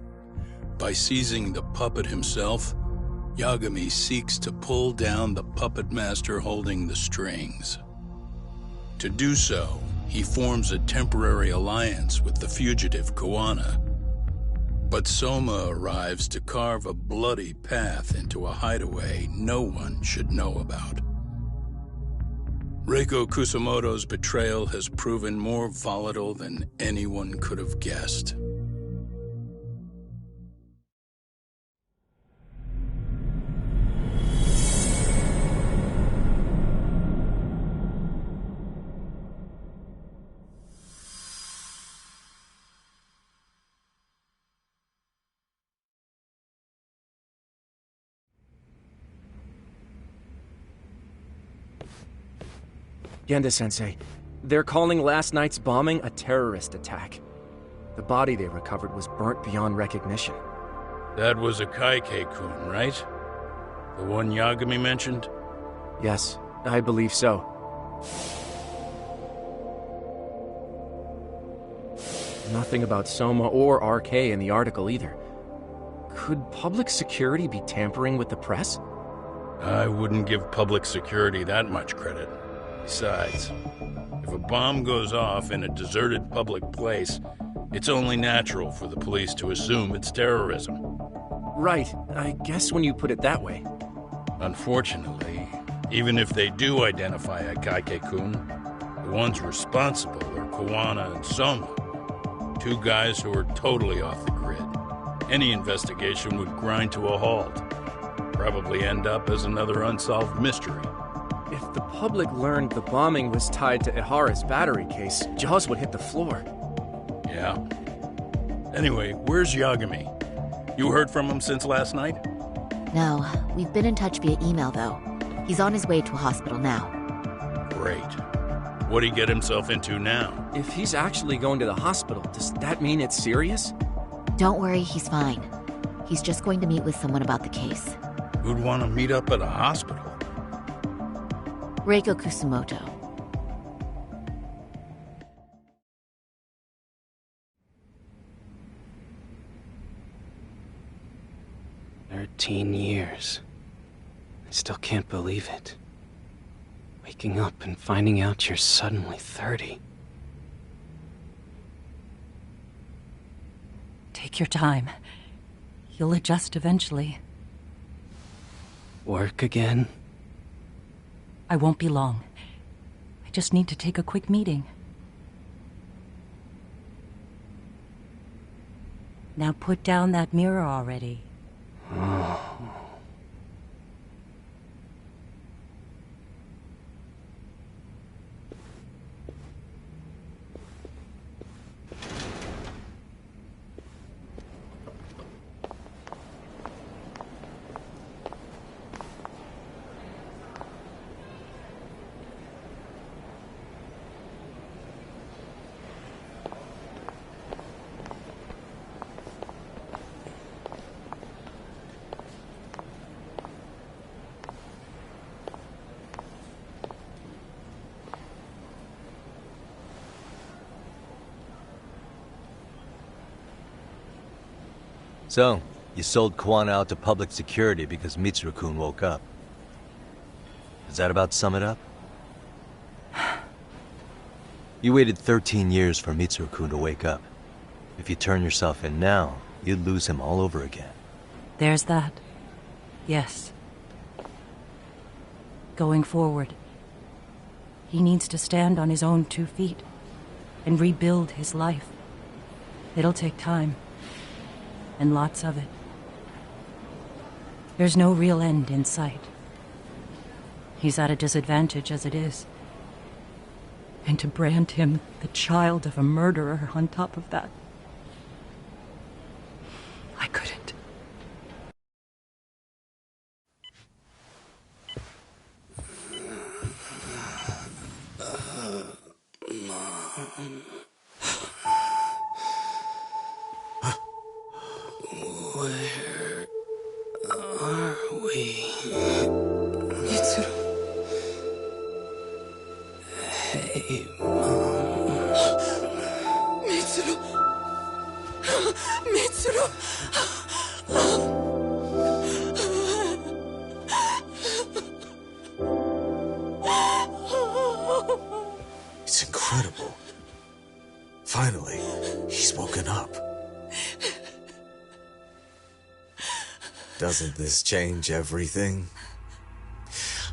By seizing the puppet himself, Yagami seeks to pull down the puppet master holding the strings. To do so, he forms a temporary alliance with the fugitive Kuwana. But Soma arrives to carve a bloody path into a hideaway no one should know about. Reiko Kusamoto's betrayal has proven more volatile than anyone could have guessed. Genda-sensei, they're calling last night's bombing a terrorist attack. The body they recovered was burnt beyond recognition. That was a Kaike-kun, right? The one Yagami mentioned? Yes, I believe so. Nothing about Soma or RK in the article either. Could public security be tampering with the press? I wouldn't give public security that much credit. Besides, if a bomb goes off in a deserted public place, it's only natural for the police to assume it's terrorism. Right, I guess when you put it that way. Unfortunately, even if they do identify a Kaike-kun, the ones responsible are Kuwana and Soma, two guys who are totally off the grid. Any investigation would grind to a halt, probably end up as another unsolved mystery. If the public learned the bombing was tied to Ihara's battery case, jaws would hit the floor. Yeah. Anyway, where's Yagami? You heard from him since last night? No, we've been in touch via email, though. He's on his way to a hospital now. Great. What'd he get himself into now? If he's actually going to the hospital, does that mean it's serious? Don't worry, he's fine. He's just going to meet with someone about the case. Who'd want to meet up at a hospital? Reiko Kusumoto. 13 years. I still can't believe it. Waking up and finding out you're suddenly 30. Take your time. You'll adjust eventually. Work again? I won't be long. I just need to take a quick meeting. Now put down that mirror already. So, you sold Kuwana out to public security because Mitsuru-kun woke up. Does that about sum it up? You waited 13 years for Mitsuru-kun to wake up. If you turn yourself in now, you'd lose him all over again. There's that. Yes. Going forward, he needs to stand on his own 2 feet and rebuild his life. It'll take time. And lots of it. There's no real end in sight. He's at a disadvantage as it is. And to brand him the child of a murderer on top of that, I couldn't. Mom. Where are we? Mitsuru. Hey, Mom. Mitsuru. Mitsuru. It's incredible. Finally, he's woken up. Doesn't this change everything?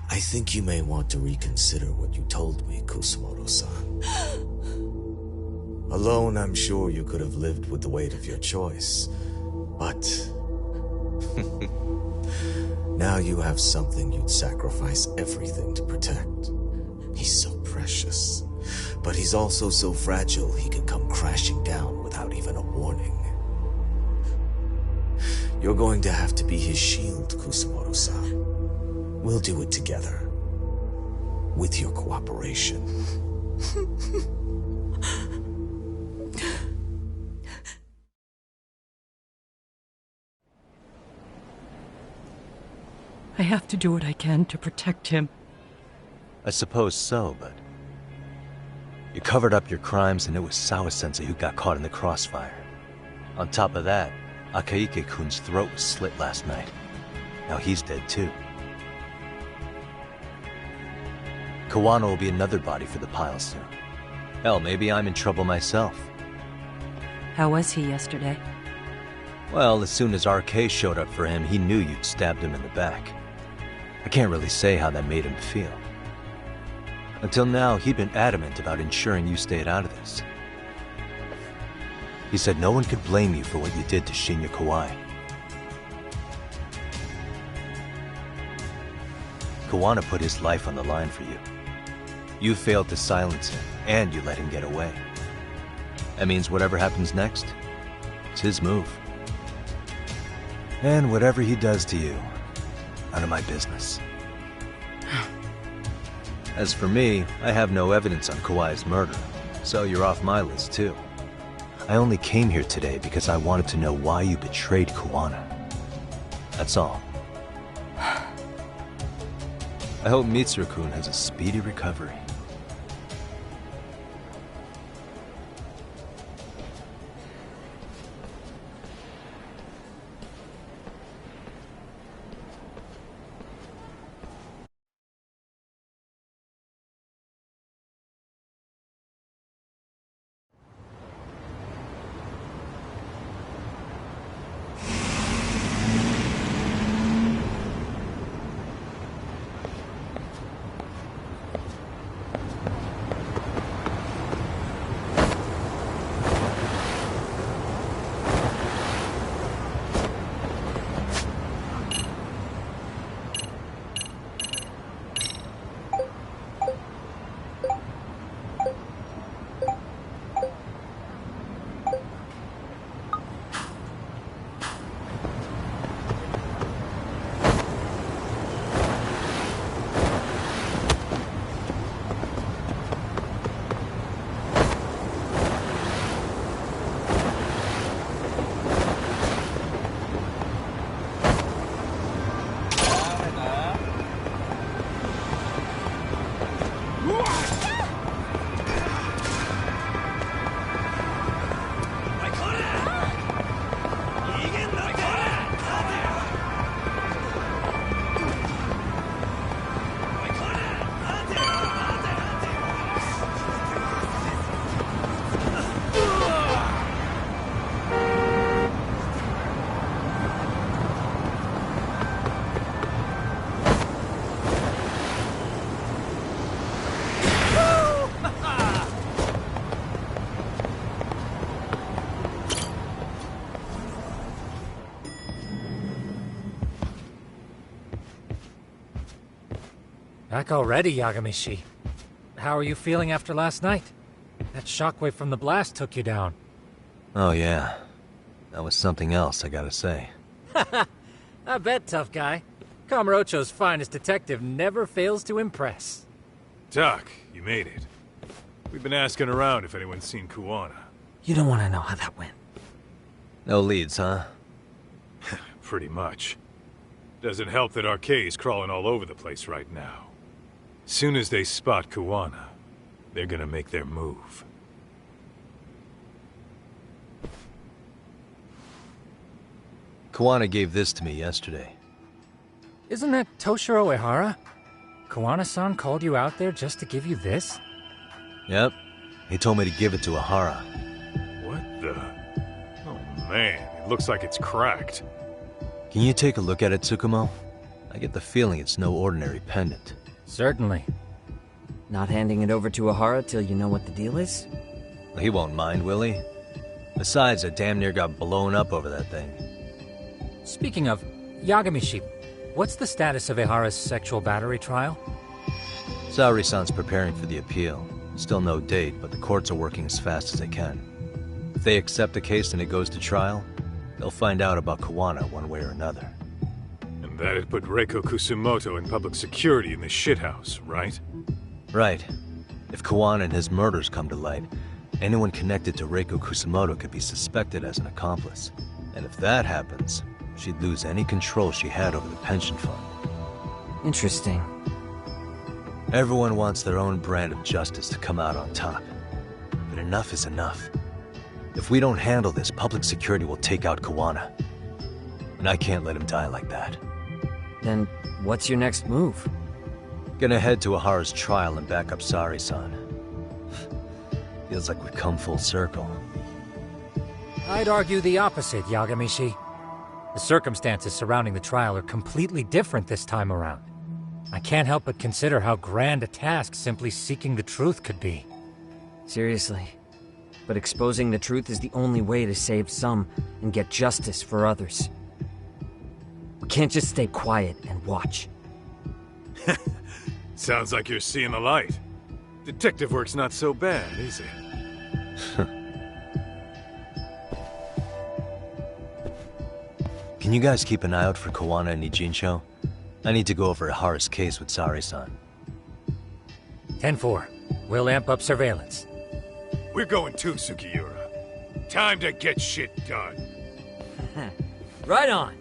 I think you may want to reconsider what you told me, Kusumoto-san. Alone, I'm sure you could have lived with the weight of your choice. But now you have something you'd sacrifice everything to protect. He's so precious, but he's also so fragile he can come crashing down without even a warning. You're going to have to be his shield, Kusumoto-san. We'll do it together. With your cooperation. I have to do what I can to protect him. I suppose so, but... You covered up your crimes and it was Sawa-sensei who got caught in the crossfire. On top of that, Akaike-kun's throat was slit last night. Now he's dead too. Kuwana will be another body for the pile soon. Hell, maybe I'm in trouble myself. How was he yesterday? Well, as soon as RK showed up for him, he knew you'd stabbed him in the back. I can't really say how that made him feel. Until now, he'd been adamant about ensuring you stayed out of this. He said no one could blame you for what you did to Shinya Kawai. Kuwana put his life on the line for you. You failed to silence him, and you let him get away. That means whatever happens next, it's his move. And whatever he does to you, none of my business. As for me, I have no evidence on Kawai's murder, so you're off my list too. I only came here today because I wanted to know why you betrayed Kuwana. That's all. I hope Mitsuru-kun has a speedy recovery. Back already, Yagamishi. How are you feeling after last night? That shockwave from the blast took you down. Oh yeah. That was something else, I gotta say. I bet, tough guy. Kamurocho's finest detective never fails to impress. Doc, you made it. We've been asking around if anyone's seen Kuwana. You don't want to know how that went. No leads, huh? Pretty much. Doesn't help that Arcay's crawling all over the place right now. Soon as they spot Kuwana, they're gonna make their move. Kuwana gave this to me yesterday. Isn't that Toshiro Ehara? Kuwana-san called you out there just to give you this? Yep. He told me to give it to Ehara. What the? Oh man, it looks like it's cracked. Can you take a look at it, Tsukumo? I get the feeling it's no ordinary pendant. Certainly. Not handing it over to Ehara till you know what the deal is? He won't mind, will he? Besides, I damn near got blown up over that thing. Speaking of, Yagamishi, what's the status of Ehara's sexual battery trial? Saori-san's preparing for the appeal. Still no date, but the courts are working as fast as they can. If they accept the case and it goes to trial, they'll find out about Kuwana one way or another. And that'd put Reiko Kusumoto in public security in this shithouse, right? Right. If Kuwana and his murders come to light, anyone connected to Reiko Kusumoto could be suspected as an accomplice. And if that happens, she'd lose any control she had over the pension fund. Interesting. Everyone wants their own brand of justice to come out on top. But enough is enough. If we don't handle this, public security will take out Kuwana. And I can't let him die like that. Then what's your next move? Gonna head to Ehara's trial and back up Saori-san. Feels like we've come full circle. I'd argue the opposite, Yagamishi. The circumstances surrounding the trial are completely different this time around. I can't help but consider how grand a task simply seeking the truth could be. Seriously. But exposing the truth is the only way to save some and get justice for others. We can't just stay quiet and watch. Sounds like you're seeing the light. Detective work's not so bad, is it? Can you guys keep an eye out for Kuwana and Ijincho? I need to go over Ehara's case with Saori-san. 10-4. We'll amp up surveillance. We're going too, Sugiura. Time to get shit done. Right on.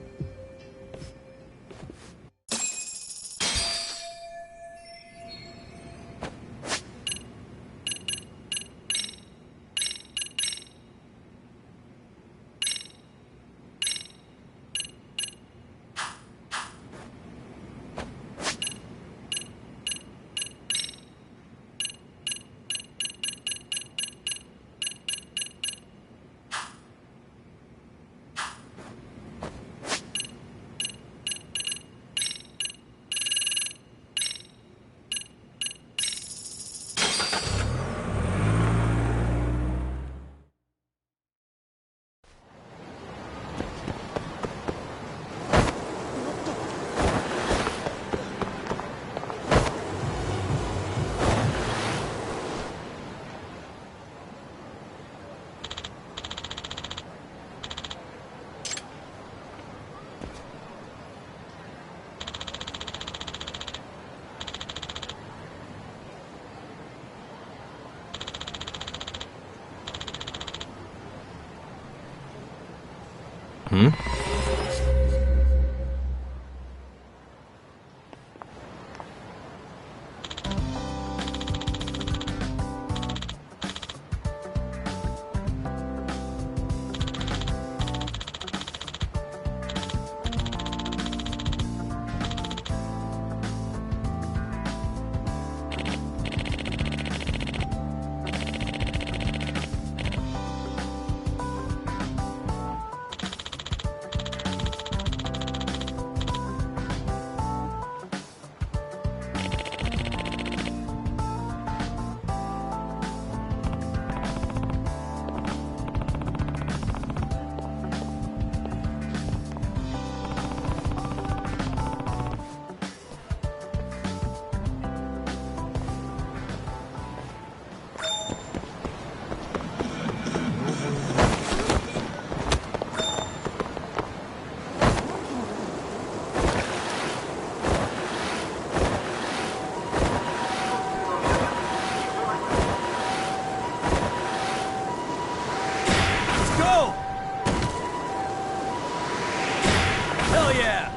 Hell yeah!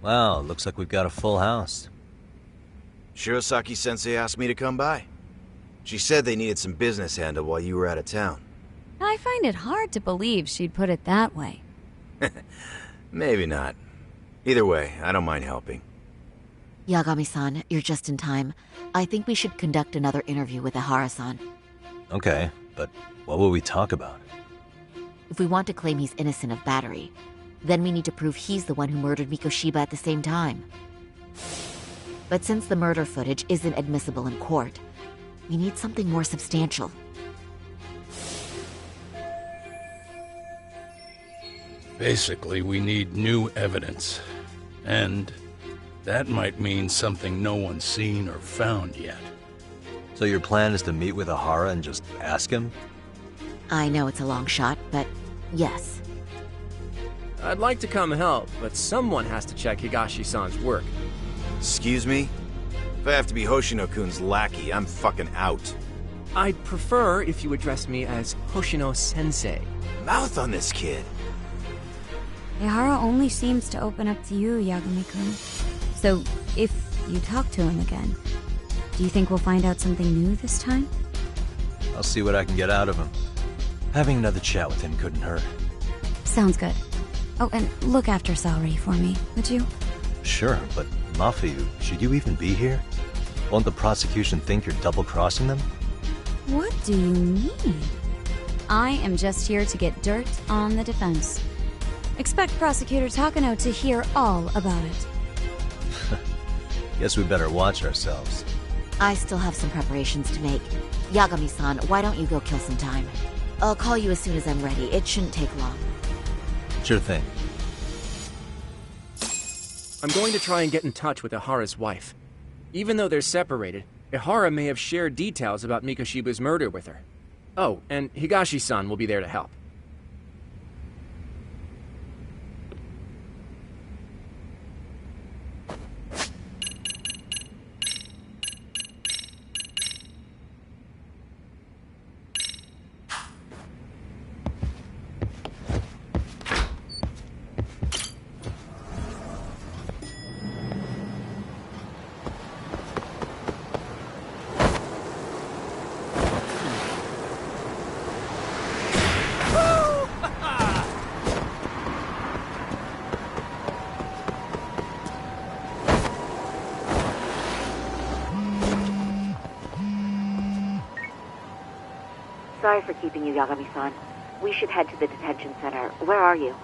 Wow, looks like we've got a full house. Shirosaki-sensei asked me to come by. She said they needed some business handled while you were out of town. I find it hard to believe she'd put it that way. Maybe not. Either way, I don't mind helping. Yagami-san, you're just in time. I think we should conduct another interview with Ihara-san. Okay, but what will we talk about? If we want to claim he's innocent of battery, then we need to prove he's the one who murdered Mikoshiba at the same time. But since the murder footage isn't admissible in court, we need something more substantial. Basically, we need new evidence. And that might mean something no one's seen or found yet. So your plan is to meet with Ihara and just ask him? I know it's a long shot, but yes. I'd like to come help, but someone has to check Higashi-san's work. Excuse me? If I have to be Hoshino-kun's lackey, I'm fucking out. I'd prefer if you address me as Hoshino-sensei. Mouth on this kid. Ihara only seems to open up to you, Yagami-kun. So, if you talk to him again, do you think we'll find out something new this time? I'll see what I can get out of him. Having another chat with him couldn't hurt. Sounds good. Oh, and look after Saori for me, would you? Sure, but Mafuyu, should you even be here? Won't the prosecution think you're double-crossing them? What do you mean? I am just here to get dirt on the defense. Expect Prosecutor Takano to hear all about it. Guess we better watch ourselves. I still have some preparations to make. Yagami-san, why don't you go kill some time? I'll call you as soon as I'm ready. It shouldn't take long. Sure thing. I'm going to try and get in touch with Ihara's wife. Even though they're separated, Ihara may have shared details about Mikoshiba's murder with her. Oh, and Higashi-san will be there to help. Sorry for keeping you, Yagami-san. We should head to the detention center. Where are you?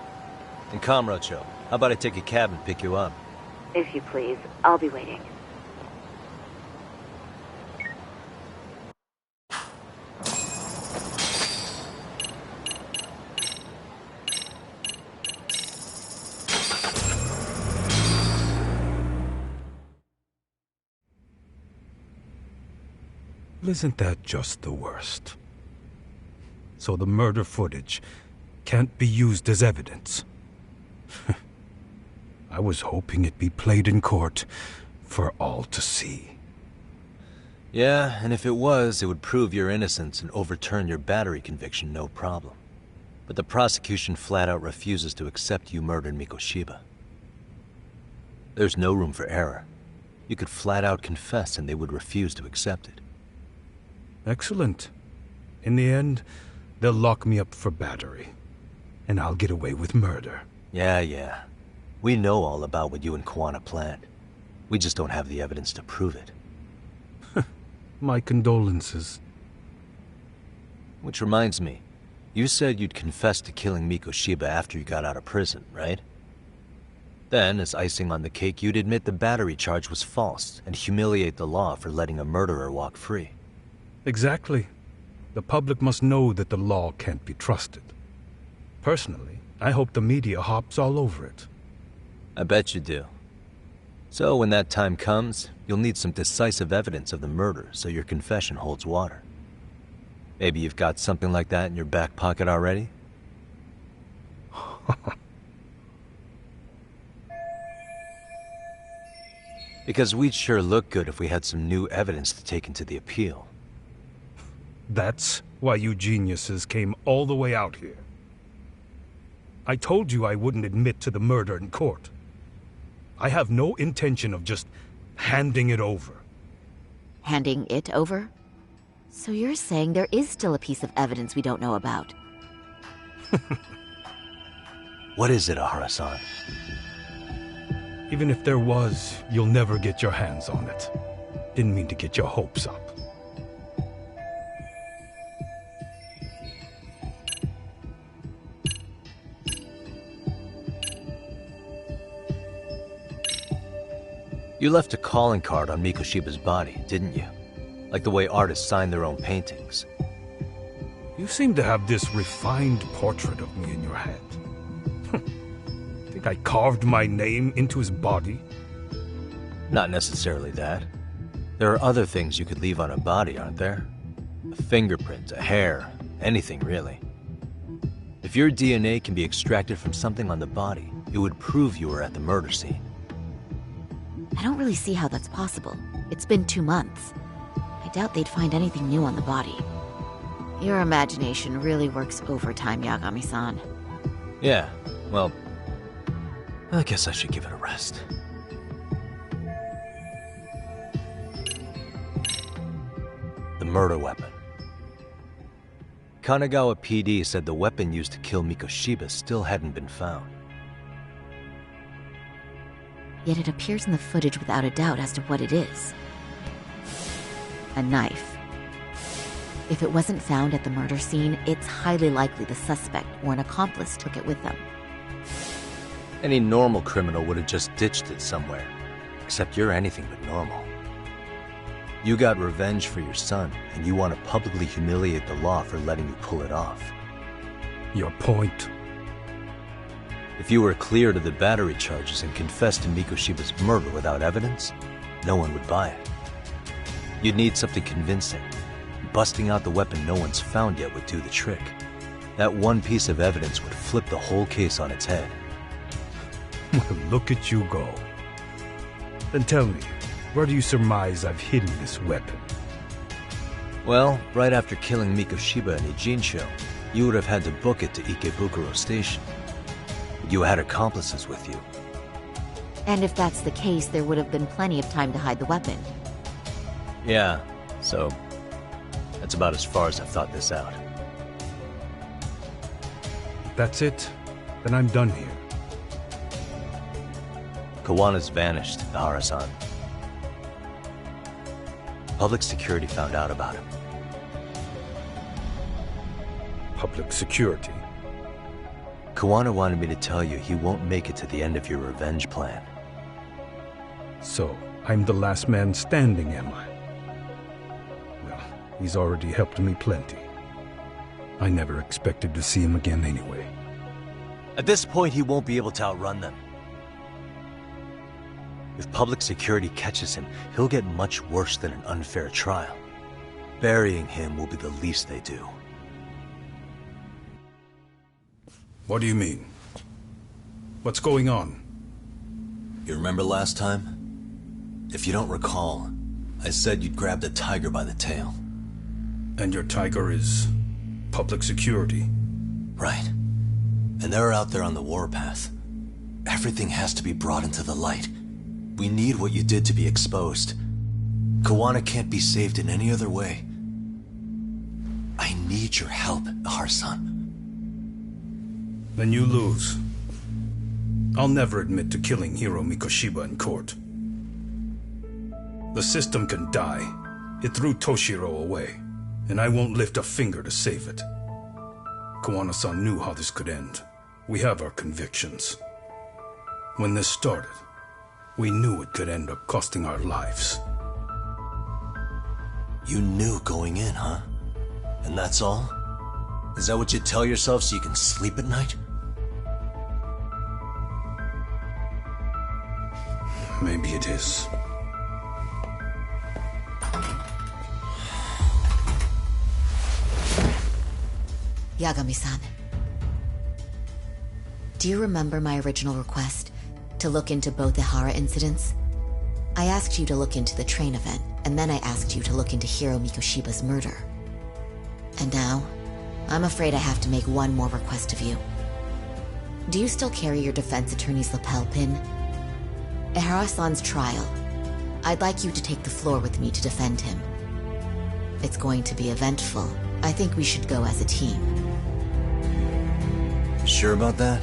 In Kamurocho. How about I take a cab and pick you up? If you please. I'll be waiting. Isn't that just the worst? So the murder footage can't be used as evidence. I was hoping it'd be played in court for all to see. Yeah, and if it was, it would prove your innocence and overturn your battery conviction, no problem. But the prosecution flat out refuses to accept you murdered Mikoshiba. There's no room for error. You could flat out confess and they would refuse to accept it. Excellent. In the end, they'll lock me up for battery, and I'll get away with murder. Yeah. We know all about what you and Kuwana planned. We just don't have the evidence to prove it. My condolences. Which reminds me, you said you'd confess to killing Mikoshiba after you got out of prison, right? Then, as icing on the cake, you'd admit the battery charge was false and humiliate the law for letting a murderer walk free. Exactly. The public must know that the law can't be trusted. Personally, I hope the media hops all over it. I bet you do. So when that time comes, you'll need some decisive evidence of the murder so your confession holds water. Maybe you've got something like that in your back pocket already? Because we'd sure look good if we had some new evidence to take into the appeal. That's why you geniuses came all the way out here. I told you I wouldn't admit to the murder in court. I have no intention of just handing it over. Handing it over? So you're saying there is still a piece of evidence we don't know about? What is it, Ahara-san? Even if there was, you'll never get your hands on it. Didn't mean to get your hopes up. You left a calling card on Mikoshiba's body, didn't you? Like the way artists sign their own paintings. You seem to have this refined portrait of me in your head. Think I carved my name into his body? Not necessarily that. There are other things you could leave on a body, aren't there? A fingerprint, a hair, anything really. If your DNA can be extracted from something on the body, it would prove you were at the murder scene. I don't really see how that's possible. It's been 2 months. I doubt they'd find anything new on the body. Your imagination really works overtime, Yagami-san. Yeah, well, I guess I should give it a rest. The murder weapon. Kanagawa PD said the weapon used to kill Mikoshiba still hadn't been found. Yet it appears in the footage without a doubt as to what it is. A knife. If it wasn't found at the murder scene, it's highly likely the suspect or an accomplice took it with them. Any normal criminal would have just ditched it somewhere. Except you're anything but normal. You got revenge for your son, and you want to publicly humiliate the law for letting you pull it off. Your point? If you were cleared of the battery charges and confessed to Mikoshiba's murder without evidence, no one would buy it. You'd need something convincing. Busting out the weapon no one's found yet would do the trick. That one piece of evidence would flip the whole case on its head. Well, look at you go. Then tell me, where do you surmise I've hidden this weapon? Well, right after killing Mikoshiba in Ijincho, you would have had to book it to Ikebukuro Station. You had accomplices with you. And if that's the case, there would have been plenty of time to hide the weapon. Yeah, so that's about as far as I've thought this out. That's it? Then I'm done here. Kawana's vanished, Ahara-san. Public security found out about him. Public security? Kawana wanted me to tell you he won't make it to the end of your revenge plan. So, I'm the last man standing, am I? Well, he's already helped me plenty. I never expected to see him again anyway. At this point, he won't be able to outrun them. If public security catches him, he'll get much worse than an unfair trial. Burying him will be the least they do. What do you mean? What's going on? You remember last time? If you don't recall, I said you'd grab the tiger by the tail. And your tiger is public security? Right. And they're out there on the warpath. Everything has to be brought into the light. We need what you did to be exposed. Kawana can't be saved in any other way. I need your help, Ahara-san. Then you lose. I'll never admit to killing Hiro Mikoshiba in court. The system can die. It threw Toshiro away, and I won't lift a finger to save it. Kawana-san knew how this could end. We have our convictions. When this started, we knew it could end up costing our lives. You knew going in, huh? And that's all? Is that what you tell yourself so you can sleep at night? Maybe it is. Yagami-san. Do you remember my original request to look into both Ihara incidents? I asked you to look into the train event, and then I asked you to look into Hiro Mikoshiba's murder. And now, I'm afraid I have to make one more request of you. Do you still carry your defense attorney's lapel pin? Ihara-san's trial. I'd like you to take the floor with me to defend him. It's going to be eventful. I think we should go as a team. Sure about that?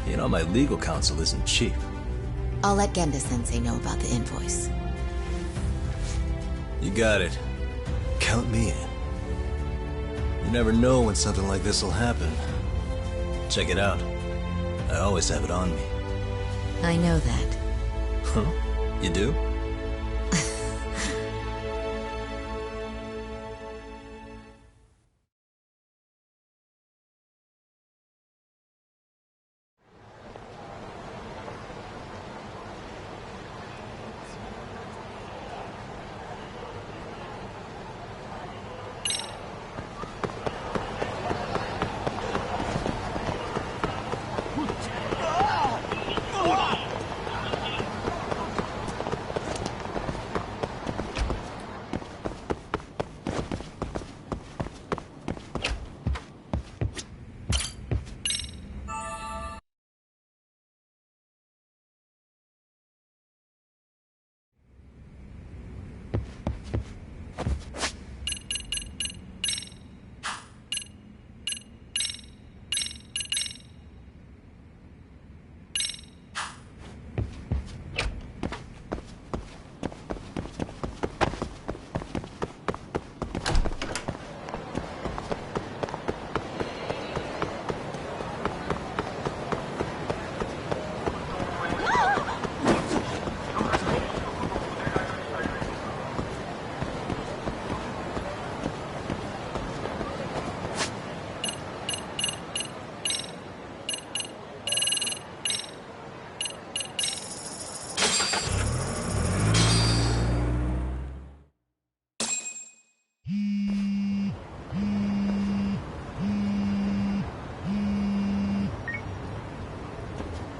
You know, my legal counsel isn't cheap. I'll let Genda-sensei know about the invoice. You got it. Count me in. You never know when something like this will happen. Check it out. I always have it on me. I know that. Huh? You do?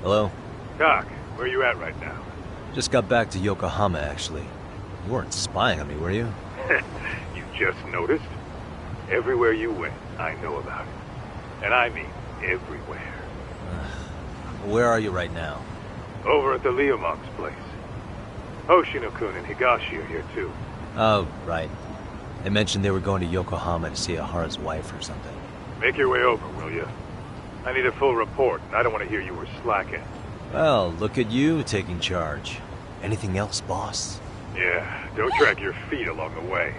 Hello? Doc, where you at right now? Just got back to Yokohama, actually. You weren't spying on me, were you? You just noticed? Everywhere you went, I know about it. And I mean everywhere. Where are you right now? Over at the Leomont's place. Hoshino-kun and Higashi are here too. Oh, right. They mentioned they were going to Yokohama to see Ahara's wife or something. Make your way over, will you? I need a full report, and I don't want to hear you were slacking. Well, look at you taking charge. Anything else, boss? Yeah, don't drag your feet along the way.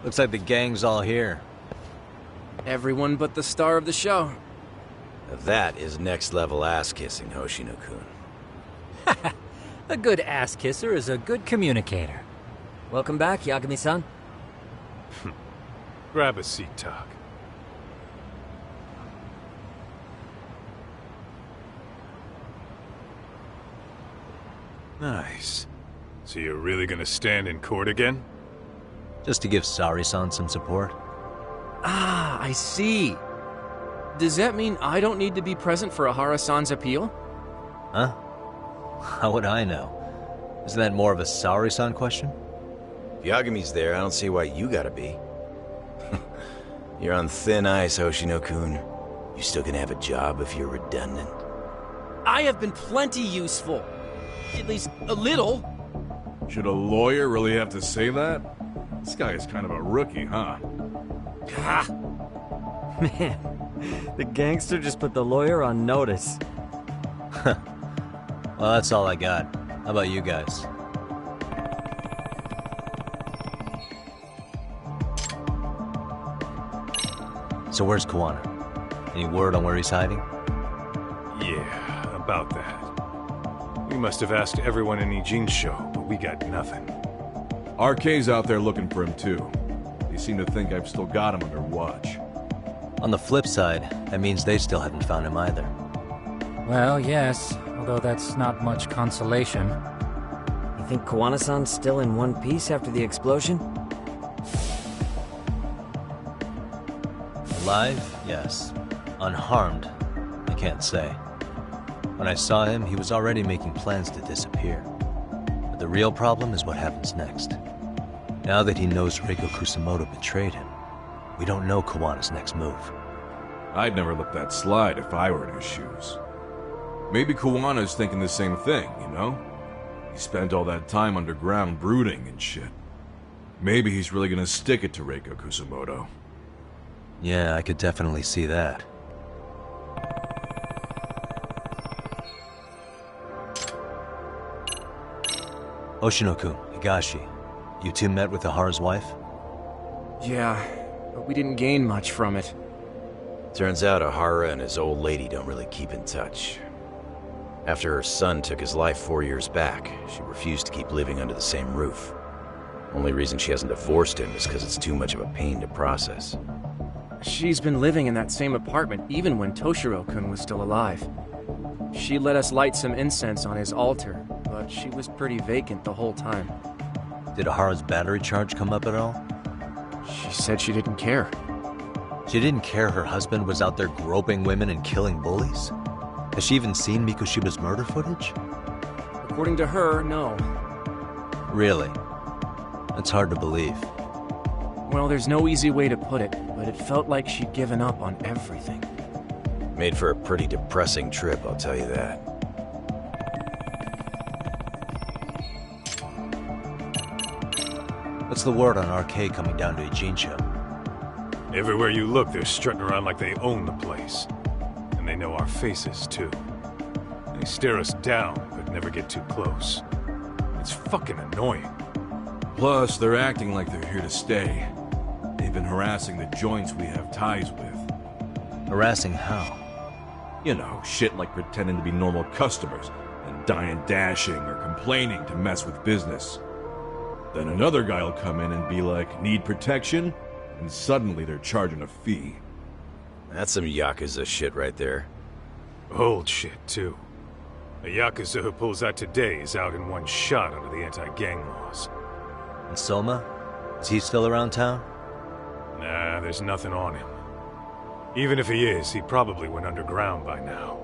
Looks like the gang's all here. Everyone but the star of the show. That is next-level ass-kissing, Hoshino-kun. A good ass kisser is a good communicator. Welcome back, Yagami-san. Grab a seat, Tak. Nice. So you're really gonna stand in court again? Just to give Sari-san some support. Ah, I see. Does that mean I don't need to be present for Ahara-san's appeal? Huh? How would I know? Isn't that more of a Sari-san question? If Yagami's there, I don't see why you gotta be. You're on thin ice, Hoshino-kun. You still gonna have a job if you're redundant? I have been plenty useful. At least a little. Should a lawyer really have to say that? This guy is kind of a rookie, huh? Ah. Man, the gangster just put the lawyer on notice. Well, that's all I got. How about you guys? So where's Kuwana? Any word on where he's hiding? Yeah, about that. We must have asked everyone in Ijincho, but we got nothing. RK's out there looking for him too. They seem to think I've still got him under watch. On the flip side, that means they still haven't found him either. Well, yes, although that's not much consolation. You think Kuwana-san's still in one piece after the explosion? Alive? Yes. Unharmed? I can't say. When I saw him, he was already making plans to disappear. But the real problem is what happens next. Now that he knows Reiko Kusamoto betrayed him, we don't know Kawana's next move. I'd never let that slide if I were in his shoes. Maybe Kawana's thinking the same thing, you know? He spent all that time underground brooding and shit. Maybe he's really gonna stick it to Reiko Kusamoto. Yeah, I could definitely see that. Oshinoku, Higashi, you two met with Ahara's wife? Yeah, but we didn't gain much from it. Turns out Ahara and his old lady don't really keep in touch. After her son took his life 4 years back, she refused to keep living under the same roof. Only reason she hasn't divorced him is because it's too much of a pain to process. She's been living in that same apartment even when Toshiro-kun was still alive. She let us light some incense on his altar, but she was pretty vacant the whole time. Did Ahara's battery charge come up at all? She said she didn't care. She didn't care her husband was out there groping women and killing bullies? Has she even seen Mikoshiba's murder footage? According to her, no. Really? That's hard to believe. Well, there's no easy way to put it, but it felt like she'd given up on everything. Made for a pretty depressing trip, I'll tell you that. What's the word on RK coming down to Ijincho? Everywhere you look, they're strutting around like they own the place. And they know our faces, too. They stare us down, but never get too close. It's fucking annoying. Plus, they're acting like they're here to stay. They've been harassing the joints we have ties with. Harassing how? You know, shit like pretending to be normal customers and dying dashing or complaining to mess with business. Then another guy will come in and be like, need protection? And suddenly they're charging a fee. That's some Yakuza shit right there. Old shit, too. A Yakuza who pulls that today is out in one shot under the anti-gang laws. And Soma? Is he still around town? Nah, there's nothing on him. Even if he is, he probably went underground by now.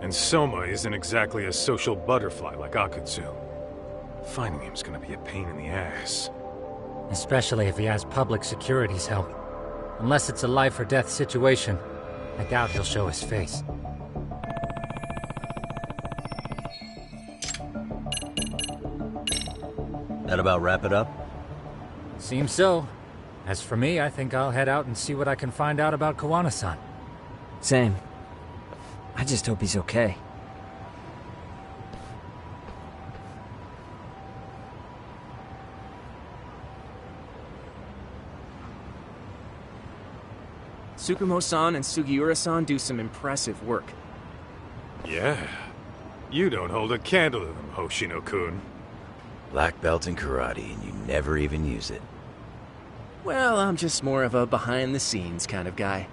And Soma isn't exactly a social butterfly like Akutsu. Finding him's gonna be a pain in the ass. Especially if he has public security's help. Unless it's a life or death situation, I doubt he'll show his face. That about wrap it up? Seems so. As for me, I think I'll head out and see what I can find out about Kuwana-san. Same. I just hope he's okay. Tsukumo-san and Sugiura-san do some impressive work. Yeah. You don't hold a candle to them, Hoshino-kun. Black belt in karate, and you never even use it. Well, I'm just more of a behind-the-scenes kind of guy.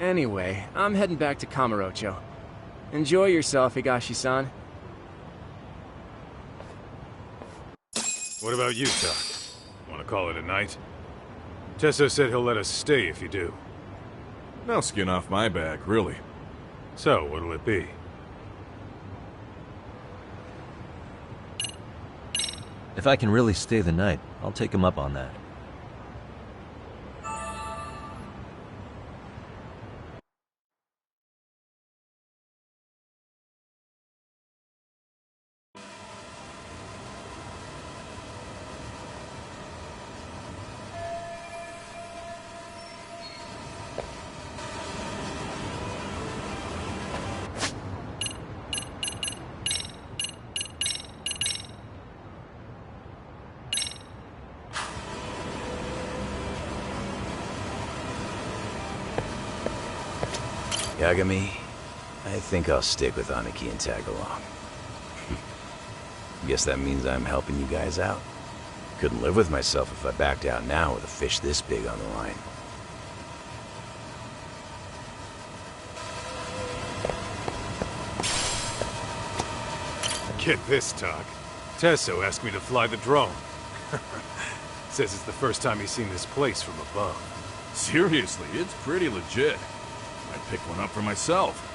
Anyway, I'm heading back to Kamurocho. Enjoy yourself, Higashi-san. What about you, Tuck? Want to call it a night? Tesso said he'll let us stay if you do. No skin off my back, really. So, what'll it be? If I can really stay the night, I'll take him up on that. Yagami, I think I'll stick with Aniki and tag along. Guess that means I'm helping you guys out. Couldn't live with myself if I backed out now with a fish this big on the line. Get this, Doc. Tesso asked me to fly the drone. Says it's the first time he's seen this place from above. Seriously, it's pretty legit. I'd pick one up for myself.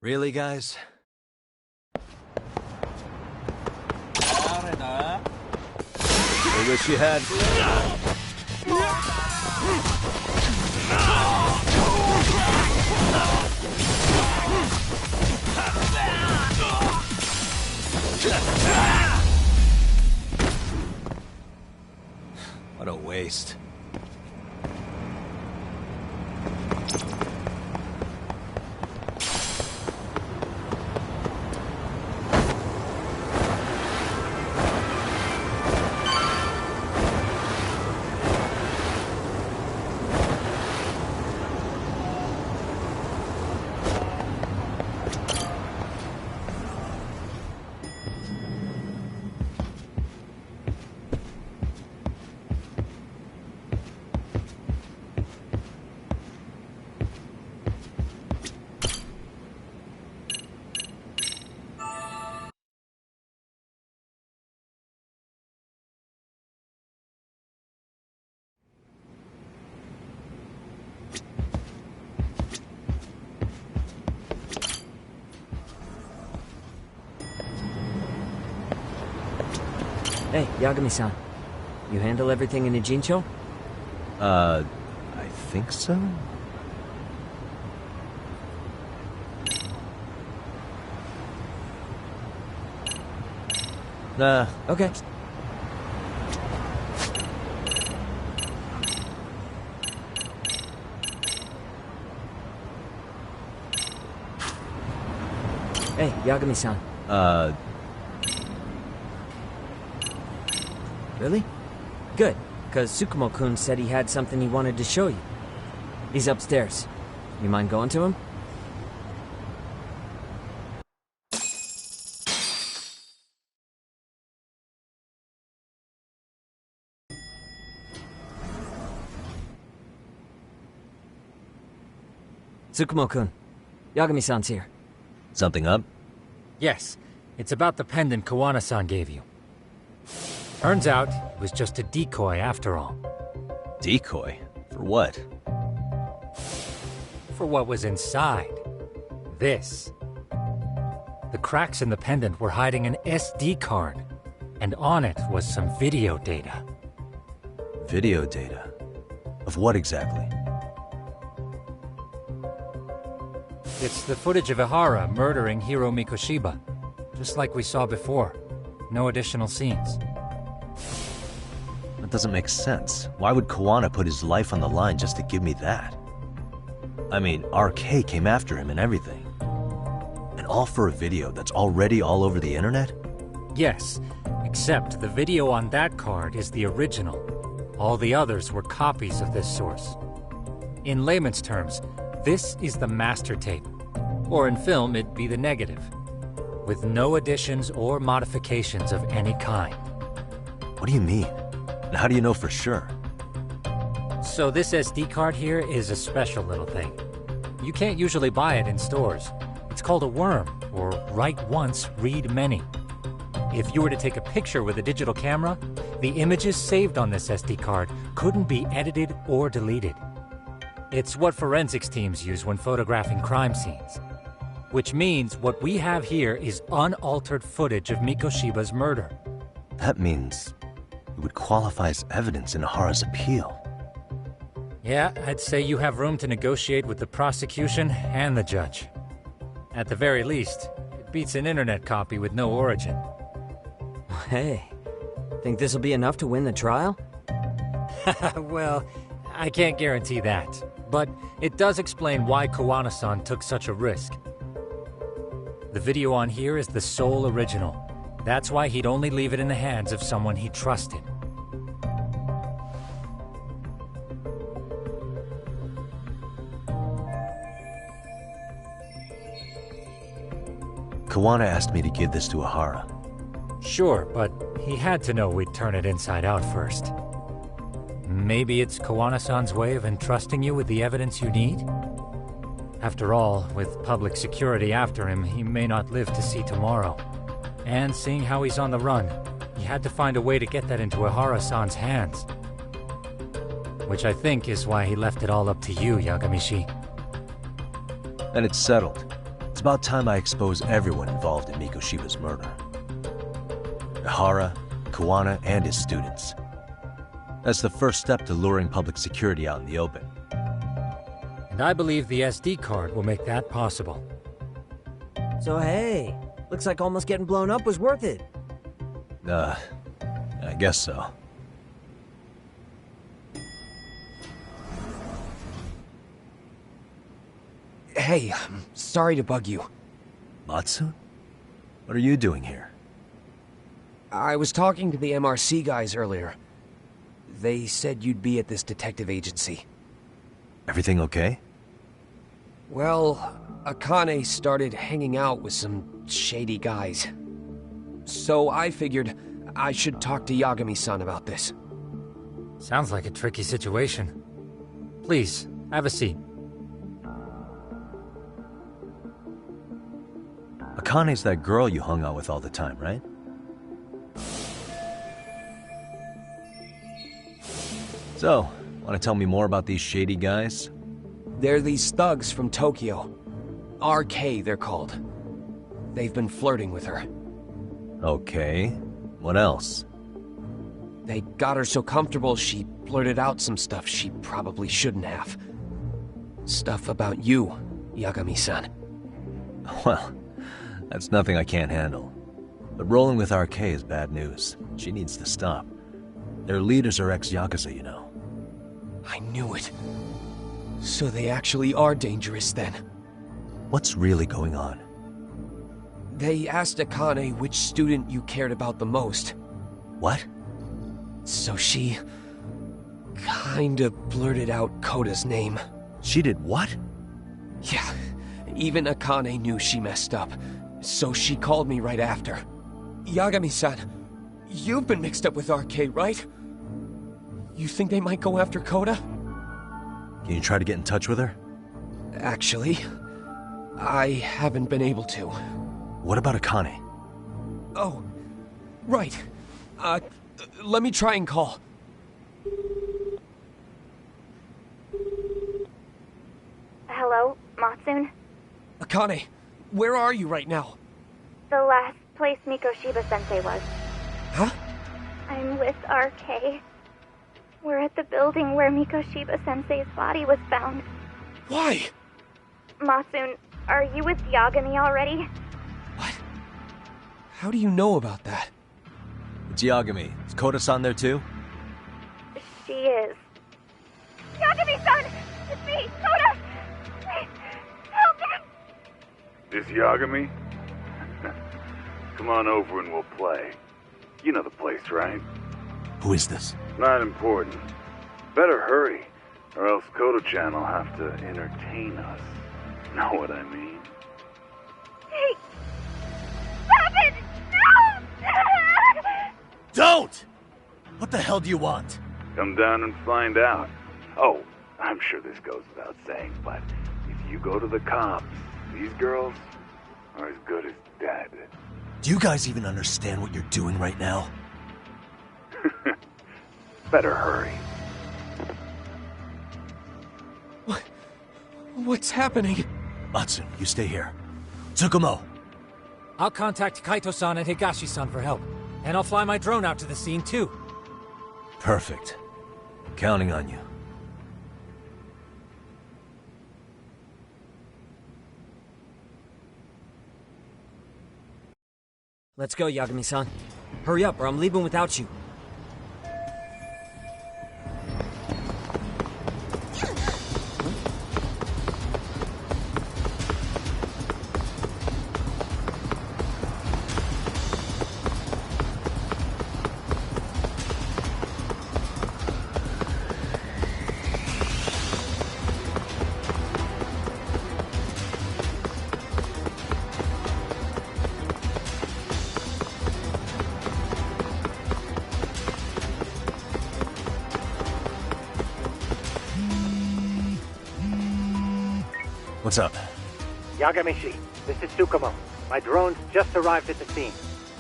Really, guys? I wish you had. What a waste. Hey, Yagami-san. You handle everything in Ijincho? I think so? Nah. Okay. Hey, Yagami-san. Really? Good, because Tsukumo-kun said he had something he wanted to show you. He's upstairs. You mind going to him? Tsukumo-kun, Yagami-san's here. Something up? Yes, it's about the pendant Kawana-san gave you. Turns out, it was just a decoy after all. Decoy? For what? For what was inside. This. The cracks in the pendant were hiding an SD card, and on it was some video data. Video data? Of what exactly? It's the footage of Ihara murdering Hiro Mikoshiba, just like we saw before. No additional scenes. That doesn't make sense. Why would Kawana put his life on the line just to give me that? I mean, RK came after him and everything. And all for a video that's already all over the internet? Yes, except the video on that card is the original. All the others were copies of this source. In layman's terms, this is the master tape. Or in film, it'd be the negative. With no additions or modifications of any kind. What do you mean? And how do you know for sure? So this SD card here is a special little thing. You can't usually buy it in stores. It's called a worm, or write once, read many. If you were to take a picture with a digital camera, The images saved on this SD card couldn't be edited or deleted. It's what forensics teams use when photographing crime scenes. Which means what we have here is unaltered footage of Mikoshiba's murder. That means it would qualify as evidence in Ahara's appeal. Yeah, I'd say you have room to negotiate with the prosecution and the judge. At the very least, it beats an internet copy with no origin. Hey, think this'll be enough to win the trial? Well, I can't guarantee that, but it does explain why Kowana-san took such a risk. The video on here is the sole original. That's why he'd only leave it in the hands of someone he trusted. Kawana asked me to give this to Ahara. Sure, but he had to know we'd turn it inside out first. Maybe it's Kawana-san's way of entrusting you with the evidence you need? After all, with public security after him, he may not live to see tomorrow. And seeing how he's on the run, he had to find a way to get that into Ahara-san's hands. Which I think is why he left it all up to you, Yagamishi. And it's settled. It's about time I expose everyone involved in Mikoshiba's murder. Ahara, Kawana, and his students. That's the first step to luring public security out in the open. And I believe the SD card will make that possible. So hey, looks like almost getting blown up was worth it. I guess so. Hey, sorry to bug you. Matsu? What are you doing here? I was talking to the MRC guys earlier. They said you'd be at this detective agency. Everything okay? Well, Akane started hanging out with some shady guys. So I figured I should talk to Yagami-san about this. Sounds like a tricky situation. Please, have a seat. Akane's that girl you hung out with all the time, right? So, want to tell me more about these shady guys? They're these thugs from Tokyo. RK, they're called. They've been flirting with her. Okay. What else? They got her so comfortable she blurted out some stuff she probably shouldn't have. Stuff about you, Yagami-san. Well, that's nothing I can't handle. But rolling with RK is bad news. She needs to stop. Their leaders are ex-Yakuza, you know. I knew it. So they actually are dangerous then. What's really going on? They asked Akane which student you cared about the most. What? So she kinda blurted out Koda's name. She did what? Yeah, even Akane knew she messed up. So she called me right after. Yagami-san, you've been mixed up with RK, right? You think they might go after Koda? Can you try to get in touch with her? Actually, I haven't been able to. What about Akane? Oh, right. Let me try and call. Hello, Matsun? Akane, where are you right now? The last place Mikoshiba-sensei was. Huh? I'm with RK. We're at the building where Mikoshiba-sensei's body was found. Why? Matsun, are you with Yagami already? How do you know about that? It's Yagami. Is Koda-san there too? She is. Yagami-san! It's me, Koda! Please, help me! This Yagami? Come on over and we'll play. You know the place, right? Who is this? Not important. Better hurry, or else Kodo-chan will have to entertain us. Know what I mean? Hey! Stop it! No! Don't! What the hell do you want? Come down and find out. Oh, I'm sure this goes without saying, but if you go to the cops, these girls are as good as dead. Do you guys even understand what you're doing right now? Better hurry. What's happening? Matsun, you stay here. Tsukumo! I'll contact Kaito-san and Higashi-san for help. And I'll fly my drone out to the scene, too. Perfect. Counting on you. Let's go, Yagami-san. Hurry up, or I'm leaving without you. What's up? Yagami-shi, this is Tsukumo. My drones just arrived at the scene.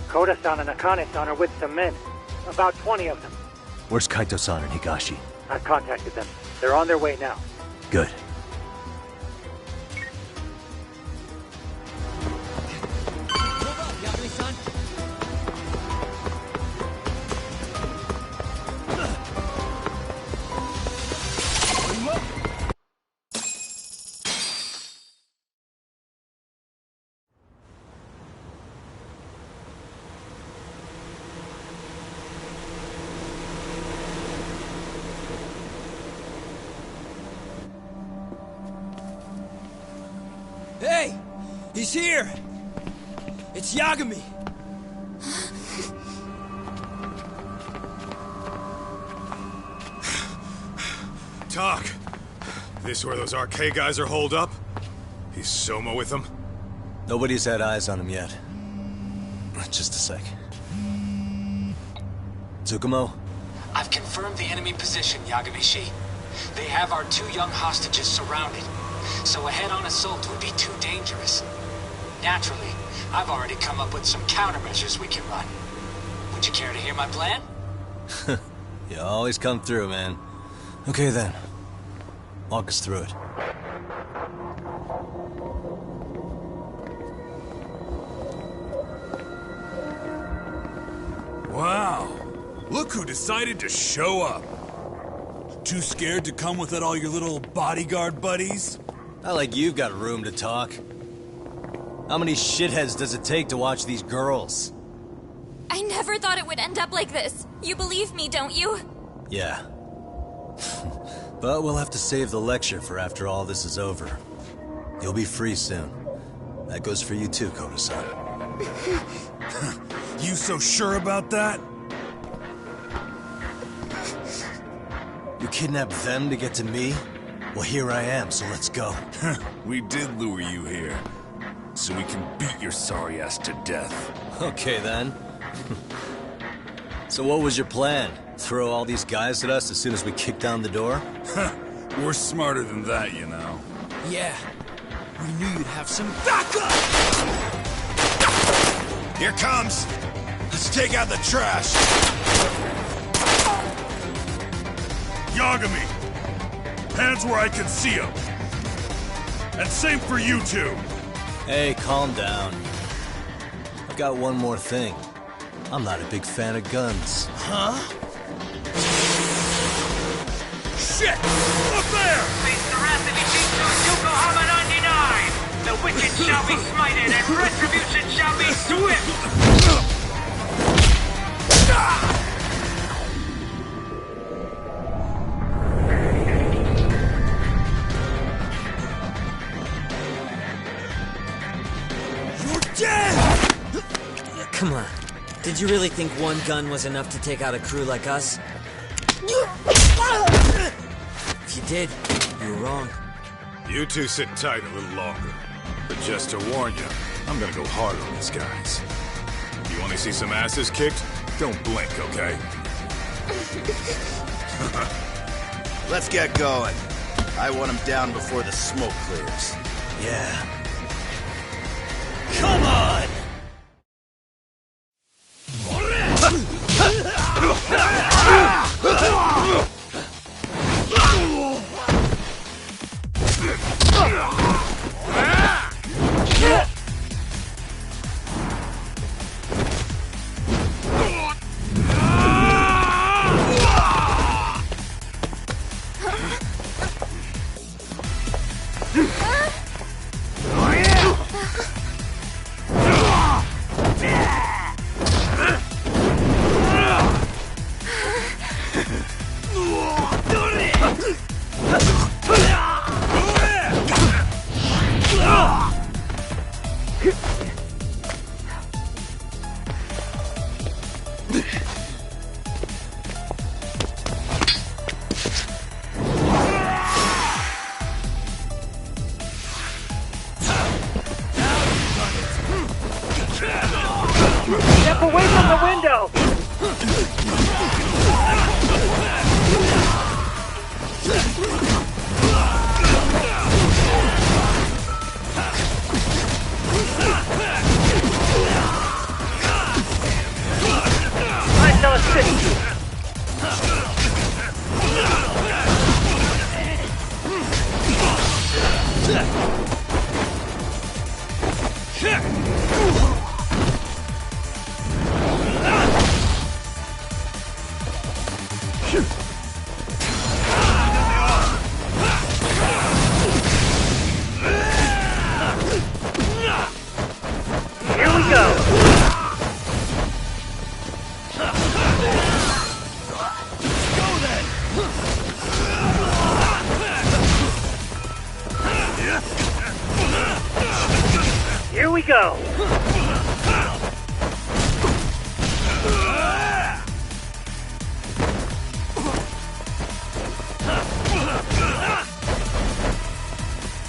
Koda-san and Akane-san are with some men. About 20 of them. Where's Kaito-san and Higashi? I've contacted them. They're on their way now. Good. Hey! He's here! It's Yagami! Talk. This where those RK guys are holed up? Is Soma with them? Nobody's had eyes on him yet. Just a sec. Tsukumo? I've confirmed the enemy position, Yagami-shi. They have our 2 young hostages surrounded, so a head-on assault would be too dangerous. Naturally, I've already come up with some countermeasures we can run. Would you care to hear my plan? You always come through, man. Okay then. Walk us through it. Wow. Look who decided to show up. Too scared to come without all your little bodyguard buddies? Not like you've got room to talk. How many shitheads does it take to watch these girls? I never thought it would end up like this. You believe me, don't you? Yeah. But we'll have to save the lecture for after all this is over. You'll be free soon. That goes for you too, Koda-san. You so sure about that? You kidnapped them to get to me? Well, here I am, so let's go. We did lure you here, so we can beat your sorry ass to death. Okay, then. So what was your plan? Throw all these guys at us as soon as we kick down the door? We're smarter than that, you know. Yeah. We knew you'd have some backup! Here comes! Let's take out the trash! Yagami! Hands where I can see them! And same for you two! Hey, calm down. I've got one more thing. I'm not a big fan of guns. Huh? Shit! Up there! Face the wrath of Ijitsu Yokohama 99! The wicked shall be smited and retribution shall be swift! Come on. Did you really think one gun was enough to take out a crew like us? If you did, you were wrong. You two sit tight a little longer. But just to warn you, I'm gonna go hard on these guys. You wanna see some asses kicked? Don't blink, okay? Let's get going. I want him down before the smoke clears. Yeah. Come on! Step away from the window! I shall assist you! Here we go! Go then! Here we go!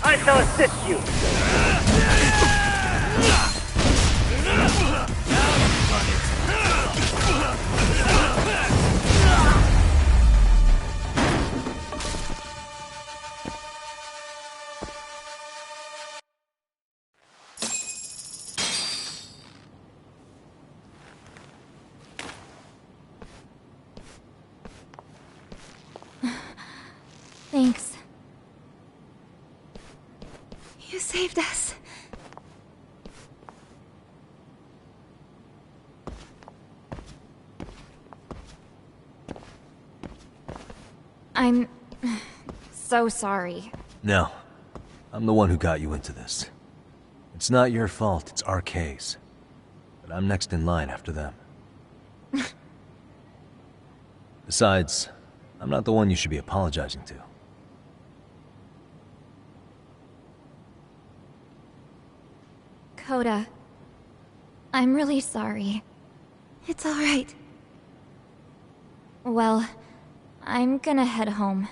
I shall assist you! Thanks. You saved us. I'm so sorry. No. I'm the one who got you into this. It's not your fault, it's RK's. But I'm next in line after them. Besides, I'm not the one you should be apologizing to. Coda, I'm really sorry. It's all right. Well, I'm gonna head home.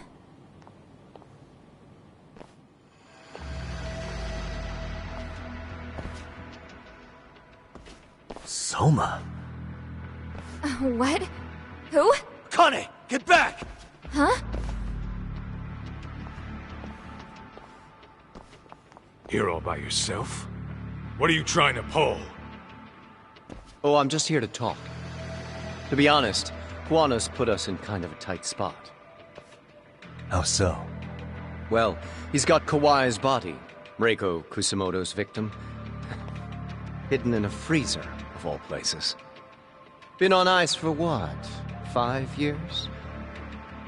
Soma? What? Who? Kane, get back! Huh? Here all by yourself? What are you trying to pull? Oh, I'm just here to talk. To be honest, Kuwano's put us in kind of a tight spot. How so? Well, he's got Kawai's body, Reiko Kusamoto's victim, hidden in a freezer, of all places. Been on ice for what, 5 years?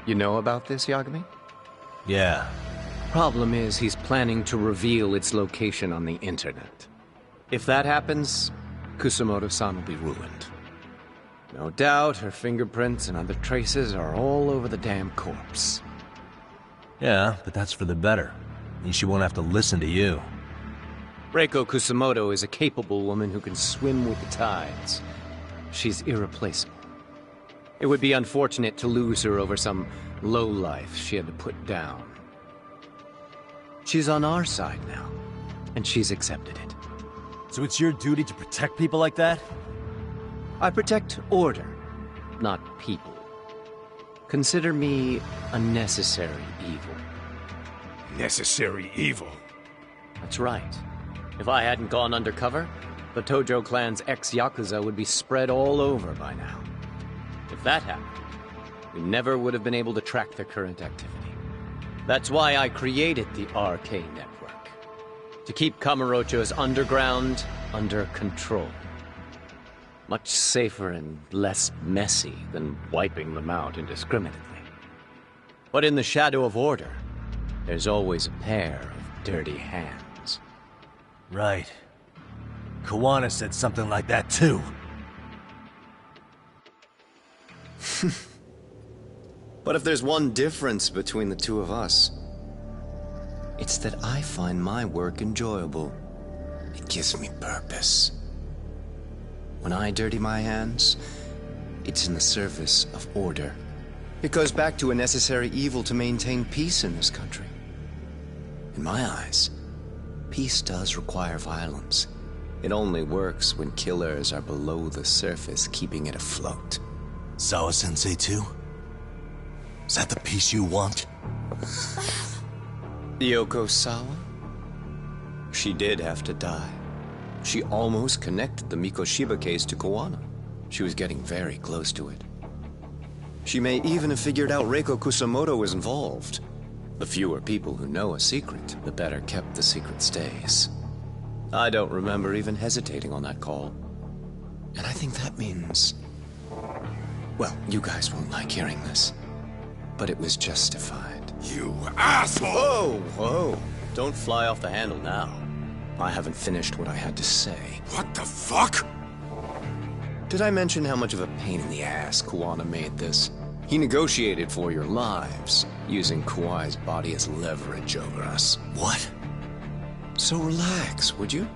You know about this, Yagami? Yeah. Problem is, he's planning to reveal its location on the internet. If that happens, Kusamoto-san will be ruined. No doubt her fingerprints and other traces are all over the damn corpse. Yeah, but that's for the better. Means she won't have to listen to you. Reiko Kusamoto is a capable woman who can swim with the tides. She's irreplaceable. It would be unfortunate to lose her over some lowlife she had to put down. She's on our side now, and she's accepted it. So it's your duty to protect people like that? I protect order, not people. Consider me a necessary evil. Necessary evil? That's right. If I hadn't gone undercover, the Tojo clan's ex-Yakuza would be spread all over by now. If that happened, we never would have been able to track their current activity. That's why I created the RK network. To keep Kamurocho's underground under control. Much safer and less messy than wiping them out indiscriminately. But in the shadow of order, there's always a pair of dirty hands. Right. Kawana said something like that too. But if there's one difference between the two of us, it's that I find my work enjoyable. It gives me purpose. When I dirty my hands, it's in the service of order. It goes back to a necessary evil to maintain peace in this country. In my eyes, peace does require violence. It only works when killers are below the surface, keeping it afloat. Sawa-sensei too? Is that the peace you want? Yoko Sawa? She did have to die. She almost connected the Mikoshiba case to Kawana. She was getting very close to it. She may even have figured out Reiko Kusamoto was involved. The fewer people who know a secret, the better kept the secret stays. I don't remember even hesitating on that call. And I think that means... Well, you guys won't like hearing this, but it was justified. You asshole! Whoa, whoa. Don't fly off the handle now. I haven't finished what I had to say. What the fuck? Did I mention how much of a pain in the ass Kawana made this? He negotiated for your lives, using Kawai's body as leverage over us. What? So relax, would you?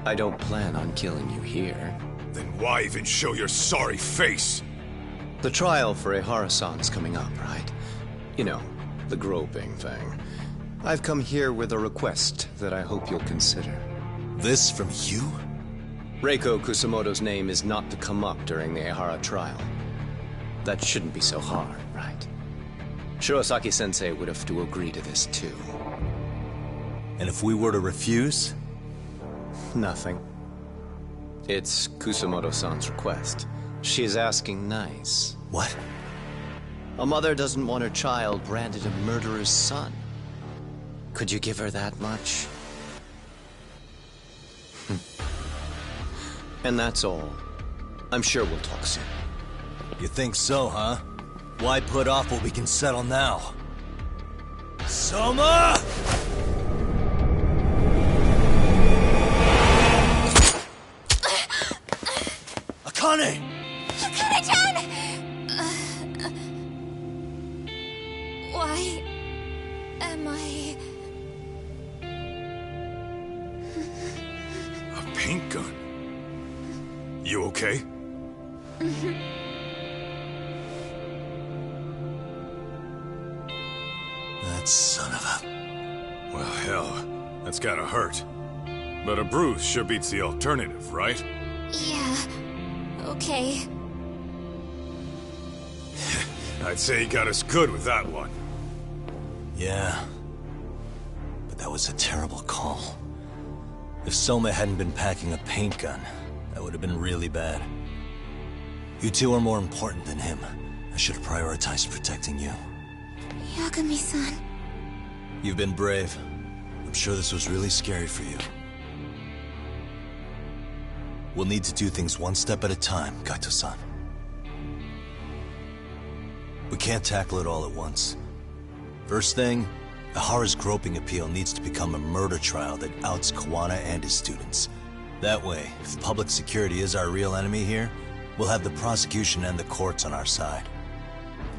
I don't plan on killing you here. Then why even show your sorry face? The trial for Ehara-san is coming up, right? You know, the groping thing. I've come here with a request that I hope you'll consider. This from you? Reiko Kusamoto's name is not to come up during the Ehara trial. That shouldn't be so hard, right? Shirosaki-sensei would have to agree to this too. And if we were to refuse? Nothing. It's Kusamoto-san's request. She's asking nice. What? A mother doesn't want her child branded a murderer's son. Could you give her that much? And that's all. I'm sure we'll talk soon. You think so, huh? Why put off what we can settle now? Soma! Akane! Akane-chan! Why am I... A paint gun? You okay? That son of a... Well, hell, that's gotta hurt. But a bruise sure beats the alternative, right? Yeah. Okay. I'd say he got us good with that one. Yeah. But that was a terrible call. If Soma hadn't been packing a paint gun, that would have been really bad. You two are more important than him. I should have prioritized protecting you. Yagami-san. You've been brave. I'm sure this was really scary for you. We'll need to do things one step at a time, Kaito-san. We can't tackle it all at once. First thing, Ehara's groping appeal needs to become a murder trial that outs Kawana and his students. That way, if public security is our real enemy here, we'll have the prosecution and the courts on our side.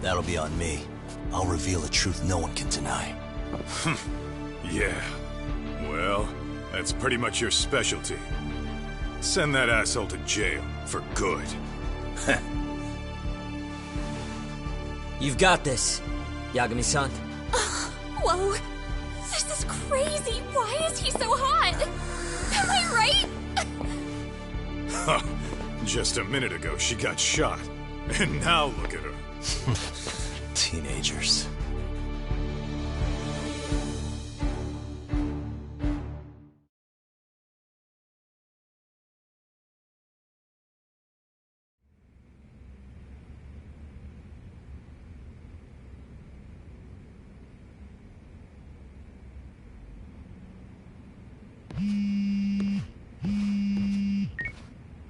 That'll be on me. I'll reveal a truth no one can deny. Yeah. Well, that's pretty much your specialty. Send that asshole to jail, for good. You've got this, Yagami-san. Whoa. This is crazy. Why is he so hot? Am I right? Huh. Just a minute ago, she got shot. And now look at her. Teenagers.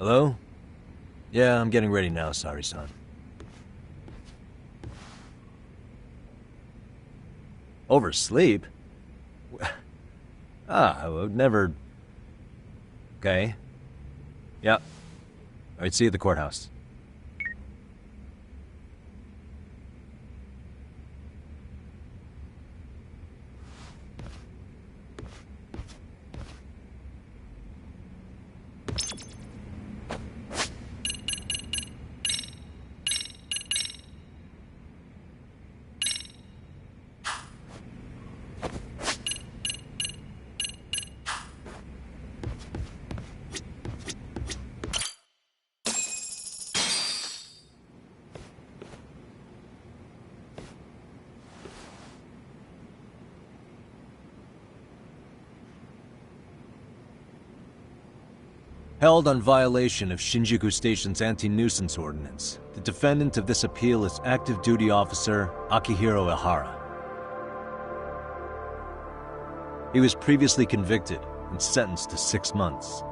Hello? Yeah, I'm getting ready now, Sari-san. Oversleep? I would never... Okay. Yep. Alright, see you at the courthouse. Held on violation of Shinjuku Station's anti-nuisance ordinance, the defendant of this appeal is active duty officer Akihiro Ihara. He was previously convicted and sentenced to 6 months.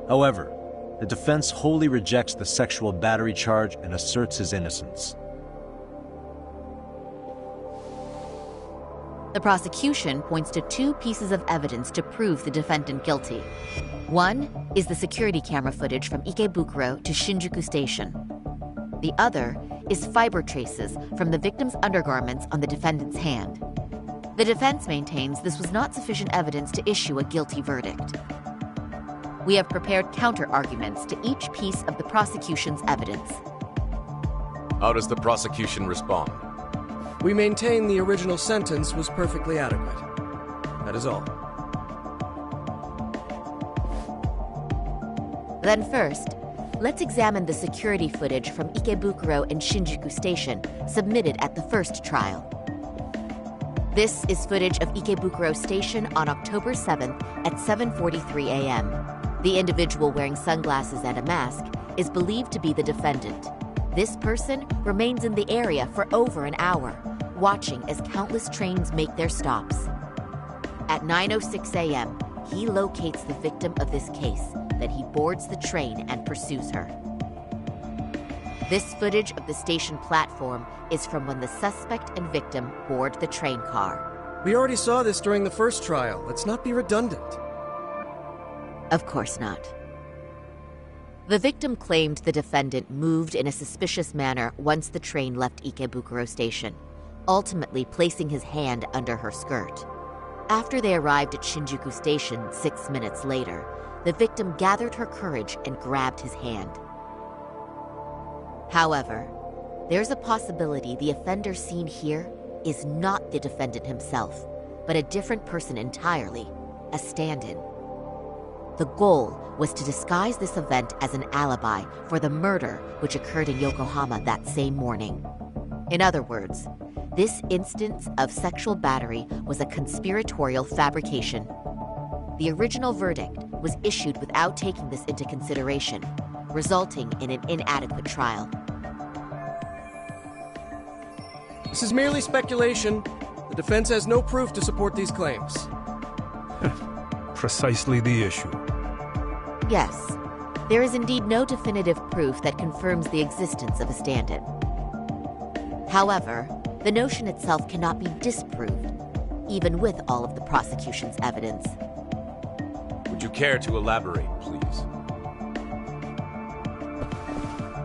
However, the defense wholly rejects the sexual battery charge and asserts his innocence. The prosecution points to 2 pieces of evidence to prove the defendant guilty. One is the security camera footage from Ikebukuro to Shinjuku Station. The other is fiber traces from the victim's undergarments on the defendant's hand. The defense maintains this was not sufficient evidence to issue a guilty verdict. We have prepared counter-arguments to each piece of the prosecution's evidence. How does the prosecution respond? We maintain the original sentence was perfectly adequate. That is all. Then first, let's examine the security footage from Ikebukuro and Shinjuku Station submitted at the first trial. This is footage of Ikebukuro Station on October 7th at 7:43 a.m. The individual wearing sunglasses and a mask is believed to be the defendant. This person remains in the area for over an hour, watching as countless trains make their stops. At 9:06 a.m., he locates the victim of this case. Then he boards the train and pursues her. This footage of the station platform is from when the suspect and victim board the train car. We already saw this during the first trial. Let's not be redundant. Of course not. The victim claimed the defendant moved in a suspicious manner once the train left Ikebukuro Station, ultimately placing his hand under her skirt. After they arrived at Shinjuku Station 6 minutes later, the victim gathered her courage and grabbed his hand. However, there's a possibility the offender seen here is not the defendant himself, but a different person entirely, a stand-in. The goal was to disguise this event as an alibi for the murder which occurred in Yokohama that same morning. In other words, this instance of sexual battery was a conspiratorial fabrication. The original verdict was issued without taking this into consideration, resulting in an inadequate trial. This is merely speculation. The defense has no proof to support these claims. Precisely the issue. Yes, there is indeed no definitive proof that confirms the existence of a stand-in. However, the notion itself cannot be disproved, even with all of the prosecution's evidence. Would you care to elaborate, please?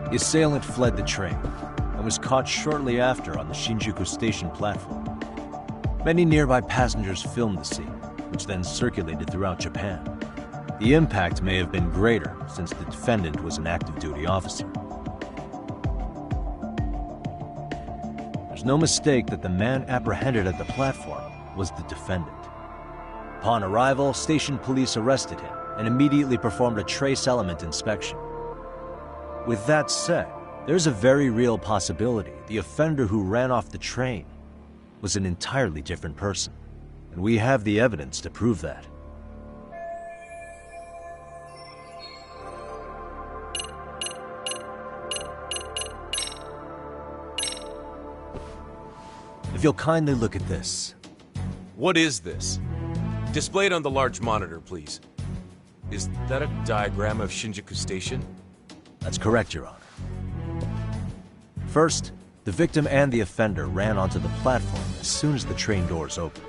The assailant fled the train and was caught shortly after on the Shinjuku Station platform. Many nearby passengers filmed the scene, which then circulated throughout Japan. The impact may have been greater since the defendant was an active duty officer. There's no mistake that the man apprehended at the platform was the defendant. Upon arrival, station police arrested him and immediately performed a trace element inspection. With that said, there's a very real possibility the offender who ran off the train was an entirely different person, and we have the evidence to prove that. If you'll kindly look at this. What is this? Displayed on the large monitor, please. Is that a diagram of Shinjuku Station? That's correct, Your Honor. First, the victim and the offender ran onto the platform as soon as the train doors opened.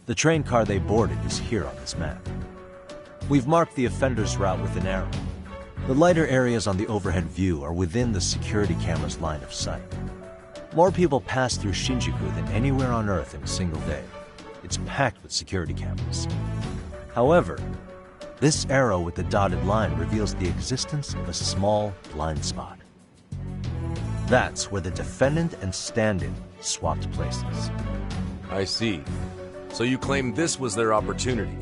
The train car they boarded is here on this map. We've marked the offender's route with an arrow. The lighter areas on the overhead view are within the security camera's line of sight. More people pass through Shinjuku than anywhere on Earth in a single day. It's packed with security cameras. However, this arrow with the dotted line reveals the existence of a small blind spot. That's where the defendant and stand-in swapped places. I see. So you claim this was their opportunity?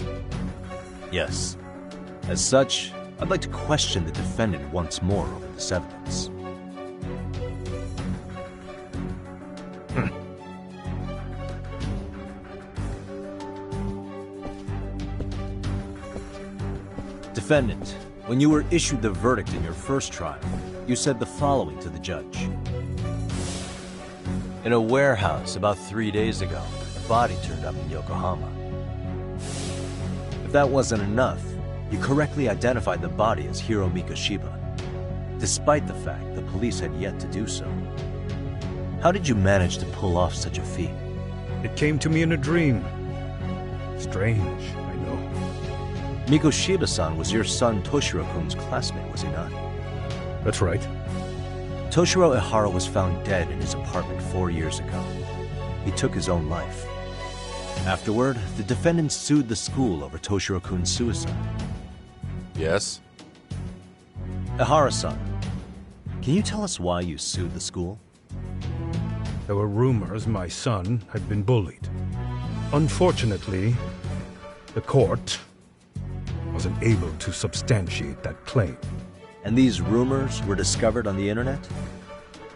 Yes. As such, I'd like to question the defendant once more over this evidence. Defendant, when you were issued the verdict in your first trial, you said the following to the judge. In a warehouse about 3 days ago, a body turned up in Yokohama. If that wasn't enough, you correctly identified the body as Hiro Mikoshiba, despite the fact the police had yet to do so. How did you manage to pull off such a feat? It came to me in a dream. Strange, I know. Mikoshiba-san was your son Toshiro-kun's classmate, was he not? That's right. Toshiro Ihara was found dead in his apartment 4 years ago. He took his own life. Afterward, the defendant sued the school over Toshiro-kun's suicide. Yes? Ihara-san, can you tell us why you sued the school? There were rumors my son had been bullied. Unfortunately, the court wasn't able to substantiate that claim. And these rumors were discovered on the internet?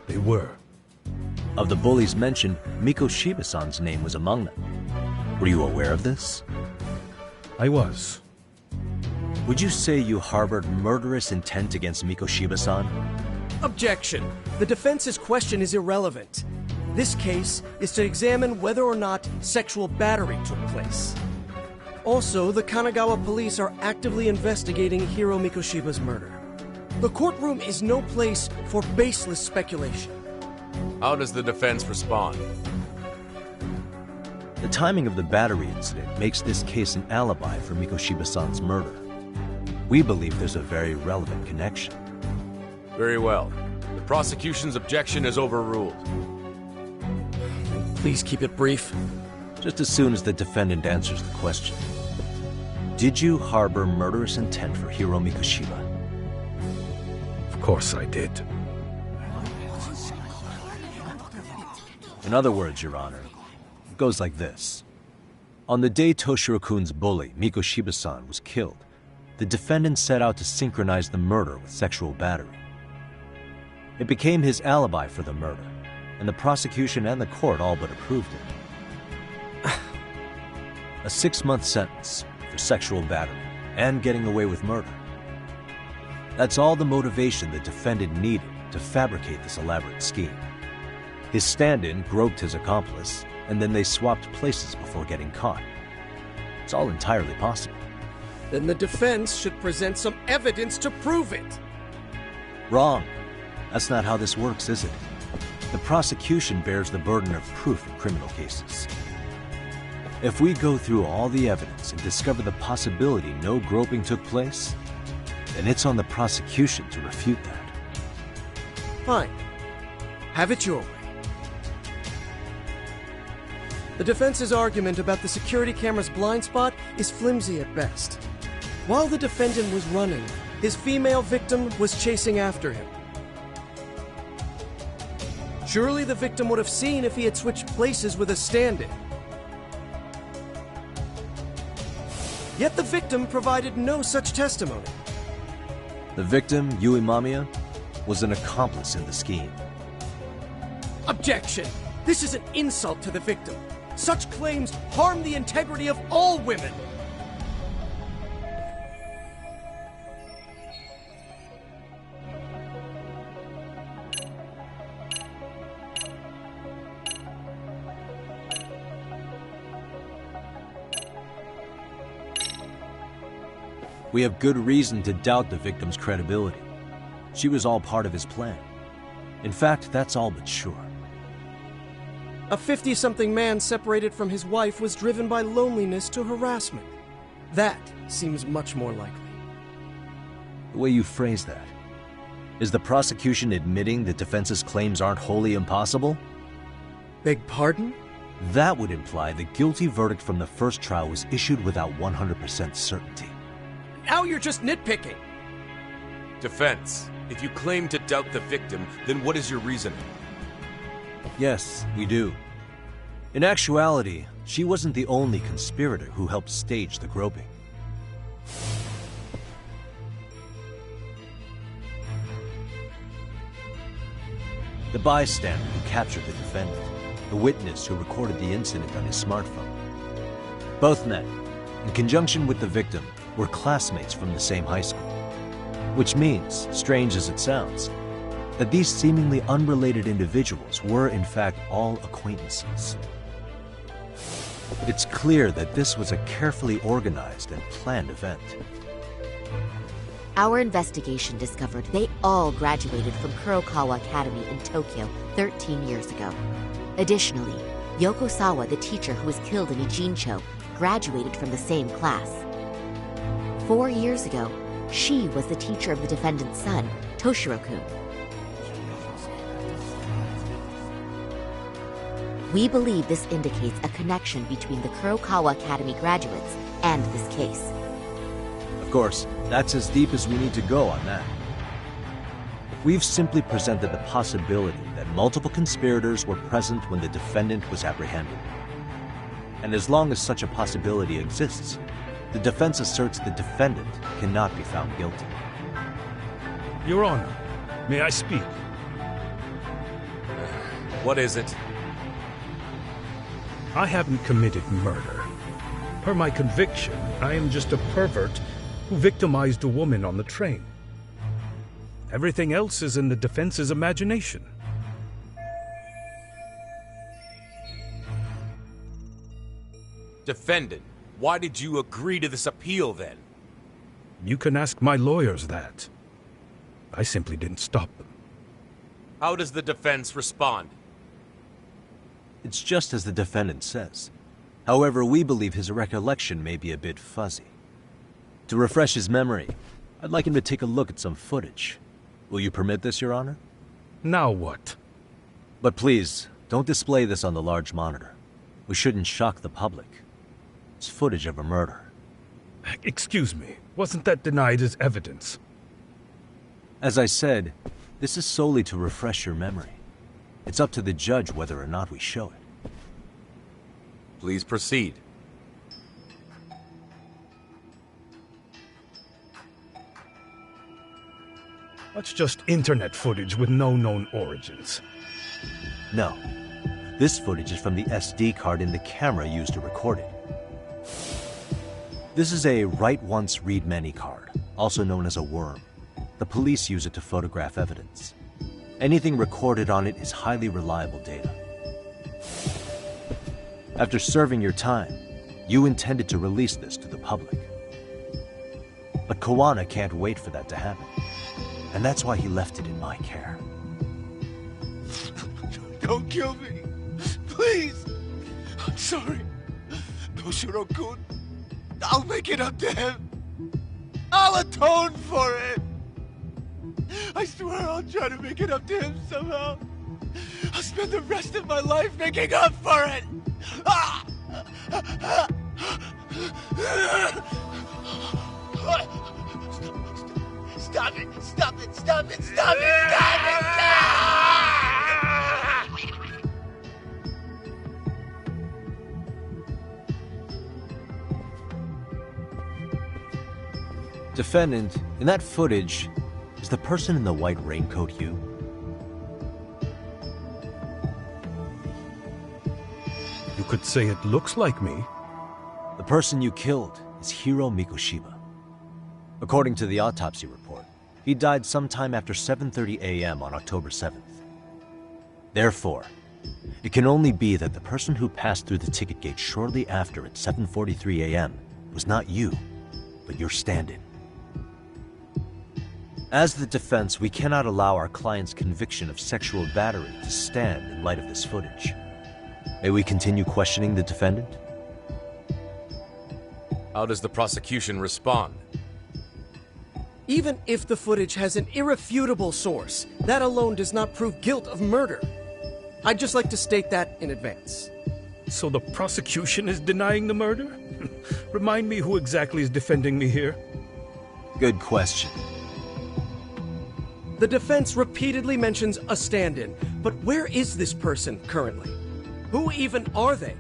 They were. Of the bullies mentioned, Mikoshiba-san's name was among them. Were you aware of this? I was. Would you say you harbored murderous intent against Mikoshiba-san? Objection. The defense's question is irrelevant. This case is to examine whether or not sexual battery took place. Also, the Kanagawa police are actively investigating Hiro Mikoshiba's murder. The courtroom is no place for baseless speculation. How does the defense respond? The timing of the battery incident makes this case an alibi for Mikoshiba-san's murder. We believe there's a very relevant connection. Very well. The prosecution's objection is overruled. Please keep it brief. Just as soon as the defendant answers the question. Did you harbor murderous intent for Hiro Mikoshiba? Of course I did. In other words, Your Honor, it goes like this. On the day Toshiro-kun's bully, Mikoshiba-san, was killed, the defendant set out to synchronize the murder with sexual battery. It became his alibi for the murder, and the prosecution and the court all but approved it. A 6-month sentence for sexual battery and getting away with murder. That's all the motivation the defendant needed to fabricate this elaborate scheme. His stand-in groped his accomplice, and then they swapped places before getting caught. It's all entirely possible. Then the defense should present some evidence to prove it. Wrong. That's not how this works, is it? The prosecution bears the burden of proof in criminal cases. If we go through all the evidence and discover the possibility no groping took place, then it's on the prosecution to refute that. Fine. Have it your way. The defense's argument about the security camera's blind spot is flimsy at best. While the defendant was running, his female victim was chasing after him. Surely the victim would have seen if he had switched places with a stand-in. Yet the victim provided no such testimony. The victim, Yui Mamiya, was an accomplice in the scheme. Objection! This is an insult to the victim. Such claims harm the integrity of all women. We have good reason to doubt the victim's credibility. She was all part of his plan. In fact, that's all but sure. A 50-something man separated from his wife was driven by loneliness to harassment. That seems much more likely. The way you phrase that, is the prosecution admitting the defense's claims aren't wholly impossible? Beg pardon? That would imply the guilty verdict from the first trial was issued without 100% certainty. Now you're just nitpicking. Defense, if you claim to doubt the victim, then what is your reasoning? Yes, we do. In actuality, she wasn't the only conspirator who helped stage the groping. The bystander who captured the defendant, the witness who recorded the incident on his smartphone. Both men, in conjunction with the victim, were classmates from the same high school. Which means, strange as it sounds, that these seemingly unrelated individuals were in fact all acquaintances. It's clear that this was a carefully organized and planned event. Our investigation discovered they all graduated from Kurokawa Academy in Tokyo 13 years ago. Additionally, Yoko Sawa, the teacher who was killed in Ijincho, graduated from the same class. 4 years ago, she was the teacher of the defendant's son, Toshiro-kun. We believe this indicates a connection between the Kurokawa Academy graduates and this case. Of course, that's as deep as we need to go on that. We've simply presented the possibility that multiple conspirators were present when the defendant was apprehended. And as long as such a possibility exists, the defense asserts the defendant cannot be found guilty. Your Honor, may I speak? What is it? I haven't committed murder. Per my conviction, I am just a pervert who victimized a woman on the train. Everything else is in the defense's imagination. Defendant, why did you agree to this appeal then? You can ask my lawyers that. I simply didn't stop them. How does the defense respond? It's just as the defendant says. However, we believe his recollection may be a bit fuzzy. To refresh his memory, I'd like him to take a look at some footage. Will you permit this, Your Honor? Now what? But please, don't display this on the large monitor. We shouldn't shock the public. It's footage of a murder. Excuse me, wasn't that denied as evidence? As I said, this is solely to refresh your memory. It's up to the judge whether or not we show it. Please proceed. That's just internet footage with no known origins. No. This footage is from the SD card in the camera used to record it. This is a write once, read many card, also known as a worm. The police use it to photograph evidence. Anything recorded on it is highly reliable data. After serving your time, you intended to release this to the public. But Kawana can't wait for that to happen. And that's why he left it in my care. Don't kill me. Please. I'm sorry. Toshiro-kun. I'll make it up to him. I'll atone for it. I swear I'll try to make it up to him somehow. I'll spend the rest of my life making up for it. Stop it! Stop it! Stop it! Stop it! Stop it! Defendant, in that footage, is the person in the white raincoat you? You could say it looks like me. The person you killed is Hiro Mikoshiba. According to the autopsy report, he died sometime after 7:30 a.m. on October 7th. Therefore, it can only be that the person who passed through the ticket gate shortly after at 7:43 a.m. was not you, but your stand-in. As the defense, we cannot allow our client's conviction of sexual battery to stand in light of this footage. May we continue questioning the defendant? How does the prosecution respond? Even if the footage has an irrefutable source, that alone does not prove guilt of murder. I'd just like to state that in advance. So the prosecution is denying the murder? Remind me who exactly is defending me here? Good question. The defense repeatedly mentions a stand-in, but where is this person currently? Who even are they?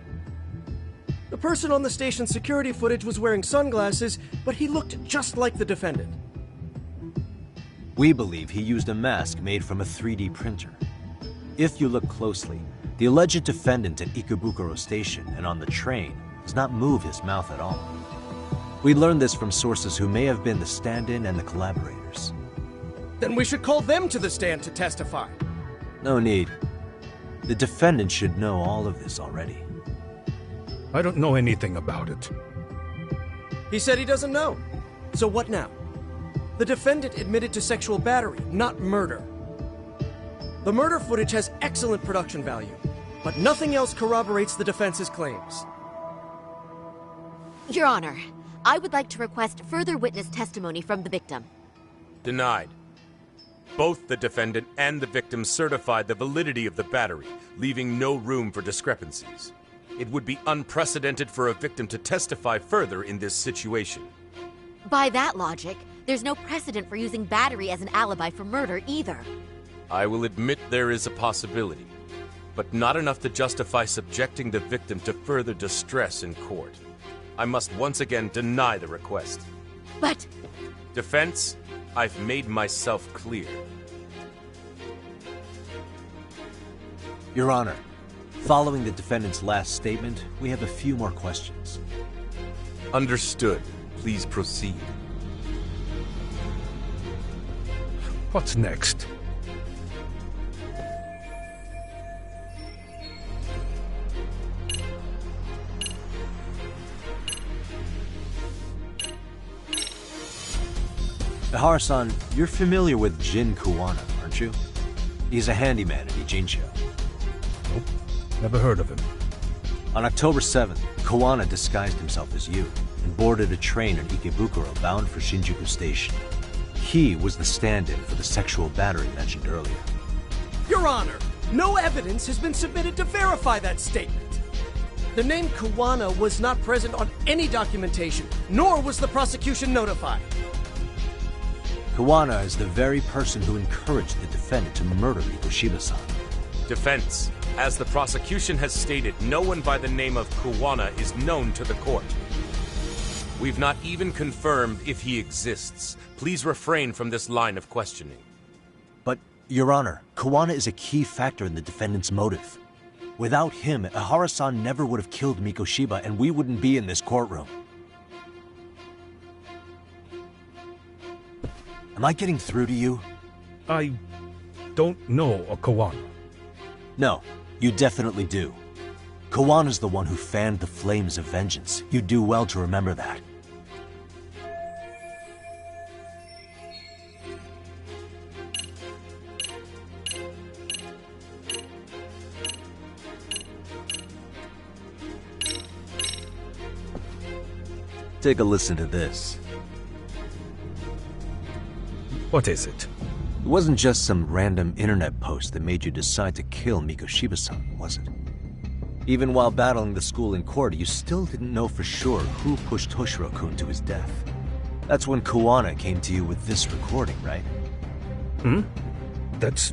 The person on the station security footage was wearing sunglasses, but he looked just like the defendant. We believe he used a mask made from a 3D printer. If you look closely, the alleged defendant at Ikebukuro Station and on the train does not move his mouth at all. We learned this from sources who may have been the stand-in and the collaborators. Then we should call them to the stand to testify. No need. The defendant should know all of this already. I don't know anything about it. He said he doesn't know. So what now? The defendant admitted to sexual battery, not murder. The murder footage has excellent production value, but nothing else corroborates the defense's claims. Your Honor, I would like to request further witness testimony from the victim. Denied. Both the defendant and the victim certified the validity of the battery, leaving no room for discrepancies. It would be unprecedented for a victim to testify further in this situation. By that logic, there's no precedent for using battery as an alibi for murder either. I will admit there is a possibility, but not enough to justify subjecting the victim to further distress in court. I must once again deny the request. But... Defense, I've made myself clear. Your Honor, following the defendant's last statement, we have a few more questions. Understood. Please proceed. What's next? Ihara-san, you're familiar with Jin Kuwana, aren't you? He's a handyman at Ijincho. Nope, never heard of him. On October 7th, Kuwana disguised himself as you and boarded a train in Ikebukuro bound for Shinjuku Station. He was the stand-in for the sexual battery mentioned earlier. Your Honor, no evidence has been submitted to verify that statement. The name Kuwana was not present on any documentation, nor was the prosecution notified. Kuwana is the very person who encouraged the defendant to murder Mikoshiba-san. Defense, as the prosecution has stated, no one by the name of Kuwana is known to the court. We've not even confirmed if he exists. Please refrain from this line of questioning. But, Your Honor, Kuwana is a key factor in the defendant's motive. Without him, Ihara-san never would have killed Mikoshiba and we wouldn't be in this courtroom. Am I getting through to you? I don't know a Kuwana. No, you definitely do. Kawana's the one who fanned the flames of vengeance. You do well to remember that. Take a listen to this. What is it? It wasn't just some random internet post that made you decide to kill Mikoshiba-san, was it? Even while battling the school in court, you still didn't know for sure who pushed Toshiro-kun to his death. That's when Kuwana came to you with this recording, right? Hmm? That's...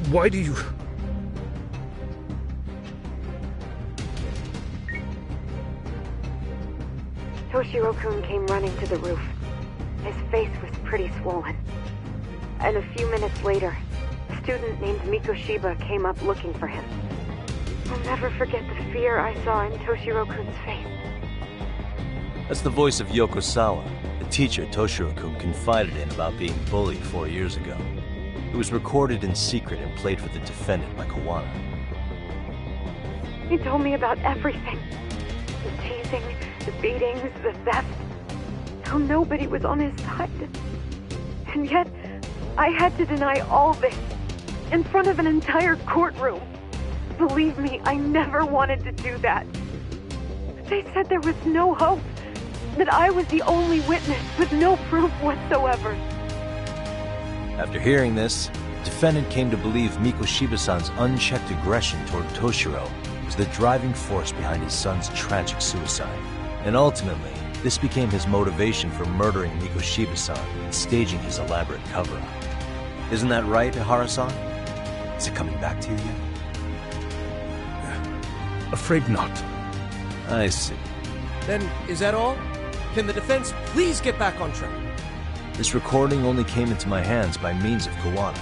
Why do you... Toshiro-kun came running to the roof. His face was pretty swollen. And a few minutes later, a student named Mikoshiba came up looking for him. I'll never forget the fear I saw in Toshiro-kun's face. That's the voice of Yokosawa, the teacher Toshiro-kun confided in about being bullied 4 years ago. It was recorded in secret and played for the defendant by Kuwana. He told me about everything. The teasing, the beatings, the theft. How nobody was on his side. And yet, I had to deny all this in front of an entire courtroom. Believe me, I never wanted to do that. They said there was no hope, that I was the only witness with no proof whatsoever. After hearing this, the defendant came to believe Mikoshiba-san's unchecked aggression toward Toshiro was the driving force behind his son's tragic suicide. And ultimately, this became his motivation for murdering Mikoshiba-san and staging his elaborate cover-up. Isn't that right, Ihara-san? Is it coming back to you yet? Afraid not. I see. Then, is that all? Can the defense please get back on track? This recording only came into my hands by means of Kawana.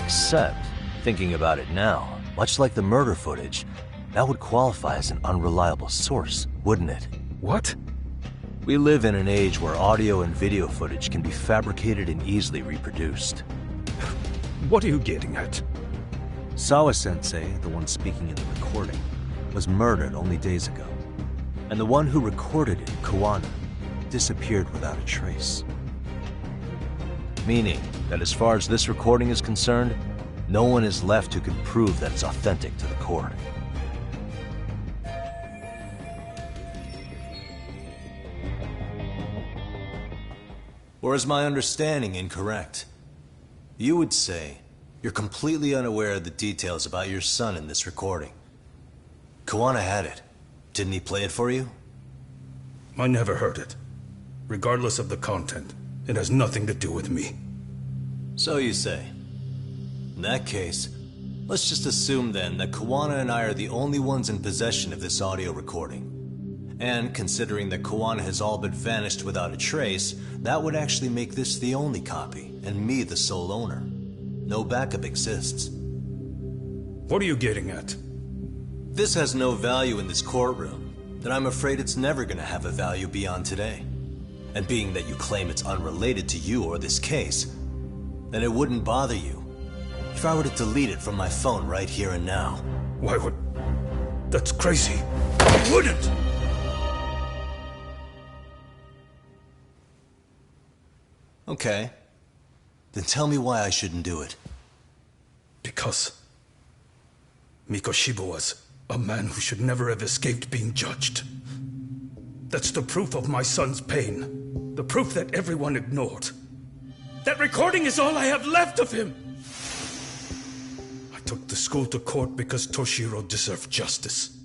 Except, thinking about it now, much like the murder footage, that would qualify as an unreliable source, wouldn't it? What? We live in an age where audio and video footage can be fabricated and easily reproduced. What are you getting at? Sawa-sensei, the one speaking in the recording, was murdered only days ago. And the one who recorded it, Kawana, disappeared without a trace. Meaning that as far as this recording is concerned, no one is left who can prove that it's authentic to the court. Or is my understanding incorrect? You would say you're completely unaware of the details about your son in this recording. Kawana had it. Didn't he play it for you? I never heard it. Regardless of the content, it has nothing to do with me. So you say. In that case, let's just assume then that Kawana and I are the only ones in possession of this audio recording. And considering that Kawana has all but vanished without a trace, that would actually make this the only copy, and me the sole owner. No backup exists. What are you getting at? This has no value in this courtroom, then I'm afraid it's never gonna have a value beyond today. And being that you claim it's unrelated to you or this case, then it wouldn't bother you if I were to delete it from my phone right here and now. Why would... That's crazy. I wouldn't! Okay. Then tell me why I shouldn't do it. Because Mikoshiba was a man who should never have escaped being judged. That's the proof of my son's pain. The proof that everyone ignored. That recording is all I have left of him! I took the school to court because Toshiro deserved justice.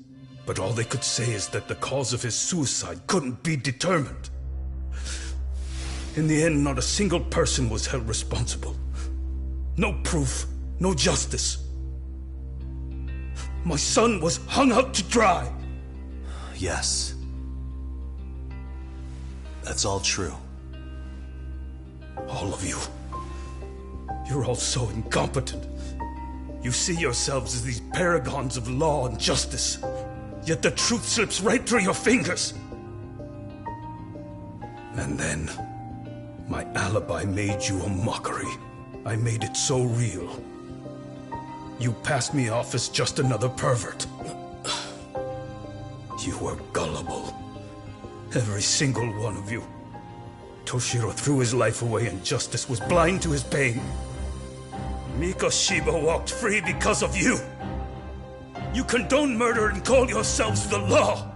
But all they could say is that the cause of his suicide couldn't be determined. In the end, not a single person was held responsible. No proof, no justice. My son was hung out to dry. Yes. That's all true. All of you. You're all so incompetent. You see yourselves as these paragons of law and justice. Yet the truth slips right through your fingers. And then, my alibi made you a mockery. I made it so real. You passed me off as just another pervert. You were gullible. Every single one of you. Toshiro threw his life away and justice was blind to his pain. Mikoshiba walked free because of you. You condone murder and call yourselves the law.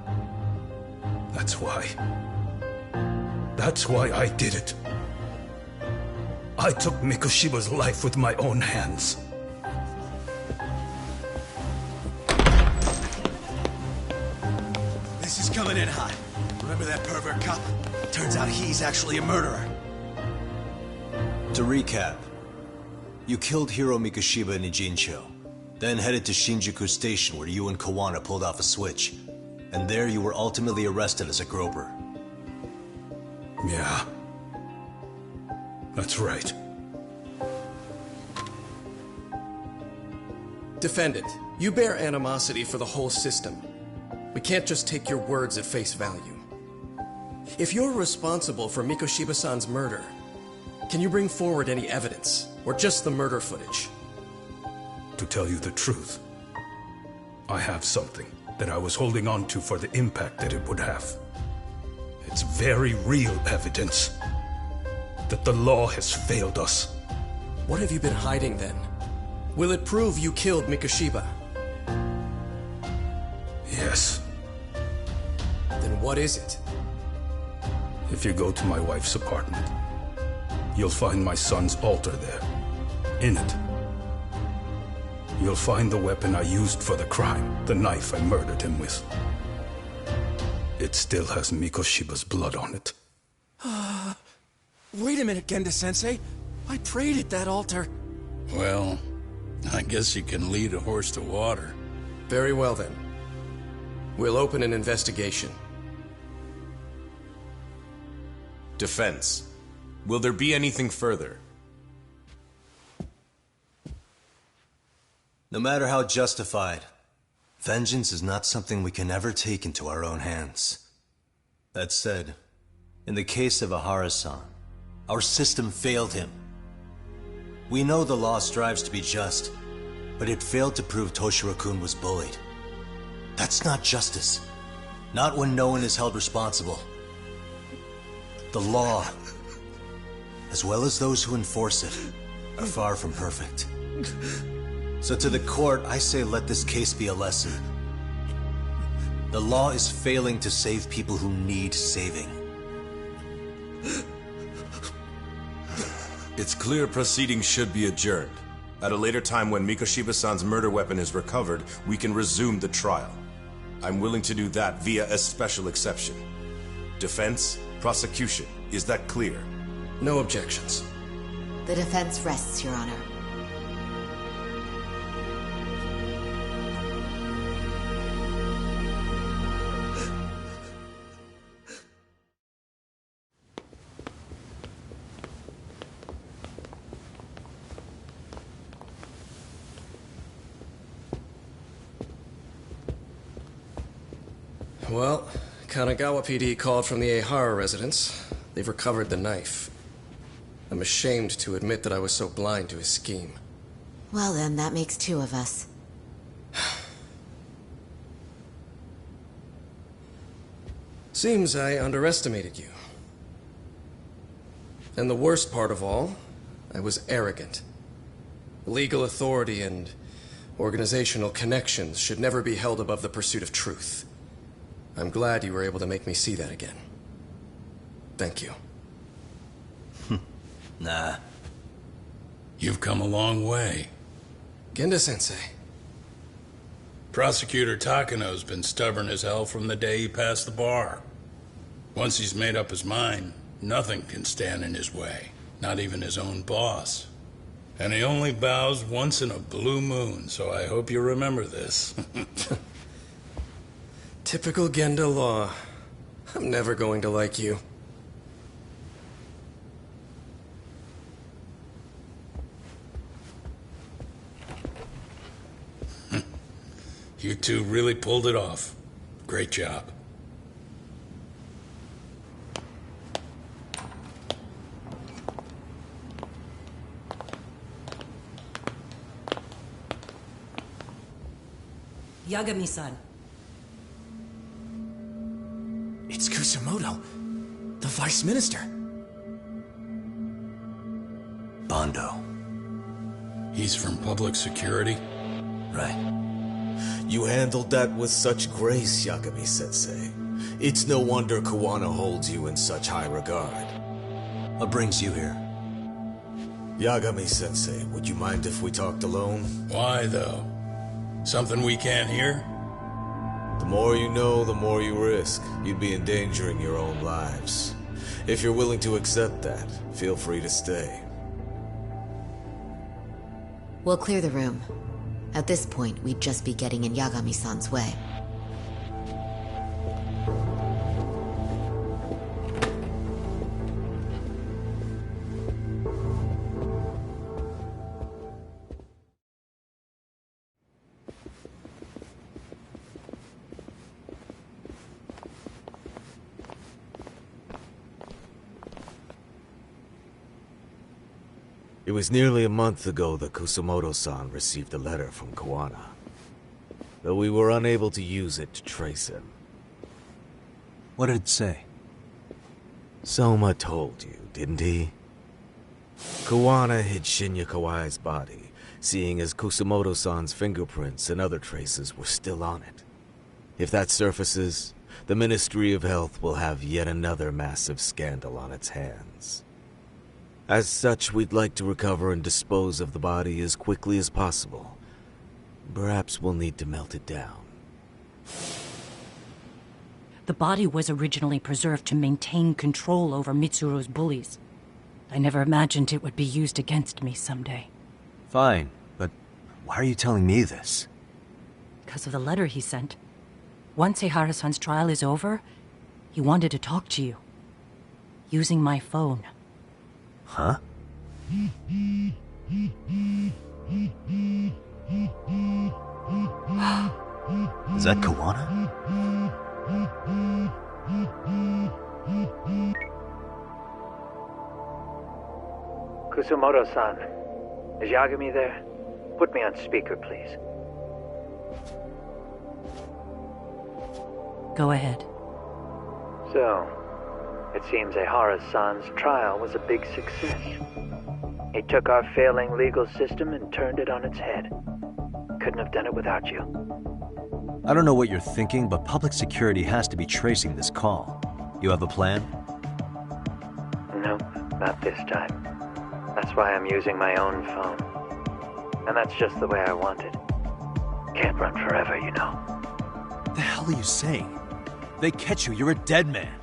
That's why I did it. I took Mikoshiba's life with my own hands. This is coming in hot. Remember that pervert cop? Turns out he's actually a murderer. To recap, you killed Hiro Mikoshiba in Ijincho, then headed to Shinjuku Station where you and Kawana pulled off a switch, and there you were ultimately arrested as a groper. Yeah. That's right. Defendant, you bear animosity for the whole system. We can't just take your words at face value. If you're responsible for Mikoshiba-san's murder, can you bring forward any evidence, or just the murder footage? To tell you the truth, I have something that I was holding on to for the impact that it would have. It's very real evidence. that the law has failed us. What have you been hiding then? Will it prove you killed Mikoshiba? Yes. Then what is it? If you go to my wife's apartment, you'll find my son's altar there. In it, you'll find the weapon I used for the crime, the knife I murdered him with. It still has Mikoshiba's blood on it. Wait a minute, Genda-sensei. I prayed at that altar. Well, I guess you can lead a horse to water. Very well then. We'll open an investigation. Defense. Will there be anything further? No matter how justified, vengeance is not something we can ever take into our own hands. That said, in the case of Ahara-san, our system failed him. We know the law strives to be just, but it failed to prove Toshiro-kun was bullied. That's not justice. Not when no one is held responsible. The law, as well as those who enforce it, are far from perfect. So to the court, I say let this case be a lesson. The law is failing to save people who need saving. It's clear proceedings should be adjourned. At a later time when Mikoshiba-san's murder weapon is recovered, we can resume the trial. I'm willing to do that via a special exception. Defense, prosecution, is that clear? No objections. The defense rests, Your Honor. Well, Kanagawa PD called from the Ehara residence. They've recovered the knife. I'm ashamed to admit that I was so blind to his scheme. Well then, that makes two of us. Seems I underestimated you. And the worst part of all, I was arrogant. Legal authority and organizational connections should never be held above the pursuit of truth. I'm glad you were able to make me see that again. Thank you. Nah. You've come a long way. Genda-sensei. Prosecutor Takano's been stubborn as hell from the day he passed the bar. Once he's made up his mind, nothing can stand in his way. Not even his own boss. And he only bows once in a blue moon, so I hope you remember this. Typical Genda law. I'm never going to like you. You two really pulled it off. Great job. Yagami-san. It's Kusumoto, the Vice Minister. Bondo. He's from public security? Right. You handled that with such grace, Yagami-sensei. It's no wonder Kuwana holds you in such high regard. What brings you here? Yagami-sensei, would you mind if we talked alone? Why, though? Something we can't hear? The more you know, the more you risk. You'd be endangering your own lives. If you're willing to accept that, feel free to stay. We'll clear the room. At this point, we'd just be getting in Yagami-san's way. It was nearly a month ago that Kusumoto-san received a letter from Kuwana, though we were unable to use it to trace him. What did it say? Soma told you, didn't he? Kawana hid Shinya Kawai's body, seeing as Kusumoto-san's fingerprints and other traces were still on it. If that surfaces, the Ministry of Health will have yet another massive scandal on its hands. As such, we'd like to recover and dispose of the body as quickly as possible. Perhaps we'll need to melt it down. The body was originally preserved to maintain control over Mitsuru's bullies. I never imagined it would be used against me someday. Fine, but why are you telling me this? Because of the letter he sent. Once Ehara-san's trial is over, he wanted to talk to you. Using my phone. Huh? Is that Kawana? Kusumoto-san, is Yagami there? Put me on speaker, please. Go ahead. So, it seems Ehara-san's trial was a big success. He took our failing legal system and turned it on its head. Couldn't have done it without you. I don't know what you're thinking, but public security has to be tracing this call. You have a plan? Nope, not this time. That's why I'm using my own phone. And that's just the way I want it. Can't run forever, you know. What the hell are you saying? If they catch you, you're a dead man.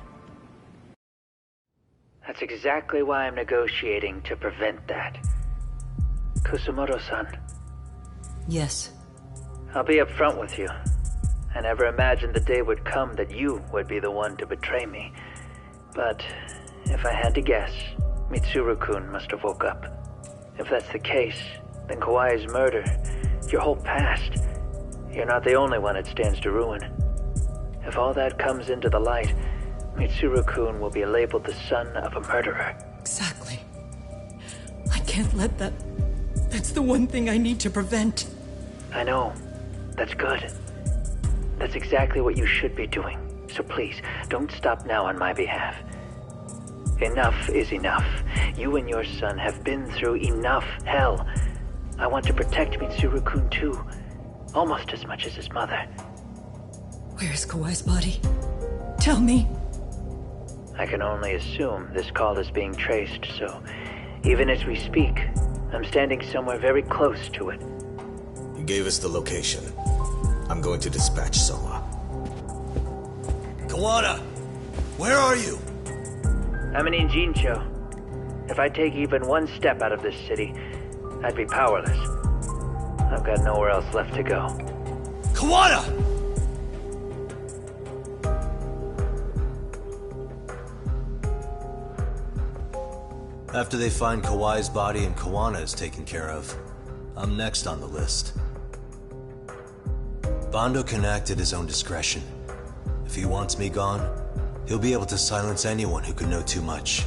That's exactly why I'm negotiating to prevent that. Kusumoto-san. Yes. I'll be upfront with you. I never imagined the day would come that you would be the one to betray me. But if I had to guess, Mitsuru-kun must have woke up. If that's the case, then Kawai's murder, your whole past, you're not the only one it stands to ruin. If all that comes into the light, Mitsuru-kun will be labeled the son of a murderer. Exactly. I can't let that... That's the one thing I need to prevent. I know. That's good. That's exactly what you should be doing. So please, don't stop now on my behalf. Enough is enough. You and your son have been through enough hell. I want to protect Mitsuru-kun too. Almost as much as his mother. Where's Kawai's body? Tell me. I can only assume this call is being traced, so even as we speak, I'm standing somewhere very close to it. You gave us the location. I'm going to dispatch Soma. Kawana! Where are you? I'm in Injincho. If I take even one step out of this city, I'd be powerless. I've got nowhere else left to go. Kawana! After they find Kawai's body and Kawana is taken care of, I'm next on the list. Bando can act at his own discretion. If he wants me gone, he'll be able to silence anyone who could know too much.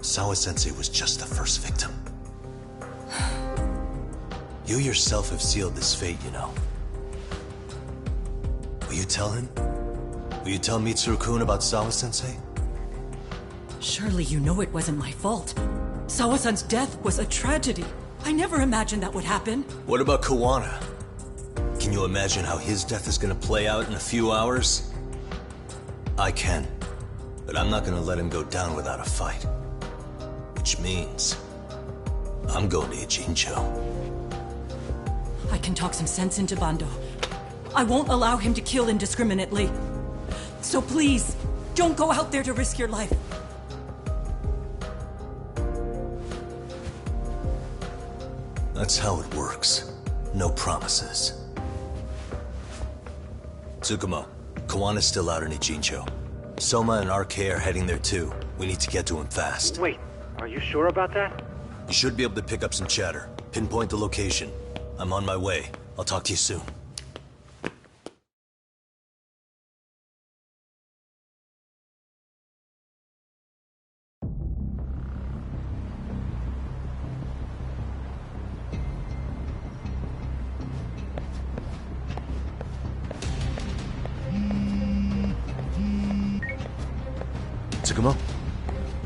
Sawa-sensei was just the first victim. You yourself have sealed this fate, you know. Will you tell him? Will you tell Mitsuru-kun about Sawa-sensei? Surely you know it wasn't my fault. Sawa-san's death was a tragedy. I never imagined that would happen. What about Kawana? Can you imagine how his death is gonna play out in a few hours? I can, but I'm not gonna let him go down without a fight. Which means, I'm going to Ijincho. I can talk some sense into Bando. I won't allow him to kill indiscriminately. So please, don't go out there to risk your life. That's how it works. No promises. Tsukumo, Kawana's still out in Ijincho. Soma and RK are heading there too. We need to get to him fast. Wait, are you sure about that? You should be able to pick up some chatter. Pinpoint the location. I'm on my way. I'll talk to you soon.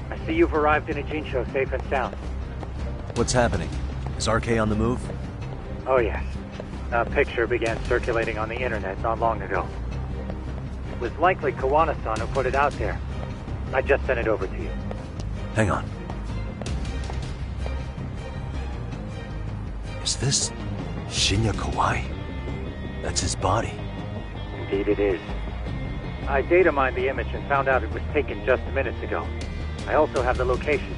I See you've arrived in Ijincho safe and sound. What's happening? Is RK on the move? Oh yes. A picture began circulating on the internet not long ago. It was likely Kawana-san who put it out there. I just sent it over to you. Hang on. Is this Shinya Kawai? That's his body. Indeed it is. I data mined the image and found out it was taken just minutes ago. I also have the location.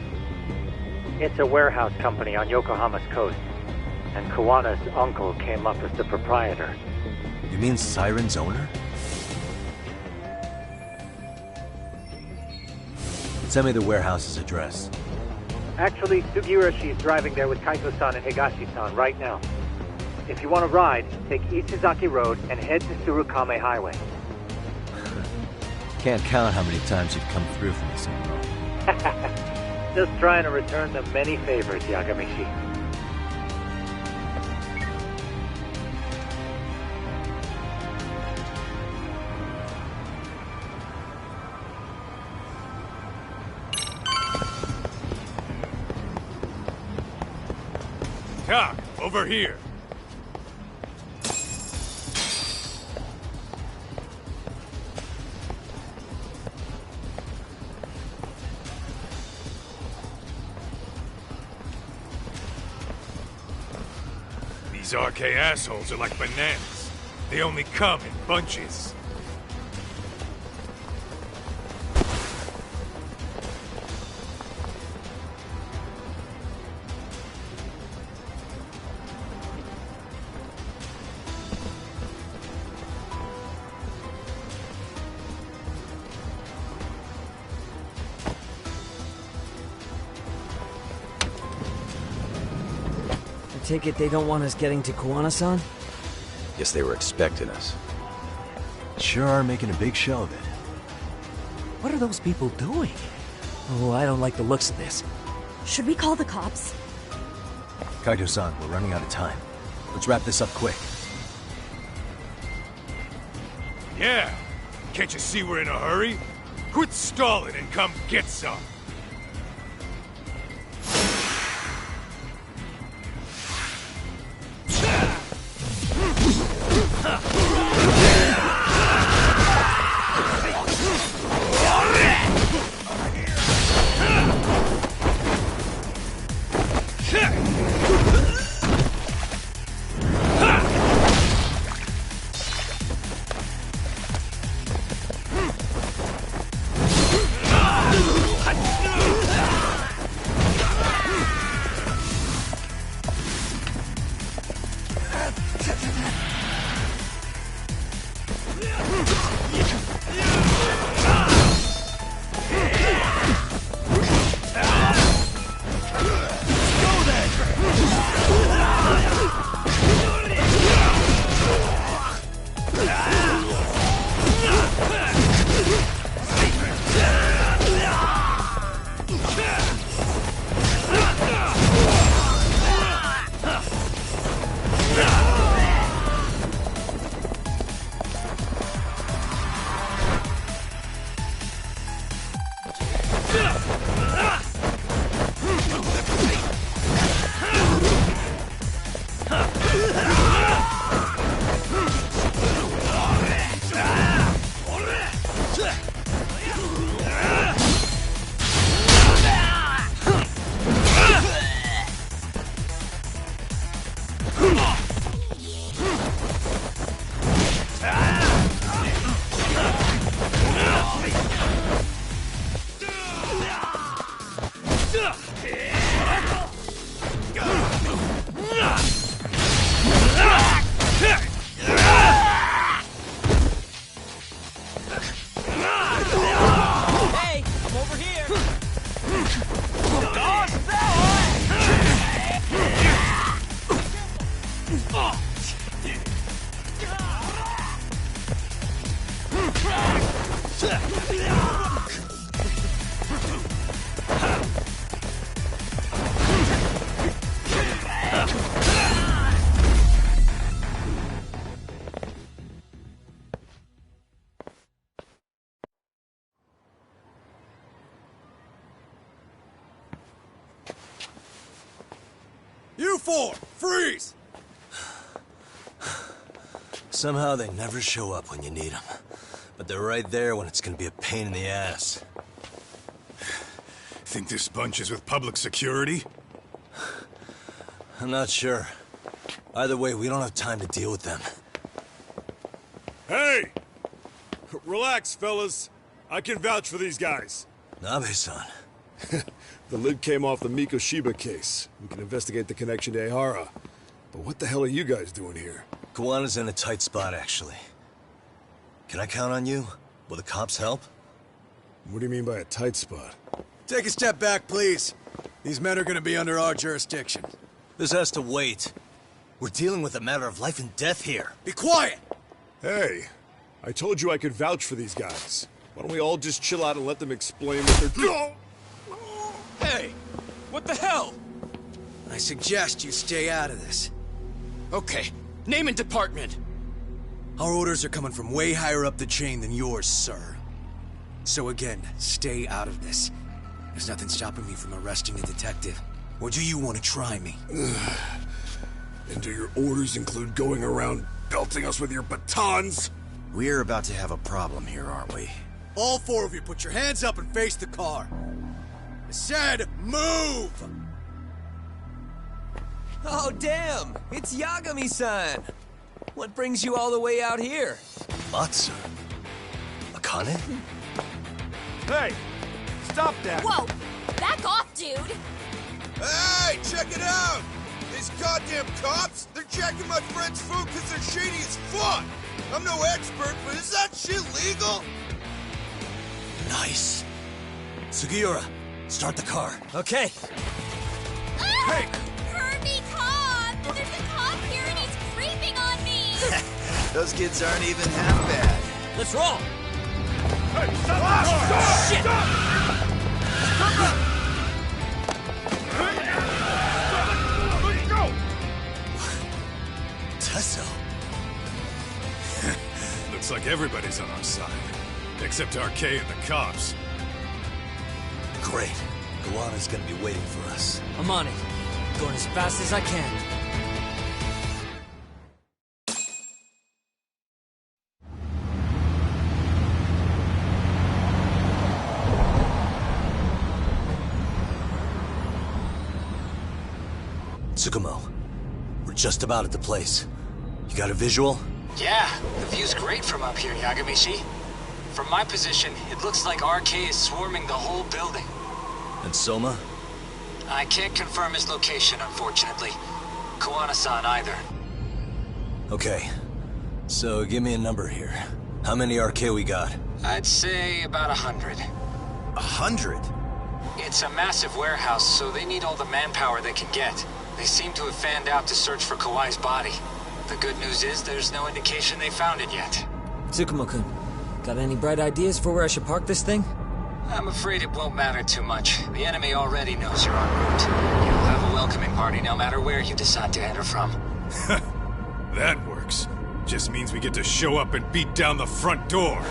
It's a warehouse company on Yokohama's coast, and Kawana's uncle came up as the proprietor. You mean Siren's owner? Send me the warehouse's address. Actually, Sugihiroshi's driving there with Kaito-san and Higashi-san right now. If you want to ride, take Isizaki Road and head to Tsurukame Highway. Can't count how many times you've come through for me, Samuel. Just trying to return the many favors, Yagamishi. Tak, over here. These RK assholes are like bananas. They only come in bunches. Take it they don't want us getting to Kawana-san? Guess they were expecting us. Sure are making a big show of it. What are those people doing? Oh, I don't like the looks of this. Should we call the cops? Kaito-san, we're running out of time. Let's wrap this up quick. Yeah. Can't you see we're in a hurry? Quit stalling and come get some. You four, freeze! Somehow they never show up when you need them. But they're right there when it's gonna be a pain in the ass. Think this bunch is with public security? I'm not sure. Either way, we don't have time to deal with them. Hey! Relax, fellas. I can vouch for these guys. Nabe-san. The lid came off the Mikoshiba case. We can investigate the connection to Ehara. But what the hell are you guys doing here? Kawana's in a tight spot, actually. Can I count on you? Will the cops help? What do you mean by a tight spot? Take a step back, please. These men are gonna be under our jurisdiction. This has to wait. We're dealing with a matter of life and death here. Be quiet! Hey, I told you I could vouch for these guys. Why don't we all just chill out and let them explain what they're... Hey! What the hell? I suggest you stay out of this. Okay, name and department. Our orders are coming from way higher up the chain than yours, sir. So again, stay out of this. There's nothing stopping me from arresting a detective. Or do you want to try me? And do your orders include going around belting us with your batons? We're about to have a problem here, aren't we? All four of you, put your hands up and face the car. I said, move! Oh, damn! It's Yagami-san! What brings you all the way out here? Matsu? Akane? Hey! Stop that! Whoa! Back off, dude! Hey, check it out! These goddamn cops, they're checking my friend's food because they're shady as fuck! I'm no expert, but is that shit legal? Nice. Sugiura, start the car. Okay. Hey! Hermie cop! There's a cop here and he's creeping on me! Those kids aren't even half bad. Let's roll! Hey, stop the car! Shit! Let's go! Tesso. Looks like everybody's on our side. Except RK and the cops. Great. Kawana's gonna be waiting for us. I'm on it. Going as fast as I can. Tsukumo, we're just about at the place. You got a visual? Yeah, the view's great from up here, Yagamishi. From my position, it looks like RK is swarming the whole building. And Soma? I can't confirm his location, unfortunately. Kawana-san either. Okay. So give me a number here. How many RK we got? I'd say about 100. 100? It's a massive warehouse, so they need all the manpower they can get. They seem to have fanned out to search for Kawai's body. The good news is there's no indication they found it yet. Tsukumo-kun, got any bright ideas for where I should park this thing? I'm afraid it won't matter too much. The enemy already knows you're en route. You'll have a welcoming party no matter where you decide to enter from. That works. Just means we get to show up and beat down the front door.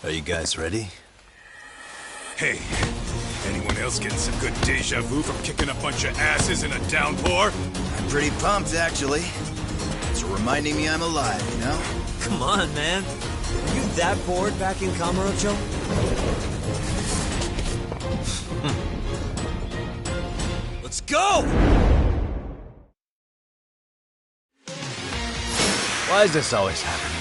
Are you guys ready? Hey, anyone else getting some good deja vu from kicking a bunch of asses in a downpour? I'm pretty pumped, actually. It's reminding me I'm alive, you know? Come on, man. Are you that bored back in Kamurocho? Let's go! Why does this always happen to me?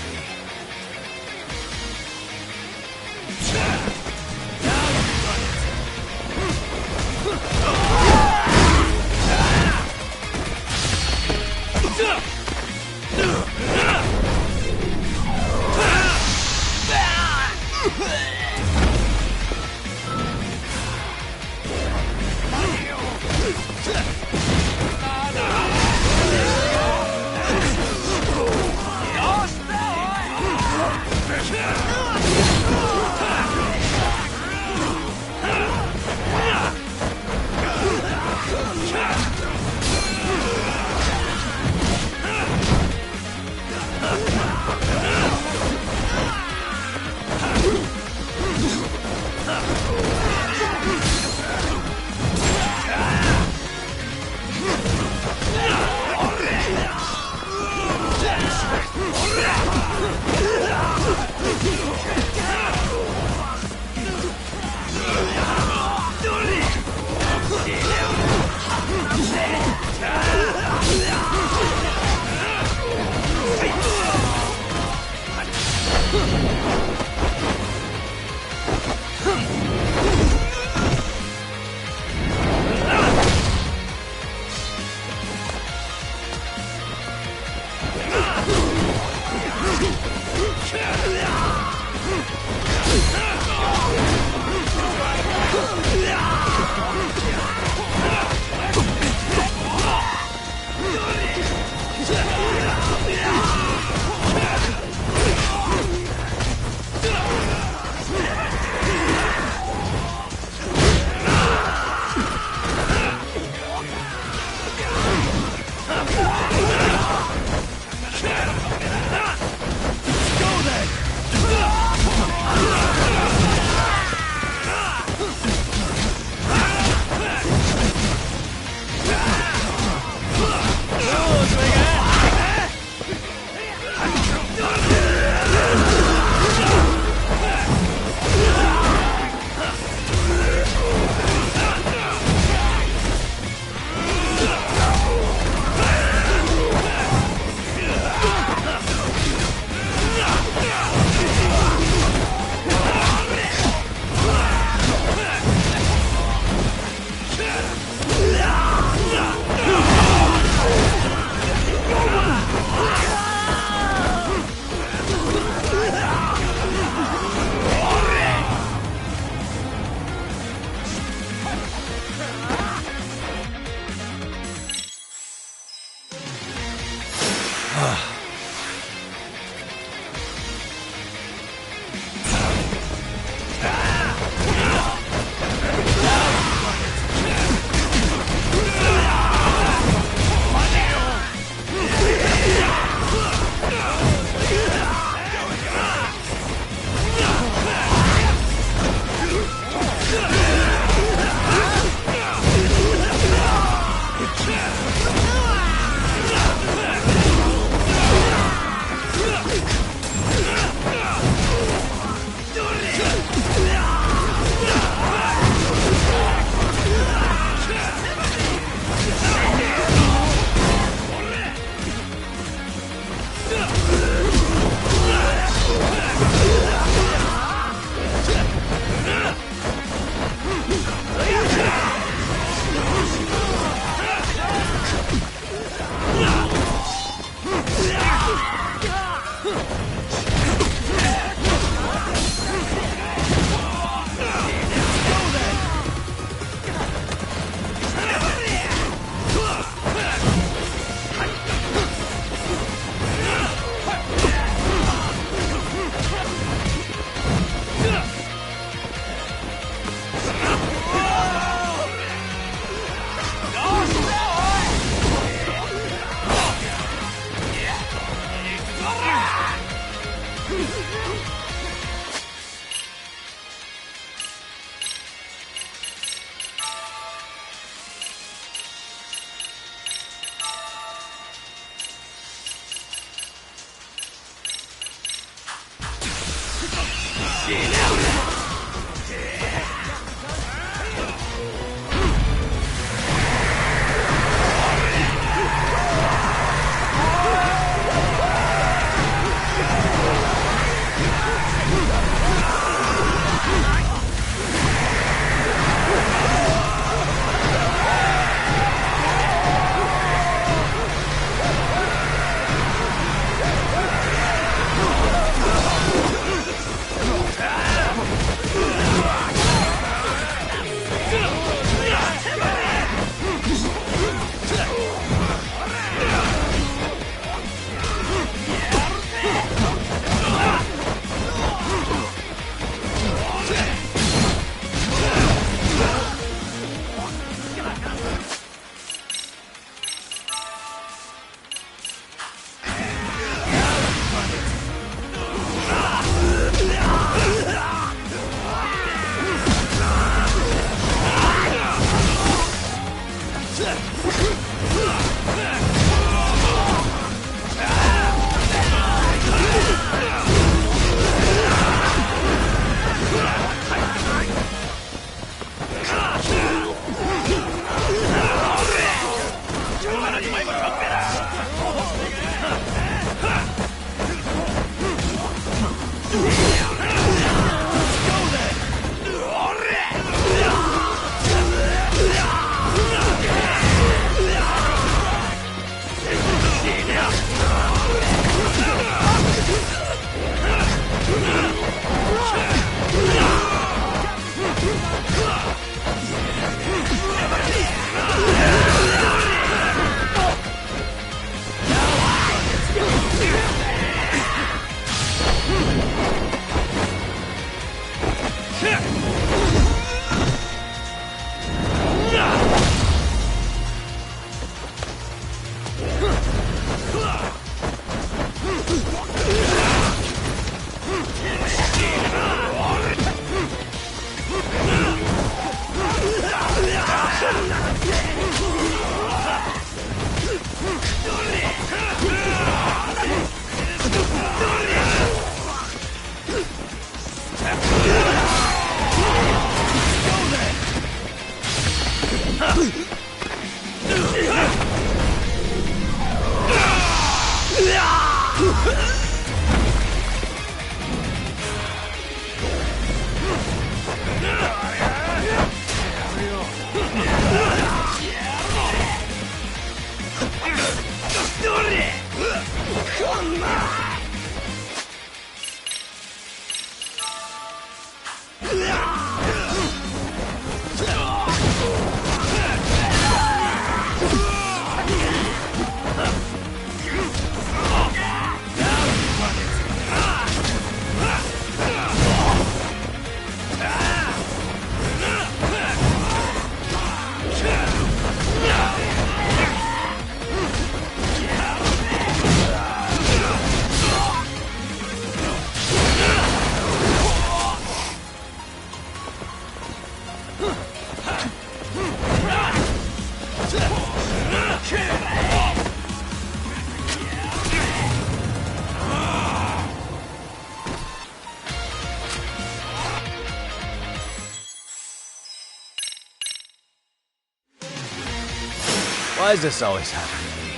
Why does this always happen to me?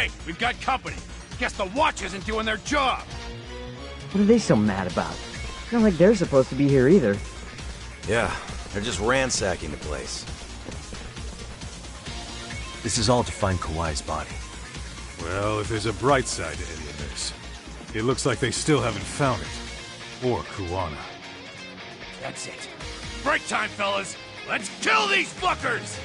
Hey, we've got company. Guess the watch isn't doing their job. What are they so mad about? It's not like they're supposed to be here either. Yeah, they're just ransacking the place. This is all to find Kawai's body. Well, if there's a bright side to any of this, it looks like they still haven't found it. Or Kuwana. That's it. Break time, fellas. Let's kill these fuckers!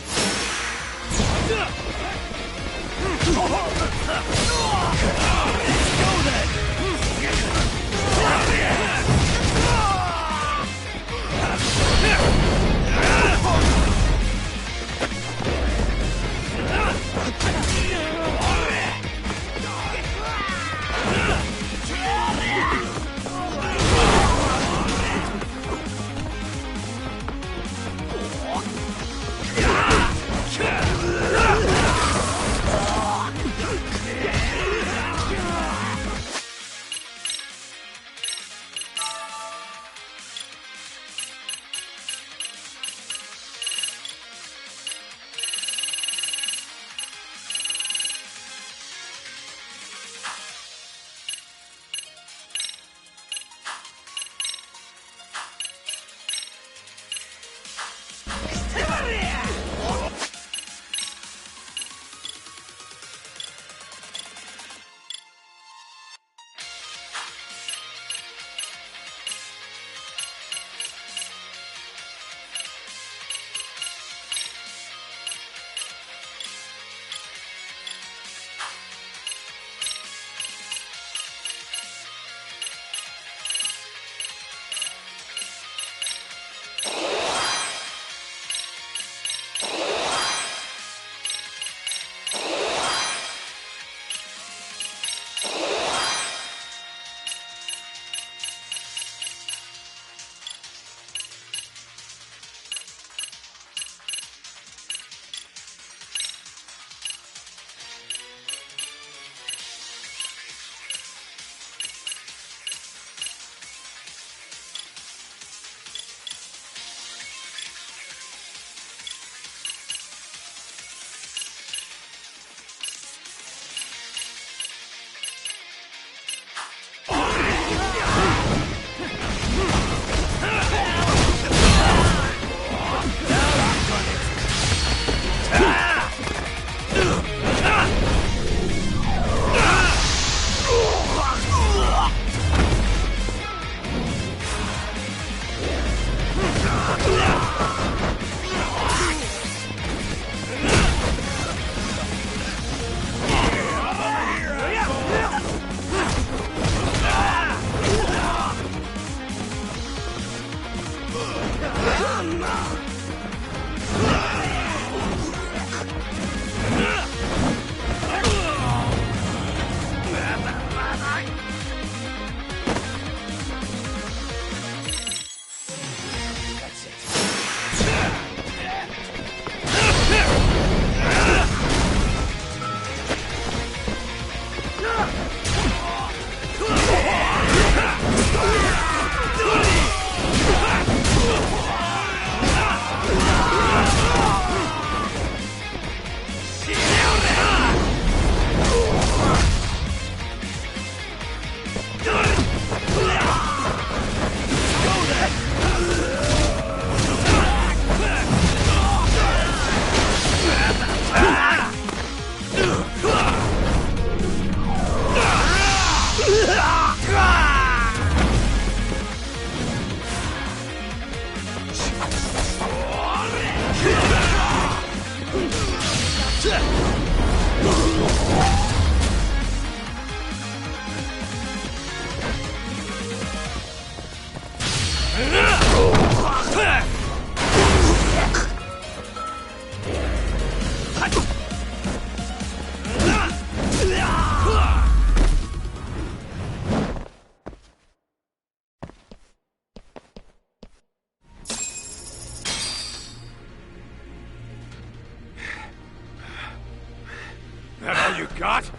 That all you got?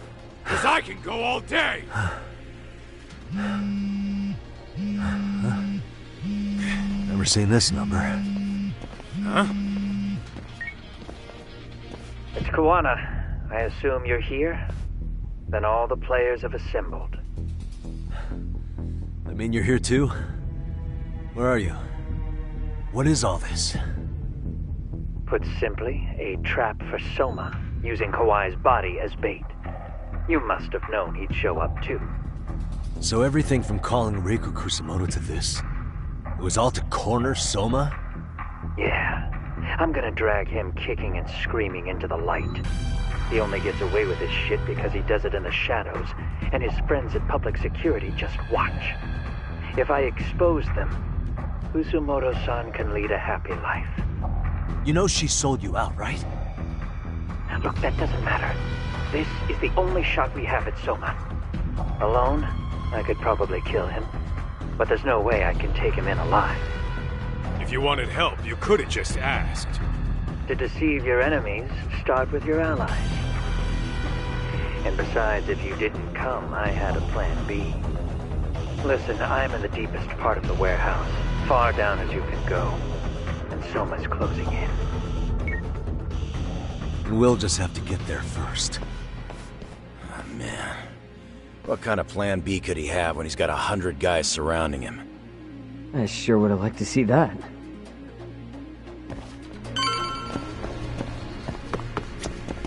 'Cause I can go all day! Never seen this number. Huh? It's Kuwana. I assume you're here? Then all the players have assembled. I mean, you're here too? Where are you? What is all this? Put simply, a trap for Soma, using Kawai's body as bait. You must have known he'd show up too. So everything from calling Reiko Kusumoto to this, it was all to corner Soma? Yeah. I'm gonna drag him kicking and screaming into the light. He only gets away with his shit because he does it in the shadows, and his friends at public security just watch. If I expose them, Kusumoto-san can lead a happy life. You know she sold you out, right? Look, that doesn't matter. This is the only shot we have at Soma. Alone, I could probably kill him, but there's no way I can take him in alive. If you wanted help, you could have just asked. To deceive your enemies, start with your allies. And besides, if you didn't come, I had a plan B. Listen, I'm in the deepest part of the warehouse, far down as you can go. And Soma's closing in. And we'll just have to get there first. Oh, man. What kind of plan B could he have when he's got 100 guys surrounding him? I sure would have liked to see that.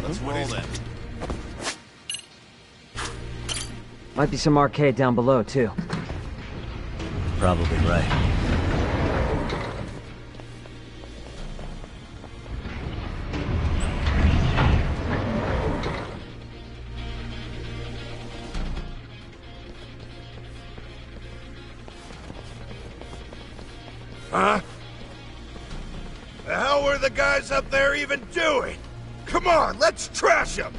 Let's roll then. Might be some arcade down below, too. Probably right. Huh? The hell were the guys up there even doing? Come on, let's trash them!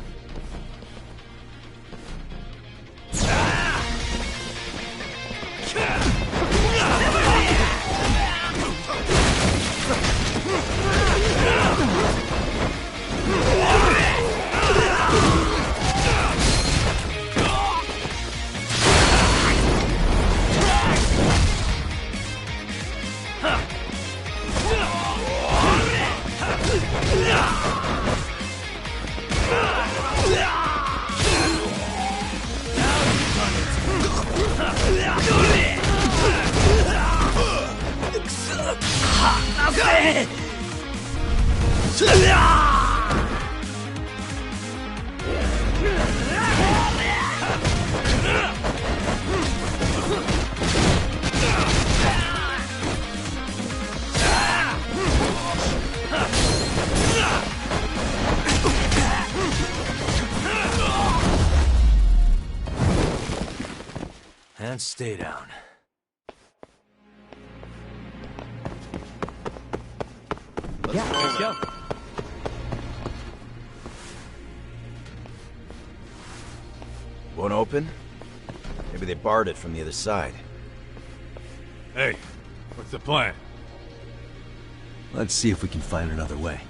And stay down. Let's go. Won't open? Maybe they barred it from the other side. Hey, what's the plan? Let's see if we can find another way.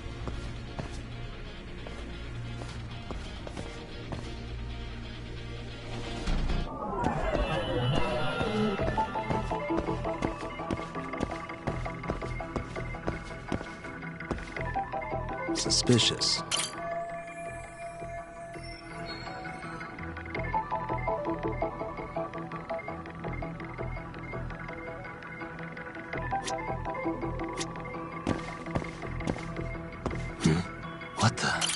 Suspicious. What the?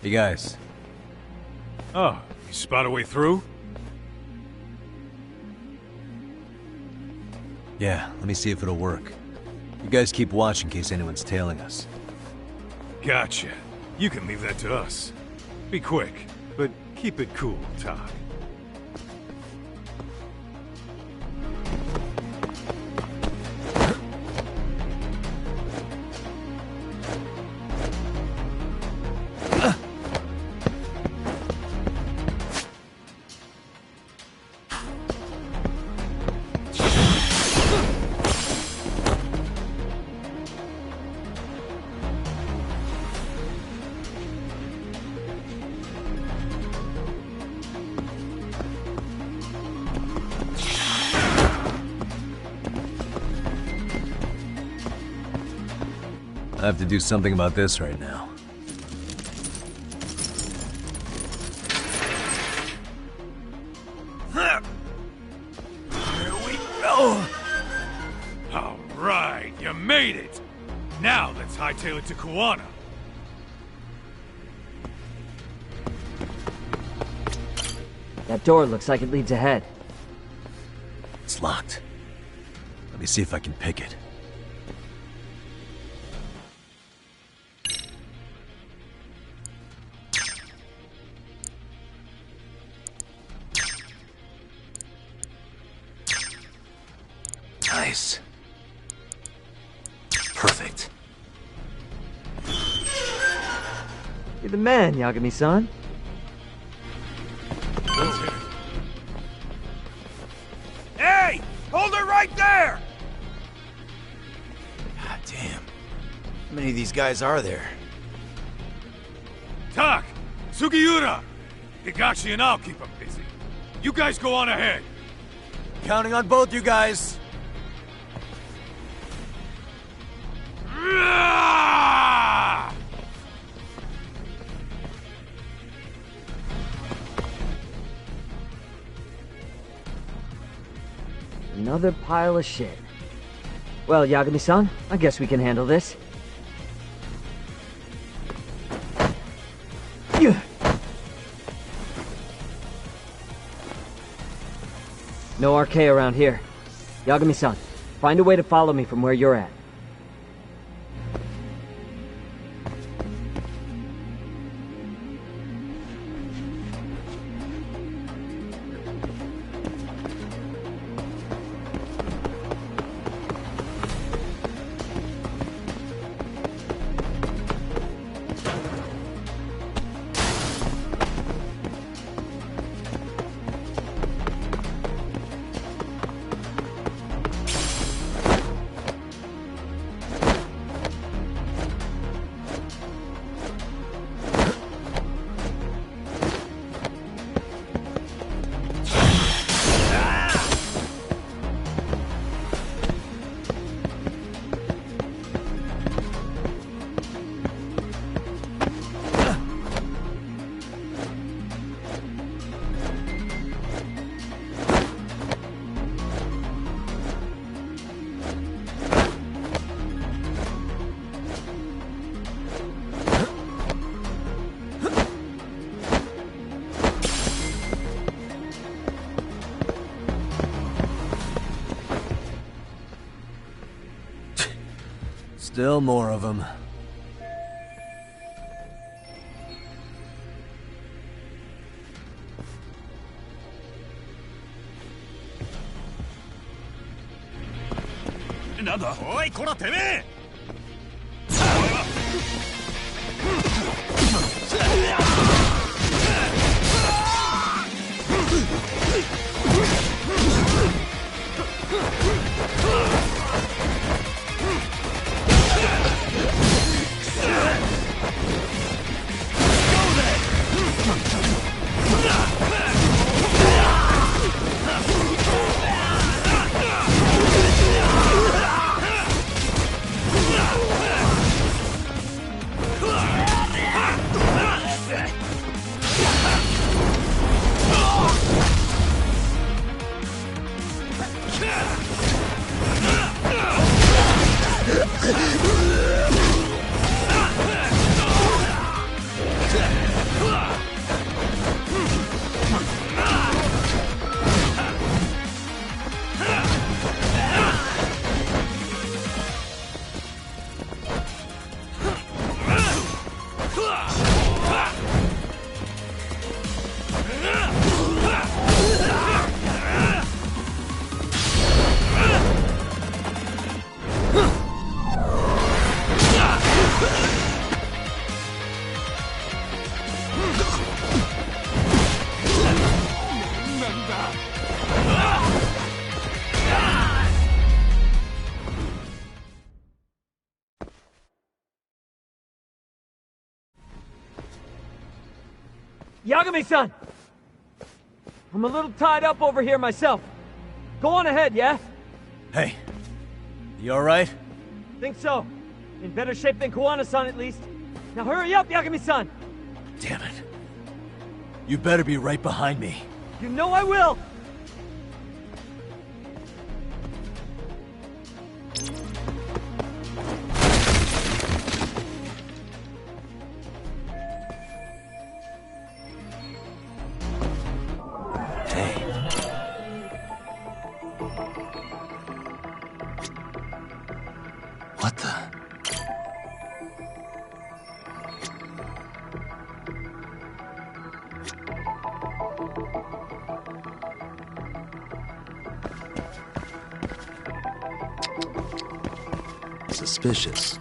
Hey guys. Oh, you spot a way through? Yeah, let me see if it'll work. You guys keep watch in case anyone's tailing us. Gotcha. You can leave that to us. Be quick, but keep it cool, Todd. I have to do something about this right now. Here we go! All right, you made it! Now let's hightail it to Kuwana. That door looks like it leads ahead. It's locked. Let me see if I can pick it. Nice. Perfect. You're the man, Yagami-san. Hey! Hold her right there! God damn. How many of these guys are there? Tak! Sugiura! Higashi and I'll keep them busy. You guys go on ahead. Counting on both you guys. Another pile of shit. Well, Yagami-san, I guess we can handle this. No RK around here. Yagami-san, find a way to follow me from where you're at. Still more of them. Yagami-san! I'm a little tied up over here myself. Go on ahead, yeah? Hey, you alright? Think so. In better shape than Koana-san, at least. Now hurry up, Yagami-san! Damn it. You better be right behind me. You know I will! What the? Suspicious.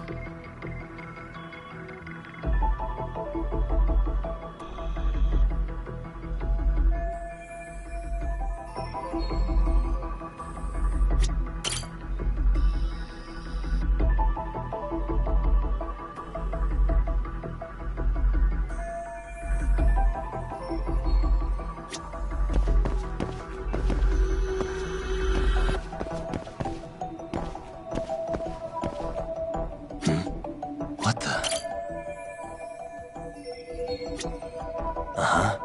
What the? Uh-huh.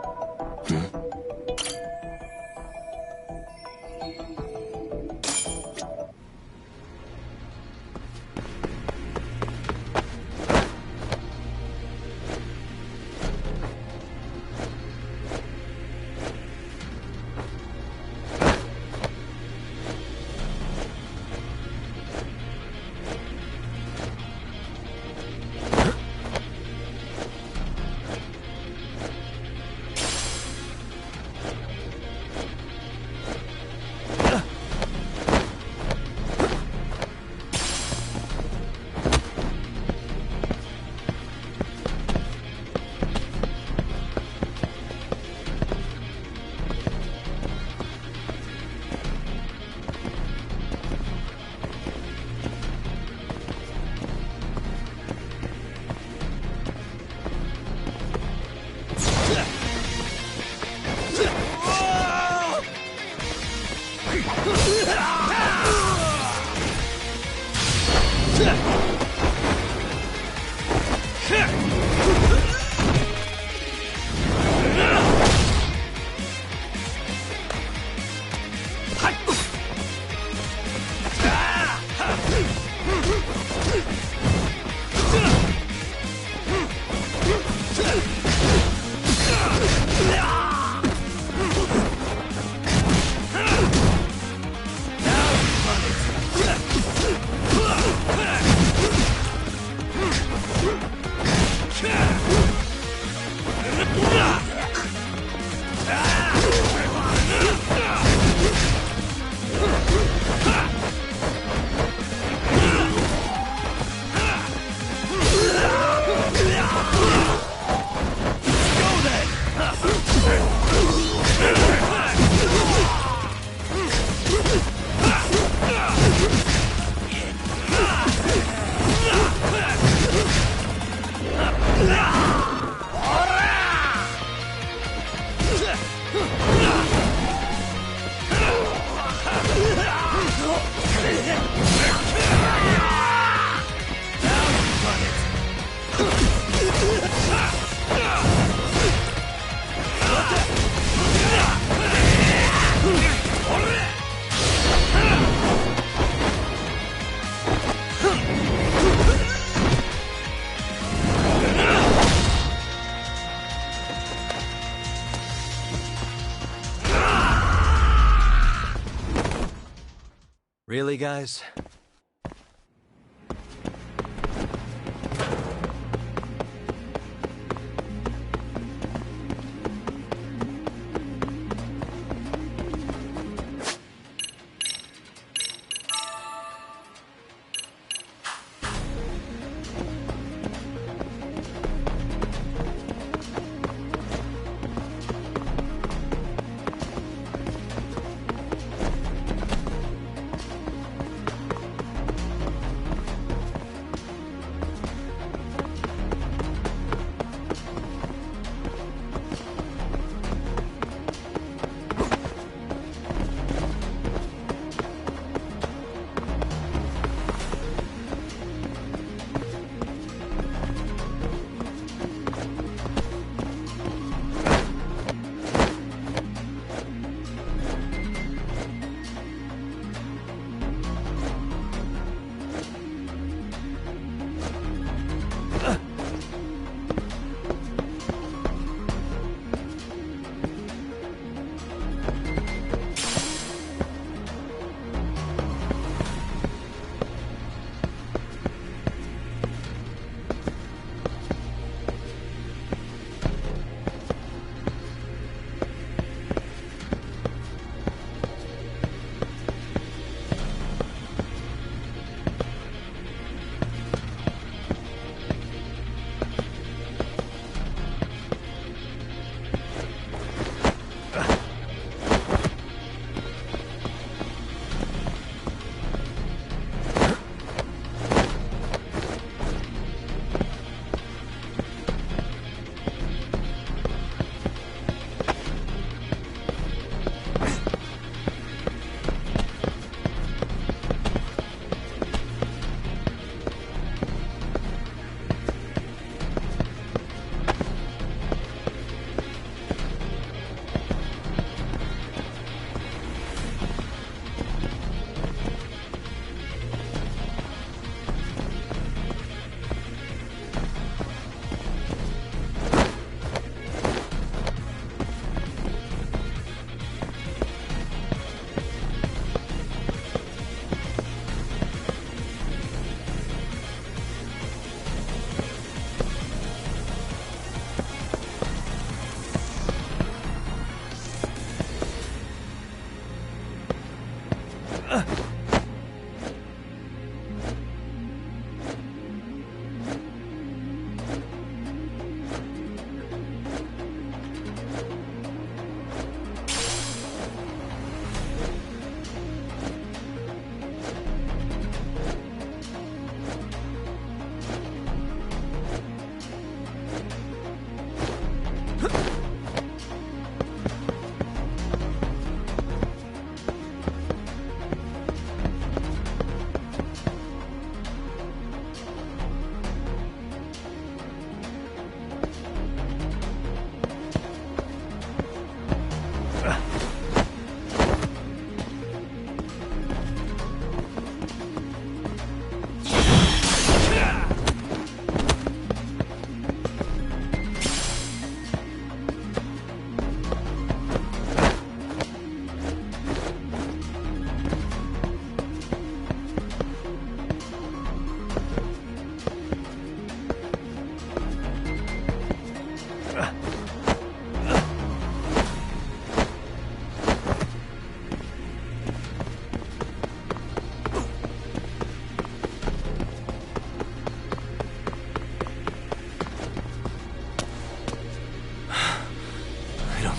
Really, guys?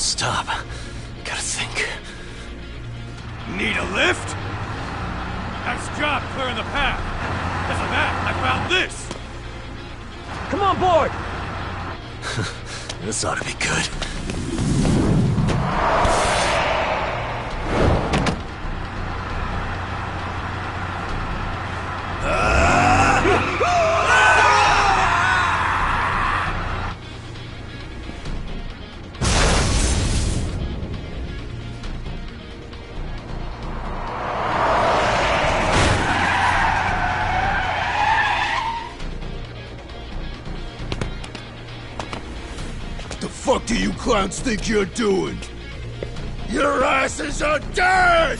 won't stop. Gotta think. Need a lift? Nice job clearing the path. Because of that, I found this. Come on board! This ought to be good. What do you clowns think you're doing? Your asses are dead!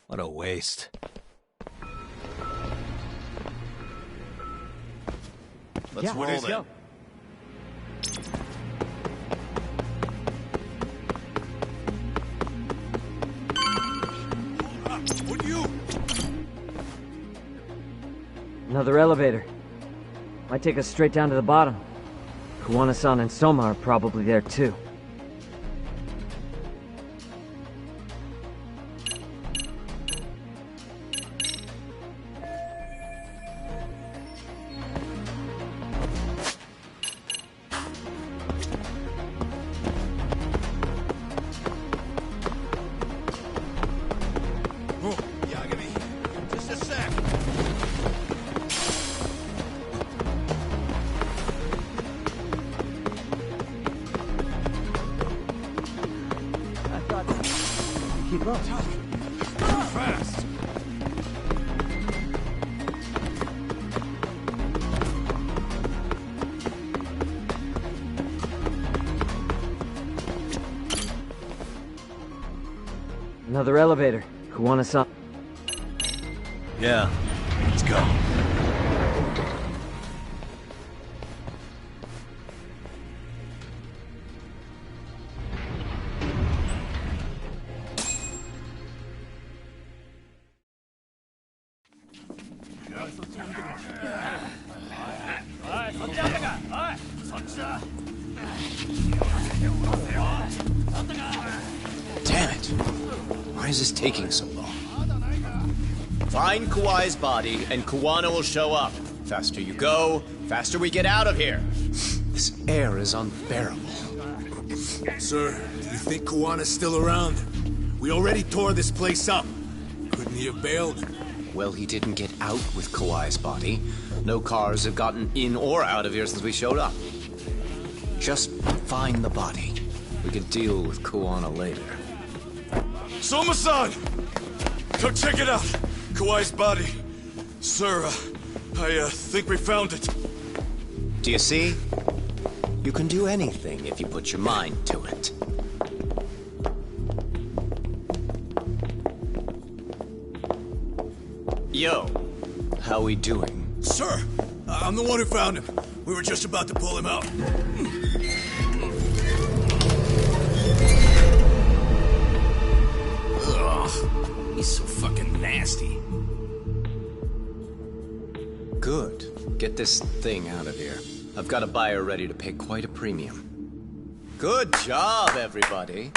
What a waste. Let's roll then. Would you? Another elevator. Might take us straight down to the bottom. Kuwana-san and Soma are probably there too. Keep up. Fast. Another elevator. Kuwana-san. Yeah, let's go. Damn it! Why is this taking so long? Find Kawai's body, and Kuwana will show up. Faster you go, faster we get out of here. This air is unbearable. Sir, do you think Kuwana's still around? We already tore this place up. Couldn't he have bailed? Well, he didn't get out with Kawai's body. No cars have gotten in or out of here since we showed up. Just find the body. We can deal with Kuwana later. Soma-san! Come check it out! Kawai's body. Sir, I think we found it. Do you see? You can do anything if you put your mind to it. Yo, how we doing? Sir, I'm the one who found him. We were just about to pull him out. Ugh, he's so fucking nasty. Good. Get this thing out of here. I've got a buyer ready to pay quite a premium. Good job, everybody.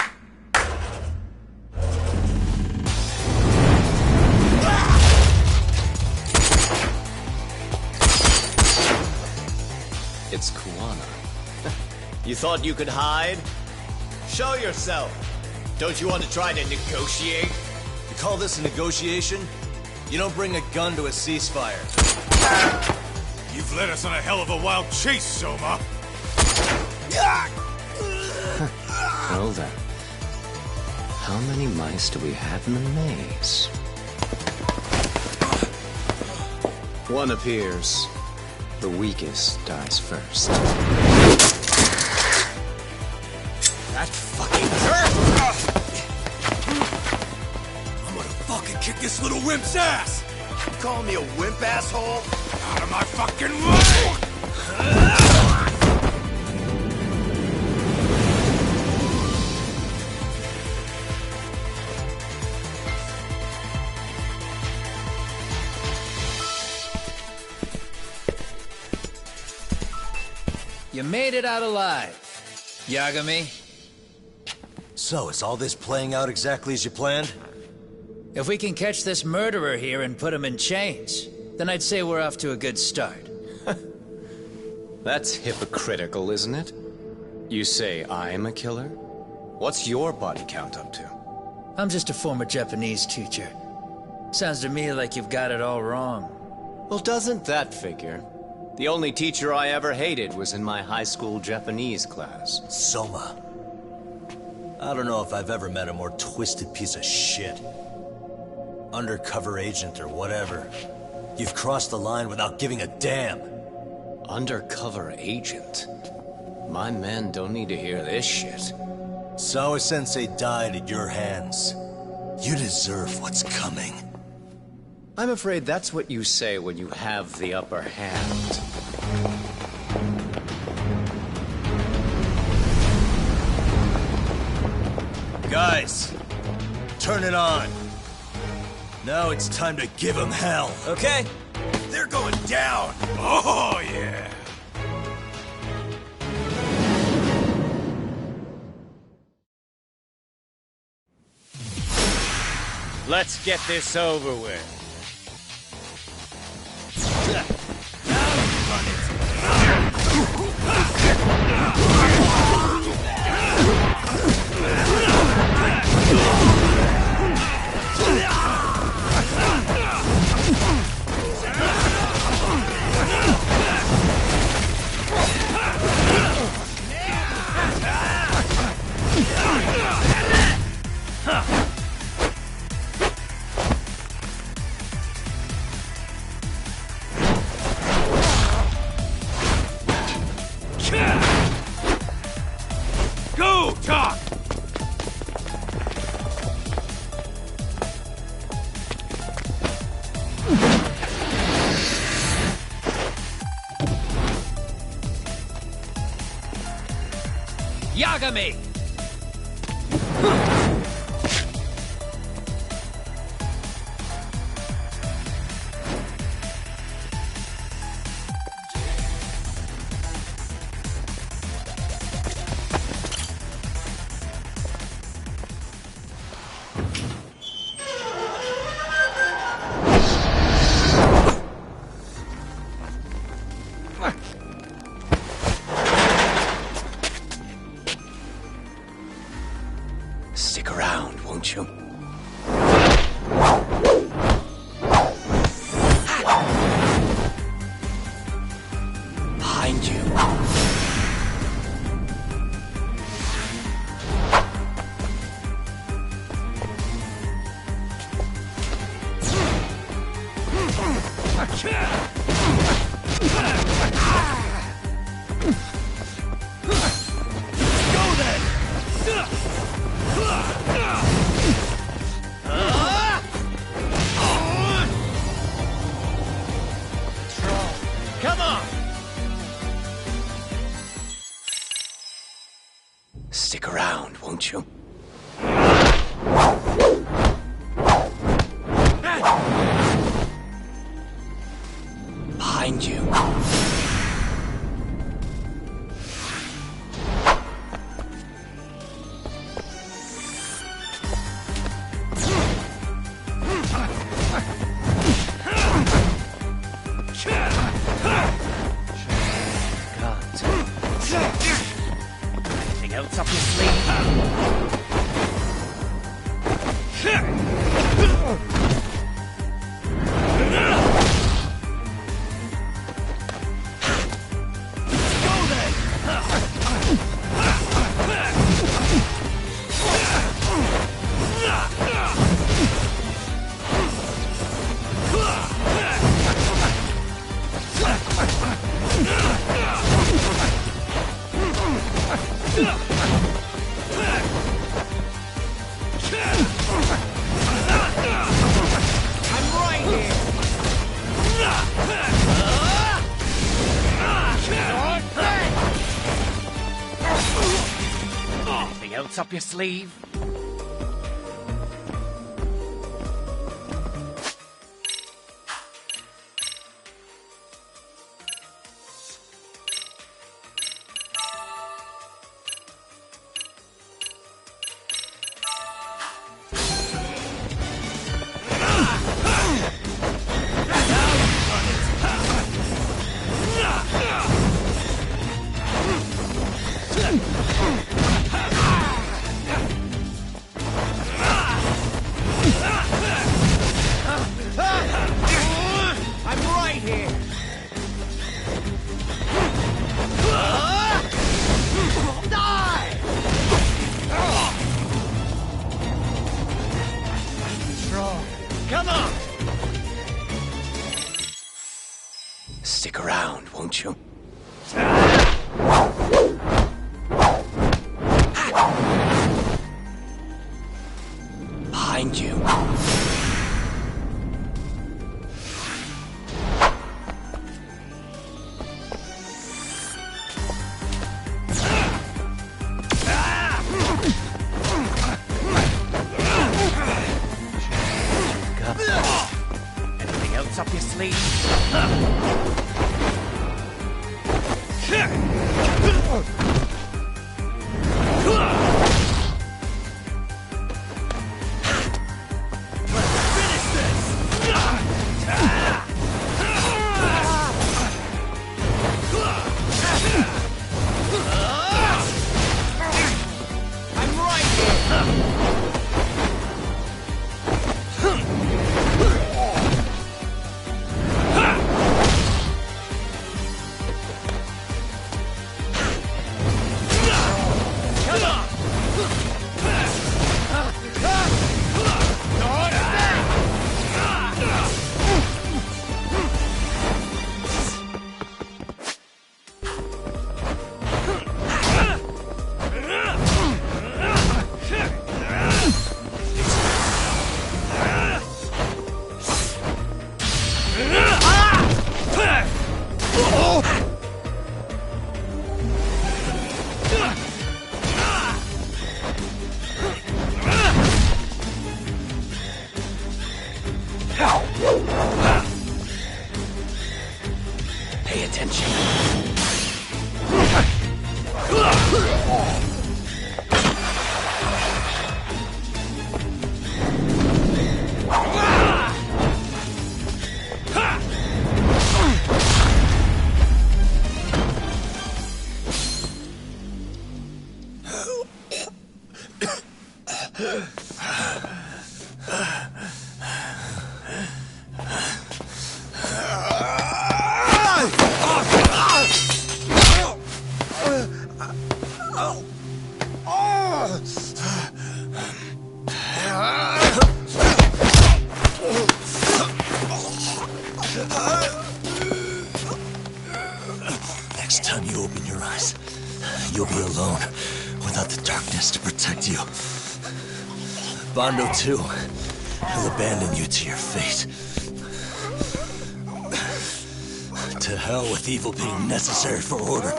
It's Kuwana. You thought you could hide? Show yourself. Don't you want to try to negotiate? You call this a negotiation? You don't bring a gun to a ceasefire. You've led us on a hell of a wild chase, Soma. Well then. How many mice do we have in the maze? One appears. The weakest dies first. That fucking hurt! I'm gonna fucking kick this little wimp's ass! You calling me a wimp, asshole? Out of my fucking way! You made it out alive, Yagami. So, is all this playing out exactly as you planned? If we can catch this murderer here and put him in chains, then I'd say we're off to a good start. That's hypocritical, isn't it? You say I'm a killer? What's your body count up to? I'm just a former Japanese teacher. Sounds to me like you've got it all wrong. Well, doesn't that figure? The only teacher I ever hated was in my high school Japanese class. Soma. I don't know if I've ever met a more twisted piece of shit. Undercover agent or whatever. You've crossed the line without giving a damn. Undercover agent? My men don't need to hear this shit. Sawa-sensei died at your hands. You deserve what's coming. I'm afraid that's what you say when you have the upper hand. Guys, turn it on. Now it's time to give them hell. Okay. They're going down. Oh, yeah. Let's get this over with. Go, Doc! Yagami! Come on! Stick around, won't you? Behind you. Anything else up your sleeve? Anything else up your sleeve? I'm right here. Die! Strong. Come on. Stick around, won't you? Behind you. Anything else up your sleeve? I'm right here. Pay attention. you'll be alone, without the darkness to protect you. Bando, too, will abandon you to your fate. To hell with evil being necessary for order.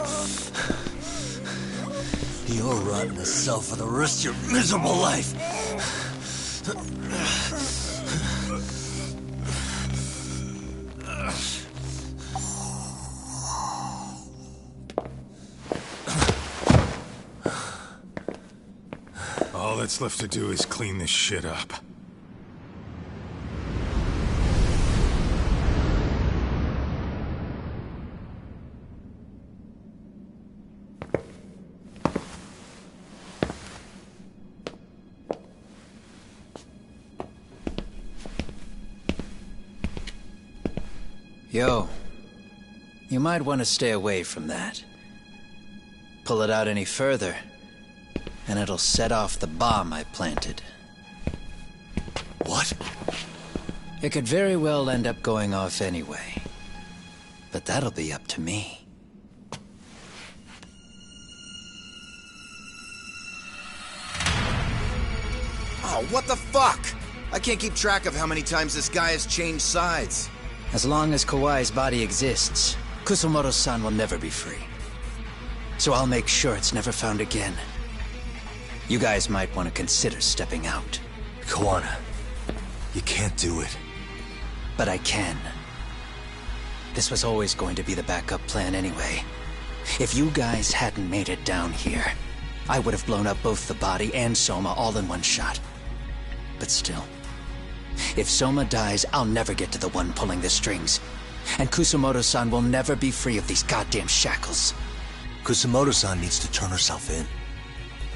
You'll rot in a cell for the rest of your miserable life. All that's left to do is clean this shit up. Yo, you might want to stay away from that. Pull it out any further, and it'll set off the bomb I planted. What? It could very well end up going off anyway. But that'll be up to me. Oh, what the fuck? I can't keep track of how many times this guy has changed sides. As long as Kawai's body exists, Kusumoto-san will never be free. So I'll make sure it's never found again. You guys might want to consider stepping out. Kawana, you can't do it. But I can. This was always going to be the backup plan anyway. If you guys hadn't made it down here, I would have blown up both the body and Soma all in one shot. But still, if Soma dies, I'll never get to the one pulling the strings. And Kusumoto-san will never be free of these goddamn shackles. Kusumoto-san needs to turn herself in.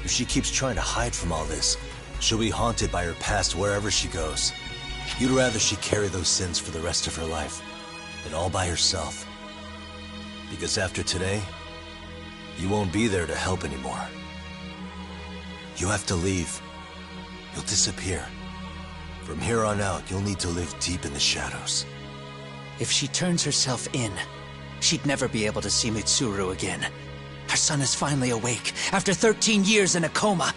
If she keeps trying to hide from all this, she'll be haunted by her past wherever she goes. You'd rather she carry those sins for the rest of her life, than all by herself. Because after today, you won't be there to help anymore. You have to leave. You'll disappear. From here on out, you'll need to live deep in the shadows. If she turns herself in, she'd never be able to see Mitsuru again. Her son is finally awake, after 13 years in a coma.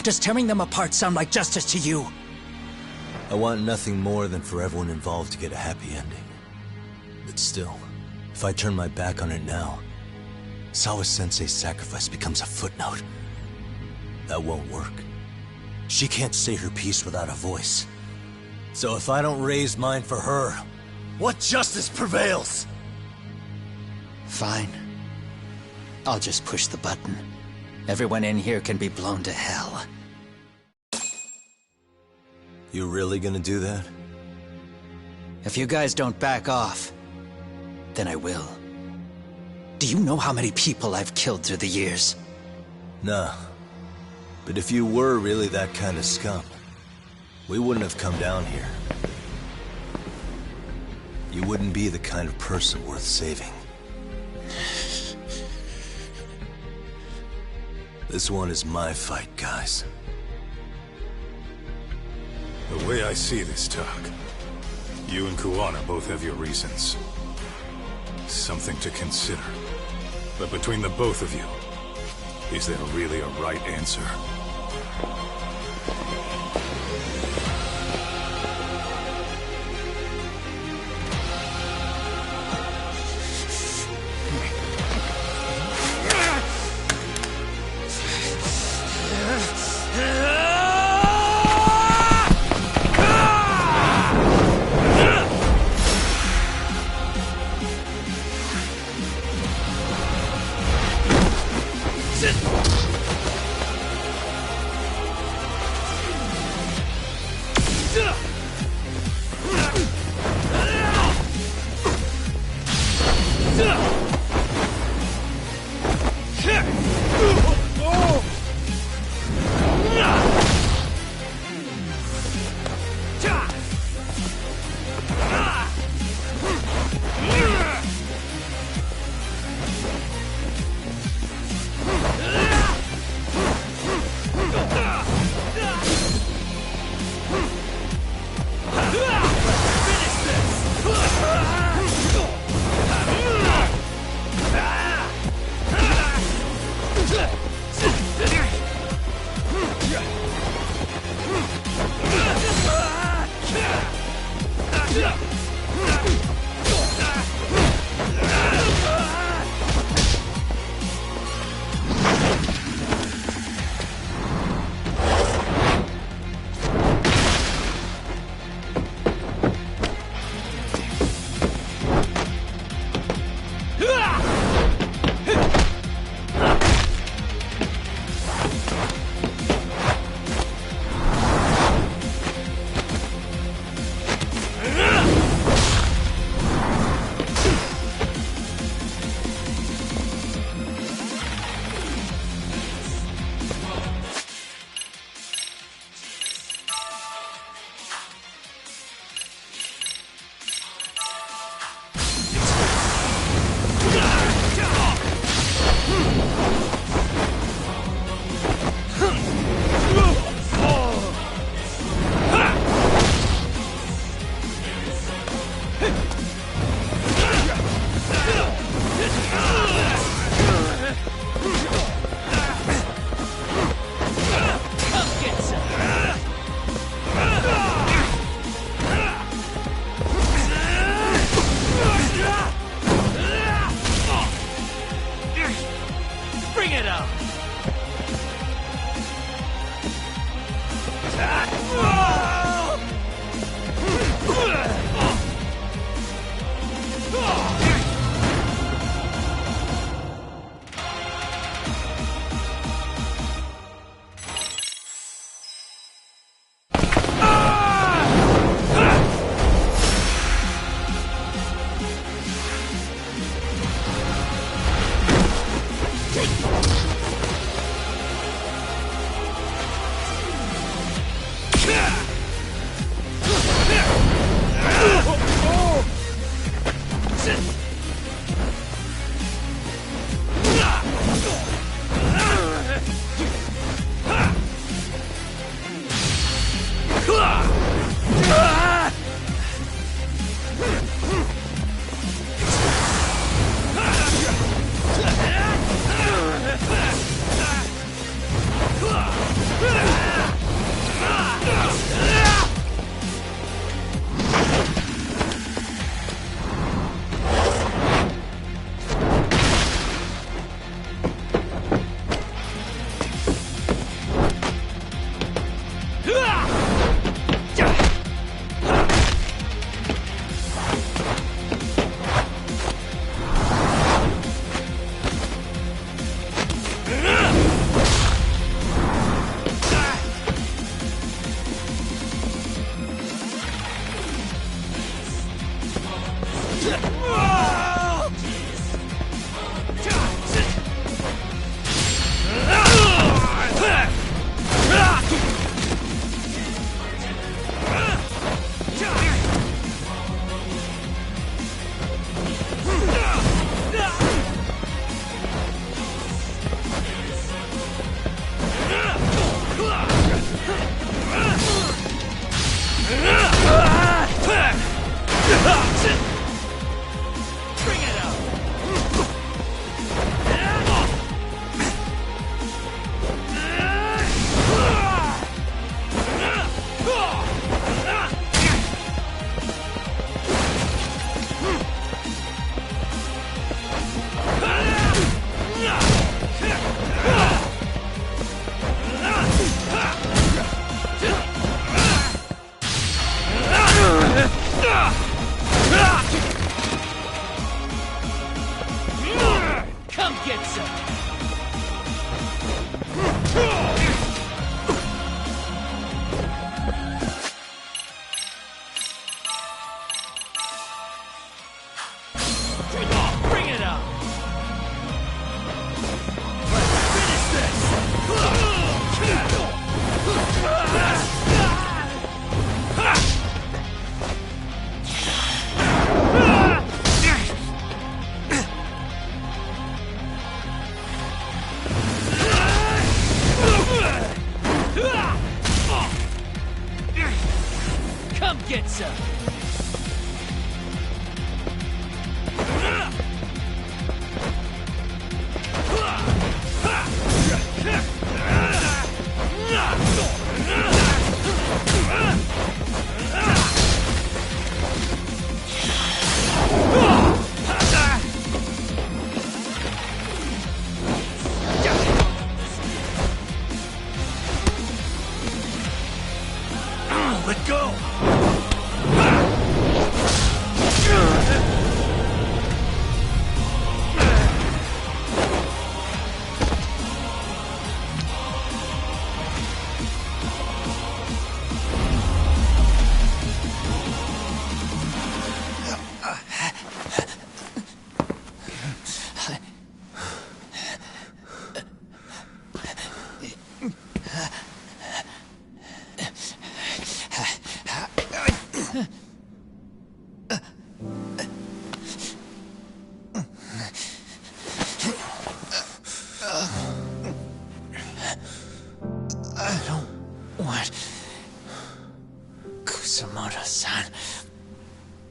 Does tearing them apart sound like justice to you? I want nothing more than for everyone involved to get a happy ending. But still, if I turn my back on it now, Sawa-sensei's sacrifice becomes a footnote. That won't work. She can't say her piece without a voice. So if I don't raise mine for her, what justice prevails? Fine. I'll just push the button. Everyone in here can be blown to hell. You really gonna do that? If you guys don't back off, then I will. Do you know how many people I've killed through the years? Nah. But if you were really that kind of scum, we wouldn't have come down here. You wouldn't be the kind of person worth saving. This one is my fight, guys. The way I see this, Tak, you and Kuwana both have your reasons. Something to consider. But between the both of you, is there really a right answer?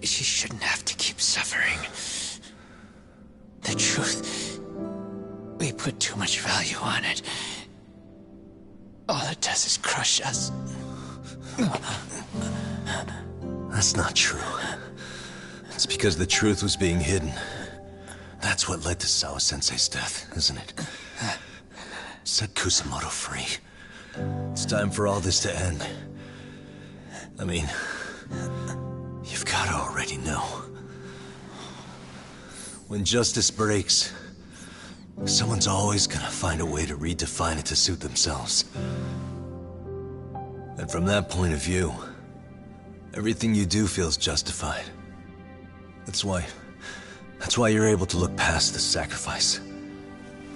She shouldn't have to keep suffering. The truth, we put too much value on it. All it does is crush us. That's not true. It's because the truth was being hidden. That's what led to Sawa-sensei's death, isn't it? Set Kusamoto free. It's time for all this to end. I mean, you've gotta already know. When justice breaks, someone's always gonna find a way to redefine it to suit themselves. And from that point of view, everything you do feels justified. That's why you're able to look past the sacrifice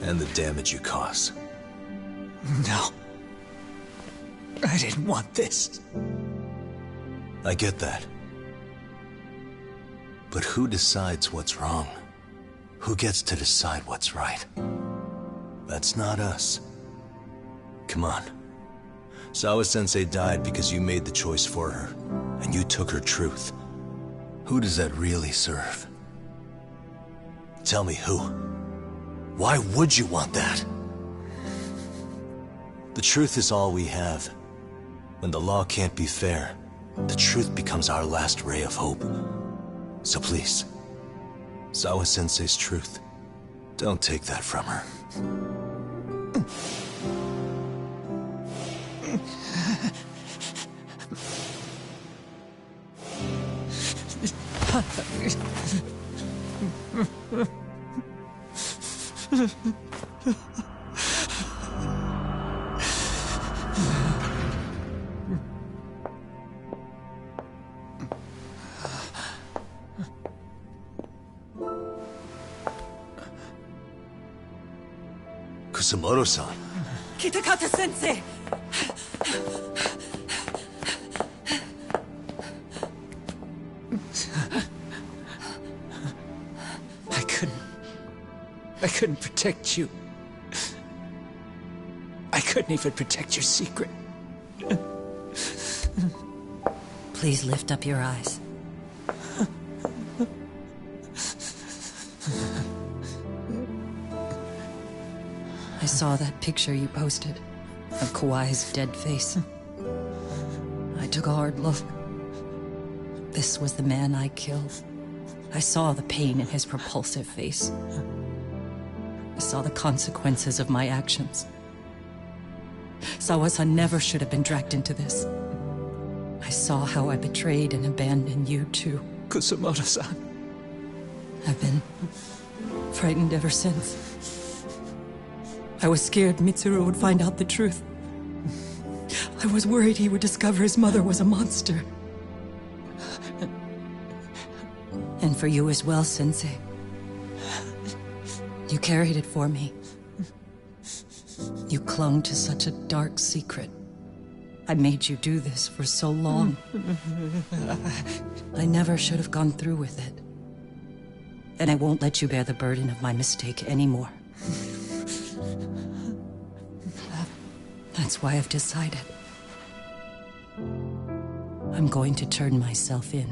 and the damage you cause. No. I didn't want this. I get that. But who decides what's wrong? Who gets to decide what's right? That's not us. Come on. Sawa-sensei died because you made the choice for her, and you took her truth. Who does that really serve? Tell me who. Why would you want that? The truth is all we have. When the law can't be fair, the truth becomes our last ray of hope. So please, Sawa-sensei's truth, don't take that from her. Kusamoto-san. Kitakata-sensei! I couldn't protect you. I couldn't even protect your secret. Please lift up your eyes. I saw that picture you posted of Kawai's dead face. I took a hard look. This was the man I killed. I saw the pain in his propulsive face. I saw the consequences of my actions. Sawa-san never should have been dragged into this. I saw how I betrayed and abandoned you too, Kusamoto-san. I've been frightened ever since. I was scared Mitsuru would find out the truth. I was worried he would discover his mother was a monster. And for you as well, Sensei. You carried it for me. You clung to such a dark secret. I made you do this for so long. I never should have gone through with it. And I won't let you bear the burden of my mistake anymore. That's why I've decided. I'm going to turn myself in.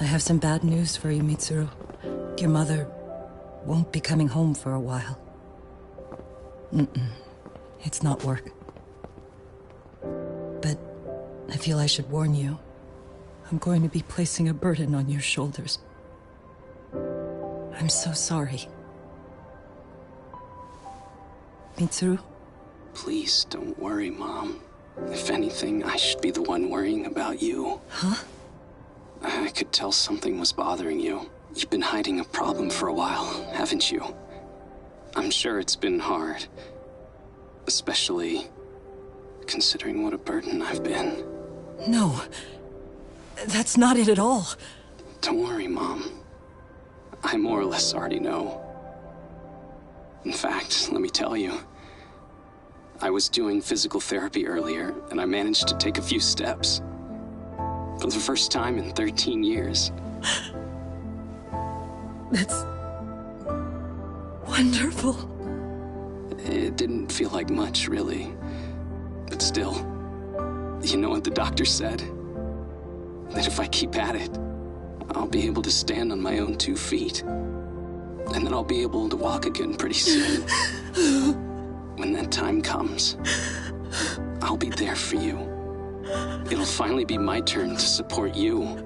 I have some bad news for you, Mitsuru. Your mother won't be coming home for a while. It's not work. But I feel I should warn you. I'm going to be placing a burden on your shoulders. I'm so sorry. Mitsuru? Please don't worry, Mom. If anything, I should be the one worrying about you. Huh? I could tell something was bothering you. You've been hiding a problem for a while, haven't you? I'm sure it's been hard. Especially considering what a burden I've been. No. That's not it at all. Don't worry, Mom. I more or less already know. In fact, let me tell you. I was doing physical therapy earlier, and I managed to take a few steps. For the first time in 13 years. That's wonderful. It didn't feel like much, really. But still, you know what the doctor said? That if I keep at it, I'll be able to stand on my own 2 feet. And then I'll be able to walk again pretty soon. When that time comes, I'll be there for you. It'll finally be my turn to support you.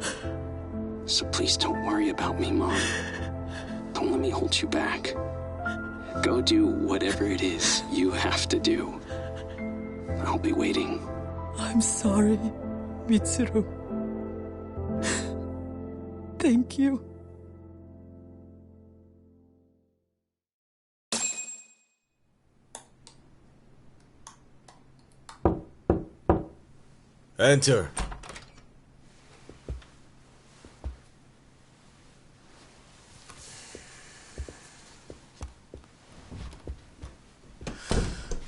So please don't worry about me, Mom. Don't let me hold you back. Go do whatever it is you have to do. I'll be waiting. I'm sorry, Mitsuru. Thank you. Enter.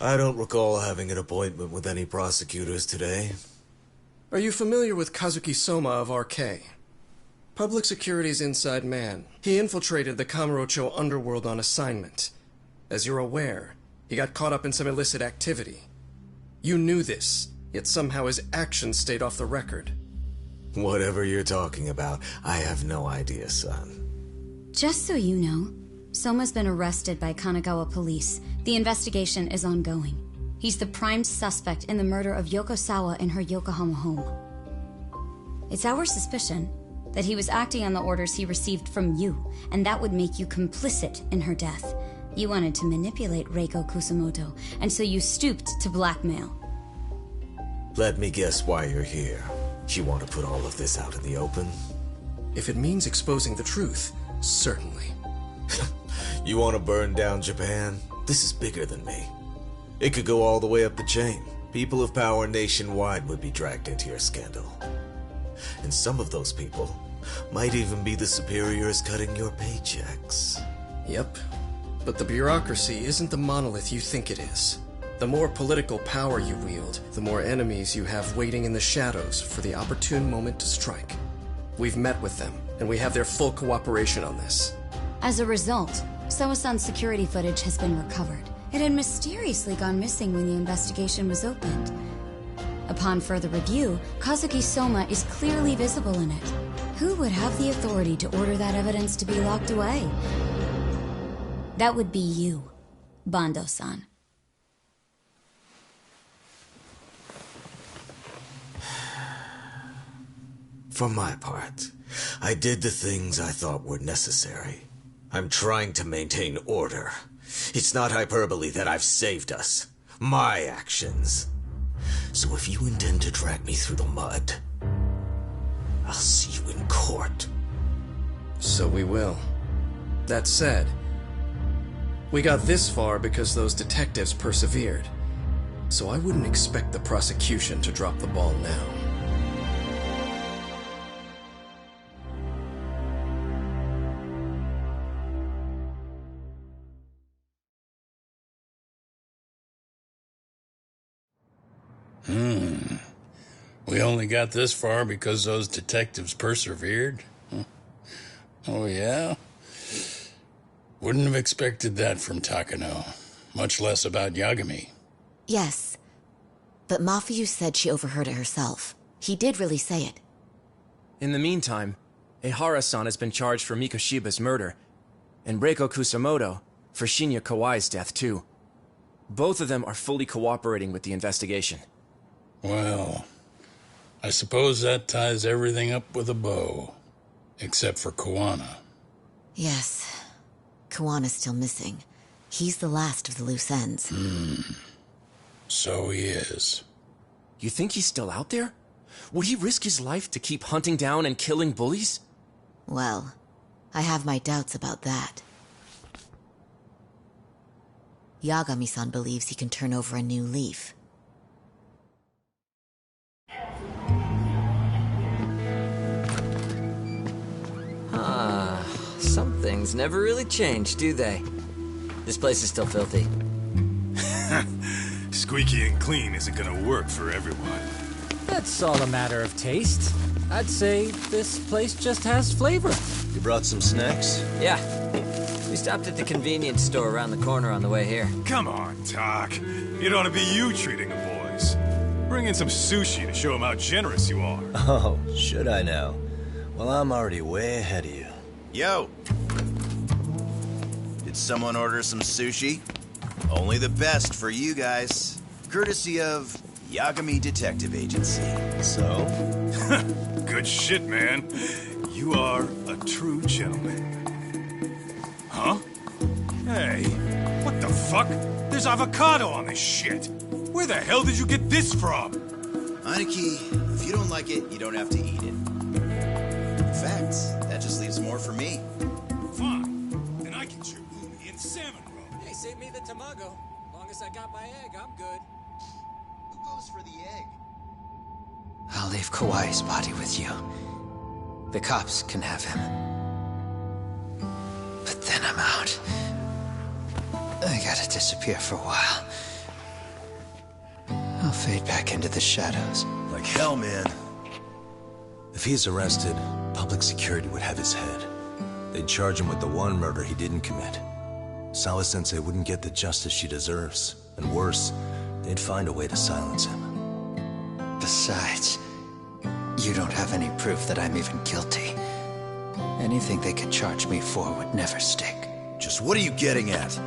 I don't recall having an appointment with any prosecutors today. Are you familiar with Kazuki Soma of RK? Public Security's inside man. He infiltrated the Kamurocho underworld on assignment. As you're aware, he got caught up in some illicit activity. You knew this, yet somehow his actions stayed off the record. Whatever you're talking about, I have no idea, son. Just so you know, Soma's been arrested by Kanagawa police. The investigation is ongoing. He's the prime suspect in the murder of Yoko Sawa in her Yokohama home. It's our suspicion that he was acting on the orders he received from you, and that would make you complicit in her death. You wanted to manipulate Reiko Kusumoto, and so you stooped to blackmail. Let me guess why you're here. You want to put all of this out in the open? If it means exposing the truth, certainly. You want to burn down Japan? This is bigger than me. It could go all the way up the chain. People of power nationwide would be dragged into your scandal. And some of those people might even be the superiors cutting your paychecks. Yep. But the bureaucracy isn't the monolith you think it is. The more political power you wield, the more enemies you have waiting in the shadows for the opportune moment to strike. We've met with them, and we have their full cooperation on this. As a result, Soa-san's security footage has been recovered. It had mysteriously gone missing when the investigation was opened. Upon further review, Kazuki Soma is clearly visible in it. Who would have the authority to order that evidence to be locked away? That would be you, Bando-san. For my part, I did the things I thought were necessary. I'm trying to maintain order. It's not hyperbole that I've saved us. My actions. So if you intend to drag me through the mud, I'll see you in court. So we will. That said, we got this far because those detectives persevered. So I wouldn't expect the prosecution to drop the ball now. We only got this far because those detectives persevered? Oh, yeah? Wouldn't have expected that from Takano. Much less about Yagami. Yes. But Mafuyu said she overheard it herself. He did really say it. In the meantime, Ehara-san has been charged for Mikoshiba's murder, and Reiko Kusumoto for Shinya Kawai's death, too. Both of them are fully cooperating with the investigation. Well, I suppose that ties everything up with a bow. Except for Kuwana. Yes. Kuwana's still missing. He's the last of the loose ends. So he is. You think he's still out there? Would he risk his life to keep hunting down and killing bullies? Well, I have my doubts about that. Yagami-san believes he can turn over a new leaf. Things never really change, do they? This place is still filthy. Squeaky and clean isn't gonna work for everyone. That's all a matter of taste. I'd say this place just has flavor. You brought some snacks? Yeah. We stopped at the convenience store around the corner on the way here. Come on, Doc. It ought to be you treating the boys. Bring in some sushi to show them how generous you are. Oh, should I now? Well, I'm already way ahead of you. Yo! Did someone order some sushi? Only the best for you guys. Courtesy of Yagami Detective Agency. So? Good shit, man. You are a true gentleman. Huh? Hey, what the fuck? There's avocado on this shit. Where the hell did you get this from? Aniki, if you don't like it, you don't have to eat it. In fact, that just leaves more for me. Fine. Then I can chew uni and salmon roe. Hey, save me the tamago. Long as I got my egg, I'm good. Who goes for the egg? I'll leave Kawai's body with you. The cops can have him. But then I'm out. I gotta disappear for a while. I'll fade back into the shadows. Like hell, man. If he's arrested, public security would have his head. They'd charge him with the one murder he didn't commit. Sawa-sensei wouldn't get the justice she deserves. And worse, they'd find a way to silence him. Besides, you don't have any proof that I'm even guilty. Anything they could charge me for would never stick. Just what are you getting at?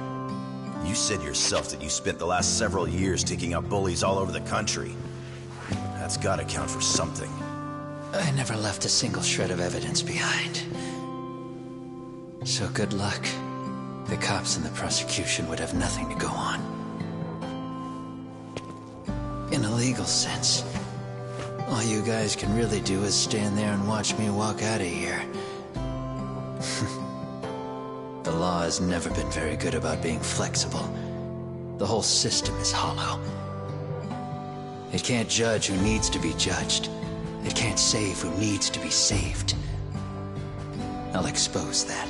You said yourself that you spent the last several years taking out bullies all over the country. That's gotta count for something. I never left a single shred of evidence behind. So good luck. The cops and the prosecution would have nothing to go on. In a legal sense, all you guys can really do is stand there and watch me walk out of here. The law has never been very good about being flexible. The whole system is hollow. It can't judge who needs to be judged. It can't save who needs to be saved. I'll expose that.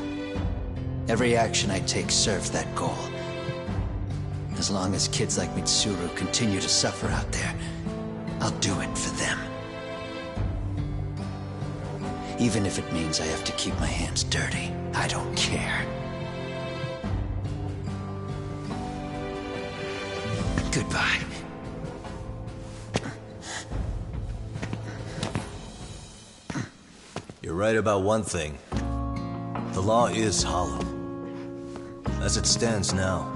Every action I take serves that goal. As long as kids like Mitsuru continue to suffer out there, I'll do it for them. Even if it means I have to keep my hands dirty, I don't care. Goodbye. You're right about one thing. The law is hollow. As it stands now,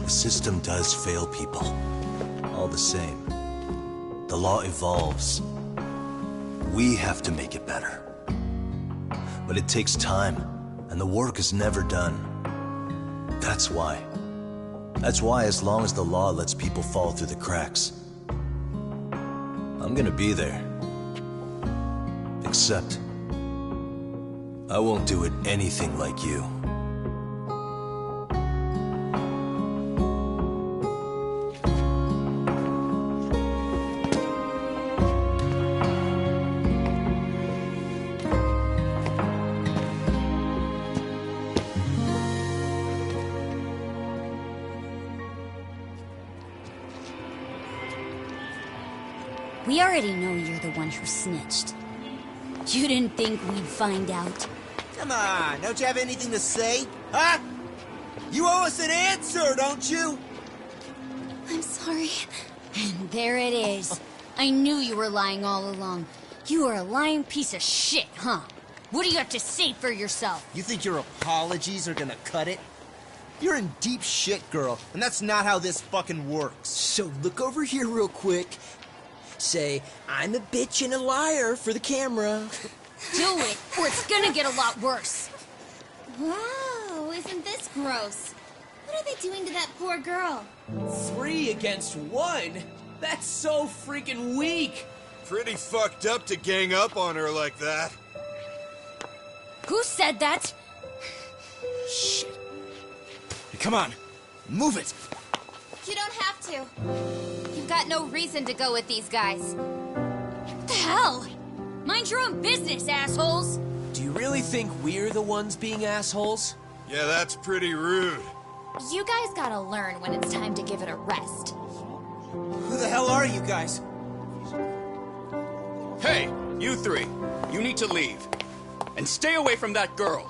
the system does fail people. All the same, the law evolves. We have to make it better. But it takes time, and the work is never done. That's why, as long as the law lets people fall through the cracks, I'm gonna be there. Except, I won't do it anything like you. We already know you're the one who snitched. You didn't think we'd find out? Come on, don't you have anything to say? Huh? You owe us an answer, don't you? I'm sorry. And there it is. I knew you were lying all along. You are a lying piece of shit, huh? What do you have to say for yourself? You think your apologies are gonna cut it? You're in deep shit, girl, and that's not how this fucking works. So look over here real quick. Say, I'm a bitch and a liar for the camera. Do it, or it's gonna get a lot worse. Wow, isn't this gross? What are they doing to that poor girl? 3 against 1? That's so freaking weak! Pretty fucked up to gang up on her like that. Who said that? Shit. Hey, come on, move it. You don't have to. You've got no reason to go with these guys. What the hell? Mind your own business, assholes! Do Do you really think we're the ones being assholes? Yeah, that's pretty rude. You guys gotta learn when it's time to give it a rest. Who the hell are you guys? Hey, you three. You need to leave. And stay away from that girl.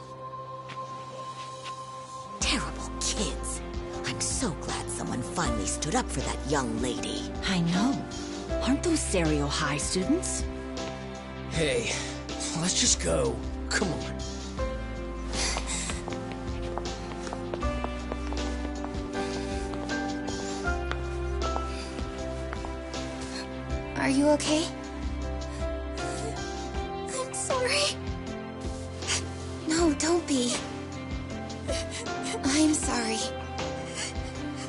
Terrible kids. I'm so glad someone finally stood up for that young lady. I know. Aren't those Serio High students? Hey, let's just go. Come on. Are you okay? I'm sorry. No, don't be. I'm sorry.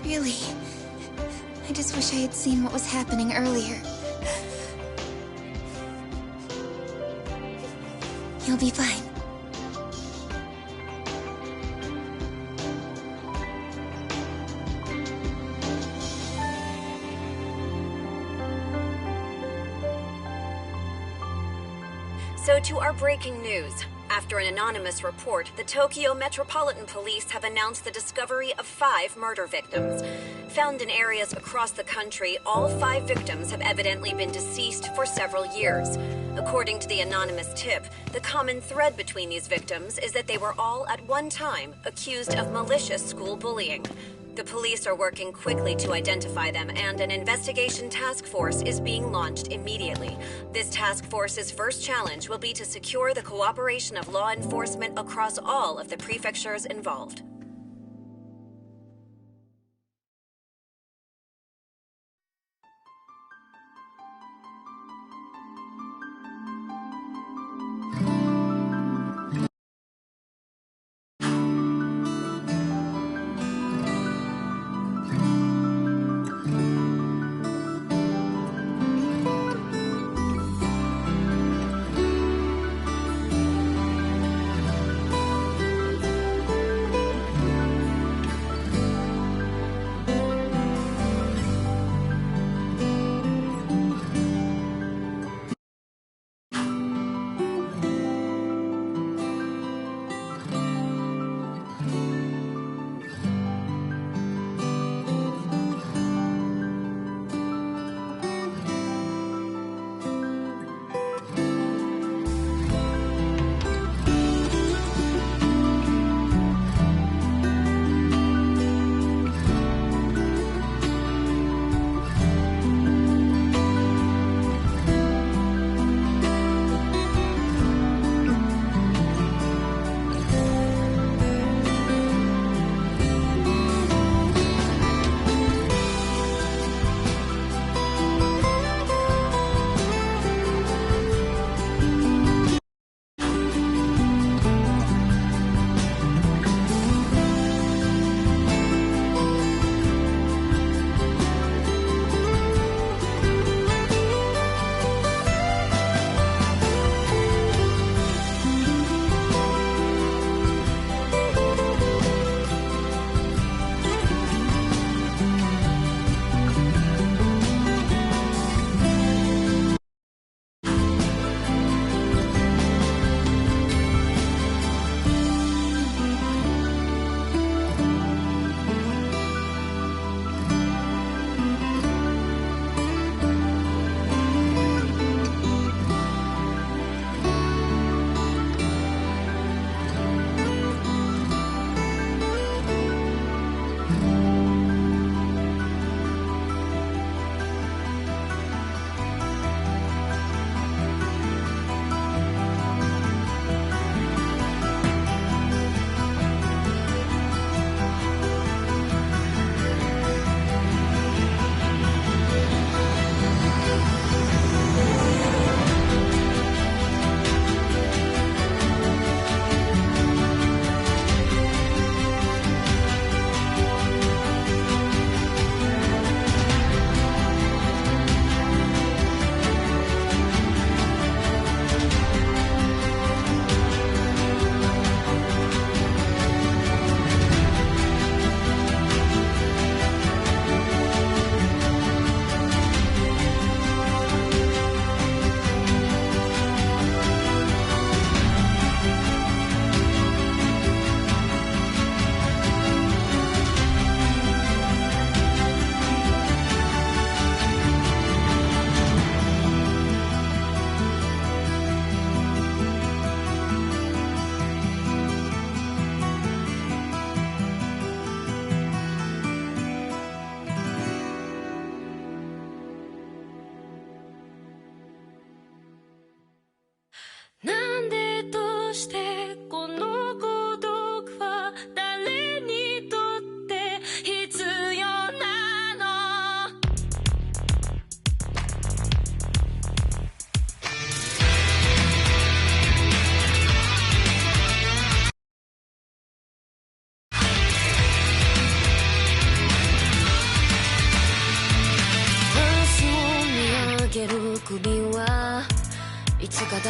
Really. I just wish I had seen what was happening earlier. You'll be fine. So to our breaking news. After an anonymous report, the Tokyo Metropolitan Police have announced the discovery of 5 murder victims. Found in areas across the country, all 5 victims have evidently been deceased for several years. According to the anonymous tip, the common thread between these victims is that they were all at one time accused of malicious school bullying. The police are working quickly to identify them, and an investigation task force is being launched immediately. This task force's first challenge will be to secure the cooperation of law enforcement across all of the prefectures involved.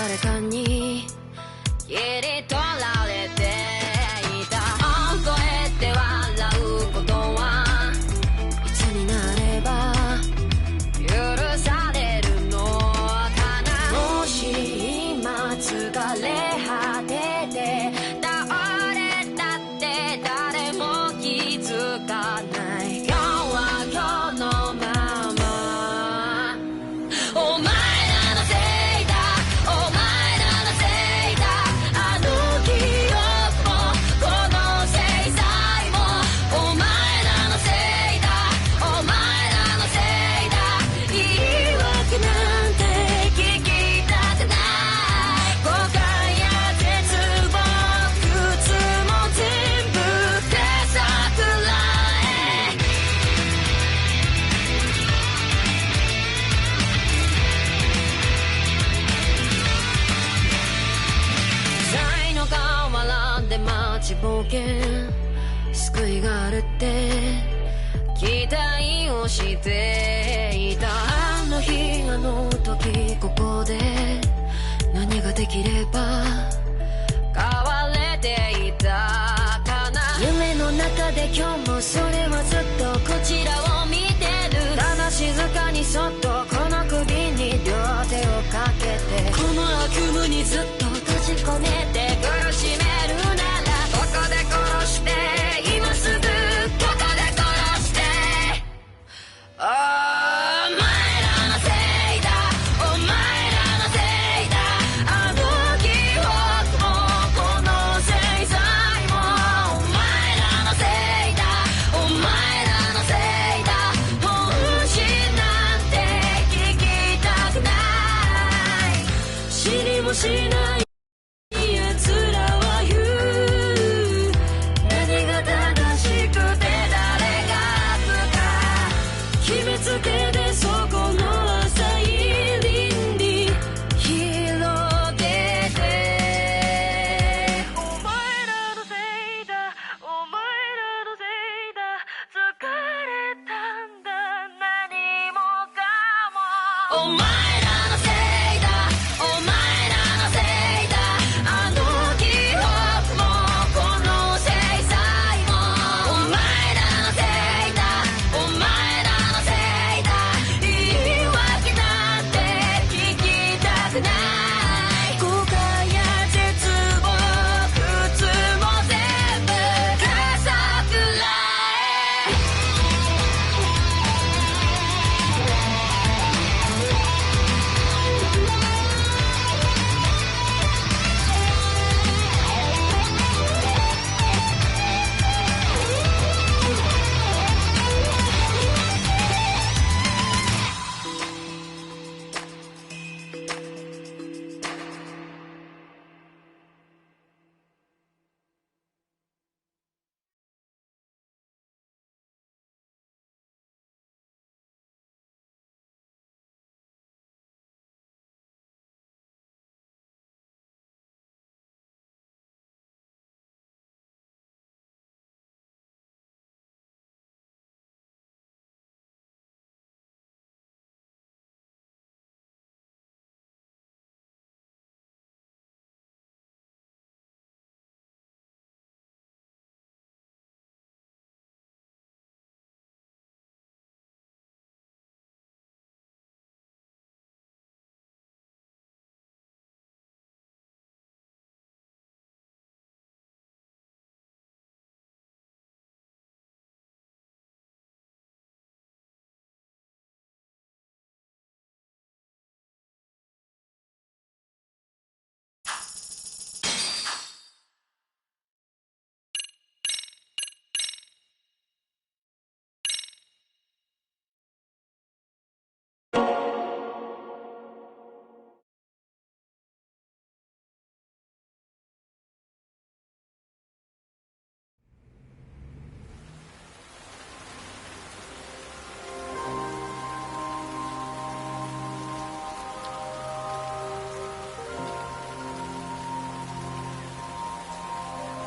誰かに切り取られていた。こうやって笑うことはいつになれば許されるのかな。もし今疲れ果てて倒れたって誰も気づかない。今日は今日のままお前らのせいだ、お前らのせいだ。あの記憶もこの制裁もお前らのせいだ、お前らのせいだ。言い訳なんて聞きたくない。誤解や絶望苦痛も全部手さくらえ。才の河原で待ちぼうけ救いがあるって期待をしていた。あの日あの時ここで何ができれば変われていたかな。夢の中で今日